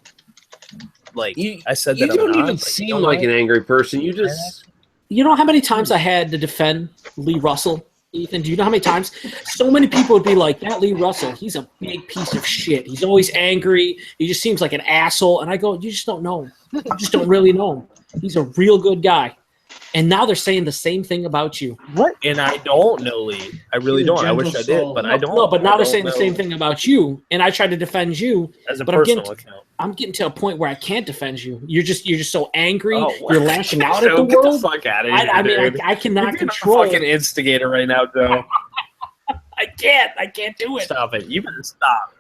Like I said you that. You don't even seem like an angry person. You just. You know how many times I had to defend Lee Russell, Ethan? Do you know how many times? So many people would be like, that Lee Russell, he's a big piece of shit. He's always angry. He just seems like an asshole. And I go, you just don't know him. You just don't really know him. He's a real good guy. And now they're saying the same thing about you. What? And I don't know Lee. I really don't. I wish I did, but I don't. No, but now they're saying the same thing about you. And I tried to defend you. As a personal account. I'm getting to a point where I can't defend you. You're just so angry. Oh, you're lashing out at the get world. The fuck out of here, I mean, I cannot control. A fucking instigator right now, Joe. I can't do it. Stop it. You better stop.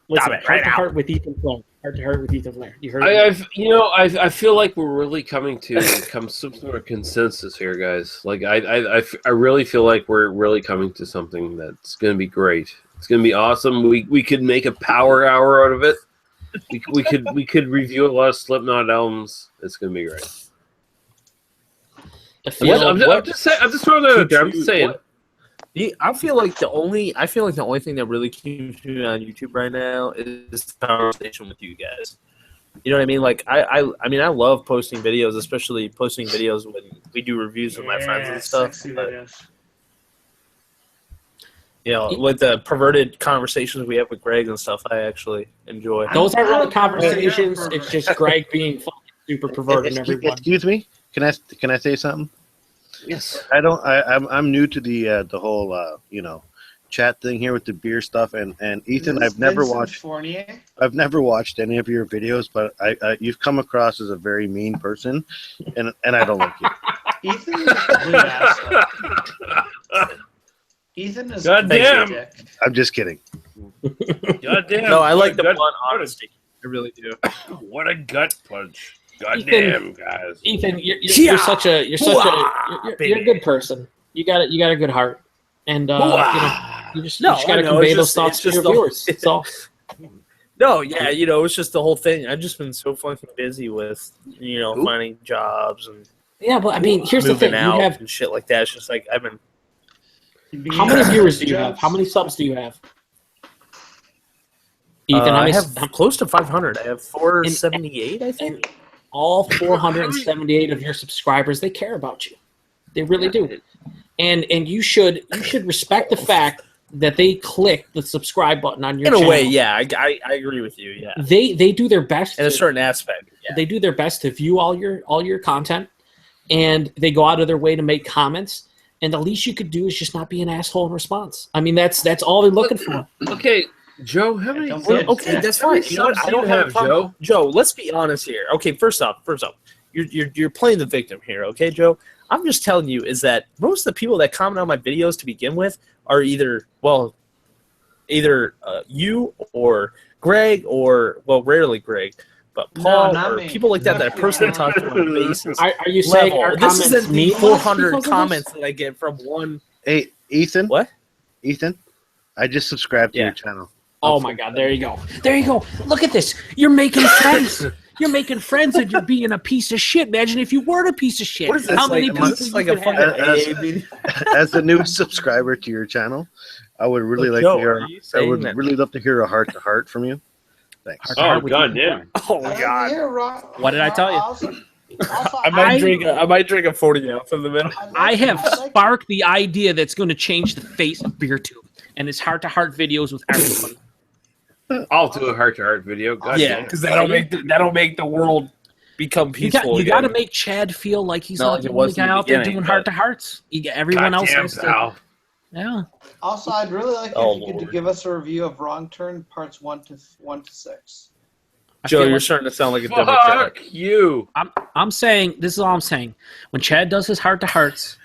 Listen, Stop it right now. Heart with Ethan Flair. Heart with Ethan Flair. You heard I feel like we're really coming to some sort of consensus here, guys. Like I really feel like we're really coming to something that's going to be great. It's going to be awesome. We could make a power hour out of it. We could review a lot of Slipknot albums. It's going to be great. I'm just throwing that out there. I'm just saying. I feel like the only thing that really keeps me on YouTube right now is the conversation with you guys. You know what I mean? Like I mean I love posting videos, especially posting videos when we do reviews with my friends and stuff. You know, with the perverted conversations we have with Greg and stuff, I actually enjoy. Those aren't really conversations. It's just Greg being fucking super perverted. Excuse me. Can I say something? Yes. I'm new to the whole chat thing here with the beer stuff, and Ethan, I've never watched any of your videos, but you've come across as a very mean person, and I don't like you. Ethan is goddamn. I'm just kidding. Goddamn. No, I like the blunt honesty. I really do. What a gut punch. Goddamn, guys. Ethan, you're such a good person. You got a good heart, and you just got to convey those thoughts to your viewers. It's all. No, yeah, it's just the whole thing. I've just been so fucking busy with finding jobs and but I mean, here's the thing: you have and shit like that. It's just like I've been. How many viewers do you have? How many subs do you have? Ethan, I have close to 500. I have 478, I think. All 478 of your subscribers, they care about you. They really do. And you should respect the fact that they click the subscribe button on your channel. In a way, yeah, I agree with you. Yeah, they do their best in a certain aspect. Yeah. They do their best to view all your content, and they go out of their way to make comments. And the least you could do is just not be an asshole in response. I mean, that's all they're looking for. Okay. Joe, how many? Okay, that's fine. You know what? I don't have Joe. Joe, let's be honest here. Okay, first off, you're playing the victim here. Okay, Joe. I'm just telling you is that most of the people that comment on my videos to begin with are either you or Greg or rarely Greg, but Paul or people like that I personally talk to on a basis. Are you saying our this comments isn't the 400 comments that I get from one? Hey, Ethan. What? Ethan, I just subscribed to your channel. Oh my God! There you go. There you go. Look at this. You're making friends. You're making friends, and you're being a piece of shit. Imagine if you weren't a piece of shit. What is this? How many people as a new subscriber to your channel, I would really like to hear. I would really love to hear a heart to heart from you. Thanks. Heart to heart with you. goddamn! Oh God! What did I tell you? I might drink a 40 ounce in the middle. I have sparked the idea that's going to change the face of BeerTube, and it's heart-to-heart videos with everybody. I'll do a heart-to-heart video. God Yeah, damn. because that'll make the world become peaceful. You got to make Chad feel like he's not the only guy out there doing heart-to-hearts. Everyone else has to. Yeah. Also, I'd really like if you could give us a review of Wrong Turn parts 1 to 6. Joe, you're starting to sound like a Democrat. Fuck you. I'm saying, this is all I'm saying. When Chad does his heart-to-hearts,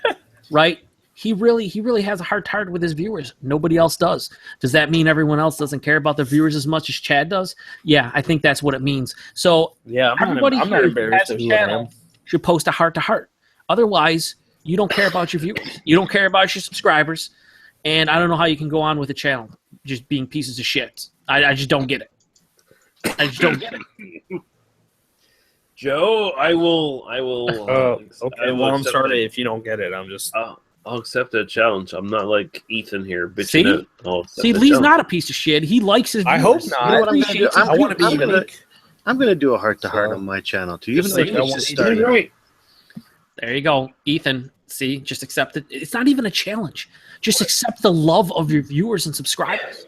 right, he really has a heart-to-heart with his viewers. Nobody else does. Does that mean everyone else doesn't care about their viewers as much as Chad does? Yeah, I think that's what it means. So yeah, everybody I'm not who embarrassed has a of who I channel am. should post a heart-to-heart. Otherwise, you don't care about your viewers. You don't care about your subscribers. And I don't know how you can go on with a channel just being pieces of shit. I just don't get it. I just don't get it. Joe, I will. Okay, well, I'm sorry if you don't get it. I'm just. I'll accept that challenge. I'm not like Ethan here bitching out. See, Lee's not a piece of shit. He likes his viewers. I hope not. You know what I'm gonna do? I want to be unique. I'm gonna do a heart-to-heart on my channel too. Even though I just started. There you go, Ethan. See, just accept it. It's not even a challenge. Just accept the love of your viewers and subscribers.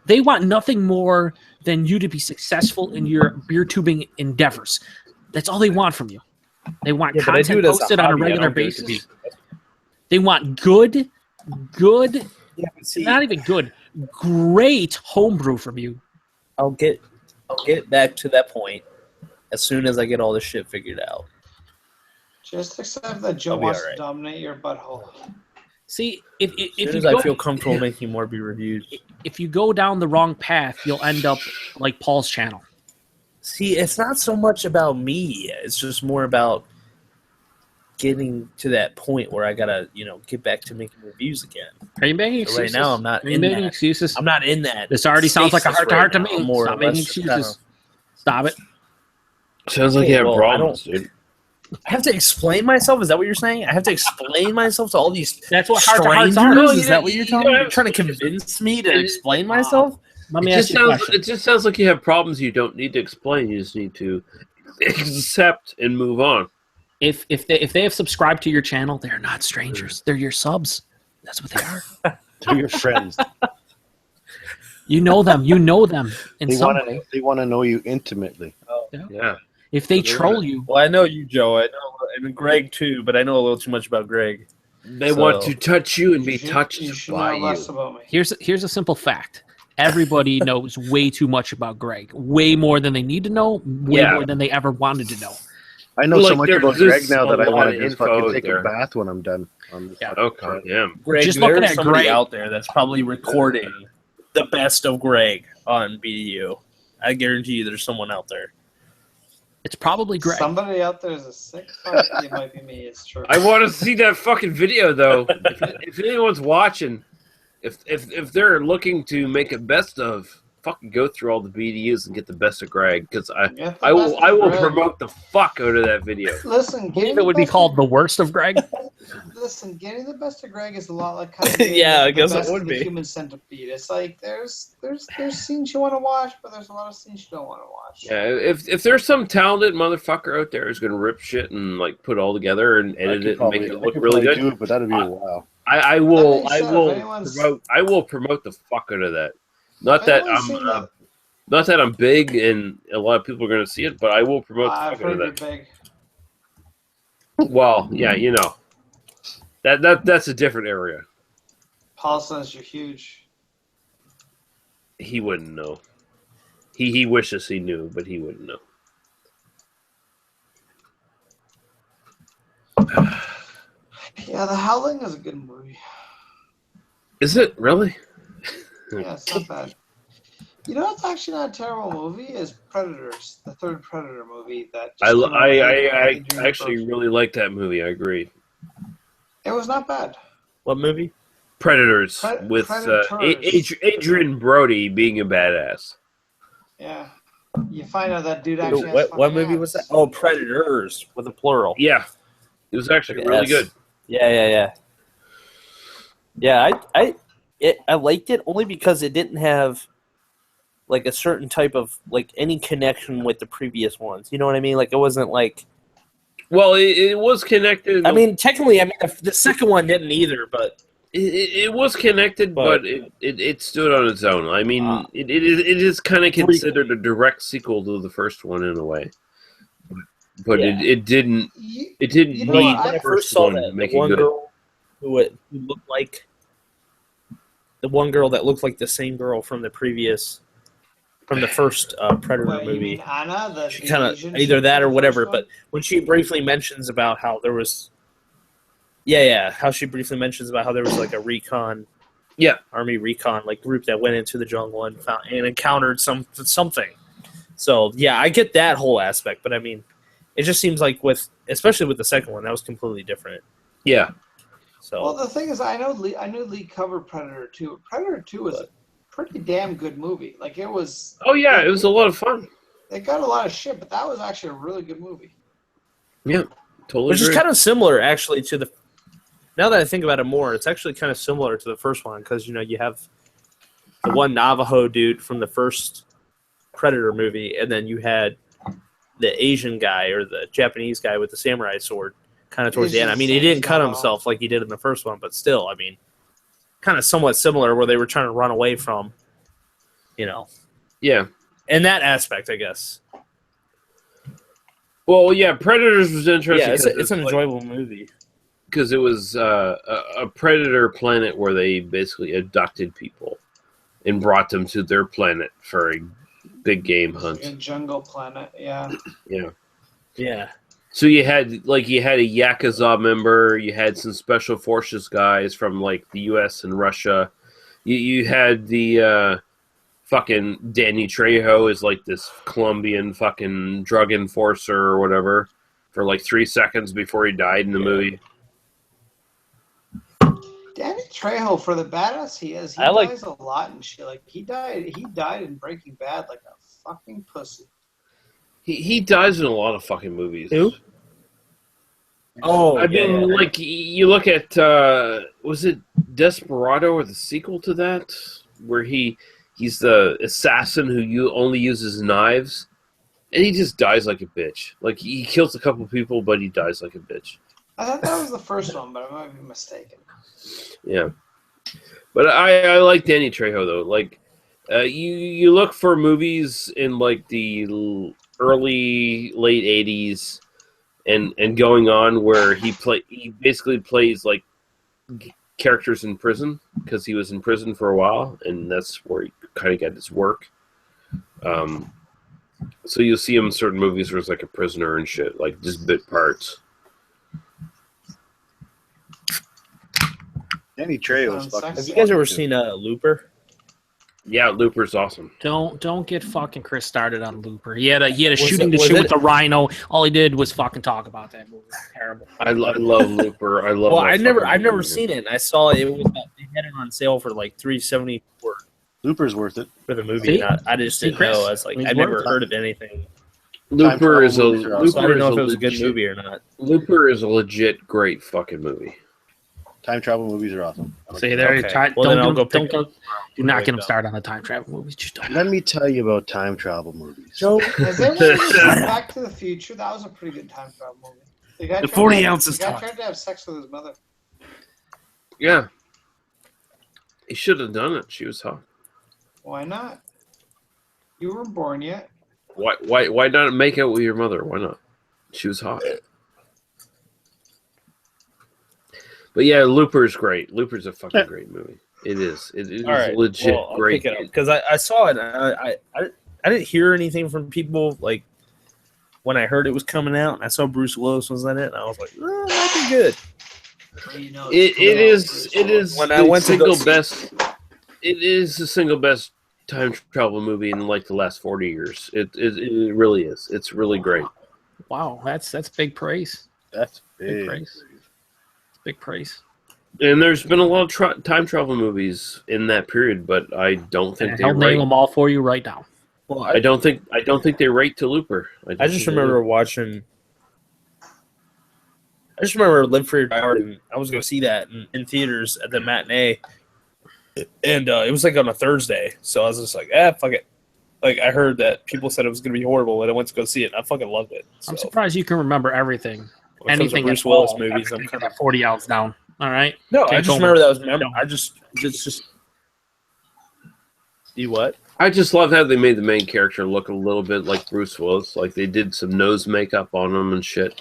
They want nothing more than you to be successful in your beer tubing endeavors. That's all they want from you. They want content posted on a regular basis. They want good, not even good, great homebrew from you. I'll get back to that point as soon as I get all this shit figured out. Just accept that Joe wants to dominate your butthole. See, if I feel comfortable making more beer reviews. If you go down the wrong path, you'll end up like Paul's channel. See, it's not so much about me. It's just more about getting to that point where I gotta, get back to making reviews again. Are you making excuses? Right now, I'm not in making that. excuses. I'm not in that. This already sounds like a heart-to-heart to me. More Stop making excuses. Stop it. Sounds like you have problems, dude. I have to explain myself? Is that what you're saying? I have to explain myself to all these That's what heart-to-hearts strangers? are. Is that what you're telling me? You're trying to convince me to explain myself? Let me ask you a question. It just sounds like you have problems you don't need to explain. You just need to accept and move on. If they have subscribed to your channel, they're not strangers. They're your subs. That's what they are. They're your friends. You know them. You know them in They some want way. They want to know you intimately. Yeah. If they troll you, Well, I know you, Joe. I know, and Greg too, but I know a little too much about Greg. They want to touch you and be touched by know less you. about me. here's a simple fact. Everybody knows way too much about Greg. Way more than they need to know. Way more than they ever wanted to know. I know so much about Greg there's now that I a lot want of to just info fucking take there. a bath when I'm done. On this Oh, God damn. Greg, Just looking there's at somebody Greg. out there that's probably recording the best of Greg on BDU. I guarantee you there's someone out there. It's probably Greg. Somebody out there is a sick fuck. It might be me. It's true. I want to see that fucking video though. If anyone's watching, if they're looking to make a best of, fucking go through all the BDUs and get the best of Greg, because I will promote the fuck out of that video. Listen, Believe it would be called the worst of Greg. Listen, getting the best of Greg is a lot like kind of getting Yeah, I the guess it best would of the be. Human Centipede. It's like there's scenes you want to watch, but there's a lot of scenes you don't want to watch. Yeah, if there's some talented motherfucker out there who's gonna rip shit and like put it all together and edit it and make it look really good, do it, but that'd be a while. I will promote the fuck out of that. Not that I'm big and a lot of people are gonna see it, but I will promote the I've fuck out of heard that. you're big. Well, yeah, you know. That's a different area. Paul says you're huge. He wouldn't know. He wishes he knew, but he wouldn't know. Yeah, The Howling is a good movie. Is it really? Yeah, it's not bad. You know what's actually not a terrible movie is Predators, the third Predator movie that I actually really like that movie. I agree. It was not bad. What movie? Predators with Predators. Adrian Brody being a badass. Yeah. You find out that dude actually has What fucking movie abs. was that? Oh, Predators with a plural. Yeah, it was actually really good. Yeah. I liked it only because it didn't have like a certain type of like any connection with the previous ones. You know what I mean? Like it wasn't like. Well, it was connected. I mean, technically, the second one didn't either, but it was connected, but it stood on its own. I mean, it is kind of considered a direct sequel to the first one in a way, but it didn't need the first one to make it good. Girl who looked like the one girl that looked like the same girl from the first Predator movie. You mean Anna, she kind of either that or whatever. But when she briefly mentions about how there was, how she briefly mentions about how there was like a recon, army recon like group that went into the jungle and found and encountered something. So I get that whole aspect, but I mean, it just seems like especially with the second one, that was completely different. Yeah. So well, the thing is, I know Lee covered Predator 2. Predator 2 was a pretty damn good movie. Like it was. Oh yeah, it was a lot of fun. It got a lot of shit, but that was actually a really good movie. Yeah, totally. Which is kind of similar, actually, to the. Now that I think about it more, it's actually kind of similar to the first one because you have the one Navajo dude from the first Predator movie, and then you had the Asian guy or the Japanese guy with the samurai sword kind of towards the end. I mean, he didn't cut himself like he did in the first one, but still, I mean, kind of somewhat similar where they were trying to run away from, Yeah. In that aspect, I guess. Well, yeah, Predators was interesting. Yeah, it's an enjoyable movie. Because it was a predator planet where they basically abducted people and brought them to their planet for a big game hunt. A jungle planet, yeah. Yeah. Yeah. So you had a Yakuza member, you had some special forces guys from like the US and Russia. You had the fucking Danny Trejo is like this Colombian fucking drug enforcer or whatever for like 3 seconds before he died in the movie. Danny Trejo, for the badass he is, dies a lot and shit. Like he died in Breaking Bad like a fucking pussy. He dies in a lot of fucking movies. Who? Oh, I mean, like you look at was it Desperado or the sequel to that, where he's the assassin who only uses knives, and he just dies like a bitch. Like he kills a couple people, but he dies like a bitch. I thought that was the first one, but I might be mistaken. Yeah, but I like Danny Trejo though. Like you look for movies in like the late 80s and going on where he basically plays like characters in prison because he was in prison for a while, and that's where he kind of got his work. So you'll see him in certain movies where it's like a prisoner and shit, like just bit parts. Danny Trejo is fucking. Have you guys ever seen Looper? Yeah, Looper's awesome. Don't get fucking Chris started on Looper. He had a shooting the shit with the rhino. All he did was fucking talk about that movie. Terrible. I love Looper. I love. Well, I've never seen it. I saw it. They had it on sale for like $3.74. Looper's worth it for the movie. I just didn't know. I was like, I never heard of anything. Looper is so I didn't know if it was a good movie or not. Looper is a legit great fucking movie. Time travel movies are awesome. See there, okay. Do not get him started on the time travel movies. Just don't. Let me tell you about time travel movies. So, has anyone seen Back to the Future? That was a pretty good time travel movie. The 40 ounces. The guy tried to have sex with his mother. Yeah, he should have done it. She was hot. Why not? You weren't born yet. Why not make out with your mother? Why not? She was hot. But yeah, Looper's great. Looper's a fucking great movie. It is. It is legit great. Because I saw it. And I didn't hear anything from people like when I heard it was coming out. And I saw Bruce Willis was in it, and I was like, "Oh, that'd be good." It is. When I went single best. It is the single best time travel movie in like the last 40 years. It really is. It's really great. Wow, that's big praise. That's big praise. Big praise. And there's been a lot of time travel movies in that period, but I don't think I'll name them all for you right now. Well, I don't think they rate to Looper. I just remember watching. I just remember Live Free or Die Hard, and I was going to see that in theaters at the matinee, and it was like on a Thursday, so I was just like, fuck it. Like I heard that people said it was going to be horrible, and I went to go see it. And I fucking loved it. So. I'm surprised you can remember everything. When it comes to Anything Bruce at Willis all, movies, I'm everything kind at of 40 ounce down. All right. no. I Take just over. remember that was No. it's just you what? I just love how they made the main character look a little bit like Bruce Willis. Like they did some nose makeup on him and shit,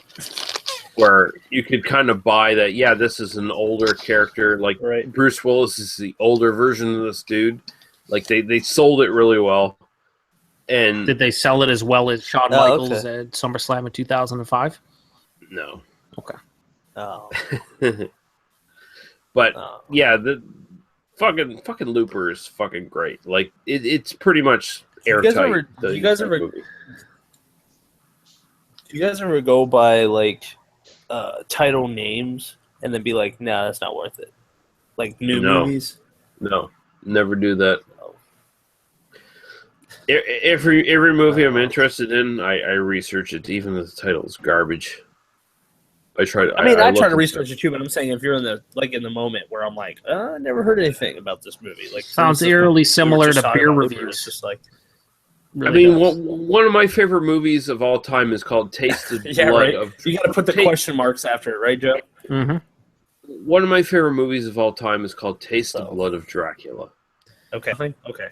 where you could kind of buy that. Yeah, this is an older character. Like Right. Bruce Willis is the older version of this dude. Like they sold it really well. And Did they sell it as well as Shawn Oh, Michaels at SummerSlam in 2005? no. Okay. Oh, But oh. yeah, the fucking Looper is fucking great. Like it's pretty much airtight. Do you guys ever movie. Do you guys ever go by like title names and then be like, nah, that's not worth it? Like new No. movies? No, never do that. Oh. Every movie I'm interested in, I research it, even if the title is garbage. I try to. I mean, I look try to into research it too, but I'm saying if you're in the moment where I'm like, I never heard anything about this movie. Like Sounds for instance, eerily we were similar just to talking beer about Looper, reviews. It's just like, I Really mean, does. one of my favorite movies of all time is called Tasted yeah, Blood. right. You got to put the question marks after it, right, Joe? Mm-hmm. One of my favorite movies of all time is called Taste the So. Blood of Dracula. Okay. Okay.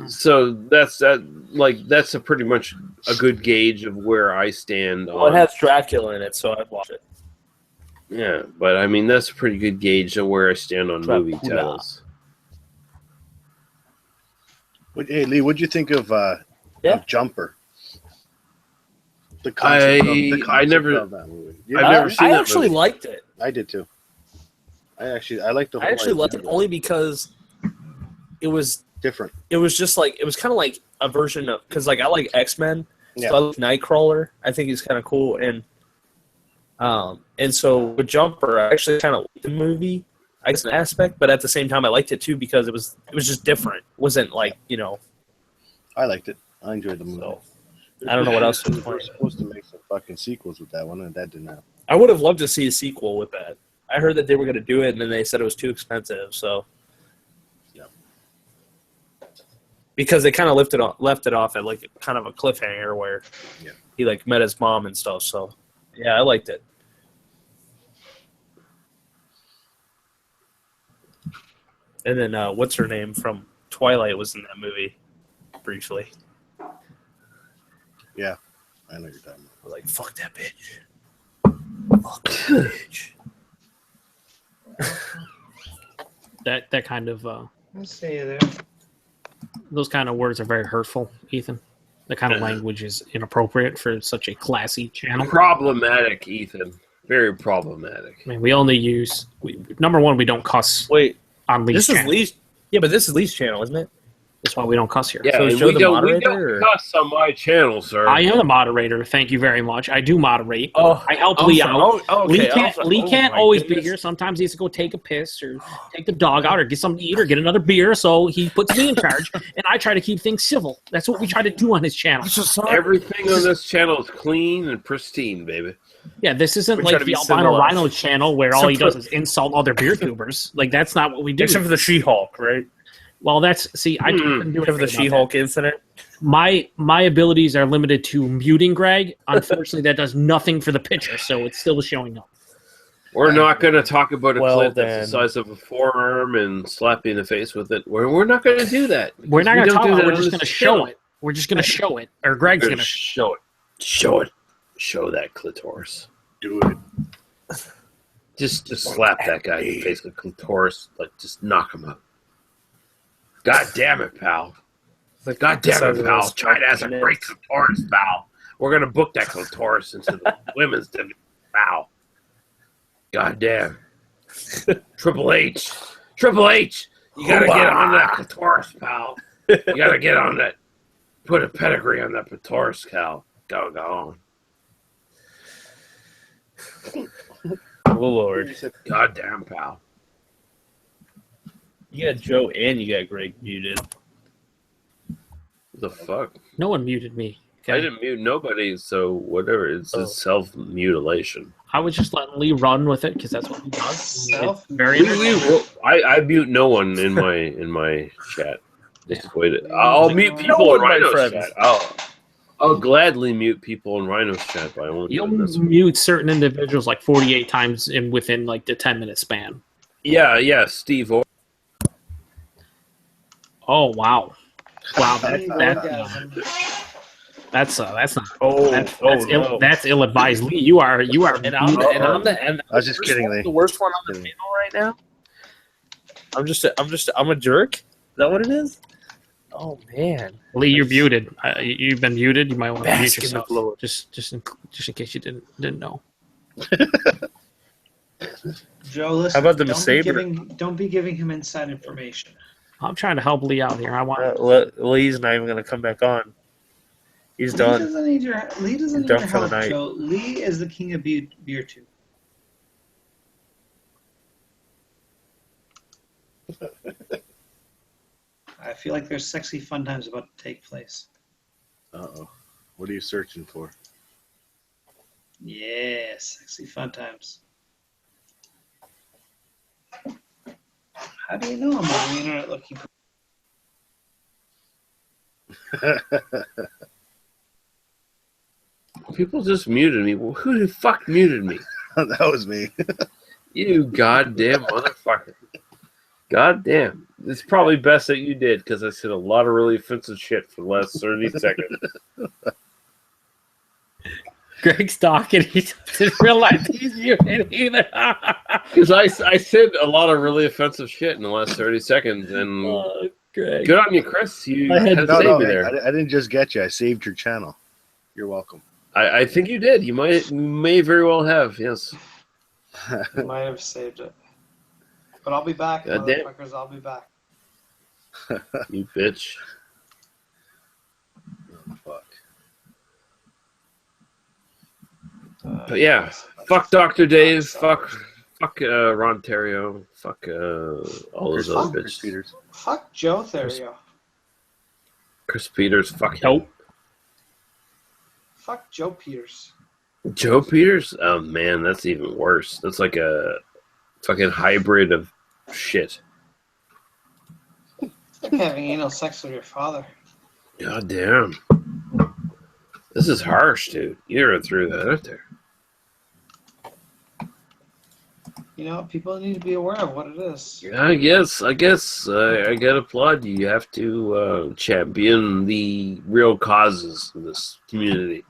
So that's a pretty much a good gauge of where I stand. Well, it has Dracula in it, so I'd watch it. Yeah, but I mean that's a pretty good gauge of where I stand on movie Dracula. titles. Hey Lee, what'd you think of Jumper? The I concept never- of that movie. I've never seen I that actually movie. liked it. I did too. I like the whole I actually liked it idea. only because it was different. it was just like it was kind of like a version of because like I like X-Men, Yeah. so I like Nightcrawler. I think he's kind of cool, and so with Jumper, I actually kind of liked the movie, I guess, an aspect, but at the same time, I liked it too because it was just different. It wasn't like I liked it. I enjoyed the movie. So, I don't know what else They was were supposed to make some fucking sequels with that one, and that didn't happen. I would have loved to see a sequel with that. I heard that they were going to do it, and then they said it was too expensive. So, Yeah. because they kind of left it off at like kind of a cliffhanger where he like met his mom and stuff. So, yeah, I liked it. And then what's her name from Twilight was in that movie briefly. Yeah, I know what you're talking about. I was like, fuck that bitch. Fuck that bitch. That kind of I'll see you there. those kind of words are very hurtful, Ethan. The kind of language is inappropriate for such a classy channel. Problematic, Ethan. Very problematic. I mean, we only use number one. We don't cuss Wait, on Lee's this is channel. Lee's. Yeah, but this is Lee's channel, isn't it? That's why we don't cuss here. Yeah, So is and Joe we the don't moderator, or- cuss on my channel, sir. I am the moderator. Thank you very much. I do moderate. Oh, I help I'm Lee sorry. out. Oh, Lee okay. can't, Lee can't always be here. Sometimes he has to go take a piss or take the dog out or get something to eat or get another beer. So he puts me in charge, and I try to keep things civil. That's what we try to do on his channel. Everything on this channel is clean and pristine, baby. Yeah, this isn't We try like to the be Albino civilized. Rhino channel where all he does is insult other beer tubers. Like, that's not what we do. Except for the She-Hulk, right? Well, that's see, I couldn't do Except for the anything about She-Hulk incident. that. My abilities are limited to muting Greg. Unfortunately, that does nothing for the pitcher, so it's still showing up. We're not going to talk about a Well, clit that's the then. size of a forearm and slap you in the face with it. We're not going to do that. We're not going to don't talk do about it. that We're on just this going to show channel. it. We're just going to show it. Or Greg's We're going gonna to. show it. Show it. Show that clitoris. Do it. Just slap that guy in the face with clitoris. Like, just knock him out. God damn it, pal. God damn it, pal. China has a great clitoris, pal. We're going to book that clitoris into the women's division, pal. God damn. Triple H. Triple H. You got to get on that clitoris, pal. You got to get on that. Put a pedigree on that clitoris, Cal. Go on. Oh, Lord. God damn, pal. You got Joe and you got Greg muted. The fuck? No one muted me. I didn't mute nobody, so whatever. It's self-mutilation. I was just letting Lee run with it because that's what he does. Self- It's very I mute no one in my chat. Disappointed. Yeah. I'll Yeah. mute No people one, in my Rhino's friends. chat. I'll gladly mute people in Rhino's chat, but I won't You'll do this. mute certain individuals like 48 times within like the 10-minute span. Yeah, Steve. Oh wow, Steve Orgasm. that's not Oh, that's that's ill advised. Lee, you are And I'm I was just worst kidding, one- Lee. the worst one on the Kidding. panel right now. I'm a jerk. Is that what it is? Oh man, Lee, you're muted. You've been muted. You might want to mute Bask in the yourself, glory. just in case you didn't know. Joe, listen. How about them don't Saber? don't be giving him inside information. I'm trying to help Lee out here. I want. Lee's not even gonna come back on. He's Lee done. doesn't need your Lee doesn't need Done your for the help, night. Joe. Lee is the king of beer too. I feel like there's sexy fun times about to take place. Uh-oh. What are you searching for? Yeah, sexy fun times. How do you know I'm on the internet looking for? People just muted me. Well, who the fuck muted me? That was me. You goddamn motherfucker. Goddamn. It's probably best that you did because I said a lot of really offensive shit for the last 30 seconds. Greg's talking. He doesn't realize he's muted either. Because I said a lot of really offensive shit in the last 30 seconds, and Greg. good on you, Chris. You I had- had to save me there. I didn't just get you. I saved your channel. You're welcome. I think you did. You may very well have, yes. I might have saved it. But I'll be back, God damn. motherfuckers. I'll be back. You bitch. Oh, fuck. But yeah, fuck Dr. Dave, fuck Ron Terrio, fuck all those other Chris bitches. Peters. Fuck Joe Therio. Chris Peters, fuck him. Nope. Fuck Joe Peters. Joe Peters? Oh man, that's even worse. That's like a fucking hybrid of shit. It's like having anal sex with your father. God damn. This is harsh, dude. You never threw that out there. You know, people need to be aware of what it is. Yeah, I guess I gotta applaud you. You have to champion the real causes of this community.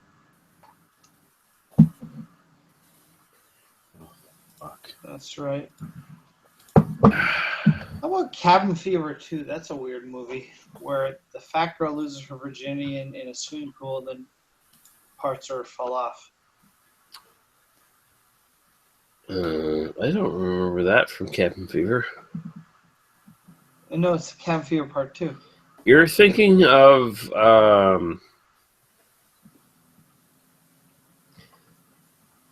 Fuck. That's right. How about Cabin Fever 2? That's a weird movie where the fat girl loses her virginity in a swimming pool and then parts her fall off. I don't remember that from Cabin Fever. No, it's Cabin Fever Part 2. You're thinking of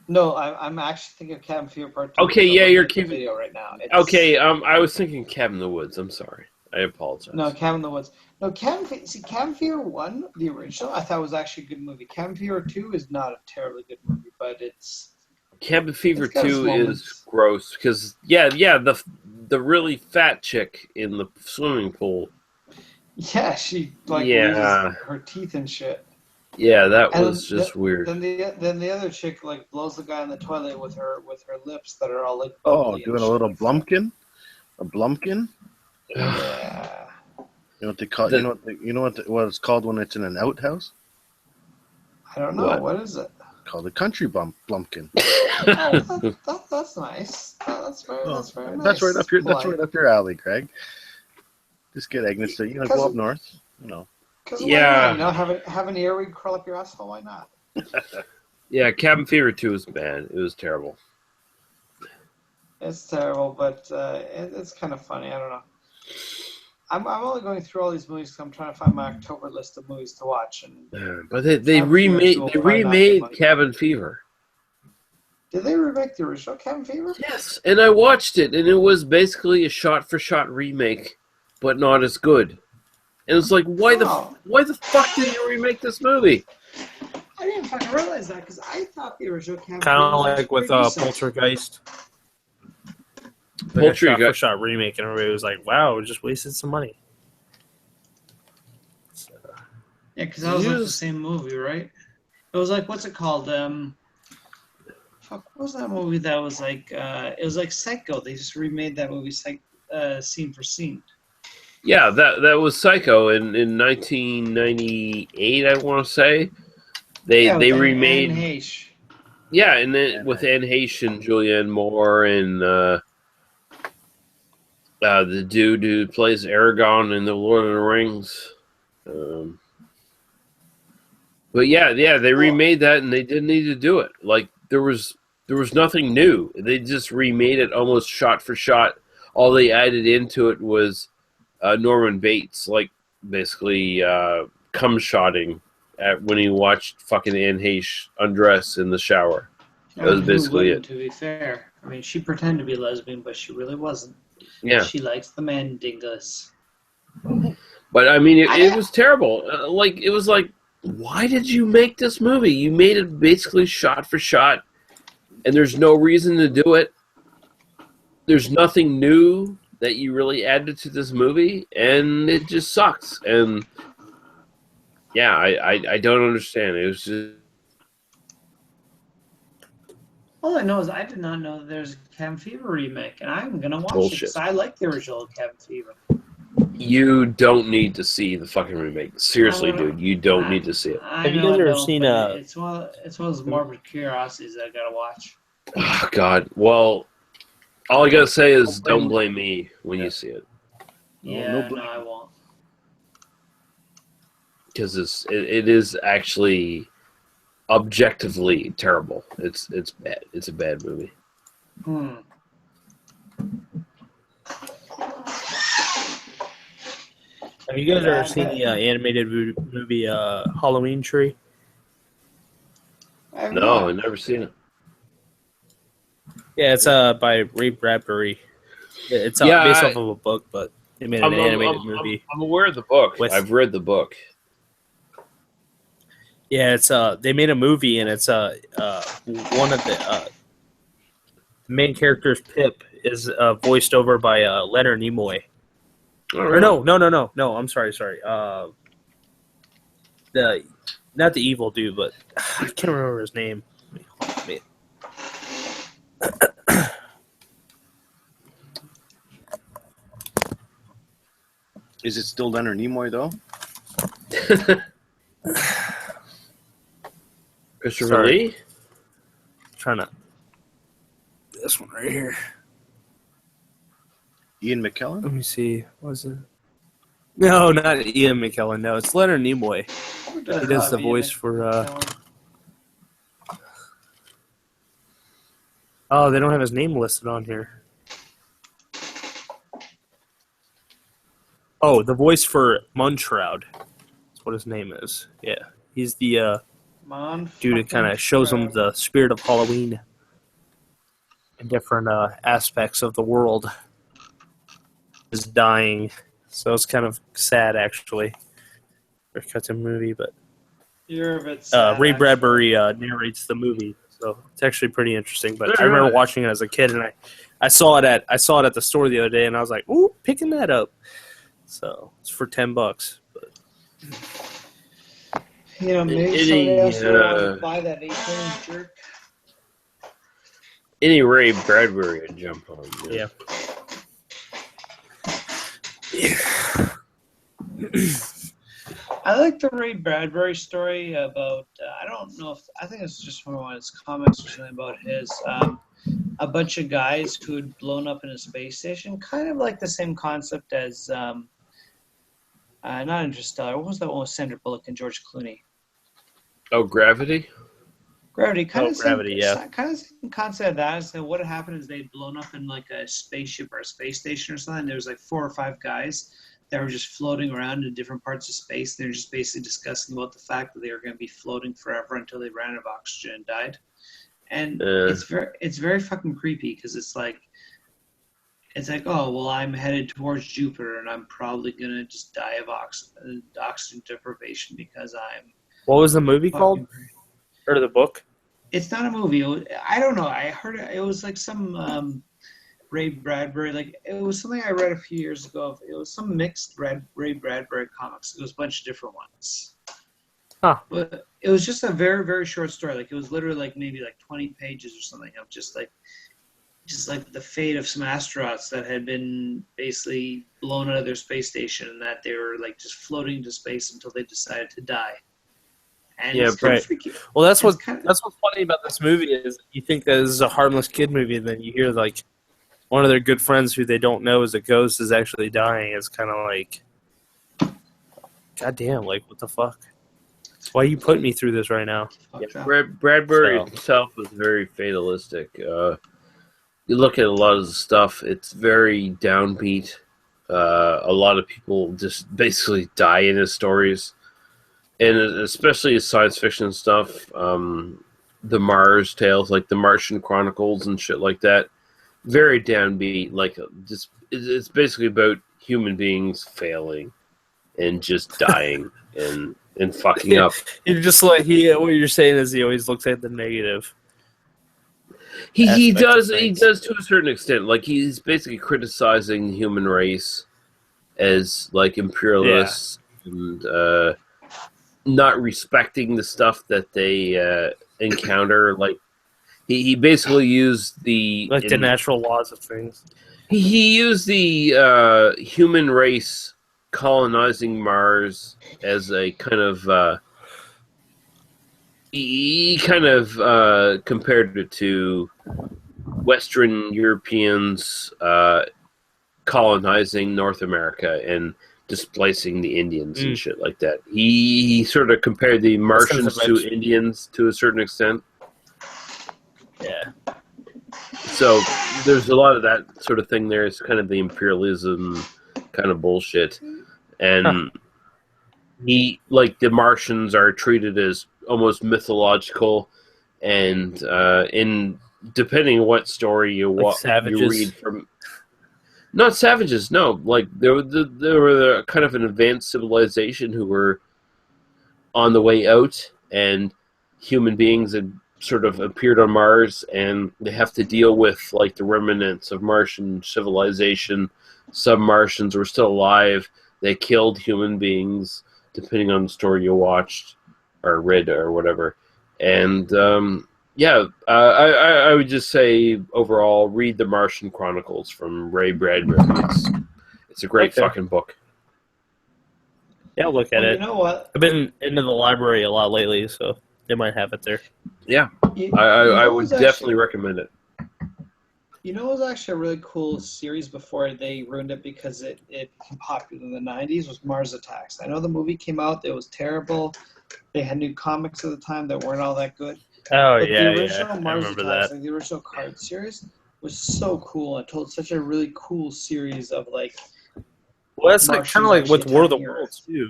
No, I'm actually thinking of Cabin Fever Part 2. Okay, because yeah, I'm you're looking at the keeping- video right now. It's... okay. I was thinking Cabin in the Woods. I'm sorry. I apologize. No, Cabin in the Woods. No, Cabin Fever 1, the original, I thought was actually a good movie. Cabin Fever 2 is not a terribly good movie, but it's... Cabin Fever It's got its 2 moments. is gross because the really fat chick in the swimming pool. Yeah, she Yeah. loses her teeth and shit. Yeah, that And was just weird. Then the other chick blows the guy in the toilet with her lips that are all like. Oh, bubbly and doing a shit little like that. blumpkin? A blumpkin? Yeah. You know what they call? You know what it's called when it's in an outhouse? I don't know. What? What is it? Called a country blumpkin. Oh, that's nice. That's very nice. That's right up your Polite. alley, Greg. Just get Agnes to go up north. Because Yeah. why not? Have an earwig curl up your asshole. Why not? Yeah, Cabin Fever 2 was bad. It was terrible. It's terrible, but it's kind of funny. I don't know. I'm only going through all these movies because I'm trying to find my October list of movies to watch. And Yeah, but they Cabin remade Fever 2 they will probably not get remade money. Cabin Fever. did they remake the original Cabin Fever? Yes, and I watched it, and it was basically a shot-for-shot remake, but not as good. And it's like, why the fuck did you remake this movie? I didn't fucking realize that because I thought the original Cabin Kind Fever of was like with pretty decent. Poltergeist. Like a shot for Poltergeist. shot remake, and everybody was like, "Wow, we just wasted some money." Yeah, because that was like the same movie, right? It was like, what's it called? Fuck, what was that movie that was like? It was like Psycho. They just remade that movie, scene for scene. Yeah, that was Psycho in 1998. I want to say they remade. Anne Heche. Yeah, and then with Anne Heche and Julianne Moore and the dude who plays Aragorn in the Lord of the Rings. But yeah, they remade that, and they didn't need to do it. Like there was nothing new. They just remade it almost shot for shot. All they added into it was Norman Bates, like basically cum shotting at when he watched fucking Anne Heche undress in the shower. That was basically it. To be fair, I mean, she pretended to be lesbian, but she really wasn't. Yeah, she likes the mandingas. But I mean, it was terrible. It was like, why did you make this movie? You made it basically shot for shot, and there's no reason to do it. There's nothing new that you really added to this movie, and it just sucks. And yeah, I don't understand. It was just. All I know is I did not know that there's a Cabin Fever remake, and I'm going to watch it because I like the original Cabin Fever. You don't need to see the fucking remake. Seriously, dude, you don't need to see it. Have you guys ever seen It's one of those morbid curiosities that I got to watch. Oh, God. Well, all I got to say is don't blame me when you see it. Yeah, no, I won't. Because it is actually objectively terrible. It's bad. It's a bad movie. Have you guys ever seen the animated movie Halloween Tree? No, I've never seen it. Yeah, it's by Ray Bradbury. It's based off of a book, but they made an animated movie. I'm aware of the book. I've read the book. Yeah, it's they made a movie, and it's one of the main characters, Pip, is voiced over by Leonard Nimoy. Or no. I'm sorry. Not the evil dude, but I can't remember his name. Is it still Leonard Nimoy though? Christopher Lee? Trying to. This one right here. Ian McKellen? Let me see. What is it? No, not Ian McKellen. No, it's Leonard Nimoy. He does the voice for. Oh, they don't have his name listed on here. Oh, the voice for Munchroud. That's what his name is. Yeah, he's the dude that kind of shows him the spirit of Halloween and different aspects of the world is dying. So it's kind of sad, actually, for a cartoon movie. But you're a bit sad, Ray Bradbury narrates the movie, so it's actually pretty interesting. But I remember watching it as a kid, and I saw it at the store the other day, and I was like, "Ooh, picking that up." So it's for $10. But maybe somebody else will buy that 8-inch jerk. Any Ray Bradbury would jump on. Yeah. I like the Ray Bradbury story about, I think it's just one of his comics or something about his, a bunch of guys who had blown up in a space station, kind of like the same concept as, not Interstellar, what was that one with Sandra Bullock and George Clooney? Oh, Gravity? Gravity, kind of same concept of that is that what had happened is they'd blown up in like a spaceship or a space station or something. There was like 4 or 5 guys that were just floating around in different parts of space. They're just basically discussing about the fact that they were going to be floating forever until they ran out of oxygen and died. And it's very fucking creepy because it's like, oh, well, I'm headed towards Jupiter and I'm probably going to just die of oxygen deprivation because I'm... What was the movie called? Or the book? It's not a movie. I don't know. I heard it was like some Ray Bradbury. Like it was something I read a few years ago. It was some mixed Ray Bradbury comics. It was a bunch of different ones. But it was just a very, very short story. Like it was literally like maybe like 20 pages or something of just like the fate of some astronauts that had been basically blown out of their space station and that they were like just floating into space until they decided to die. And Yeah, it's kind right. of freaky. Well, that's It's what's funny about this movie is you think that this is a harmless kid movie, and then you hear like one of their good friends who they don't know is a ghost is actually dying. It's kind of like, God damn, like what the fuck? Why are you putting me through this right now? Bradbury So- himself was very fatalistic. You look at a lot of the stuff; it's very downbeat. A lot of people just basically die in his stories, and especially his science fiction stuff. The Mars tales, like the Martian Chronicles and shit like that, very downbeat. Like just it's basically about human beings failing and just dying and fucking up. You're just like what you're saying is he always looks at the negative. He aspect of does things. to a certain extent. Like he's basically criticizing the human race as like imperialists and not respecting the stuff that they encounter. Like he basically used the natural laws of things. He used the human race colonizing Mars as a kind of he kind of compared it to Western Europeans colonizing North America and displacing the Indians and shit like that. He sort of compared the Martians to Indians to a certain extent. Yeah. So there's a lot of that sort of thing there. It's kind of the imperialism kind of bullshit. And the Martians are treated as almost mythological, and in depending on what story you read from, not savages, no, like they were kind of an advanced civilization who were on the way out, and human beings had sort of appeared on Mars, and they have to deal with like the remnants of Martian civilization. Some Martians were still alive. They killed human beings, depending on the story you watched or read or whatever. And I would just say overall, read the Martian Chronicles from Ray Bradbury. It's a great fucking book. Yeah, I'll look at it. You know what? I've been into the library a lot lately, so they might have it there. Yeah, I would definitely recommend it. You know, it was actually a really cool series before they ruined it because it became popular in the 90s, was Mars Attacks. I know the movie came out, it was terrible. They had new comics at the time that weren't all that good. Oh, but yeah, the original I Mars remember Attacks, that. like the original card series, was so cool and told such a really cool series of like. Well, that's like kind of like with War of the Worlds too.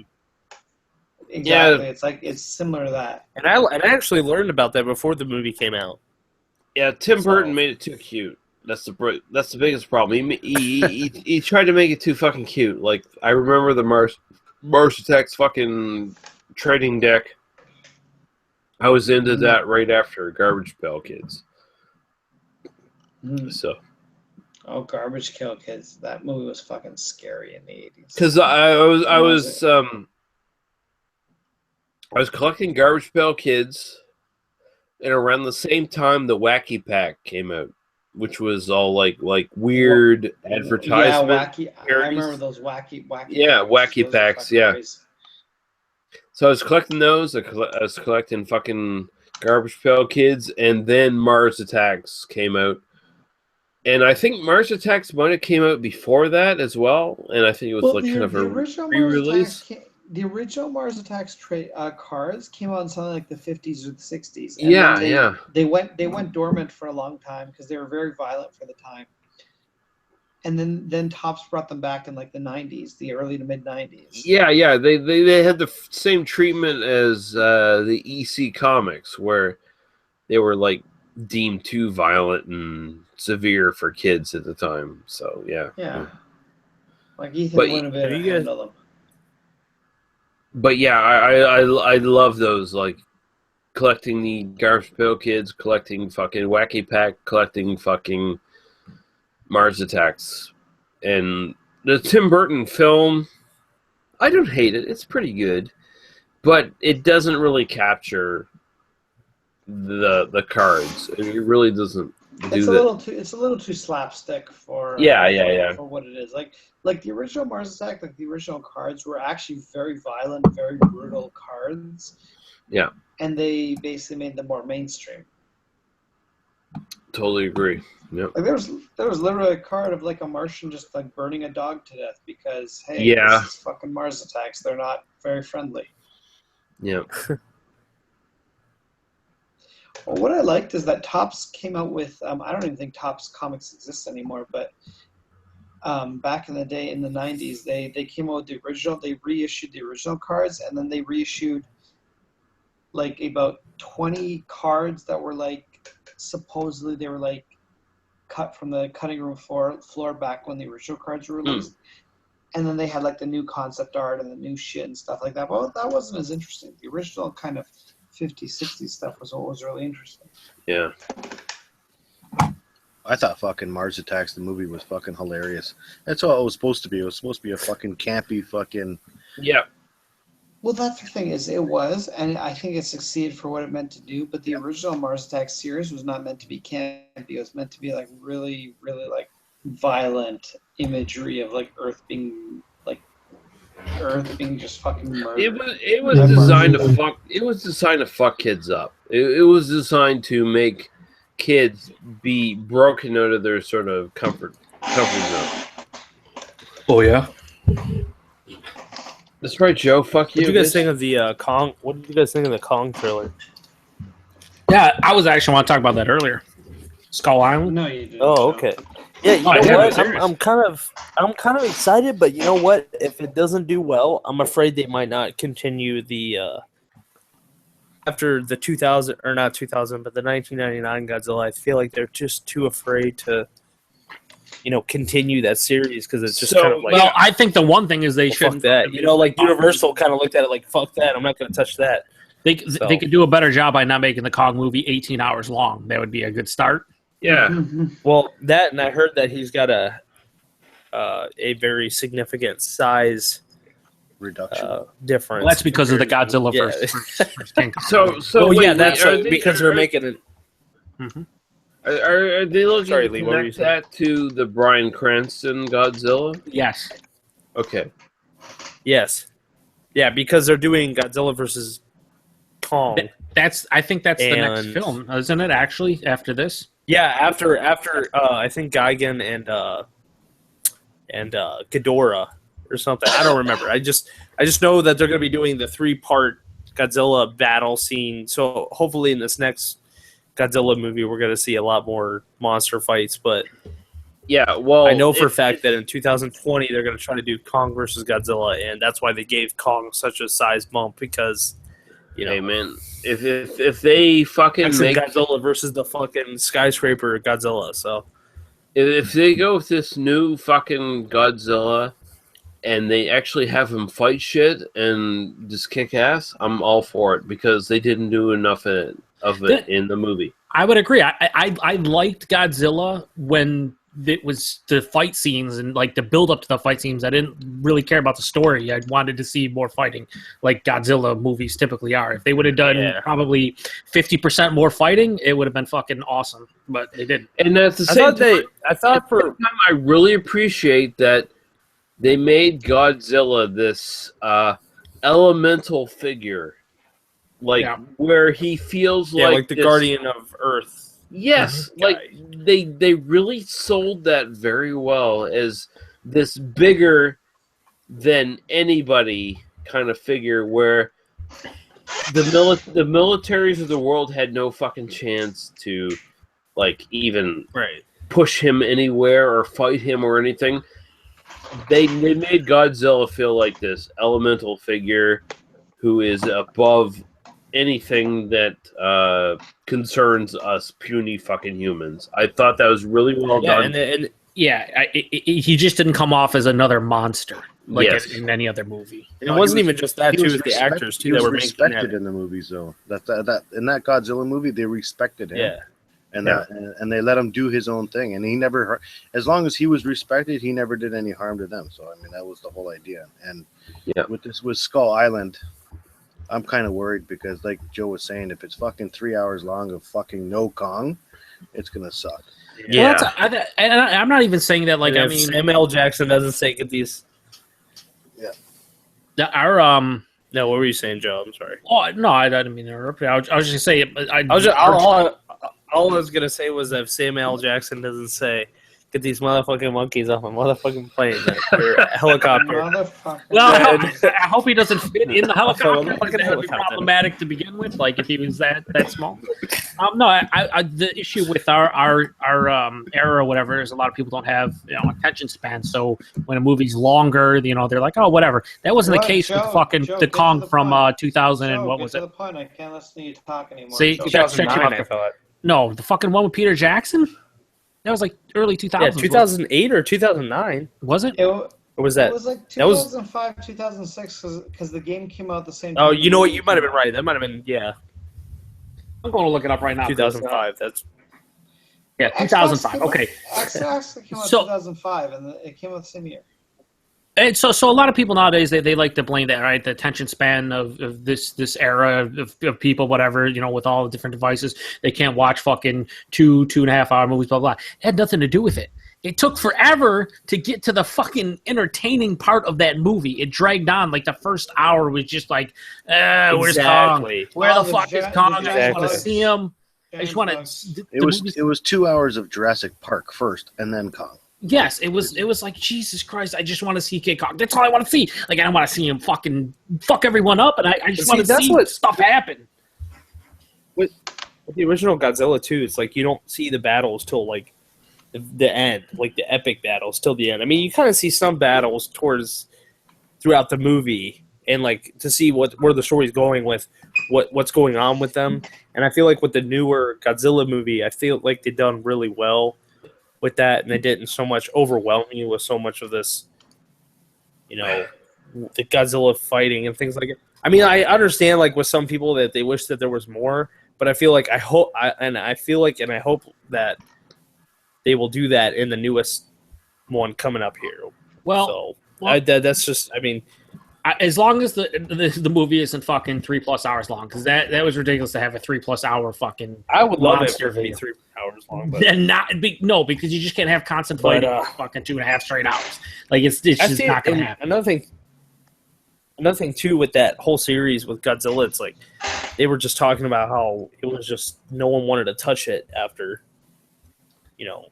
Exactly, yeah. It's similar to that. And I actually learned about that before the movie came out. Yeah, Tim Burton made it too cute. That's the biggest problem. He tried to make it too fucking cute. Like I remember the Mars Attacks fucking trading deck. I was into that right after Garbage Pail Kids. So. Oh, Garbage Pail Kids! That movie was fucking scary in the 80s. Because I was collecting Garbage Pail Kids, and around the same time the Wacky Pack came out, which was all like weird advertisement. Yeah, wacky. I remember those wacky. Yeah, Wacky Packs. Yeah. Crazy. So I was collecting those. I was collecting fucking Garbage Pail Kids, and then Mars Attacks came out. And I think Mars Attacks might have came out before that as well. And I think it was kind of a re-release. The original Mars Attacks cards came out in something like the 50s or the 60s. And They went dormant for a long time because they were very violent for the time. And then Topps brought them back in like the 90s, the early to mid 90s. Yeah. They had the same treatment as the EC comics, where they were like deemed too violent and severe for kids at the time. So yeah. Like Ethan wouldn't have been able to handle them. But yeah, I love those, like collecting the Garbage Pail Kids, collecting fucking Wacky Pack, collecting fucking Mars Attacks, and the Tim Burton film. I don't hate it; it's pretty good. but it doesn't really capture the cards. It really doesn't do It's a that. little too. It's a little too slapstick for. Yeah. For what it is, like the original Mars Attack, like the original cards were actually very violent, very brutal cards. Yeah. And they basically made them more mainstream. Totally agree. Yep. Like there was literally a card of like a Martian just like burning a dog to death because hey, Yeah. this is fucking Mars Attacks. They're not very friendly. Yeah. Well, what I liked is that Topps came out with I don't even think Topps comics exists anymore, but back in the day in the 90s, they came out with the original. They reissued the original cards, and then they reissued like about 20 cards that were like supposedly they were like cut from the cutting room floor back when the original cards were released. And then they had like the new concept art and the new shit and stuff like that. But that wasn't as interesting. The original kind of 50s, 60s stuff was what was really interesting. Yeah. I thought fucking Mars Attacks, the movie, was fucking hilarious. That's all it was supposed to be. It was supposed to be a fucking campy fucking... Yeah. Well, that's the thing is it was, and I think it succeeded for what it meant to do, but the original Mars Attacks series was not meant to be campy. It was meant to be like really, really like violent imagery of like Earth being just fucking murdered. It was designed to fuck. It was designed to fuck kids up. It was designed to make kids be broken out of their sort of comfort zone. Oh yeah. That's right, Joe. Fuck you. What did you guys think of the Kong? What did you guys think of the Kong trailer? Yeah, I was actually want to talk about that earlier. Skull Island. No, you didn't. Oh, okay. Yeah, you know what? I'm kind of excited, but you know what? If it doesn't do well, I'm afraid they might not continue the after the 2000 or not 2000, but the 1999 Godzilla. I feel like they're just too afraid to, continue that series because it's just kind of like. Well, I think the one thing is they fuck shouldn't. that. Like Universal kind of looked at it like, fuck that. I'm not going to touch that. They could do a better job by not making the Kong movie 18 hours long. That would be a good start. Yeah. Well, that, and I heard that he's got a very significant size reduction difference. Well, that's because of the Godzilla first King Kong. That's because they're making it. Mm-hmm. Are they looking Sorry, to Lee, what were you connect that to the Bryan Cranston Godzilla? Yes. Okay. Yes. Yeah, because they're doing Godzilla versus Kong. I think that's the next film, isn't it? Actually, after this. Yeah, after I think Gigan and Ghidorah or something. I don't remember. I just know that they're going to be doing the 3-part Godzilla battle scene. So hopefully in this next Godzilla movie, we're going to see a lot more monster fights. But yeah, well, I know for a fact that in 2020 they're going to try to do Kong versus Godzilla, and that's why they gave Kong such a size bump because. Hey man, if they fucking make Godzilla versus the fucking skyscraper Godzilla, so if they go with this new fucking Godzilla and they actually have him fight shit and just kick ass, I'm all for it because they didn't do enough of it in the movie. I would agree. I liked Godzilla when it was the fight scenes and like the build up to the fight scenes. I didn't really care about the story. I wanted to see more fighting, like Godzilla movies typically are. If they would have done probably 50% more fighting, it would have been fucking awesome. But they didn't. And at the same time, I really appreciate that they made Godzilla this elemental figure, where he feels like the guardian of Earth. Yes, like they really sold that very well as this bigger than anybody kind of figure where the militaries of the world had no fucking chance to like even push him anywhere or fight him or anything. They made Godzilla feel like this elemental figure who is above anything that concerns us puny fucking humans. I thought that was really well done. He just didn't come off as another monster in any other movie. And it wasn't even just that, too. It was the actors, too, that were respected in the movies, though. That in that Godzilla movie, they respected him. Yeah. And they let him do his own thing. And he never, as long as he was respected, he never did any harm to them. So, I mean, that was the whole idea. And with Skull Island, I'm kind of worried because, like Joe was saying, if it's fucking 3 hours long of fucking no Kong, it's gonna suck. Yeah. Well, I'm not even saying that. Like, And I if mean, Samuel Jackson doesn't say get these. our No, what were you saying, Joe? I'm sorry. Oh no, I didn't mean to interrupt you. I was just gonna say. All I was gonna say was that if Samuel Jackson doesn't say get these motherfucking monkeys off a motherfucking plane or a helicopter. Motherfucker. Well, I hope he doesn't fit in the helicopter. Fucking That would be helicopter. problematic to begin with. Like if he was that small. No, the issue with our era or whatever is a lot of people don't have attention span. So when a movie's longer, they're like, oh, whatever. That wasn't the case with fucking Joe, the get Kong to the from point. 2000 Joe, and what get was to it? the point. I can't listen to you talk anymore. See, Joe. shut your 2009, I mouth. thought. No, the fucking one with Peter Jackson. That was like early 2000s. Yeah, 2008 or 2009. Was it? Or was It that? was like that was- 2005, 2006, because the game came out at the same Oh, time. you know what? You might have been right. That might have been I'm going to look it up right now. 2005. That's Yeah, 2005. Okay. Xbox came out in So- 2005, and it came out the same year. And so a lot of people nowadays they like to blame that, right? The attention span of this era of people, whatever, with all the different devices, they can't watch fucking 2.5 hour movies, blah blah. It had nothing to do with it. It took forever to get to the fucking entertaining part of that movie. It dragged on. Like the first hour was just like, where's Kong? exactly. Where Oh, the the fuck is giant- Kong? the I just giant want to bugs. see him. I just Giant want bugs. to. It was 2 hours of Jurassic Park first, and then Kong. Yes, it was like, Jesus Christ, I just want to see King Kong. That's all I want to see. Like, I don't want to see him fucking fuck everyone up, and I just See, want to that's see what- stuff happen. With the original Godzilla 2, it's like you don't see the battles till like the end, like the epic battles till the end. I mean, you kind of see some battles throughout the movie, and like to see where the story's going with what's going on with them. And I feel like with the newer Godzilla movie, I feel like they've done really well with that, and they didn't so much overwhelm you with so much of this, the Godzilla fighting and things like it. I mean, I understand like with some people that they wish that there was more, but I feel like I hope that they will do that in the newest one coming up here. Well, That's just, I mean, as long as the movie isn't fucking 3+ hours long, because that was ridiculous to have a 3+ hour fucking. I would love it monster to be video. 3 hours long, but And no, because you just can't have constant fighting for fucking 2.5 straight hours. Like it's just not gonna happen. Another thing too with that whole series with Godzilla, it's like they were just talking about how it was just no one wanted to touch it after.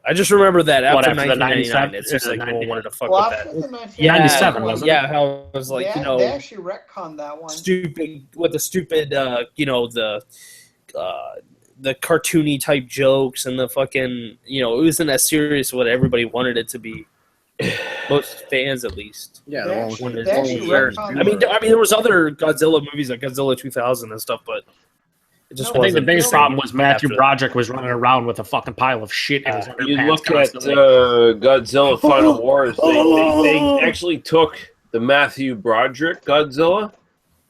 I just remember that after after the 1999, 97? it's just like no one wanted to fuck Well, with after that. the 19 Yeah, 97, wasn't it? Yeah, how it was like they actually retconned that one. stupid with the stupid the cartoony type jokes and the fucking it wasn't as serious what everybody wanted it to be. Most fans, at least. Yeah, They the actually- one with they actually retconned I mean, there was other Godzilla movies like Godzilla 2000 and stuff, but it just I think wasn't. the biggest same problem was Matthew after that. Broderick was running around with a fucking pile of shit in his You underpants look at constantly. Godzilla Final Wars, they actually took the Matthew Broderick Godzilla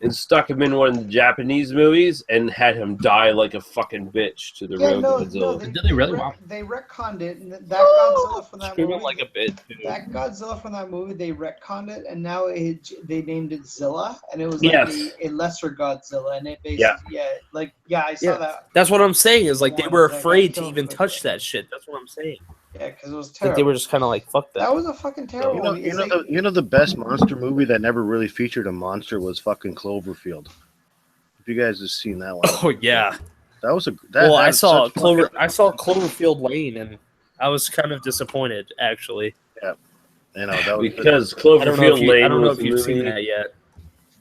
and stuck him in one of the Japanese movies and had him die like a fucking bitch to the real Godzilla. Did they really? Wow. They retconned it, and that Godzilla from that Screaming movie. like a bit. Too. That Godzilla from that movie, they retconned it, and now they named it Zilla, and it was like Yes. a lesser Godzilla, and it basically, I saw that. That's what I'm saying. Is like they One were that got afraid to killed even quickly. touch that shit. That's what I'm saying. Yeah, because it was Like terrible. they were just kind of like fuck that. That was a fucking terrible movie. It's like- you know the best monster movie that never really featured a monster was fucking Cloverfield. If you guys have seen that one, Oh yeah. that was a. Well, I had saw such fucking- Cloverfield Lane, and I was kind of disappointed actually. You know that was Because I don't know Cloverfield Lane I don't know was if a you've seen movie. that yet.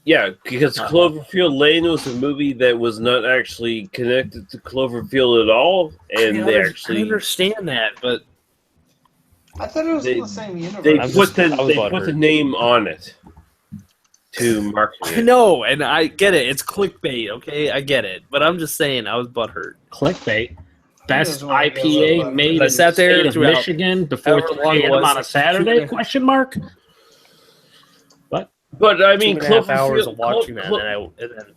Yeah, because Cloverfield Lane was a movie that was not actually connected to Cloverfield at all, and they I actually understand that, but I thought it was They- in the same universe. they I'm put just- I was the butthurt. name on it to market I it. know, and I get it. It's clickbait, okay? I get it, but I'm just saying, I was butthurt. Clickbait. Best doesn't wanna go IPA with made I in sat the there state of throughout Michigan before however 3 long it a.m. was, on a like, Saturday? 2.5 Question mark. But I mean, 2.5 hours Cloverfield, of watching that, and then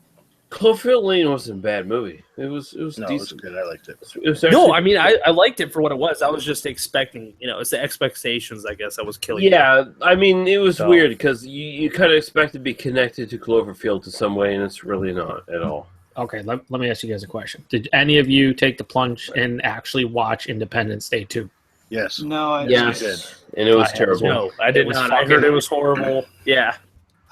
Cloverfield Lane wasn't a bad movie. It was No, it was decent. good. I liked it. It was actually, No, I mean I liked it for what it was. I was just expecting, it's the expectations, I guess, I was killing. yeah, I mean, it was So- weird because you kind of expect to be connected to Cloverfield to some way, and it's really not at all. Okay, let me ask you guys a question. Did any of you take the plunge and actually watch Independence Day 2? Yes. No, I Yeah, didn't. and it was I- terrible. No, I did was not. I fucking- heard it was horrible. Yeah.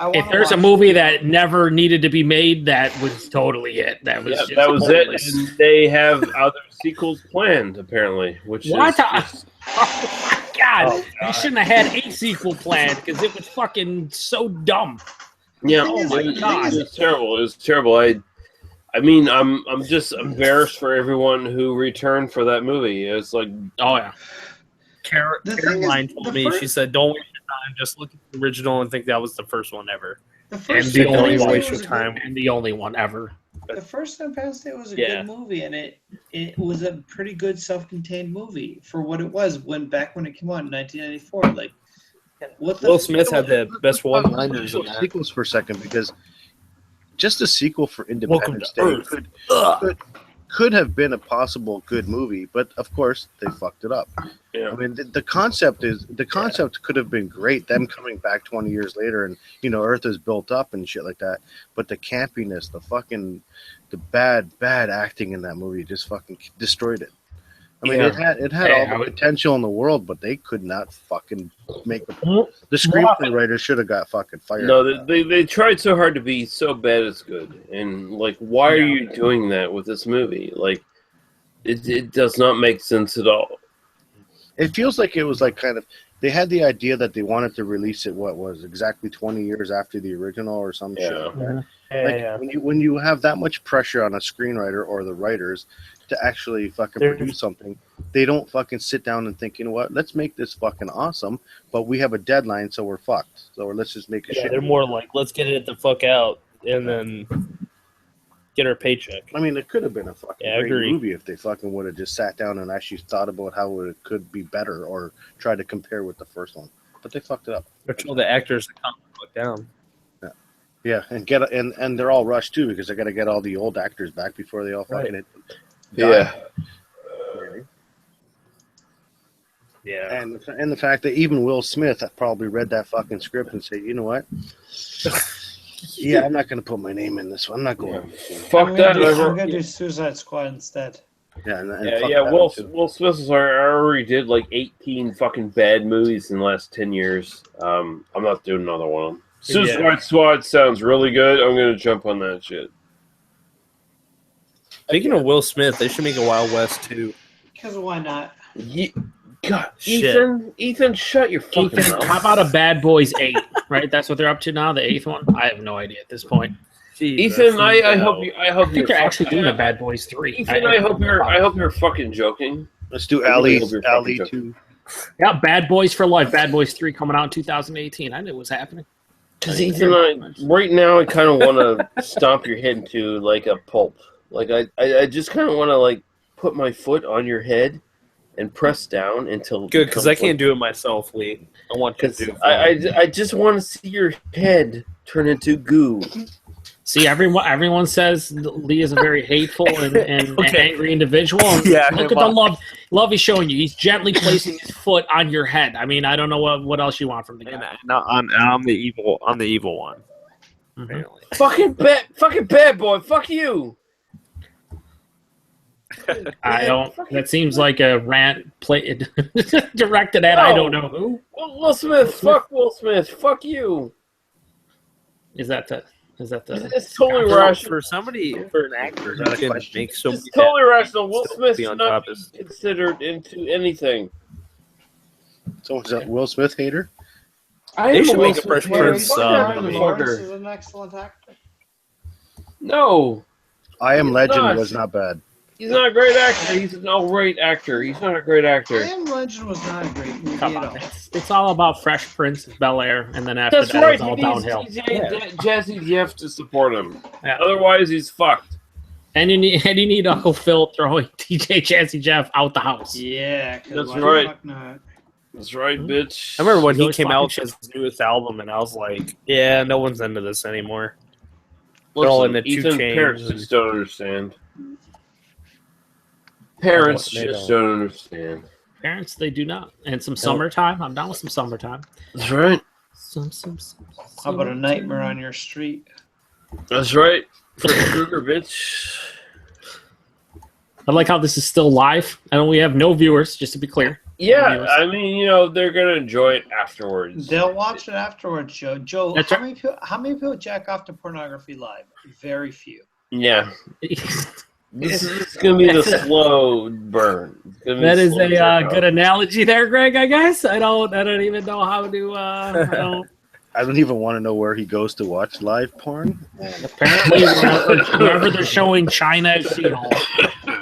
I If wanna there's a watch movie it. that never needed to be made, that was totally it. That was Yeah, just that was it. pointless. And they have other sequels planned, apparently, which What? is just, Oh my god! Oh, You shouldn't have had a sequel planned because it was fucking so dumb. yeah, Oh it my was, God. it was terrible. It was terrible. I mean, I'm just embarrassed for everyone who returned for that movie. It's like, Oh yeah. The thing is, Caroline the told me, first- she said, don't waste your time. Just look at the original and think that was the first one ever. The And first the Don't only even one. waste your time. And the only one ever. The first Independence Day was a Yeah. good movie, and it was a pretty good self-contained movie for what it was back when it came out in 1994. Like, what the Will Smith had the best one-liners in Let's talk that. sequels for a second, because just a sequel for Welcome Independence to Day Earth. could have been a possible good movie, but of course they fucked it up. yeah. I mean, the concept could have been great. Them coming back 20 years later, and Earth is built up and shit like that. But the campiness, the bad acting in that movie just fucking destroyed it. I mean, Yeah. it had Hey, all I the would- potential in the world, but they could not fucking make it. The screenplay writers should have got fucking fired. No, they tried so hard to be so bad it's good, and like, why are Yeah. you doing that with this movie? Like, it does not make sense at all. It feels like it was like kind of they had the idea that they wanted to release it. What was exactly 20 years after the original or some shit. Yeah. Like that. Yeah. When you have that much pressure on a screenwriter or the writers to actually fucking They're- produce something, they don't fucking sit down and think, you know what, let's make this fucking awesome, but we have a deadline, so we're fucked. So let's just make a Yeah, shit. they're more like, let's get it the fuck out and then get our paycheck. I mean, it could have been a fucking Yeah, I great agree. movie if they fucking would have just sat down and actually thought about how it could be better or try to compare with the first one. But they fucked it up. Or tell the actors to calm the fuck down. Yeah, and they're all rushed too because they got to get all the old actors back before they all fucking hit. Yeah. Yeah. And the fact that even Will Smith probably read that fucking script and said, you know what? Yeah, I'm not going to put my name in this one. I'm not going. Fuck that. I'm Whoever- gonna do Suicide Squad instead. Yeah, and Yeah, fuck yeah. that Will one, too. Will Smith already did like 18 fucking bad movies in the last 10 years. I'm not doing another one. Suicide Squad sounds really good. I'm gonna jump on that shit. Speaking of Will Smith, they should make a Wild West too. Because why not? God, Shit. Ethan, shut your fucking Ethan, mouth. how about a Bad Boys 8? Right, that's what they're up to now. The 8th one. I have no idea at this point. Jesus, Ethan, I no. hope I think they're actually doing a Bad Boys 3. Ethan, I hope you're fucking joking. Let's do I really Ali hope you're fucking joking. 2. Yeah, Bad Boys for Life. Bad Boys 3 coming out in 2018. I knew it was happening. Because Ethan, right now I kind of want to stomp your head into like a pulp. Like I just kind of want to like put my foot on your head and press down until Good, because I can't do it myself, Lee. I want you to do it. I just want to see your head turn into goo. See, everyone says Lee is a very hateful and Okay. angry individual. And Yeah, look at well- the love he's showing you. He's gently placing his foot on your head. I mean, I don't know what else you want from the guy. I'm the evil one. Apparently. Fucking bad boy. Fuck you. I don't. That seems like a rant directed at I don't know who. Will Smith. Fuck Will Smith. Fuck you. Is that the? It's totally For rational. somebody, for an actor, Is that a who can question? make so many It's totally rational. Will still Smith be should on not top be is- considered into anything. So is that Will Smith hater? I They am should Will make a Smith Fresh hater. Prince, Fuck that movie. Lawrence motherfucker. is an excellent actor. No, I Am He's Legend not. was not bad. he's not a great actor. He's an all-right actor. He's not a great I actor. Am Legend was not a great movie Come at on, all. it's all about Fresh Prince of Bel Air, and then after That's that, right. it's all He downhill. needs Jazzy Jeff to support him. Yeah. Otherwise, he's fucked. And you need Uncle Phil throwing DJ Jazzy Jeff out the house. Yeah, 'cause That's why the right. fuck not? That's right, bitch. I remember when He's he always came talking out shit. with his newest album, and I was like, "Yeah, no one's into this anymore." all Listen, in the 2 Ethan, chains parents and- just don't understand. Parents They just don't. don't understand. Parents, they do not. And some summertime. I'm down with some summertime. That's right. Some How about a summertime. nightmare on your street? That's right. For Kruger, bitch. I like how this is still live. I know we have no viewers, just to be clear. Yeah, I mean, they're gonna enjoy it afterwards. They'll watch it afterwards, Joe. Joe, That's how many people jack off to pornography live? Very few. Yeah. This is gonna be the slow burn. That is a good analogy there, Greg. I guess I don't even know how to. I don't even want to know where he goes to watch live porn. Apparently, wherever they're showing China She-Hulk,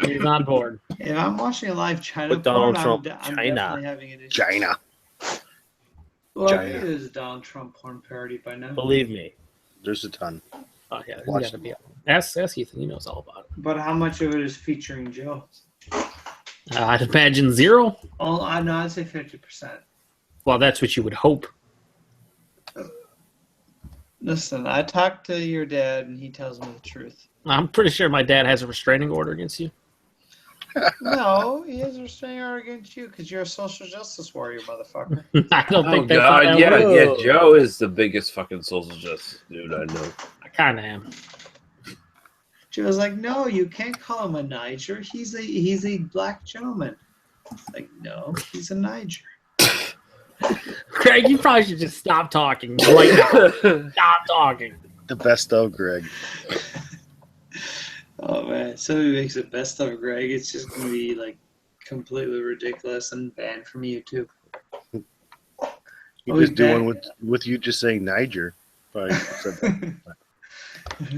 he's on board. If I'm watching a live China With Donald porn, Trump, I'm China. definitely having an issue. China. Well, China. it is a Donald Trump porn parody by now. Believe me. There's a ton. Oh yeah, Watch gotta be. Ask Ethan. He knows all about it. But how much of it is featuring Joe? I'd imagine 0. Oh, I'd say 50%. Well, that's what you would hope. Listen, I talked to your dad, and he tells me the truth. I'm pretty sure my dad has a restraining order against you. No, he has a restraining order against you because you're a social justice warrior, motherfucker. I don't Oh think they thought God, that yeah, was. Joe is the biggest fucking social justice dude I know. I kind of am. Joe's like, no, you can't call him a Niger. He's a black gentleman. It's like, no, he's a Niger. Greg, you probably should just stop talking right now. Stop talking. The best of Greg. Oh man, somebody makes the best of Greg. It's just gonna be like completely ridiculous and banned from YouTube. You Oh, just he's do one back. with you just saying Niger. Probably said that.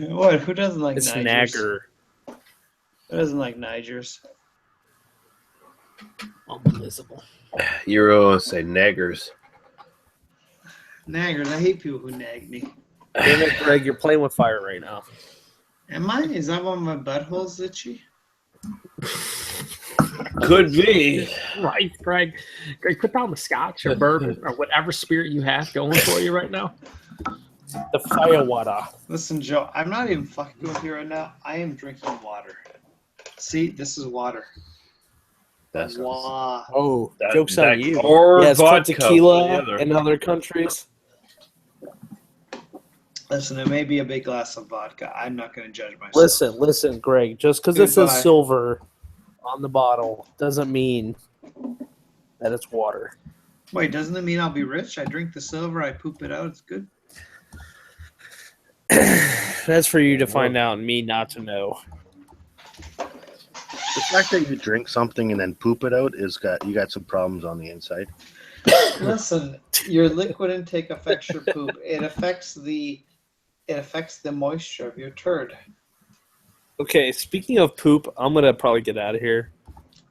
What? Who doesn't like It's Nigers? Nagger. Who doesn't like Nigers? Unbelievable. Euro say naggers. Naggers. I hate people who nag me. Damn it, Greg, you're playing with fire right now. Am I? Is that why my butthole's itchy? Could be. Right, Greg. Greg, put down the scotch or bourbon or whatever spirit you have going for you right now. The fire water. Listen, Joe, I'm not even fucking with you right now. I am drinking water. See, this is water. That's Wow. Oh, that, joke's that, on you. Or Yeah, it's called vodka. tequila in other countries. Listen, it may be a big glass of vodka. I'm not going to judge myself. Listen, Greg. Just because it Goodbye. says silver on the bottle doesn't mean that it's water. Wait, doesn't it mean I'll be rich? I drink the silver, I poop it out. It's good. That's for you to find out and me not to know. The fact that you drink something and then poop it out you got some problems on the inside. Listen, your liquid intake affects your poop. It affects the moisture of your turd. Okay, speaking of poop, I'm going to probably get out of here.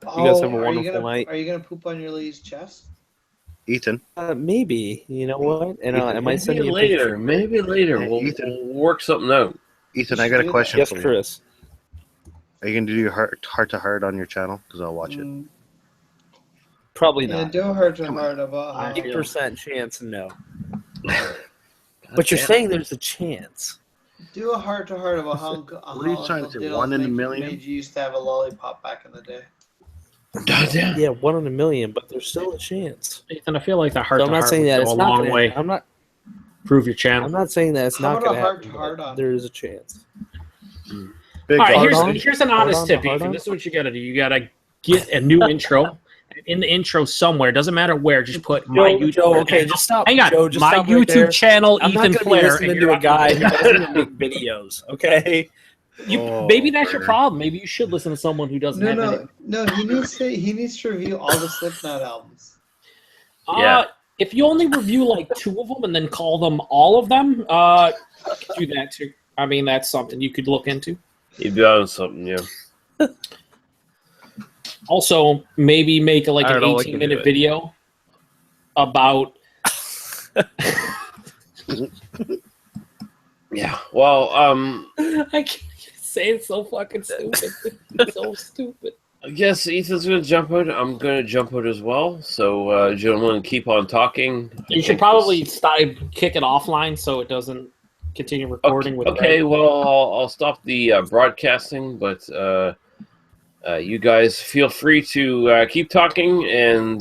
You guys have a are you wonderful gonna, night. Are you gonna poop on your lady's chest? Ethan, Maybe. You know what? And I might send Maybe you a later. picture. Maybe later. Hey, We'll Ethan. work something out. Ethan, I got a question Yes, for you. Chris. Are you gonna do your heart to heart on your channel? Because I'll watch it. Probably Yeah, not. do heart to heart about how 8% chance, no. But you're saying there's a chance. do a heart to heart about how What are you trying to say, diddle 1 in a made- million? Made you used to have a lollipop back in the day. Goddamn. Yeah, 1 in a million, but there's still a chance. Ethan, I feel like the heart So to I'm not heart saying would that go it's a not long gonna, way. Prove your I'm channel. not saying that it's How not about going a to heart happen. to heart but on? there is a chance. Big All right, Hard heart. on? here's an Hard honest on, tip, hard Ethan. on? This is what you got to do. You got to get a new intro. In the intro somewhere, doesn't matter where, just put my YouTube. Joe, okay, just stop. Hang on, Joe, just my stop right YouTube there. channel, I'm not Ethan going to be Flair. listening and to you're a guy who doesn't even make videos, okay? Maybe that's your Burn. problem. Maybe you should listen to someone who doesn't have any. No. He needs to review all the Slipknot albums. Yeah. If you only review like 2 of them and then call them all of them, you could do that too. I mean, that's something you could look into. You'd be on something, yeah. Also, maybe make like I an don't know, I can do 18-minute it. video about. Yeah. Well, I can't say it's so fucking stupid. It's so stupid. I guess Ethan's gonna jump out. I'm gonna jump out as well. So, gentlemen, keep on talking. You should probably kick it offline so it doesn't continue recording with Okay, Red. well, I'll stop the broadcasting, but you guys feel free to keep talking, and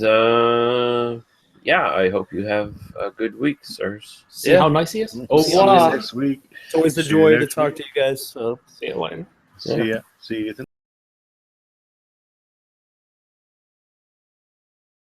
yeah, I hope you have a good week, sirs. See how nice he is? Au See you revoir. next week. It's always a See you joy to next talk week. to you guys. So. See you later. See ya. See you.